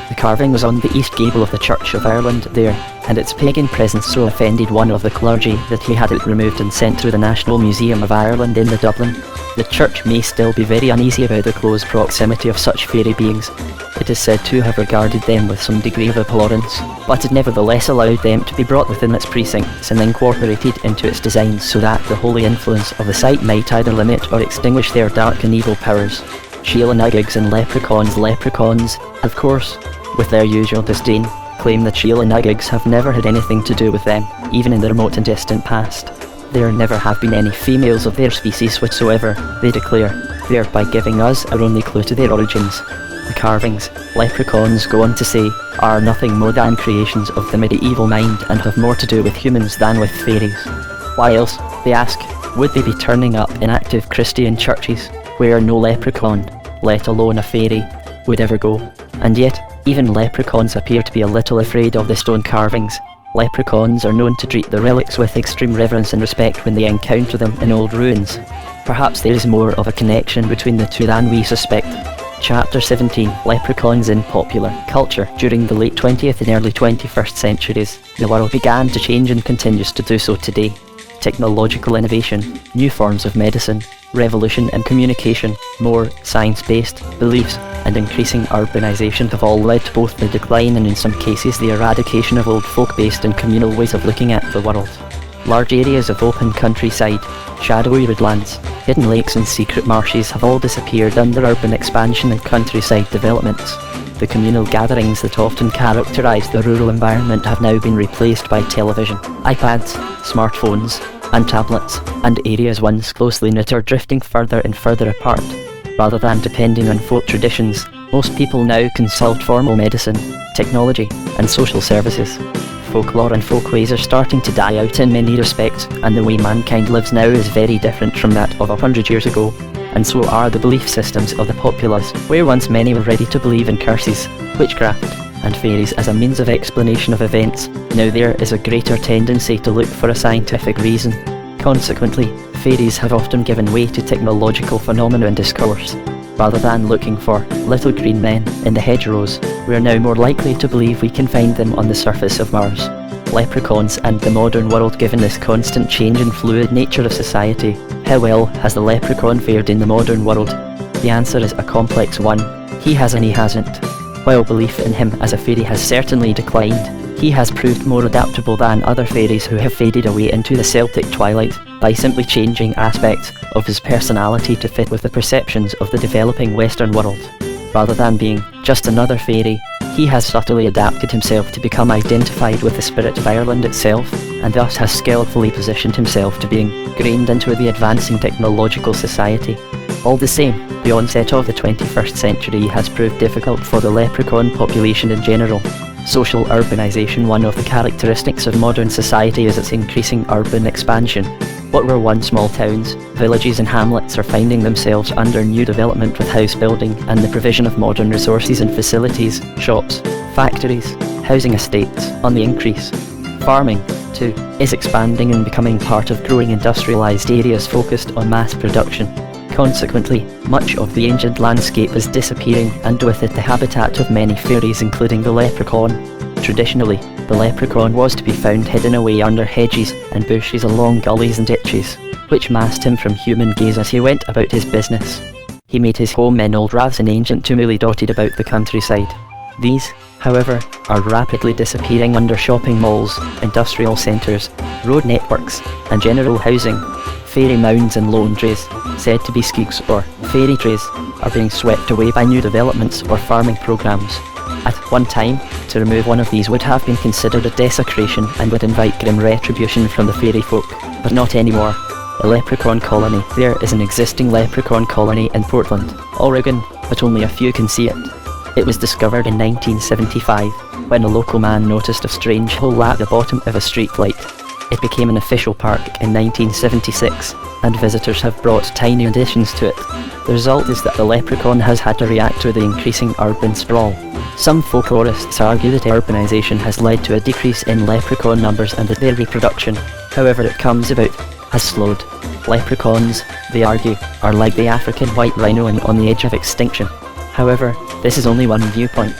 The carving was on the east gable of the Church of Ireland there, and its pagan presence so offended one of the clergy that he had it removed and sent to the National Museum of Ireland in Dublin. The church may still be very uneasy about the close proximity of such fairy beings. It is said to have regarded them with some degree of abhorrence, but it nevertheless allowed them to be brought within its precincts and incorporated into its designs so that the holy influence of the site might either limit or extinguish their dark and evil powers. Sheila Nagigs and leprechauns, of course, with their usual disdain, claim that Sheila Nagigs have never had anything to do with them, even in the remote and distant past. There never have been any females of their species whatsoever, they declare, thereby giving us our only clue to their origins. The carvings, leprechauns go on to say, are nothing more than creations of the medieval mind and have more to do with humans than with fairies. Why else, they ask, would they be turning up in active Christian churches, where no leprechaun, let alone a fairy, would ever go? And yet, even leprechauns appear to be a little afraid of the stone carvings. Leprechauns are known to treat the relics with extreme reverence and respect when they encounter them in old ruins. Perhaps there is more of a connection between the two than we suspect. Chapter 17, Leprechauns in Popular Culture. During the late 20th and early 21st centuries, the world began to change and continues to do so today. Technological innovation, new forms of medicine, revolution in communication, more science-based beliefs, and increasing urbanisation have all led to both the decline and in some cases the eradication of old folk-based and communal ways of looking at the world. Large areas of open countryside, shadowy woodlands, hidden lakes and secret marshes have all disappeared under urban expansion and countryside developments. The communal gatherings that often characterise the rural environment have now been replaced by television, iPads, smartphones, and tablets, and areas once closely knit are drifting further and further apart. Rather than depending on folk traditions, most people now consult formal medicine, technology, and social services. Folklore and folkways are starting to die out in many respects, and the way mankind lives now is very different from that of 100 years ago, and so are the belief systems of the populace, where once many were ready to believe in curses, witchcraft, and fairies as a means of explanation of events, now there is a greater tendency to look for a scientific reason. Consequently, fairies have often given way to technological phenomena in discourse. Rather than looking for little green men in the hedgerows, we are now more likely to believe we can find them on the surface of Mars. Leprechauns and the modern world. Given this constant change and fluid nature of society, how well has the leprechaun fared in the modern world? The answer is a complex one. He has and he hasn't. While belief in him as a fairy has certainly declined, he has proved more adaptable than other fairies who have faded away into the Celtic twilight by simply changing aspects of his personality to fit with the perceptions of the developing Western world. Rather than being just another fairy, he has subtly adapted himself to become identified with the spirit of Ireland itself, and thus has skillfully positioned himself to being ingrained into the advancing technological society. All the same, the onset of the 21st century has proved difficult for the leprechaun population in general. Social urbanisation. One of the characteristics of modern society is its increasing urban expansion. What were once small towns, villages and hamlets are finding themselves under new development, with house building and the provision of modern resources and facilities, shops, factories, housing estates on the increase. Farming, too, is expanding and becoming part of growing industrialised areas focused on mass production. Consequently, much of the ancient landscape is disappearing, and with it the habitat of many fairies, including the leprechaun. Traditionally, the leprechaun was to be found hidden away under hedges and bushes along gullies and ditches, which masked him from human gaze as he went about his business. He made his home in old raths and ancient tumuli dotted about the countryside. These, however, are rapidly disappearing under shopping malls, industrial centres, road networks, and general housing. Fairy mounds and laundries, said to be skegs or fairy trees, are being swept away by new developments or farming programmes. At one time, to remove one of these would have been considered a desecration and would invite grim retribution from the fairy folk, but not anymore. A leprechaun colony. There is an existing leprechaun colony in Portland, Oregon, but only a few can see it. It was discovered in 1975, when a local man noticed a strange hole at the bottom of a street light. It became an official park in 1976, and visitors have brought tiny additions to it. The result is that the leprechaun has had to react to the increasing urban sprawl. Some folklorists argue that urbanisation has led to a decrease in leprechaun numbers and that their reproduction, however it comes about, has slowed. Leprechauns, they argue, are like the African white rhino and on the edge of extinction. However, this is only one viewpoint.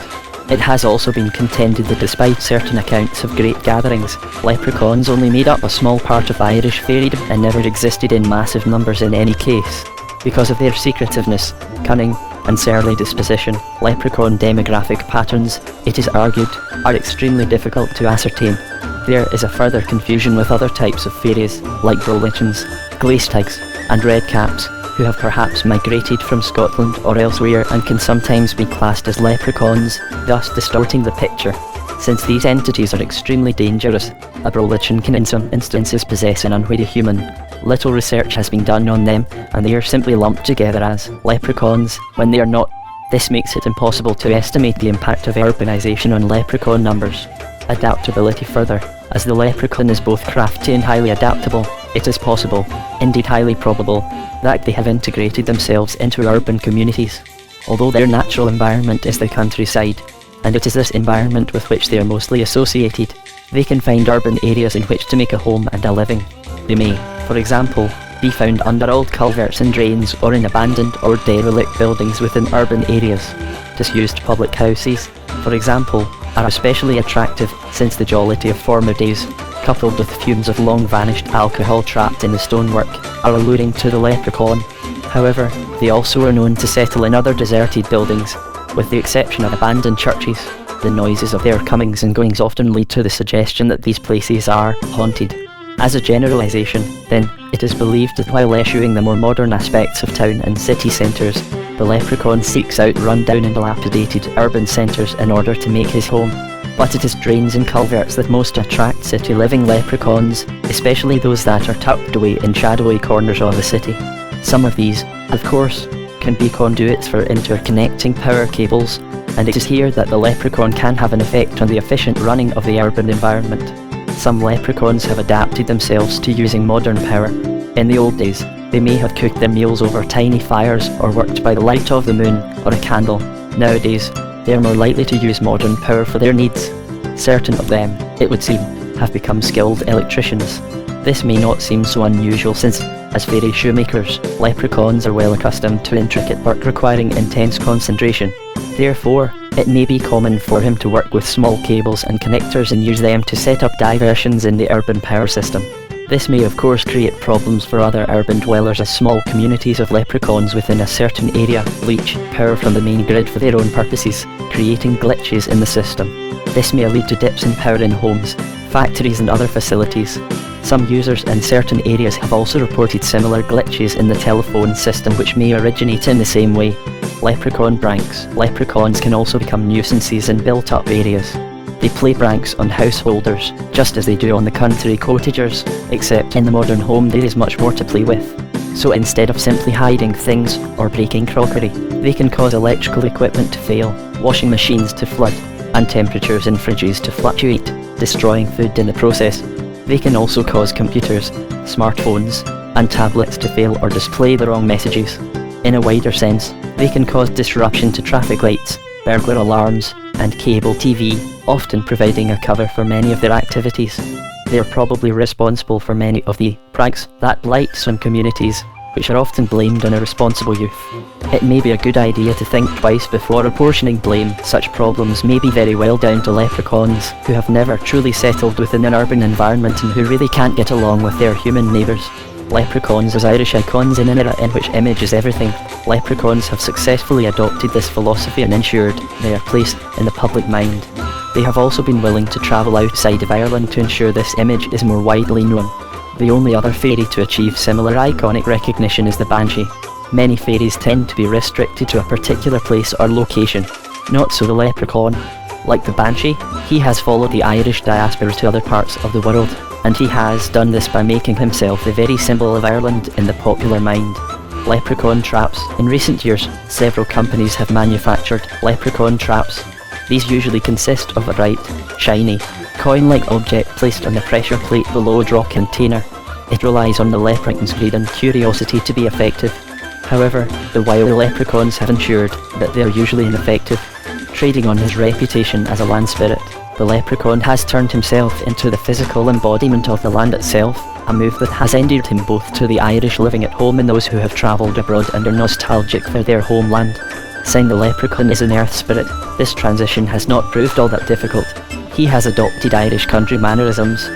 It has also been contended that despite certain accounts of great gatherings, leprechauns only made up a small part of Irish fairydom and never existed in massive numbers in any case. Because of their secretiveness, cunning, and surly disposition, leprechaun demographic patterns, it is argued, are extremely difficult to ascertain. There is a further confusion with other types of fairies, like Leprechauns, Glaestags, and Redcaps, who have perhaps migrated from Scotland or elsewhere and can sometimes be classed as leprechauns, thus distorting the picture. Since these entities are extremely dangerous, a Leprechaun can in some instances possess an unwary human. Little research has been done on them, and they are simply lumped together as leprechauns when they are not. This makes it impossible to estimate the impact of urbanisation on leprechaun numbers. Adaptability. Further, as the leprechaun is both crafty and highly adaptable, it is possible, indeed highly probable, that they have integrated themselves into urban communities. Although their natural environment is the countryside, and it is this environment with which they are mostly associated, they can find urban areas in which to make a home and a living. They may, for example, be found under old culverts and drains or in abandoned or derelict buildings within urban areas. Disused public houses, for example, are especially attractive since the jollity of former days, coupled with fumes of long-vanished alcohol trapped in the stonework, are alluring to the leprechaun. However, they also are known to settle in other deserted buildings, with the exception of abandoned churches. The noises of their comings and goings often lead to the suggestion that these places are haunted. As a generalisation, then, it is believed that while eschewing the more modern aspects of town and city centres, the leprechaun seeks out run-down and dilapidated urban centres in order to make his home. But it is drains and culverts that most attract city-living leprechauns, especially those that are tucked away in shadowy corners of the city. Some of these, of course, can be conduits for interconnecting power cables, and it is here that the leprechaun can have an effect on the efficient running of the urban environment. Some leprechauns have adapted themselves to using modern power. In the old days, they may have cooked their meals over tiny fires or worked by the light of the moon or a candle. Nowadays, they are more likely to use modern power for their needs. Certain of them, it would seem, have become skilled electricians. This may not seem so unusual since, as fairy shoemakers, leprechauns are well accustomed to intricate work requiring intense concentration. Therefore, it may be common for him to work with small cables and connectors and use them to set up diversions in the urban power system. This may of course create problems for other urban dwellers as small communities of leprechauns within a certain area leech power from the main grid for their own purposes, creating glitches in the system. This may lead to dips in power in homes, factories and other facilities. Some users in certain areas have also reported similar glitches in the telephone system which may originate in the same way. Leprechaun pranks. Leprechauns can also become nuisances in built-up areas. They play pranks on householders, just as they do on the country cottagers, except in the modern home there is much more to play with. So instead of simply hiding things or breaking crockery, they can cause electrical equipment to fail, washing machines to flood, and temperatures in fridges to fluctuate, destroying food in the process. They can also cause computers, smartphones, and tablets to fail or display the wrong messages. In a wider sense, they can cause disruption to traffic lights, burglar alarms, and cable TV, often providing a cover for many of their activities. They are probably responsible for many of the pranks that blight some communities, which are often blamed on irresponsible youth. It may be a good idea to think twice before apportioning blame. Such problems may be very well down to leprechauns, who have never truly settled within an urban environment and who really can't get along with their human neighbours. Leprechauns as Irish icons in an era in which image is everything. Leprechauns have successfully adopted this philosophy and ensured their place in the public mind. They have also been willing to travel outside of Ireland to ensure this image is more widely known. The only other fairy to achieve similar iconic recognition is the Banshee. Many fairies tend to be restricted to a particular place or location. Not so the leprechaun. Like the Banshee, he has followed the Irish diaspora to other parts of the world, and he has done this by making himself the very symbol of Ireland in the popular mind. Leprechaun traps. In recent years, several companies have manufactured leprechaun traps. These usually consist of a bright, shiny, coin-like object placed on the pressure plate below a draw container. It relies on the leprechaun's greed and curiosity to be effective. However, the wily leprechauns have ensured that they are usually ineffective. Trading on his reputation as a land spirit, the leprechaun has turned himself into the physical embodiment of the land itself, a move that has endeared him both to the Irish living at home and those who have travelled abroad and are nostalgic for their homeland. Saying the leprechaun is an earth spirit, this transition has not proved all that difficult. He has adopted Irish country mannerisms.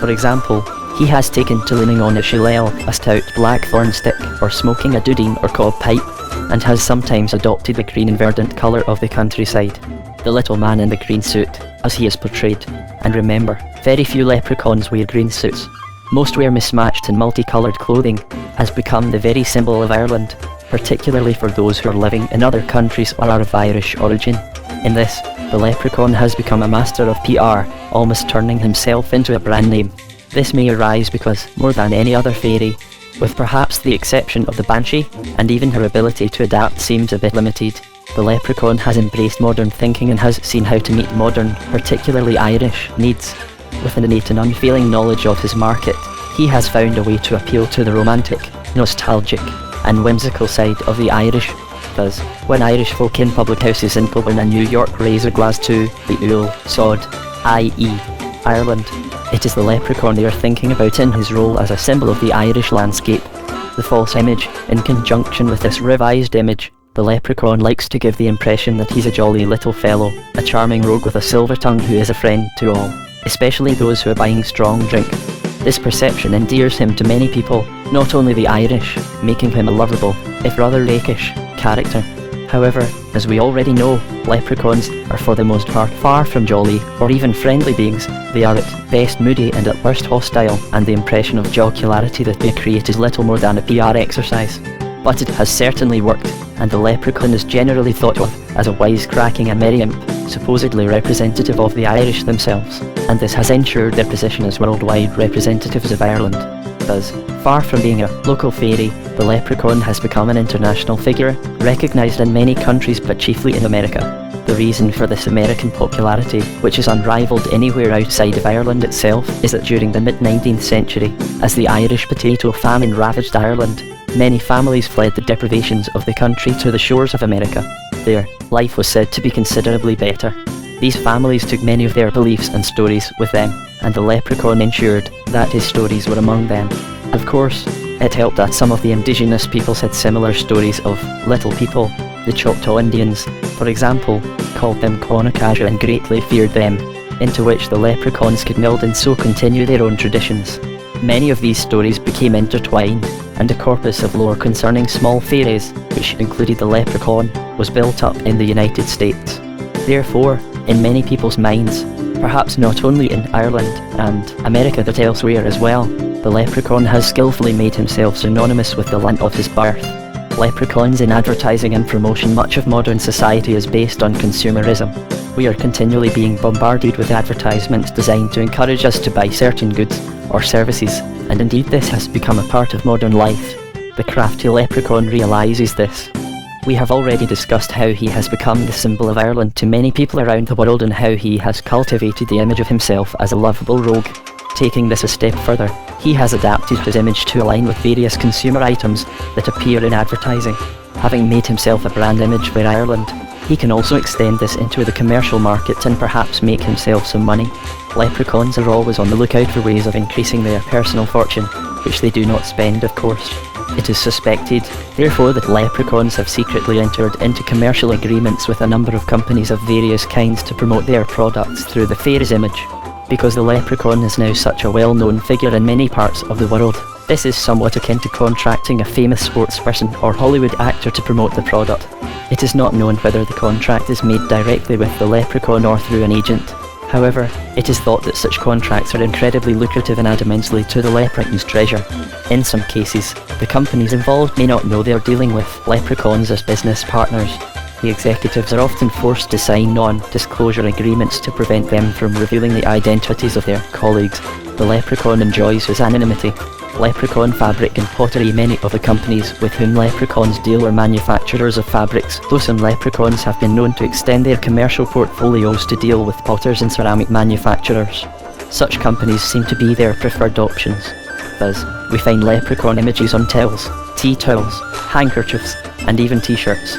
For example, he has taken to leaning on a shillelagh, a stout blackthorn stick, or smoking a dudeen or cob pipe, and has sometimes adopted the green and verdant colour of the countryside. The little man in the green suit, as he is portrayed. And remember, very few leprechauns wear green suits. Most wear mismatched and multicoloured clothing, has become the very symbol of Ireland, particularly for those who are living in other countries or are of Irish origin. In this, the leprechaun has become a master of PR, almost turning himself into a brand name. This may arise because, more than any other fairy, with perhaps the exception of the Banshee, and even her ability to adapt seems a bit limited, the leprechaun has embraced modern thinking and has seen how to meet modern, particularly Irish, needs. With an innate and unfailing knowledge of his market, he has found a way to appeal to the romantic, nostalgic, and whimsical side of the Irish. Thus, when Irish folk in public houses in Kilburn and New York raise a glass to the Ule Sod, i.e. Ireland, it is the leprechaun they are thinking about in his role as a symbol of the Irish landscape. The false image, in conjunction with this revised image, the leprechaun likes to give the impression that he's a jolly little fellow, a charming rogue with a silver tongue who is a friend to all, especially those who are buying strong drink. This perception endears him to many people, not only the Irish, making him a lovable, if rather rakish, character. However, as we already know, leprechauns are for the most part far from jolly or even friendly beings. They are at best moody and at worst hostile, and the impression of jocularity that they create is little more than a PR exercise. But it has certainly worked, and the leprechaun is generally thought of as a wisecracking and merry imp, supposedly representative of the Irish themselves, and this has ensured their position as worldwide representatives of Ireland. Thus, far from being a local fairy, the leprechaun has become an international figure, recognised in many countries but chiefly in America. The reason for this American popularity, which is unrivalled anywhere outside of Ireland itself, is that during the mid-19th century, as the Irish potato famine ravaged Ireland, many families fled the deprivations of the country to the shores of America. there, life was said to be considerably better. These families took many of their beliefs and stories with them, and the leprechaun ensured that his stories were among them. Of course, it helped that some of the indigenous peoples had similar stories of little people. The Choctaw Indians, for example, called them Conocasha and greatly feared them, into which the leprechauns could meld and so continue their own traditions. Many of these stories became intertwined, and a corpus of lore concerning small fairies, which included the leprechaun, was built up in the United States. Therefore, in many people's minds, perhaps not only in Ireland and America but elsewhere as well, the leprechaun has skillfully made himself synonymous with the land of his birth. Leprechauns in advertising and promotion. Much of modern society is based on consumerism. We are continually being bombarded with advertisements designed to encourage us to buy certain goods or services, and indeed this has become a part of modern life. The crafty leprechaun realises this. We have already discussed how he has become the symbol of Ireland to many people around the world and how he has cultivated the image of himself as a lovable rogue. Taking this a step further, he has adapted his image to align with various consumer items that appear in advertising. Having made himself a brand image for Ireland, he can also extend this into the commercial market and perhaps make himself some money. Leprechauns are always on the lookout for ways of increasing their personal fortune, which they do not spend, of course. It is suspected, therefore, that leprechauns have secretly entered into commercial agreements with a number of companies of various kinds to promote their products through the fairy's image. Because the leprechaun is now such a well-known figure in many parts of the world, this is somewhat akin to contracting a famous sportsperson or Hollywood actor to promote the product. It is not known whether the contract is made directly with the leprechaun or through an agent. However, it is thought that such contracts are incredibly lucrative and add immensely to the leprechaun's treasure. In some cases, the companies involved may not know they are dealing with leprechauns as business partners. The executives are often forced to sign non-disclosure agreements to prevent them from revealing the identities of their colleagues. The leprechaun enjoys his anonymity. Leprechaun fabric and pottery. Many of the companies with whom leprechauns deal are manufacturers of fabrics, though some leprechauns have been known to extend their commercial portfolios to deal with potters and ceramic manufacturers. Such companies seem to be their preferred options. Thus, we find leprechaun images on towels, tea towels, handkerchiefs, and even t-shirts.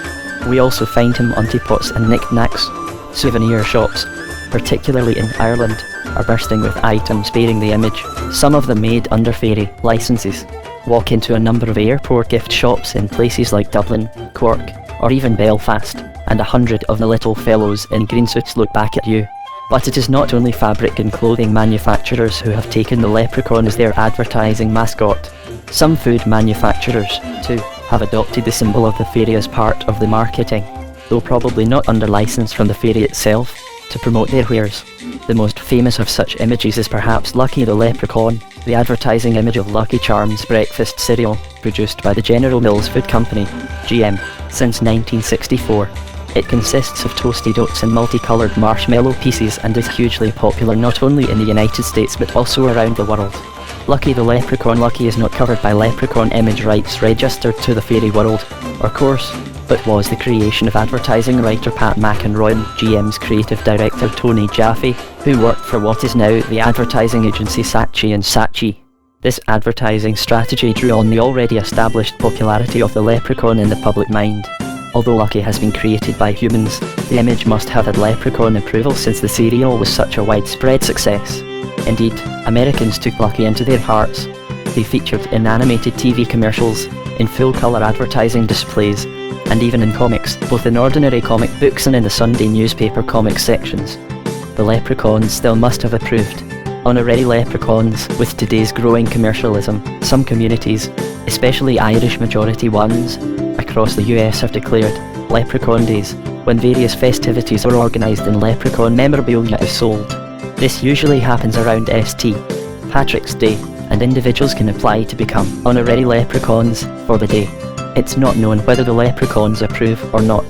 We also find him on teapots and knick-knacks. Souvenir shops, particularly in Ireland, are bursting with items bearing the image, some of them made under fairy licenses. Walk into a number of airport gift shops in places like Dublin, Cork, or even Belfast, and 100 of the little fellows in green suits look back at you. But it is not only fabric and clothing manufacturers who have taken the leprechaun as their advertising mascot. Some food manufacturers, too, have adopted the symbol of the fairy as part of the marketing, though probably not under license from the fairy itself, to promote their wares. The most famous of such images is perhaps Lucky the Leprechaun, the advertising image of Lucky Charms breakfast cereal, produced by the General Mills Food Company, GM, since 1964. It consists of toasted oats and multicoloured marshmallow pieces and is hugely popular not only in the United States but also around the world. Lucky the Leprechaun. Lucky is not covered by leprechaun image rights registered to the fairy world, or course, but was the creation of advertising writer Pat McEnroy and GM's creative director Tony Jaffe, who worked for what is now the advertising agency Saatchi & Saatchi. This advertising strategy drew on the already established popularity of the leprechaun in the public mind. Although Lucky has been created by humans, the image must have had leprechaun approval since the cereal was such a widespread success. Indeed, Americans took Lucky into their hearts. They featured in animated TV commercials, in full-colour advertising displays, and even in comics, both in ordinary comic books and in the Sunday newspaper comic sections. The leprechauns still must have approved. Honorary leprechauns. With today's growing commercialism, some communities, especially Irish majority ones, across the US have declared Leprechaun Days, when various festivities are organised and leprechaun memorabilia is sold. This usually happens around St. Patrick's Day, and individuals can apply to become honorary leprechauns for the day. It's not known whether the leprechauns approve or not.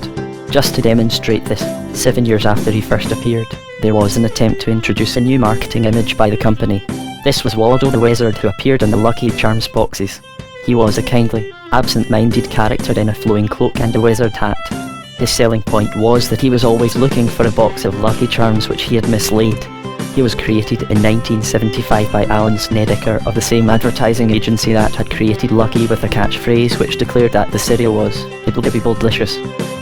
Just to demonstrate this, 7 years after he first appeared, there was an attempt to introduce a new marketing image by the company. This was Waldo the Wizard, who appeared in the Lucky Charms boxes. He was a kindly, absent-minded character in a flowing cloak and a wizard hat. His selling point was that he was always looking for a box of Lucky Charms which he had mislaid. He was created in 1975 by Alan Snedeker of the same advertising agency that had created Lucky, with a catchphrase which declared that the cereal was "It'll be delicious."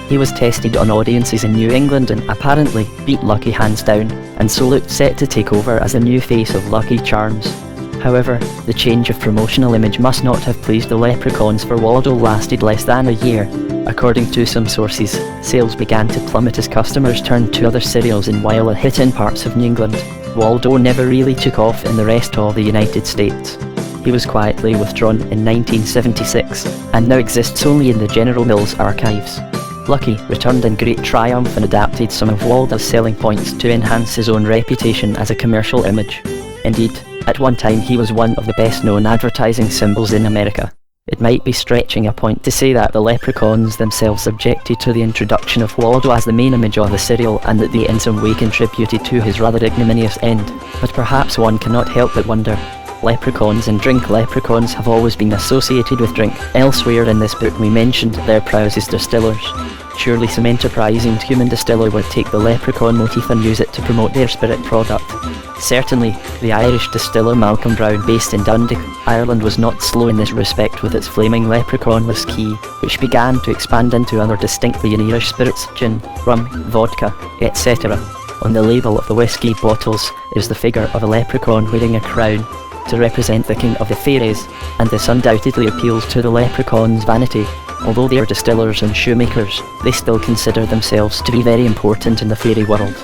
He was tested on audiences in New England and apparently beat Lucky hands down, and so looked set to take over as the new face of Lucky Charms. However, the change of promotional image must not have pleased the Leprechauns, for Waldo lasted less than a year. According to some sources, sales began to plummet as customers turned to other cereals, and while a hit in parts of New England, Waldo never really took off in the rest of the United States. He was quietly withdrawn in 1976, and now exists only in the General Mills archives. Lucky returned in great triumph and adapted some of Waldo's selling points to enhance his own reputation as a commercial image. Indeed, at one time he was one of the best-known advertising symbols in America. It might be stretching a point to say that the Leprechauns themselves objected to the introduction of Waldo as the main image of the cereal, and that they in some way contributed to his rather ignominious end, but perhaps one cannot help but wonder. Leprechauns and drink. Leprechauns have always been associated with drink. Elsewhere in this book we mentioned their prowess as distillers. Surely some enterprising human distiller would take the leprechaun motif and use it to promote their spirit product. Certainly, the Irish distiller Malcolm Brown, based in Dundee, Ireland, was not slow in this respect with its flaming leprechaun whisky, which began to expand into other distinctly Irish spirits: gin, rum, vodka, etc. On the label of the whisky bottles is the figure of a leprechaun wearing a crown, to represent the king of the fairies, and this undoubtedly appeals to the leprechaun's vanity. Although they are distillers and shoemakers, they still consider themselves to be very important in the fairy world.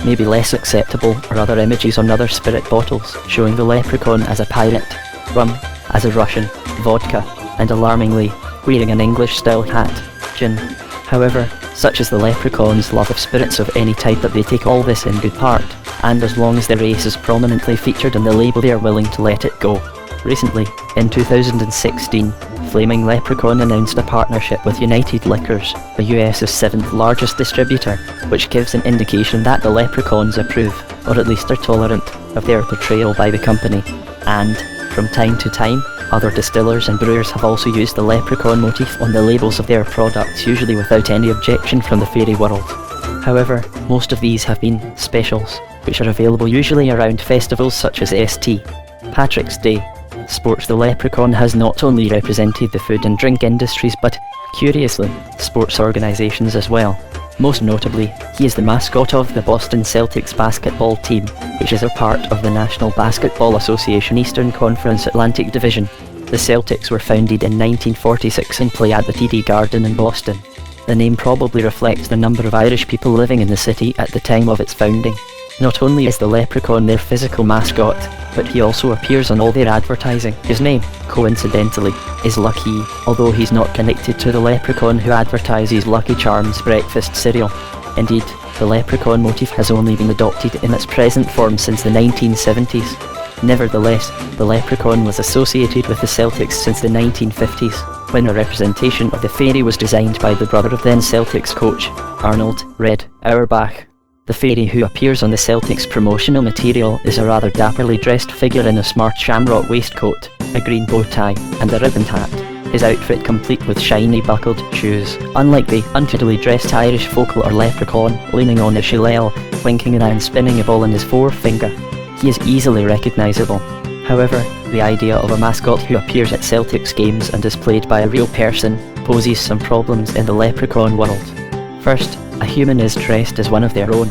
Maybe less acceptable are other images on other spirit bottles, showing the leprechaun as a pirate, rum as a Russian, vodka, and alarmingly, wearing an English-style hat, gin. However, such is the leprechaun's love of spirits of any type that they take all this in good part, and as long as their race is prominently featured on the label they are willing to let it go. Recently, in 2016, Flaming Leprechaun announced a partnership with United Liquors, the US's 7th largest distributor, which gives an indication that the Leprechauns approve, or at least are tolerant, of their portrayal by the company. And, from time to time, other distillers and brewers have also used the leprechaun motif on the labels of their products, usually without any objection from the fairy world. However, most of these have been specials, which are available usually around festivals such as St. Patrick's Day. Sports. The leprechaun has not only represented the food and drink industries but, curiously, sports organisations as well. Most notably, he is the mascot of the Boston Celtics basketball team, which is a part of the National Basketball Association Eastern Conference Atlantic Division. The Celtics were founded in 1946 and play at the TD Garden in Boston. The name probably reflects the number of Irish people living in the city at the time of its founding. Not only is the leprechaun their physical mascot, but he also appears on all their advertising. His name, coincidentally, is Lucky, although he's not connected to the leprechaun who advertises Lucky Charms breakfast cereal. Indeed, the leprechaun motif has only been adopted in its present form since the 1970s. Nevertheless, the leprechaun was associated with the Celtics since the 1950s, when a representation of the fairy was designed by the brother of then Celtics coach, Arnold "Red" Auerbach. The fairy who appears on the Celtics promotional material is a rather dapperly dressed figure in a smart shamrock waistcoat, a green bow tie, and a ribbon hat, his outfit complete with shiny buckled shoes. Unlike the untidily dressed Irish folklore leprechaun leaning on a shillelagh, winking and spinning a ball in his forefinger, he is easily recognisable. However, the idea of a mascot who appears at Celtics games and is played by a real person poses some problems in the leprechaun world. First, a human is dressed as one of their own.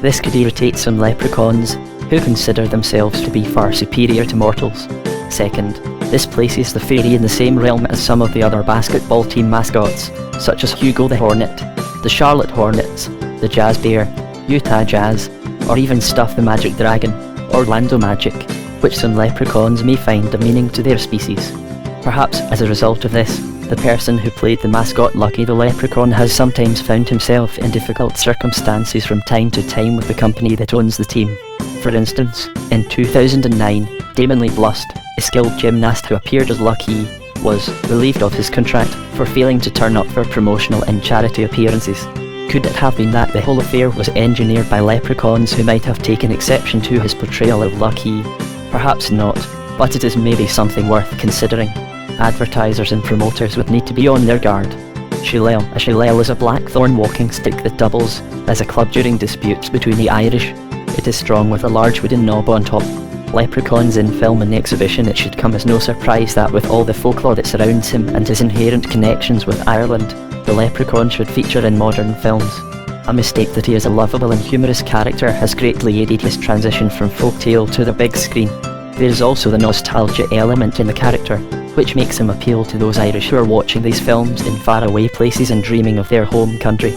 This could irritate some leprechauns, who consider themselves to be far superior to mortals. Second, this places the fairy in the same realm as some of the other basketball team mascots, such as Hugo the Hornet, the Charlotte Hornets, the Jazz Bear, Utah Jazz, or even Stuff the Magic Dragon, Orlando Magic, which some leprechauns may find demeaning to their species. Perhaps as a result of this, the person who played the mascot Lucky the Leprechaun has sometimes found himself in difficult circumstances from time to time with the company that owns the team. For instance, in 2009, Damon Lee Blust, a skilled gymnast who appeared as Lucky, was relieved of his contract for failing to turn up for promotional and charity appearances. Could it have been that the whole affair was engineered by leprechauns who might have taken exception to his portrayal of Lucky? Perhaps not, but it is maybe something worth considering. Advertisers and promoters would need to be on their guard. Shillelagh. A shillelagh is a blackthorn walking stick that doubles as a club during disputes between the Irish. It is strong with a large wooden knob on top. Leprechauns in film and exhibition. It should come as no surprise that with all the folklore that surrounds him and his inherent connections with Ireland, the Leprechaun should feature in modern films. A mistake that he is a lovable and humorous character has greatly aided his transition from folktale to the big screen. There is also the nostalgia element in the character, which makes him appeal to those Irish who are watching these films in faraway places and dreaming of their home country.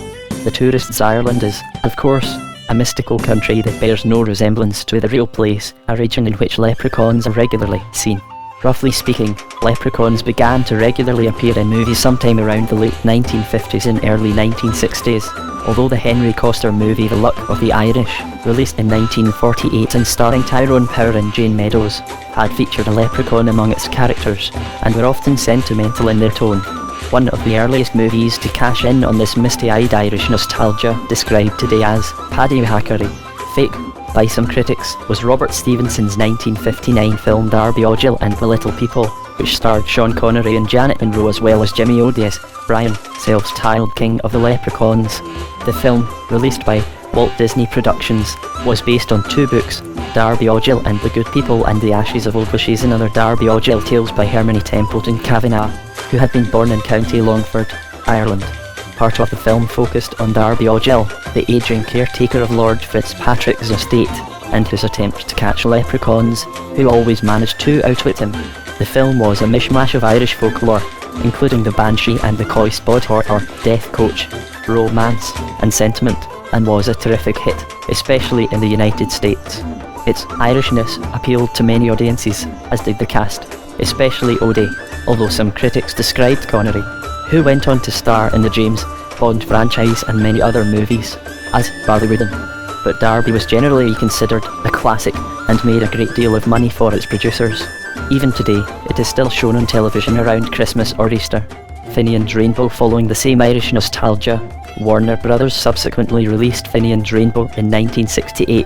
The tourist's Ireland is, of course, a mystical country that bears no resemblance to the real place, a region in which leprechauns are regularly seen. Roughly speaking, leprechauns began to regularly appear in movies sometime around the late 1950s and early 1960s, although the Henry Coster movie The Luck of the Irish, released in 1948 and starring Tyrone Power and Jane Meadows, had featured a leprechaun among its characters, and were often sentimental in their tone. One of the earliest movies to cash in on this misty-eyed Irish nostalgia, described today as Paddy Hackery, fake by some critics, was Robert Stevenson's 1959 film Darby O'Gill and the Little People, which starred Sean Connery and Janet Monroe as well as Jimmy O'Day as Brian, self-styled King of the Leprechauns. The film, released by Walt Disney Productions, was based on two books, Darby O'Gill and the Good People and the Ashes of Old Wishes and Other Darby O'Gill Tales by Hermione Templeton Kavanagh, who had been born in County Longford, Ireland. Part of the film focused on Darby O'Gill, the ageing caretaker of Lord Fitzpatrick's estate, and his attempt to catch leprechauns, who always managed to outwit him. The film was a mishmash of Irish folklore, including the banshee and the coy spodhor or death coach, romance and sentiment, and was a terrific hit, especially in the United States. Its Irishness appealed to many audiences, as did the cast, especially O'Day, although some critics described Connery, who went on to star in the James Bond franchise and many other movies, as Barley Wooden. But Darby was generally considered a classic and made a great deal of money for its producers. Even today, it is still shown on television around Christmas or Easter. Finian's Rainbow. Following the same Irish nostalgia, Warner Brothers subsequently released Finian's Rainbow in 1968.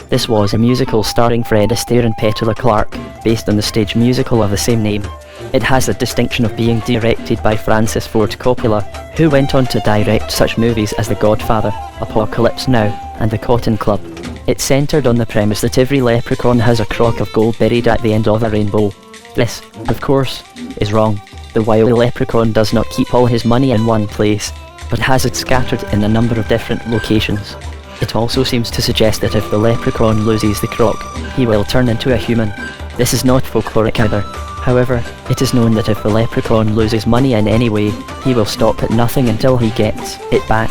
This was a musical starring Fred Astaire and Petula Clark, based on the stage musical of the same name. It has the distinction of being directed by Francis Ford Coppola, who went on to direct such movies as The Godfather, Apocalypse Now, and The Cotton Club. It centred on the premise that every leprechaun has a crock of gold buried at the end of a rainbow. This, of course, is wrong. The wily leprechaun does not keep all his money in one place, but has it scattered in a number of different locations. It also seems to suggest that if the leprechaun loses the crock, he will turn into a human. This is not folkloric either. However, it is known that if the leprechaun loses money in any way, he will stop at nothing until he gets it back.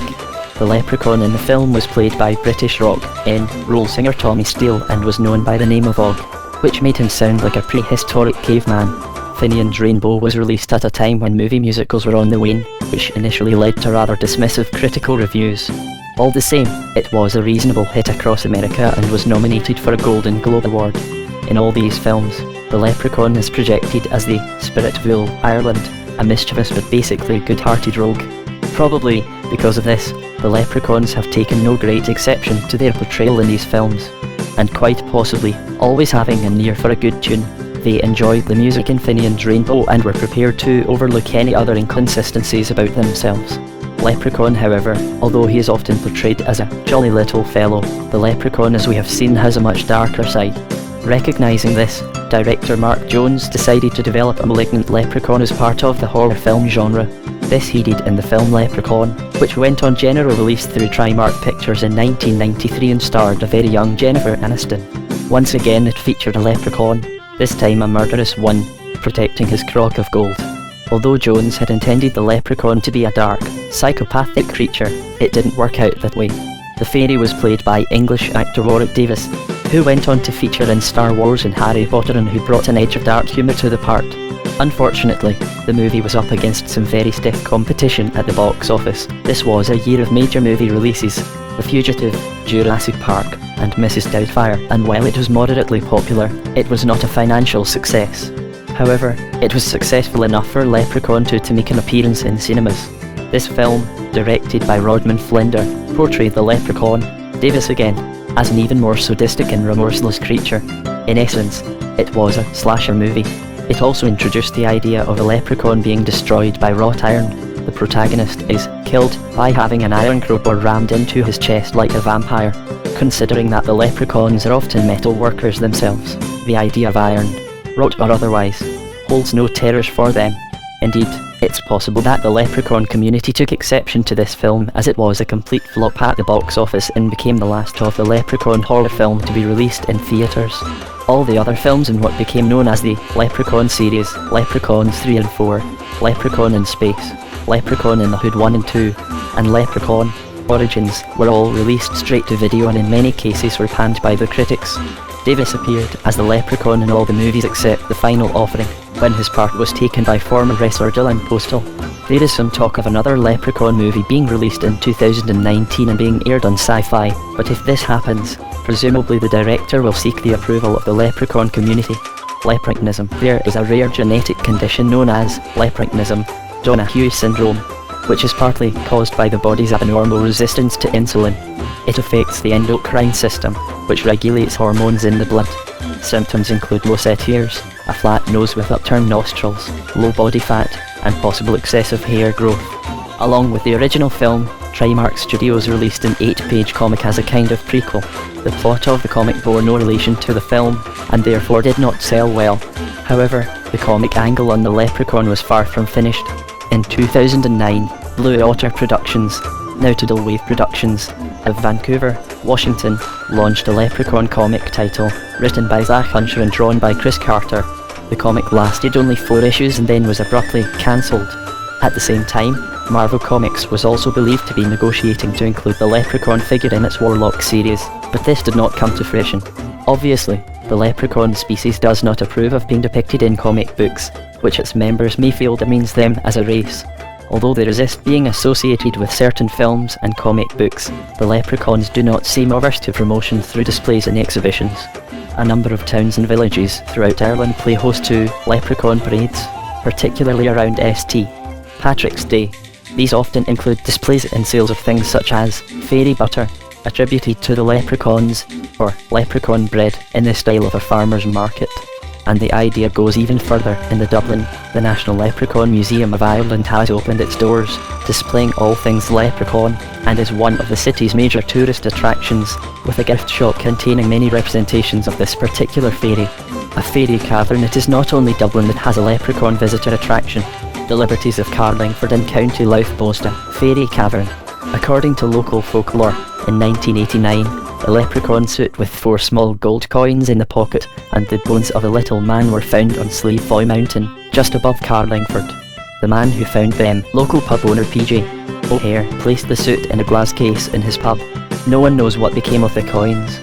The leprechaun in the film was played by British rock roll singer Tommy Steele and was known by the name of Og, which made him sound like a prehistoric caveman. Finian's Rainbow was released at a time when movie musicals were on the wane, which initially led to rather dismissive critical reviews. All the same, it was a reasonable hit across America and was nominated for a Golden Globe Award. In all these films, the leprechaun is projected as the Spirit of Old Ireland, a mischievous but basically good-hearted rogue. Probably because of this, the leprechauns have taken no great exception to their portrayal in these films, and quite possibly always having an ear for a good tune. They enjoyed the music in Finian's Rainbow and were prepared to overlook any other inconsistencies about themselves. Leprechaun, however, although he is often portrayed as a jolly little fellow, the leprechaun as we have seen has a much darker side. Recognising this, director Mark Jones decided to develop a malignant leprechaun as part of the horror film genre. This he did in the film Leprechaun, which went on general release through Trimark Pictures in 1993 and starred a very young Jennifer Aniston. Once again it featured a leprechaun, this time a murderous one, protecting his crock of gold. Although Jones had intended the leprechaun to be a dark, psychopathic creature, it didn't work out that way. The fairy was played by English actor Warwick Davis, who went on to feature in Star Wars and Harry Potter and who brought an edge of dark humour to the part. Unfortunately, the movie was up against some very stiff competition at the box office. This was a year of major movie releases: The Fugitive, Jurassic Park, and Mrs. Doubtfire, and while it was moderately popular, it was not a financial success. However, it was successful enough for Leprechaun 2 to make an appearance in cinemas. This film, directed by Rodman Flender, portrayed the leprechaun, Davis again, as an even more sadistic and remorseless creature. In essence, it was a slasher movie. It also introduced the idea of a leprechaun being destroyed by wrought iron. The protagonist is killed by having an iron crowbar rammed into his chest like a vampire. Considering that the leprechauns are often metal workers themselves, the idea of iron, wrought or otherwise, holds no terrors for them. Indeed, It's possible that the Leprechaun community took exception to this film, as it was a complete flop at the box office and became the last of the Leprechaun horror film to be released in theatres. All the other films in what became known as the Leprechaun series, Leprechauns 3 and 4, Leprechaun in Space, Leprechaun in the Hood 1 and 2, and Leprechaun Origins, were all released straight to video and in many cases were panned by the critics. Davis appeared as the Leprechaun in all the movies except The Final Offering, when his part was taken by former wrestler Dylan Postal. There is some talk of another Leprechaun movie being released in 2019 and being aired on Sci-Fi, but if this happens, presumably the director will seek the approval of the Leprechaun community. Leprechaunism. There is a rare genetic condition known as leprechaunism, Donahue syndrome, which is partly caused by the body's abnormal resistance to insulin. It affects the endocrine system, which regulates hormones in the blood. Symptoms include low set ears, a flat nose with upturned nostrils, low body fat, and possible excessive hair growth. Along with the original film, Trimark Studios released an 8-page comic as a kind of prequel. The plot of the comic bore no relation to the film, and therefore did not sell well. However, the comic angle on the Leprechaun was far from finished. In 2009, Blue Otter Productions, now Tidal Wave Productions, of Vancouver, Washington, launched a Leprechaun comic title, written by Zach Hunter and drawn by Chris Carter. The comic lasted only 4 issues and then was abruptly cancelled. At the same time, Marvel Comics was also believed to be negotiating to include the Leprechaun figure in its Warlock series, but this did not come to fruition. Obviously, the Leprechaun species does not approve of being depicted in comic books, which its members may feel demeans them as a race. Although they resist being associated with certain films and comic books, the Leprechauns do not seem averse to promotion through displays and exhibitions. A number of towns and villages throughout Ireland play host to Leprechaun parades, particularly around St. Patrick's Day. These often include displays and sales of things such as fairy butter, attributed to the Leprechauns, or leprechaun bread in the style of a farmer's market. And the idea goes even further. In Dublin, the National Leprechaun Museum of Ireland has opened its doors, displaying all things leprechaun, and is one of the city's major tourist attractions, with a gift shop containing many representations of this particular fairy. A fairy cavern. It is not only Dublin that has a leprechaun visitor attraction. The Liberties of Carlingford in County Louth boast a fairy cavern. According to local folklore, in 1989, a leprechaun suit with 4 small gold coins in the pocket and the bones of a little man were found on Sleefoy Mountain, just above Carlingford. The man who found them, local pub owner PJ O'Hare, placed the suit in a glass case in his pub. No one knows what became of the coins.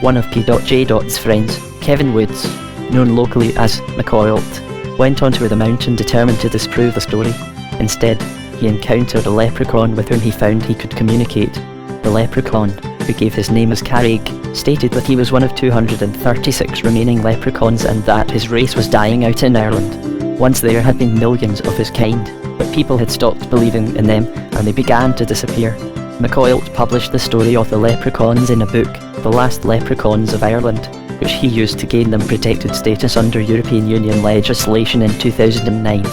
One of P.J.'s friends, Kevin Woods, known locally as McCoylt, went onto the mountain determined to disprove the story. Instead, he encountered a leprechaun with whom he found he could communicate. The leprechaun, who gave his name as Carraig, stated that he was one of 236 remaining leprechauns and that his race was dying out in Ireland. Once there had been millions of his kind, but people had stopped believing in them and they began to disappear. McCoylt published the story of the leprechauns in a book, The Last Leprechauns of Ireland, which he used to gain them protected status under European Union legislation in 2009.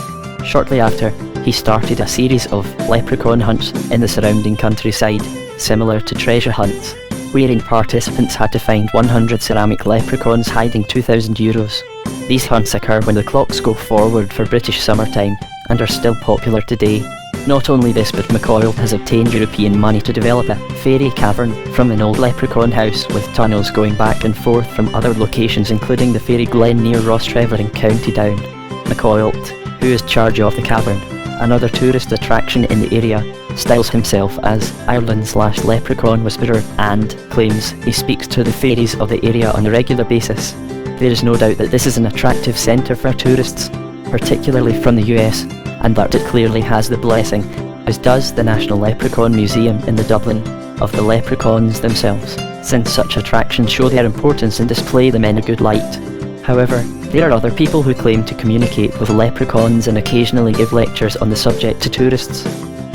Shortly after, he started a series of leprechaun hunts in the surrounding countryside, similar to treasure hunts, wherein participants had to find 100 ceramic leprechauns hiding €2,000. These hunts occur when the clocks go forward for British summertime and are still popular today. Not only this, but McCoylt has obtained European money to develop a fairy cavern from an old leprechaun house with tunnels going back and forth from other locations, including the Fairy Glen near Rostrevor in County Down. McCoylt, who is in charge of the cavern, another tourist attraction in the area, styles himself as Ireland's last leprechaun whisperer and claims he speaks to the fairies of the area on a regular basis. There is no doubt that this is an attractive centre for tourists, particularly from the US, and that it clearly has the blessing, as does the National Leprechaun Museum in the Dublin, of the leprechauns themselves, since such attractions show their importance and display them in a good light. However, there are other people who claim to communicate with leprechauns and occasionally give lectures on the subject to tourists.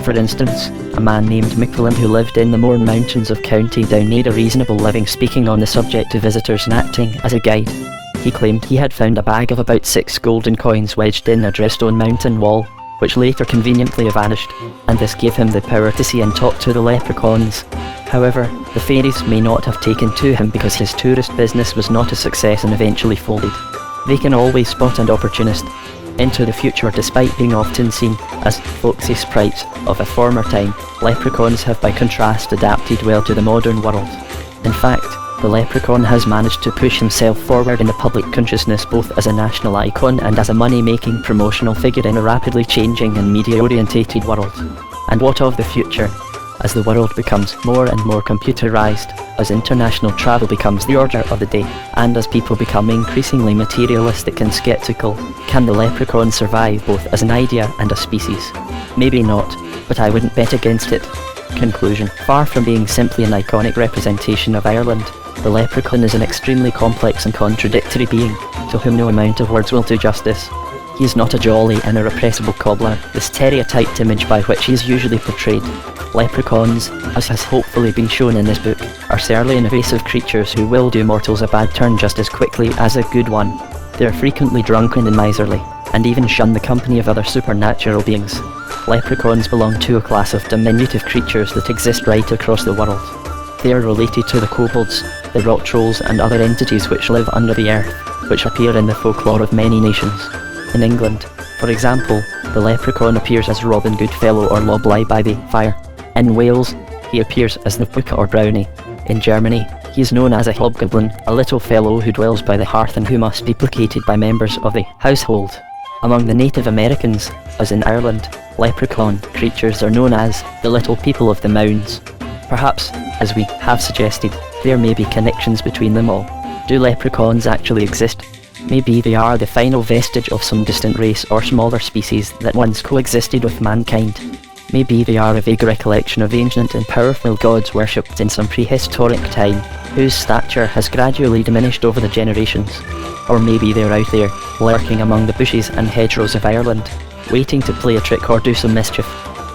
For instance, a man named McPhillan who lived in the Mourne Mountains of County Down made a reasonable living speaking on the subject to visitors and acting as a guide. He claimed he had found a bag of about 6 golden coins wedged in a dressstone mountain wall, which later conveniently vanished, and this gave him the power to see and talk to the leprechauns. However, the fairies may not have taken to him because his tourist business was not a success and eventually folded. They can always spot an opportunist. into the future. Despite being often seen as folksy sprites of a former time, leprechauns have by contrast adapted well to the modern world. In fact, the leprechaun has managed to push himself forward in the public consciousness both as a national icon and as a money-making promotional figure in a rapidly changing and media-orientated world. And what of the future? As the world becomes more and more computerized, as international travel becomes the order of the day, and as people become increasingly materialistic and skeptical, can the leprechaun survive both as an idea and a species? Maybe not, but I wouldn't bet against it. Conclusion. Far from being simply an iconic representation of Ireland, the leprechaun is an extremely complex and contradictory being, to whom no amount of words will do justice. He is not a jolly and irrepressible cobbler, the stereotyped image by which he is usually portrayed. Leprechauns, as has hopefully been shown in this book, are surly and evasive creatures who will do mortals a bad turn just as quickly as a good one. They are frequently drunken and miserly, and even shun the company of other supernatural beings. Leprechauns belong to a class of diminutive creatures that exist right across the world. They are related to the kobolds, the rock trolls and other entities which live under the earth, which appear in the folklore of many nations. In England, for example, the leprechaun appears as Robin Goodfellow or Loblai by the fire. In Wales, he appears as the Pooka or Brownie. In Germany, he is known as a hobgoblin, a little fellow who dwells by the hearth and who must be placated by members of the household. Among the Native Americans, as in Ireland, leprechaun creatures are known as the little people of the mounds. Perhaps, as we have suggested, there may be connections between them all. Do leprechauns actually exist? Maybe they are the final vestige of some distant race or smaller species that once coexisted with mankind. Maybe they are a vague recollection of ancient and powerful gods worshipped in some prehistoric time, whose stature has gradually diminished over the generations. Or maybe they're out there, lurking among the bushes and hedgerows of Ireland, waiting to play a trick or do some mischief.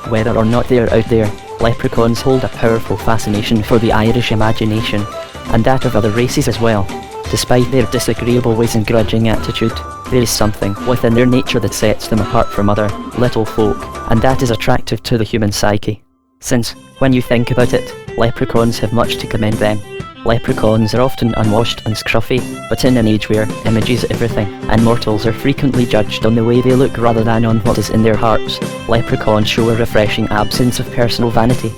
Whether or not they're out there, leprechauns hold a powerful fascination for the Irish imagination, and that of other races as well. Despite their disagreeable ways and grudging attitude, there is something within their nature that sets them apart from other little folk, and that is attractive to the human psyche. Since, when you think about it, leprechauns have much to commend them. Leprechauns are often unwashed and scruffy, but in an age where image is everything, and mortals are frequently judged on the way they look rather than on what is in their hearts, leprechauns show a refreshing absence of personal vanity.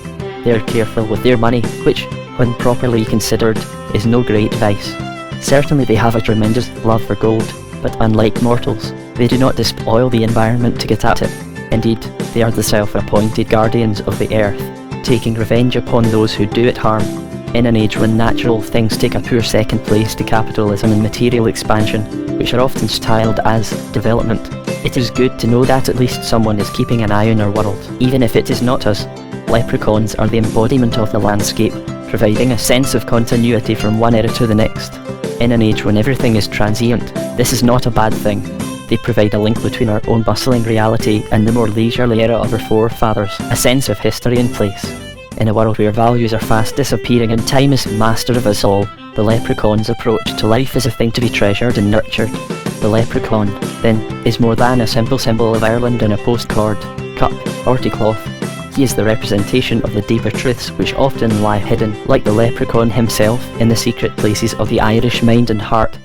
They are careful with their money, which, when properly considered, is no great vice. Certainly they have a tremendous love for gold, but unlike mortals, they do not despoil the environment to get at it. Indeed, they are the self-appointed guardians of the earth, taking revenge upon those who do it harm. In an age when natural things take a poor second place to capitalism and material expansion, which are often styled as development, it is good to know that at least someone is keeping an eye on our world, even if it is not us. Leprechauns are the embodiment of the landscape, providing a sense of continuity from one era to the next. In an age when everything is transient, this is not a bad thing. They provide a link between our own bustling reality and the more leisurely era of our forefathers, a sense of history and place. In a world where values are fast disappearing and time is master of us all, the leprechaun's approach to life is a thing to be treasured and nurtured. The leprechaun, then, is more than a simple symbol of Ireland in a postcard, cup, or tea-cloth. He is the representation of the deeper truths which often lie hidden, like the leprechaun himself, in the secret places of the Irish mind and heart.